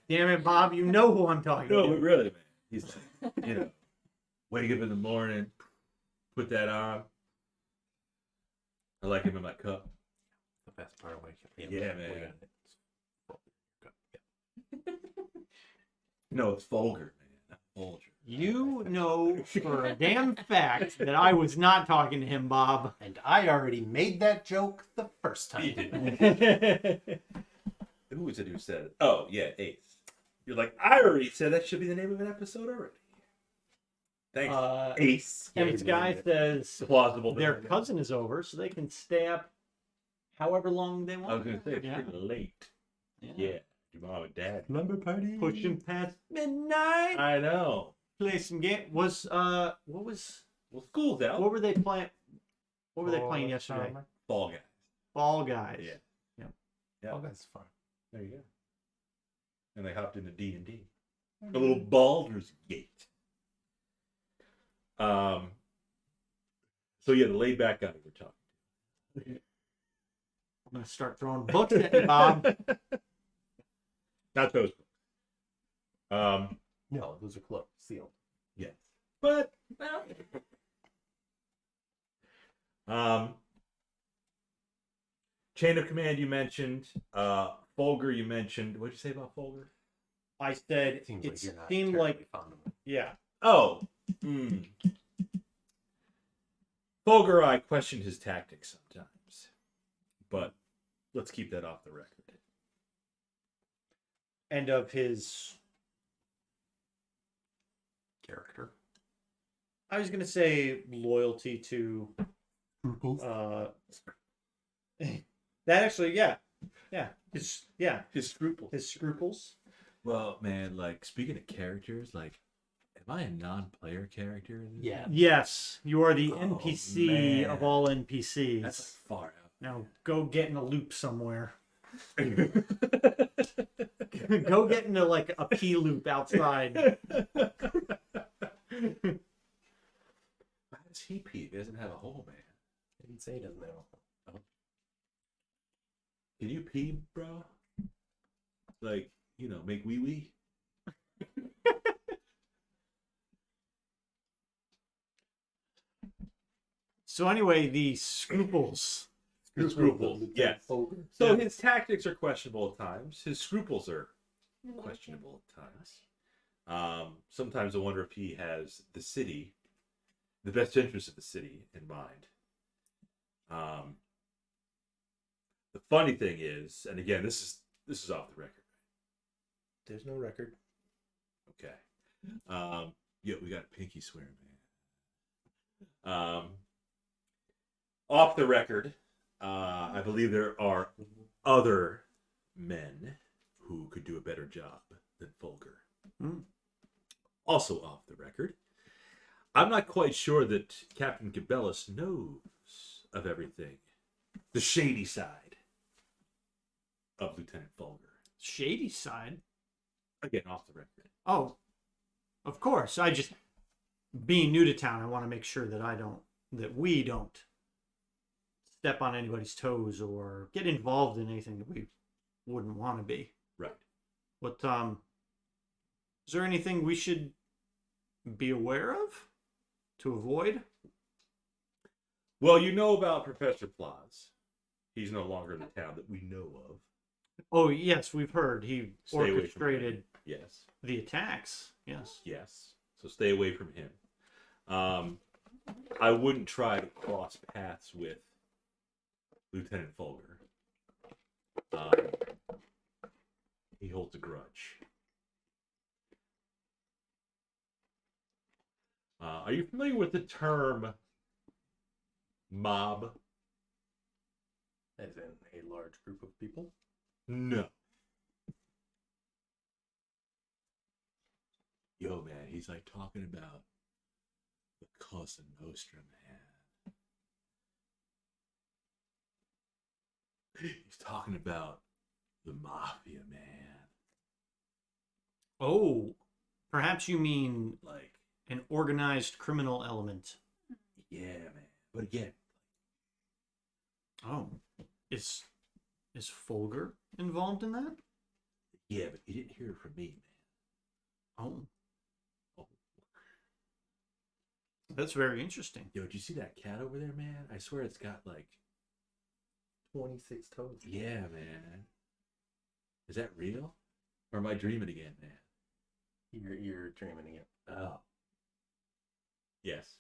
Damn it, Bob. You know who I'm talking No, to. but really, man. He's like, wake up in the morning, put that on. I like him in my cup. The best part of waking Yeah, man. No, it's vulgar, man, not vulgar. You know for a damn fact that I was not talking to him, Bob. And I already made that joke the first time. He did. Who was it who said it? Oh, yeah, Ace. You're like, I already said that should be the name of an episode already. Thanks, Uh, Ace. and this guy says Plausible. their cousin is over, so they can stay up however long they I was want. gonna say it's Yeah. pretty late. Yeah, your mom and dad. Slumber party. Pushing past midnight. I know. Play some game. What was Well, school's out. what were they playing? What were they playing yesterday? Fall guys. Fall Guys. Yeah. Yep. Yeah. Oh, that's fun. There you go. And they hopped into D&D. A little Baldur's Gate. So yeah, the laid back guy we're talking. I'm gonna start throwing books at you, Bob. Not those books. No, those are closed, sealed. Yes. But well. Chain of Command you mentioned. Folger you mentioned. What'd you say about Folger? I said It seems it like you're not seemed terribly like fond of it. yeah. Oh. Folger, I questioned his tactics sometimes. But let's keep that off the record. And of his, Character. I was gonna say loyalty to that actually, yeah. His His scruples. scruples. Well, man, like, speaking of characters, like, am I a non-player character in this? Yeah. Yes, you are the Oh, NPC man. of all NPCs. That's like far out. Now go get in a loop somewhere. Go get into like a P loop outside. Why does he pee? He doesn't have a hole, man. I didn't say he doesn't have. Can you pee, bro? Like, you know, make wee wee? So anyway, the scruples. The scruples, yes. Ogre. So Yeah. his tactics are questionable at times. His scruples are questionable at times. Sometimes I wonder if he has the city, the best interest of the city in mind. The funny thing is, and again, this is off the record. There's no record. Okay. Yeah, we got pinky swear, man. Off the record, I believe there are other men who could do a better job than Folger. Hmm. Also off the record, I'm not quite sure that Captain Cabellis knows of everything. The shady side of Lieutenant Folger. Shady side. Again, off the record. Oh, of course. I just, being new to town, I want to make sure that we don't step on anybody's toes or get involved in anything that we wouldn't want to be. Right. What, is there anything we should be aware of to avoid? Well, you know about Professor Plaz. He's no longer in the town that we know of. Oh, yes, we've heard he Stay away from orchestrated him. Yes. the attacks. Yes. Yes. So stay away from him. I wouldn't try to cross paths with Lieutenant Folger. He holds a grudge. Are you familiar with the term mob? As in a large group of people. No. Yo, man, he's like talking about the Cosa Nostra, man. He's talking about the mafia, man. Oh, perhaps you mean Like, an organized criminal element. yeah, man. But again, Oh, is Folger involved in that? yeah, but you didn't hear it from me, man. Oh, Oh. that's very interesting. Yo, did you see that cat over there, man? I swear it's got like, 26 toes. yeah, man. Is that real? Or am I dreaming again, man? You're dreaming again. Oh. Yes.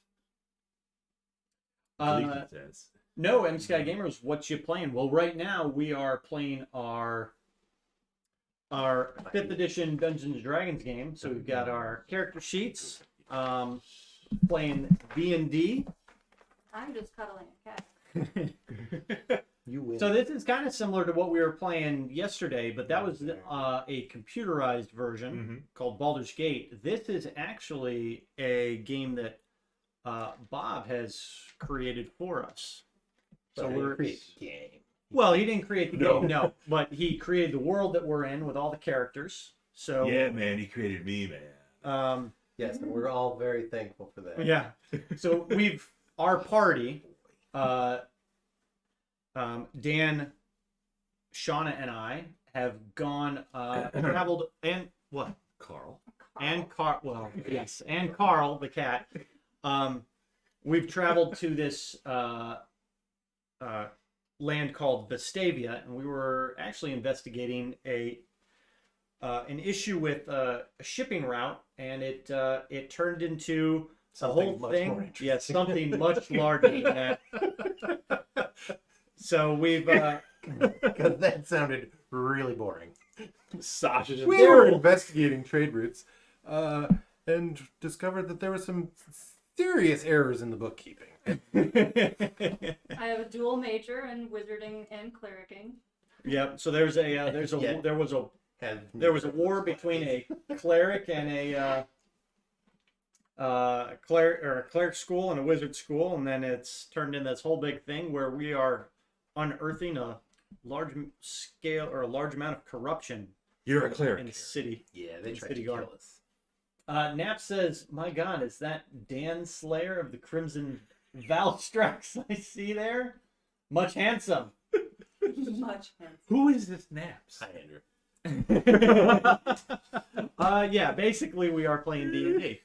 Uh, Says. no, M Sky Gamers, what you playing? Well, right now we are playing our 5th edition Dungeons and Dragons game. So we've got our character sheets. playing D&D. I'm just cuddling a cat. You win. So this is kind of similar to what we were playing yesterday, but that was a computerized version called Baldur's Gate. This is actually a game that Bob has created for us. So we're create the game. well, he didn't create the game, no, but he created the world that we're in with all the characters. So Yeah, man, he created me, man. Yes, and we're all very thankful for that. Yeah. So our party, Dan, Shauna, and I have gone, traveled, and what? Carl. And Carl, well, yes, and Carl, the cat. We've traveled to this land called Vestavia, and we were actually investigating an issue with a shipping route, and it turned into Something the whole much thing. more interesting. Yeah, something much larger than that. So we've Because that sounded really boring. Sasha. We were investigating trade routes and discovered that there were some serious errors in the bookkeeping. I have a dual major in wizarding and clericing. Yep. So there was a war between a cleric and a cleric school and a wizard school, and then it's turned into this whole big thing where we are unearthing a large scale or a large amount of corruption You're a cleric. in the city. Yeah, they tried City to Guard. kill us. Nap says, "My God, is that Dan Slayer of the Crimson Valstrax I see there? Much handsome." Much handsome. Who is this Naps? Hi, Andrew. Yeah, basically we are playing D&D.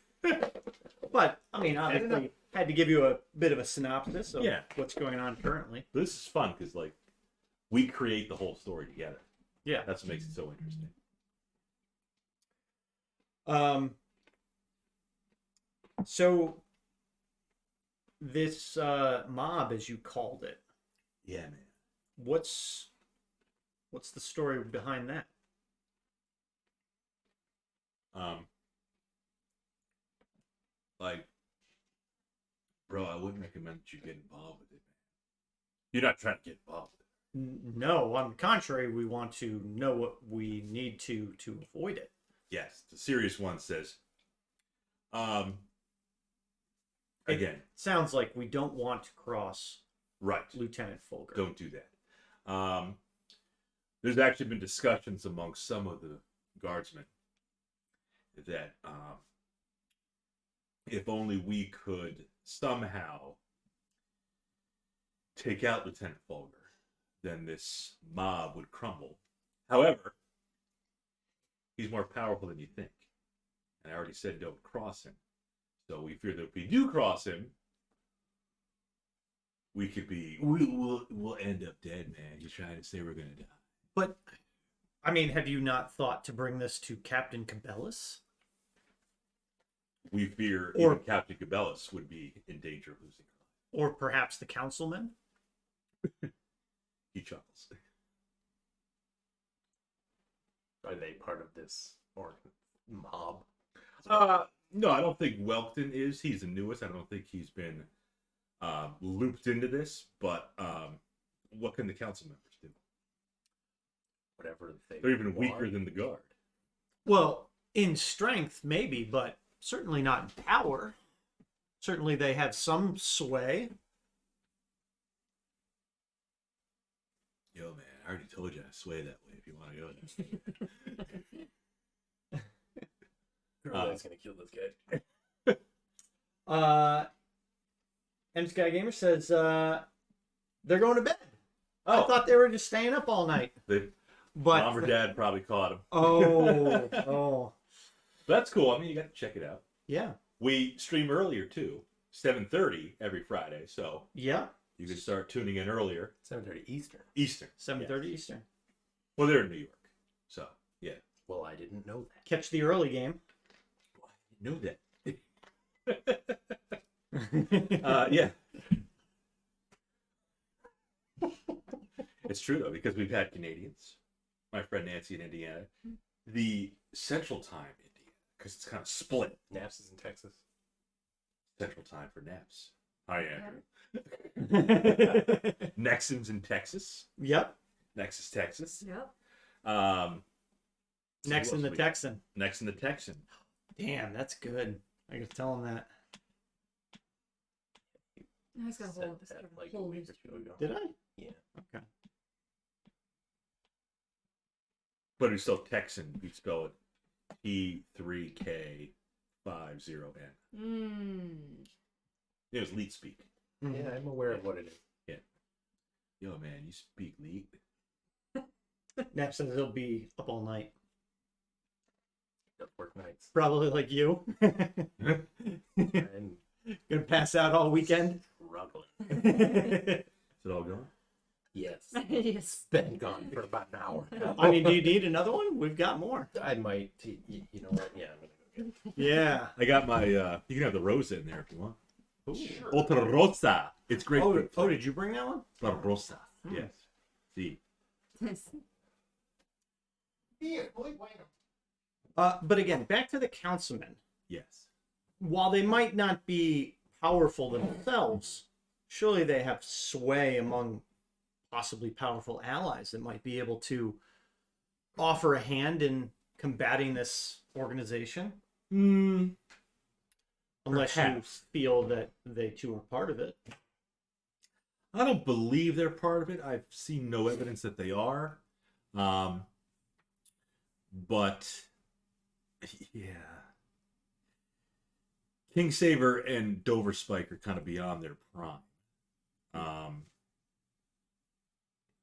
But I mean, obviously, had to give you a bit of a synopsis of what's going on currently. This is fun because like we create the whole story together. Yeah. That's what makes it so interesting. So this mob, as you called it, Yeah, man. what's the story behind that? Like, bro, I wouldn't recommend that you get involved with it, man. You're not trying to get involved with it. No, on the contrary, we want to know what we need to avoid it. Yes, the serious one says, again, Sounds like we don't want to cross right. Lieutenant Folger. Don't do that. There's actually been discussions amongst some of the guardsmen that if only we could somehow take out Lieutenant Folger, then this mob would crumble. However, he's more powerful than you think. And I already said don't cross him. So we fear that if we do cross him, we'll end up dead, man. You're trying to say we're gonna die. But, I mean, have you not thought to bring this to Captain Cabellus? We fear Or- even Captain Cabellus would be in danger of losing her Or perhaps the councilmen? life. He chuckles. Are they part of this or mob? No, I don't think Welkton is. He's the newest. I don't think he's been looped into this. But what can the council members do? Whatever they They're even want. weaker than the guard. Well, in strength, maybe, but certainly not in power. Certainly they have some sway. Yo, man, I already told you I sway that way if you want to go there. Everybody's gonna kill this guy. M Sky Gamer says they're going to bed. I Oh, thought they were just staying up all night. the But mom or dad probably caught him. oh, That's cool. I mean, you got to check it out. yeah, We stream earlier too, 7:30 every Friday. So yeah. you can start tuning in earlier. 7:30 Eastern. Eastern. 7:30 Eastern. Well, they're in New York. So, yeah. Well, I didn't know that. Catch the early game. I know that. Yeah. It's true, though, because we've had Canadians. My friend Nancy in Indiana. The Central Time Indiana, because it's kind of split. Naps is in Texas. Central Time for naps. Hi, Andrew. Yep. Nexon's in Texas. Nexus, Texas. Yep. So Next who in else the we- Texan. Next in the Texan. Damn, that's good. I gotta tell him that. I was gonna Said hold this that, sort of like a whole week or two ago. Did I? Yeah. Okay. But it's still Texan. We spell it T3K50N. It was leet speak. Yeah, I'm aware of what it is. Yo, man, you speak leet? Nap says he'll be up all night. Does work nights. Probably like you. I'm Gonna pass out all weekend. struggling. Is it all gone? Yes. yes. Been gone for about an hour. I mean, do you need another one? We've got more. I might. You know what? Yeah, I'm gonna go get it. Yeah. I got my, you can have the Rosa in there if you want. Otra Rosa. It's great. Oh, did you bring that one? Otra Rosa. Yes. See. But again, back to the councilmen. Yes. While they might not be powerful themselves, surely they have sway among possibly powerful allies that might be able to offer a hand in combating this organization. Unless Perhaps. you feel that they too are part of it. I don't believe they're part of it. I've seen no evidence that they are. But yeah. Kingsaver and Dover Spike are kind of beyond their prime.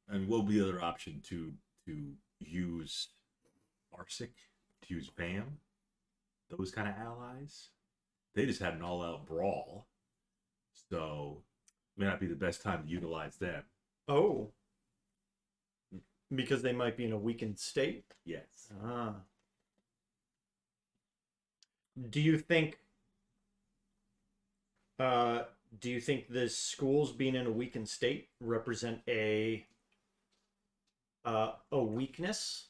And what will be the other option to use Arsic, to use VAM, those kind of allies? They just had an all-out brawl, so may not be the best time to utilize them. Oh. Because they might be in a weakened state? Yes. Ah. Do you think the schools being in a weakened state represent a weakness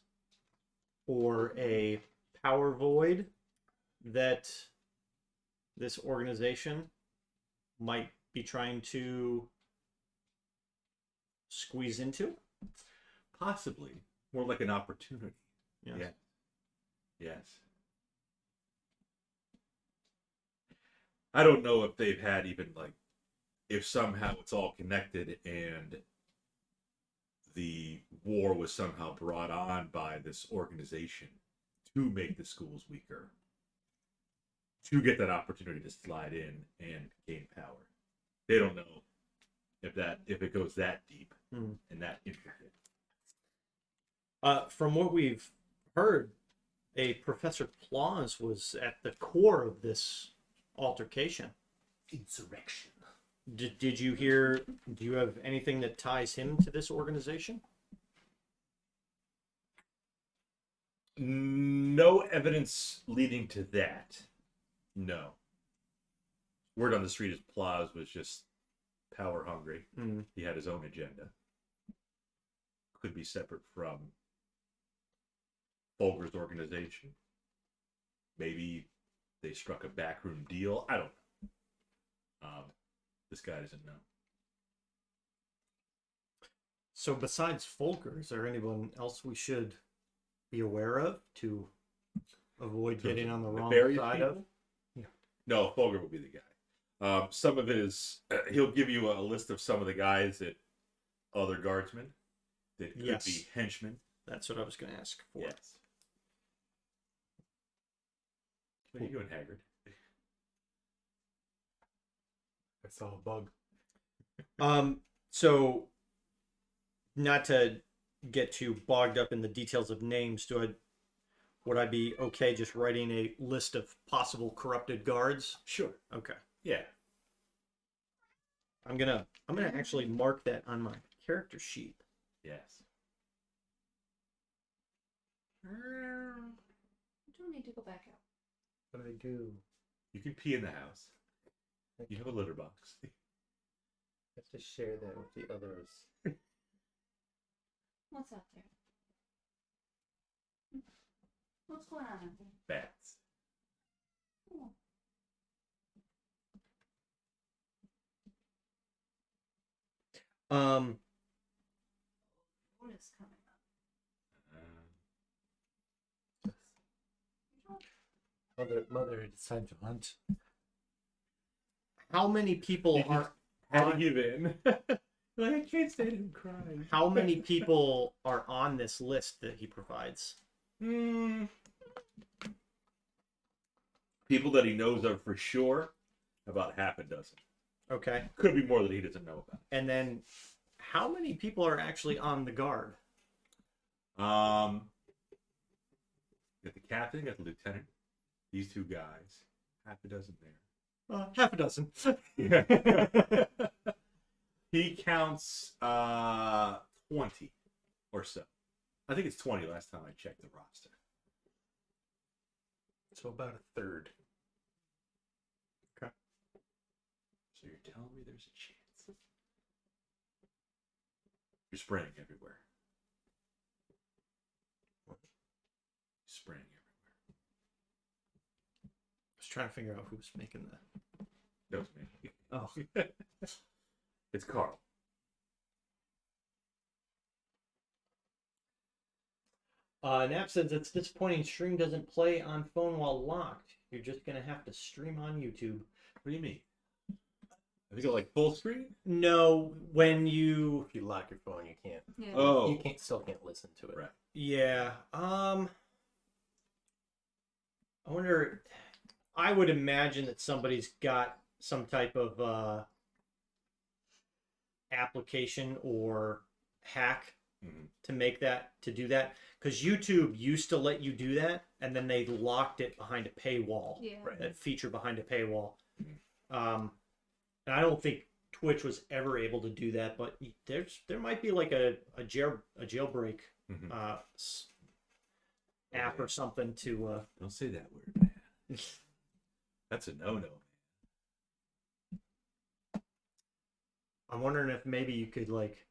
or a power void that this organization might be trying to squeeze into? Possibly. More like an opportunity. Yes. Yeah. Yes. I don't know if they've had even like, if somehow it's all connected and the war was somehow brought on by this organization to make the schools weaker, to get that opportunity to slide in and gain power. They don't know if it goes that deep and that intricate. From what we've heard, a Professor Claus was at the core of this altercation. Insurrection. Did you hear? Do you have anything that ties him to this organization? No evidence leading to that. No. Word on the street is Plaus was just power hungry. He had his own agenda. Could be separate from Folger's organization. Maybe they struck a backroom deal. I don't know. This guy doesn't know. So besides Folker, is there anyone else we should be aware of to avoid getting on the wrong Nefarious side people? of? No, Folger will be the guy. Some of it is he'll give you a list of some of the guys that other guardsmen that could Yes. be henchmen. That's what I was going to ask for. Yes. What are you doing, Haggard? I saw a bug. So not to get too bogged up in the details of names, would I be okay just writing a list of possible corrupted guards? Sure. Okay. Yeah. I'm gonna actually mark that on my character sheet. Yes. Don't need to go back out. What do I do? You can pee in the house. You have a litter box. I have to share that with the others. What's up there? What's going on out there? Bats. Oh. Bonus coming up. Mother, it's time to hunt. How many people are Had to on, give in. Like, I can't stand him crying. how many people are on this list that he provides? People that he knows of for sure, about half a dozen. Okay. Could be more that he doesn't know about. And then how many people are actually on the guard? Got the captain, got the lieutenant, these two guys, half a dozen there. Half a dozen. He counts 20 or so. I think it's 20 last time I checked the roster. So about a third. So you're telling me there's a chance? You're spraying everywhere. Spraying everywhere. I was trying to figure out who's making that. That was me. Oh. It's Carl. Nap says it's disappointing stream doesn't play on phone while locked. You're just gonna have to stream on YouTube. What do you mean? I think like full screen? No, when you If you lock your phone, you can't. Yeah. Oh. You still can't listen to it. Right. yeah. I wonder. I would imagine that somebody's got some type of application or hack to do that, because YouTube used to let you do that, and then they locked it behind a paywall. Yeah. Right. That feature behind a paywall. And I don't think Twitch was ever able to do that, but there might be like a jailbreak app or something to. Don't say that word, man. That's a no-no. I'm wondering if maybe you could like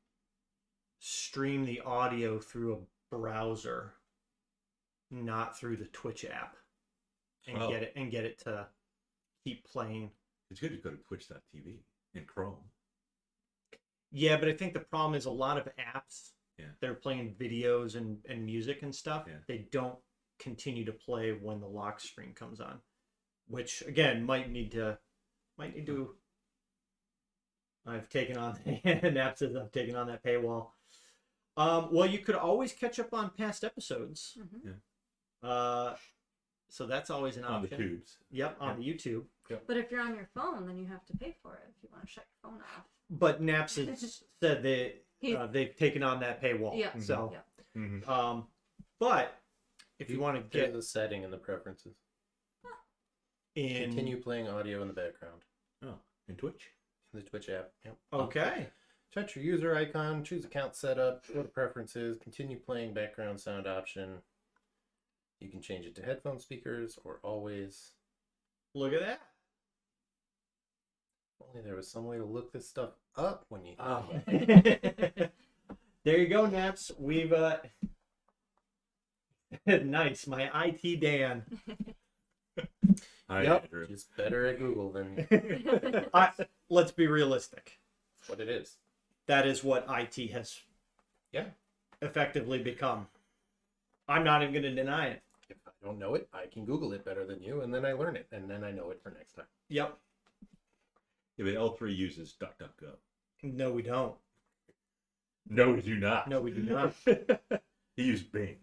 stream the audio through a browser, not through the Twitch app, and Oh. get it to keep playing. It's good to go to twitch.tv in Chrome. Yeah, but I think the problem is a lot of apps, Yeah. they're playing videos and music and stuff. Yeah. They don't continue to play when the lock screen comes on, which again might need to. I've taken on Nap says I've taken on that paywall. Well, you could always catch up on past episodes. Mhm. So that's always an On the option. tubes. Yep, on the YouTube. But if you're on your phone, then you have to pay for it if you want to shut your phone off. But Naps has said that they've taken on that paywall. Yeah. So, Yeah. but if you want to There's get a setting in the preferences. in, Continue playing audio in the background. Oh, in Twitch? In the Twitch app. Yep. okay, Touch your user icon, choose account setup, go to preferences, continue playing background sound option. You can change it to headphone speakers or always. look at that. If only there was some way to look this stuff up when you. Oh. There you go, Naps. We've nice. My IT Dan. Hi, Yep. Andrew. Just better at Google than Let's be realistic. what it is. That is what IT has Yeah. effectively become. I'm not even going to deny it. If I don't know it, I can Google it better than you, and then I learn it, and then I know it for next time. Yep. Yeah, but L3 uses DuckDuckGo. No, we don't. No, we do not. No, we do not. He used Bing.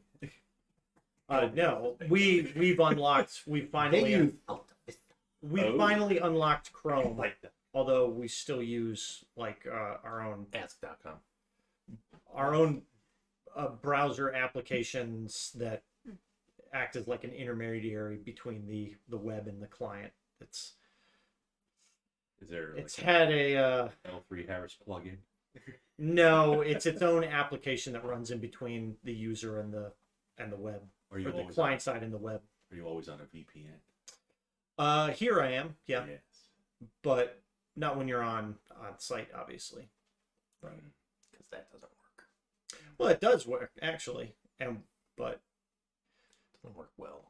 No, we've unlocked. We finally finally unlocked Chrome. Like the Although we still use like our own ask.com. Browser applications that act as like an intermediary between the web and the client. Is there It's like had a L3 Harris plugin? no. It's its own application that runs in between the user and the web, Are or you the always client side and the web. Are you always on a VPN? Here I am, yeah, Yes. but not when you're on site, obviously. Because that doesn't work. Well, it does work actually, but It doesn't work well.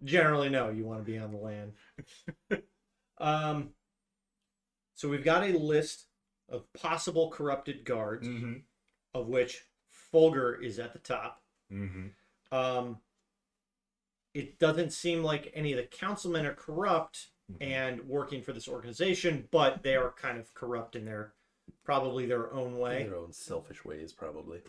generally no. You want to be on the LAN. So we've got a list of possible corrupted guards, Mm-hmm. of which Fulgur is at the top. Mm-hmm. It doesn't seem like any of the councilmen are corrupt and working for this organization, but they are kind of corrupt in their probably their own way. Their own selfish ways, probably.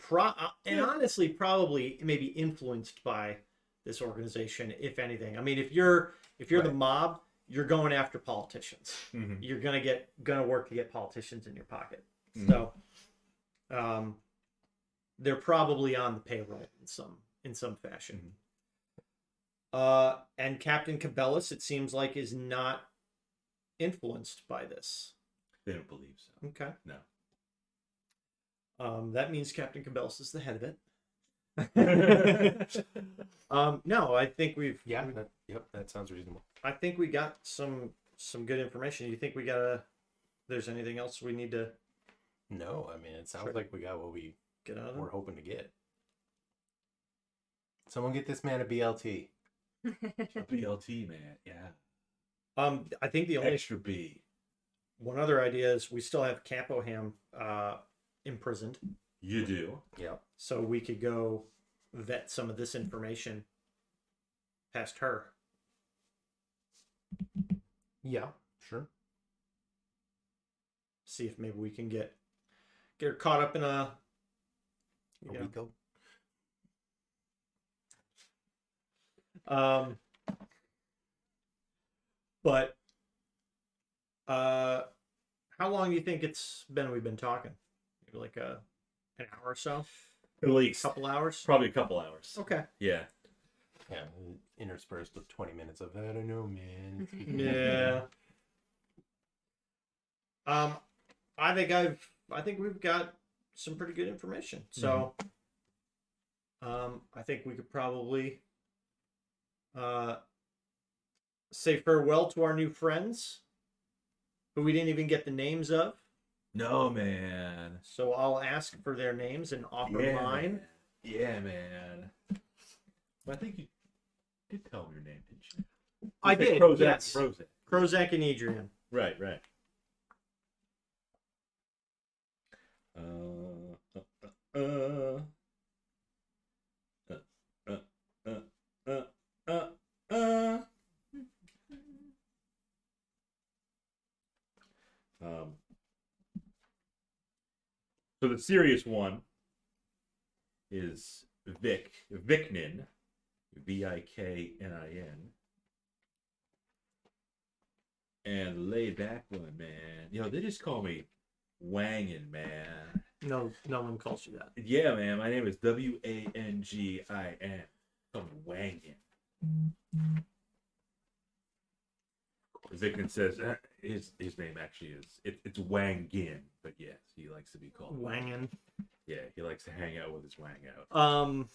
And honestly, probably maybe influenced by this organization, if anything. I mean, if you're Right. the mob, you're going after politicians. Mm-hmm. You're gonna work to get politicians in your pocket. Mhm. So, they're probably on the payroll in some fashion. And Captain Cabellis, it seems like, is not influenced by this. They don't believe so. Okay. No. That means Captain Cabellis is the head of it. No, I think Yeah. That sounds reasonable. I think we got some good information. You think there's anything else we need to No, I mean, it sounds Sure. like we got what we get out of were them? hoping to get. Someone get this man a BLT. A BLT, man. Yeah. I think the only Extra B. one other idea is we still have Campoham imprisoned, You do. Yeah. so we could go vet some of this information past her. Yeah, sure. See if maybe we can get her caught up in a A Yeah. week ago. But how long do you think we've been talking? Maybe like an hour or so? At least. Couple hours? Probably a couple hours. Okay. Yeah. Yeah, interspersed with 20 minutes of, I don't know, man. Yeah. I think we've got some pretty good information. So I think we could probably say farewell to our new friends who we didn't even get the names of. No, man. So I'll ask for their names and offer Yeah, mine. man. Yeah, man. Well, I think you did tell me your name, didn't you? I You said did, Prozac. yes. Prozac. Krozak and Adrian. Right, right. So the serious one is Viknin, Viknin, and the laid back one, man. You know, they just call me Wangin, man. No one calls you that. Yeah, man. My name is Wangin. Call me Wangin. Viknin says his name actually is it's Wangin, but yes, he likes to be called Wangin. Yeah, he likes to hang out with his wang out.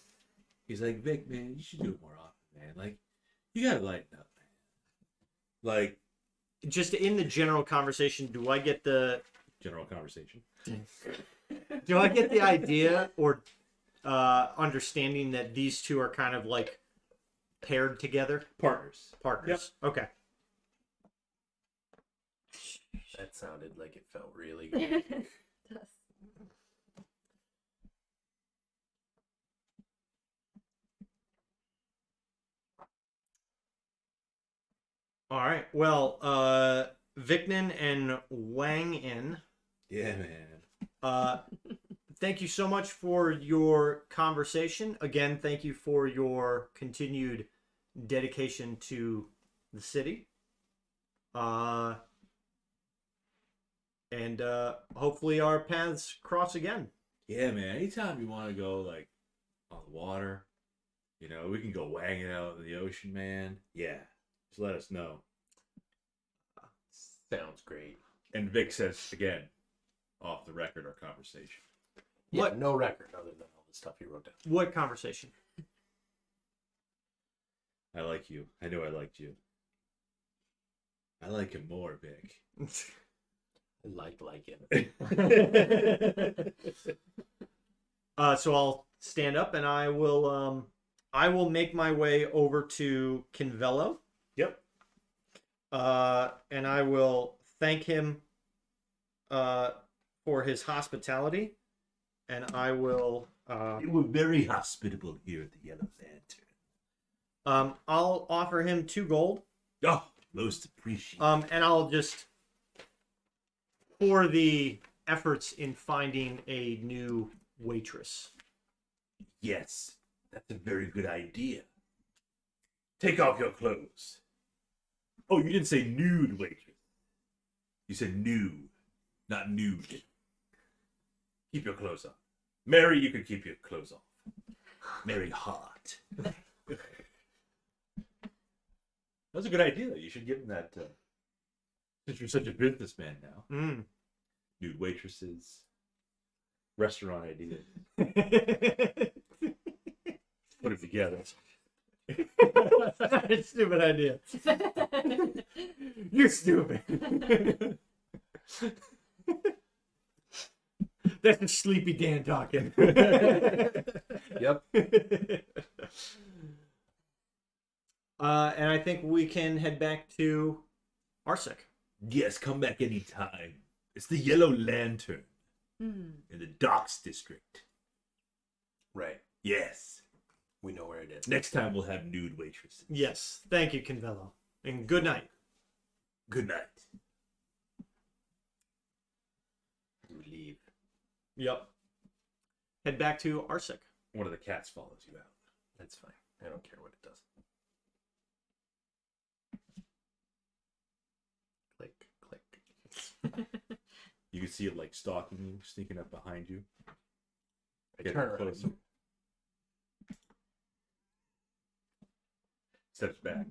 He's like, Vic, man, you should do it more often, man. Like, you gotta lighten up, man. Like, Just in the general conversation, do I get the general conversation. idea or understanding that these two are kind of like paired together? Partners. Partners. Okay. That sounded like it felt really good. All right. Well, Viknin and Wangin, Yeah, man. thank you so much for your conversation. Again, thank you for your continued dedication to the city. And hopefully our paths cross again. Yeah, man. Anytime you want to go, like, on the water, you know, we can go wanging out in the ocean, man. Yeah. Just let us know. Sounds great. And Vic says, again, off the record, our conversation. Yeah, What- no record other than all the stuff you wrote down. What conversation? I like you. I know I liked you. I like him more, Vic. I like him. So I'll stand up and I will make my way over to Kinvello. Yep. And I will thank him for his hospitality, and I will. You were very hospitable here at the Yellow Lantern. I'll offer him 2 gold. Oh, most appreciated. And I'll just for the efforts in finding a new waitress. Yes, that's a very good idea. Take off your clothes. Oh, you didn't say nude, waitress. You said nude, not nude. Keep your clothes on. Mary, you can keep your clothes off. Mary Hart. That's a good idea. You should give him that. Since you're such a businessman now. Mm. Nude waitresses. Restaurant ideas. Put it together. Stupid idea. You're stupid. That's a Sleepy Dan talking. Yep. And I think we can head back to Arsec. Yes, come back anytime. It's the Yellow Lantern Hmm. in the Docks District. Right. Yes. We know where it is. Next time we'll have nude waitresses. Yes. Thank you, Convello. And good night. Good night. We leave. Yep. Head back to Arsec. One of the cats follows you out. That's fine. I don't care what it does. Click, click. You can see it like stalking you, sneaking up behind you. I Getting turn around. closer. Steps back.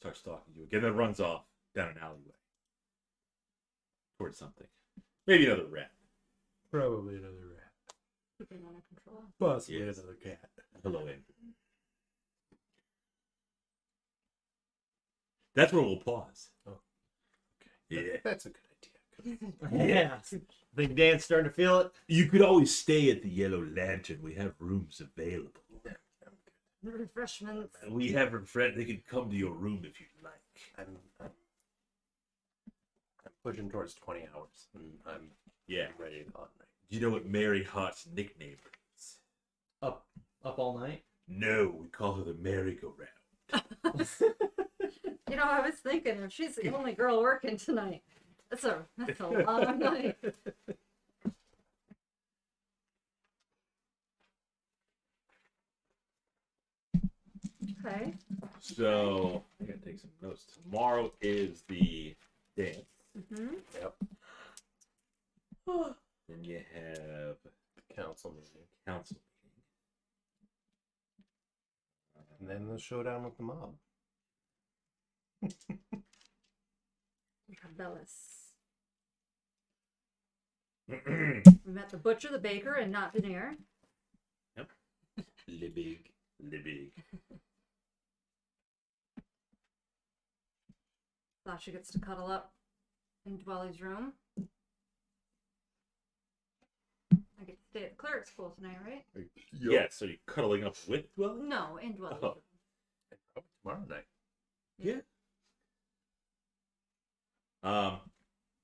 Starts stalking you again, then runs off down an alleyway. Towards something. Maybe another rat. Probably another rat. Keeping under control. Possibly Yes. another cat. Hello, Andrew. That's where we'll pause. Oh, Yeah. That's a good idea. Yeah. I think Dan's starting to feel it. You could always stay at the Yellow Lantern. We have rooms available. Refreshments. And we have a friend. They could come to your room if you'd like. I'm pushing towards 20 hours. And I'm Yeah. ready to call it night. Do you know what Mary Hart's nickname is? Up all night. No, we call her the merry-go-round. You know, I was thinking if she's the only girl working tonight, that's a long night. Okay. So, I gotta take some notes. Tomorrow is the dance. Mm-hmm. Yep. Then you have Council meeting. council And then the showdown with the mob. We have Bellis. meeting. We met the butcher, the baker, and not Veneer. Libig. Libig. Sasha gets to cuddle up in Dwelly's room. I get to stay at the cleric school tonight, right? Yeah, so you're cuddling up with Dwelly? No, in Dwelly's Oh. room. Probably tomorrow night. Yeah.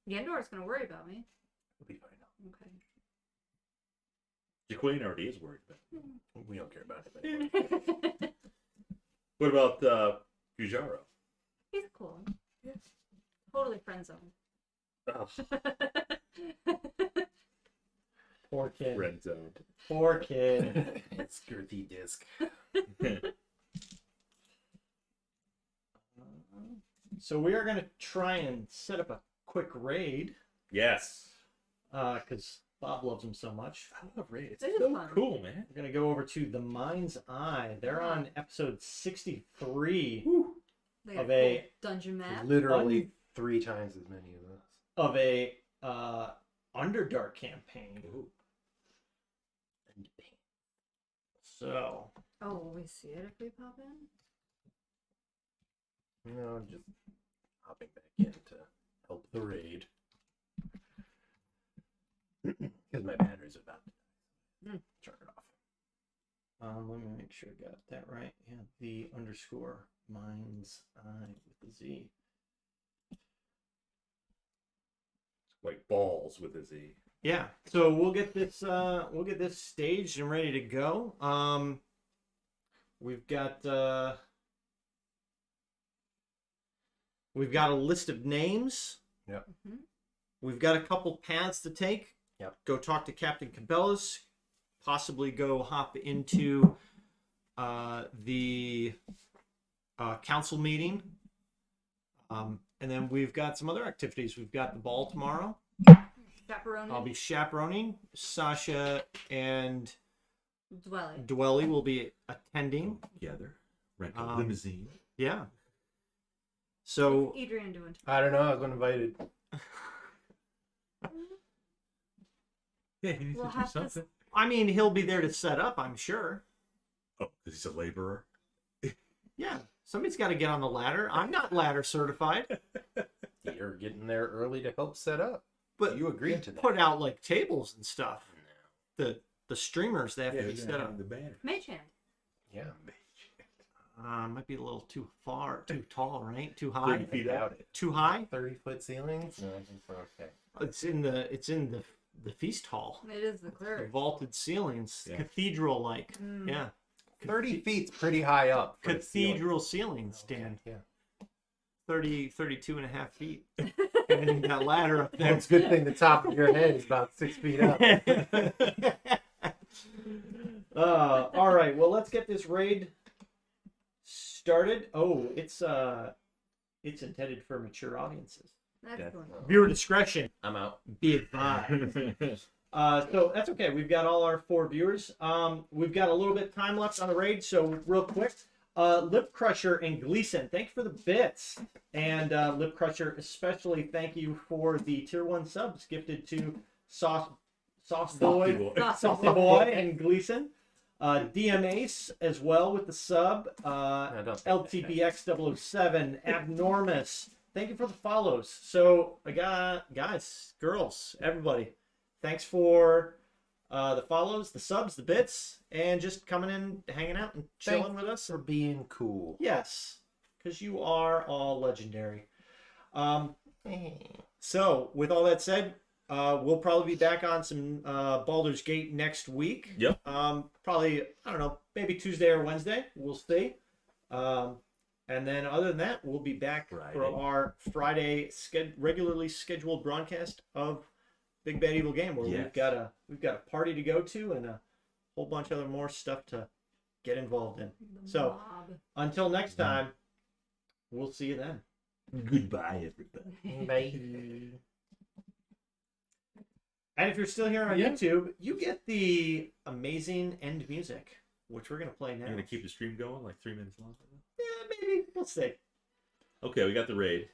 Yendor's gonna worry about me. We'll be fine now. Okay. Jaquain already is worried about it. We don't care about him anymore. What about Pujaro? He's cool. Totally friend zone. Oh, Poor kid. red zone. Poor kid. It's girthy disc. So we are going to try and set up a quick raid Yes. because Bob loves him so much. I love Ray. It's It is so fun. cool, man. We're going to go over to the Mind's Eye. They're on episode 63 They got Of a a- cool dungeon map. Literally 3 times as many as us. of a Underdark campaign. So Oh, will we see it if we pop in? No, just hopping back in to help the raid. Because my battery's about to turn it off. let me make sure I got that right. Yeah, the underscore Mind's Eye with the Z. White balls with a Z. Yeah. So we'll get this staged and ready to go. We've got a list of names. Yep. We've got a couple paths to take. Yep. Go talk to Captain Cabela's. Possibly go hop into the council meeting. And then we've got some other activities. We've got the ball tomorrow. Chaperone. I'll be chaperoning. Sasha and Dwelly. Dwelly will be attending. Together. Rent a Um, limousine. Yeah. So What's Adrian doing? I don't know. I was invited. Yeah, he needs We'll to do have to something. I mean, he'll be there to set up, I'm sure. Oh, because he's a laborer. Yeah. Somebody's got to get on the ladder. I'm not ladder certified, You're getting there early to help set up. but You agreed to that. put out like tables and stuff. The streamers, they have to be set up. the banner. Mage hand. Yeah. Might be a little too tall, right? Too high. 30 feet Doubt out. it. Too high. 30-foot ceilings? No, I think we're okay. It's in the feast hall. It is the The clerk. vaulted ceilings, Yeah. cathedral like. Mm. Yeah. 30 feet's pretty high up. for the ceiling. Cathedral ceilings, Dan. Yeah. 32 and a half feet. Getting that ladder up Well, there. it's a good thing the top of your head is about 6 feet up. All right. Well, let's get this raid started. Oh, it's intended for mature audiences. Excellent. Viewer discretion I'm out. be advised. So that's okay. We've got all our 4 viewers. We've got a little bit of time left on the raid, so real quick. Lip Crusher and Gleason, thank you for the bits. And Lip Crusher, especially thank you for the tier 1 subs gifted to Sauce Boy, Saucy Boy and Gleason. DM Ace as well with the sub. No, don't think LTBX007, Abnormous. Thank you for the follows. So, guys, girls, everybody, thanks for the follows, the subs, the bits, and just coming in, hanging out, and chilling with us. for being cool. Yes, because you are all legendary. So, with all that said, we'll probably be back on some Baldur's Gate next week. Yep. Probably, I don't know, maybe Tuesday or Wednesday. We'll see. And then other than that, we'll be back for Friday. our Friday regularly scheduled broadcast of Big Bad Evil Game, where Yes. we've got a party to go to and a whole bunch of other more stuff to get involved in. So until next time, we'll see you then. Goodbye, everybody. Bye. And if you're still here on Yeah. YouTube, you get the amazing end music, which we're gonna play now. You're going to keep the stream going like 3 minutes long? Yeah, maybe we'll see. Okay, we got the raid.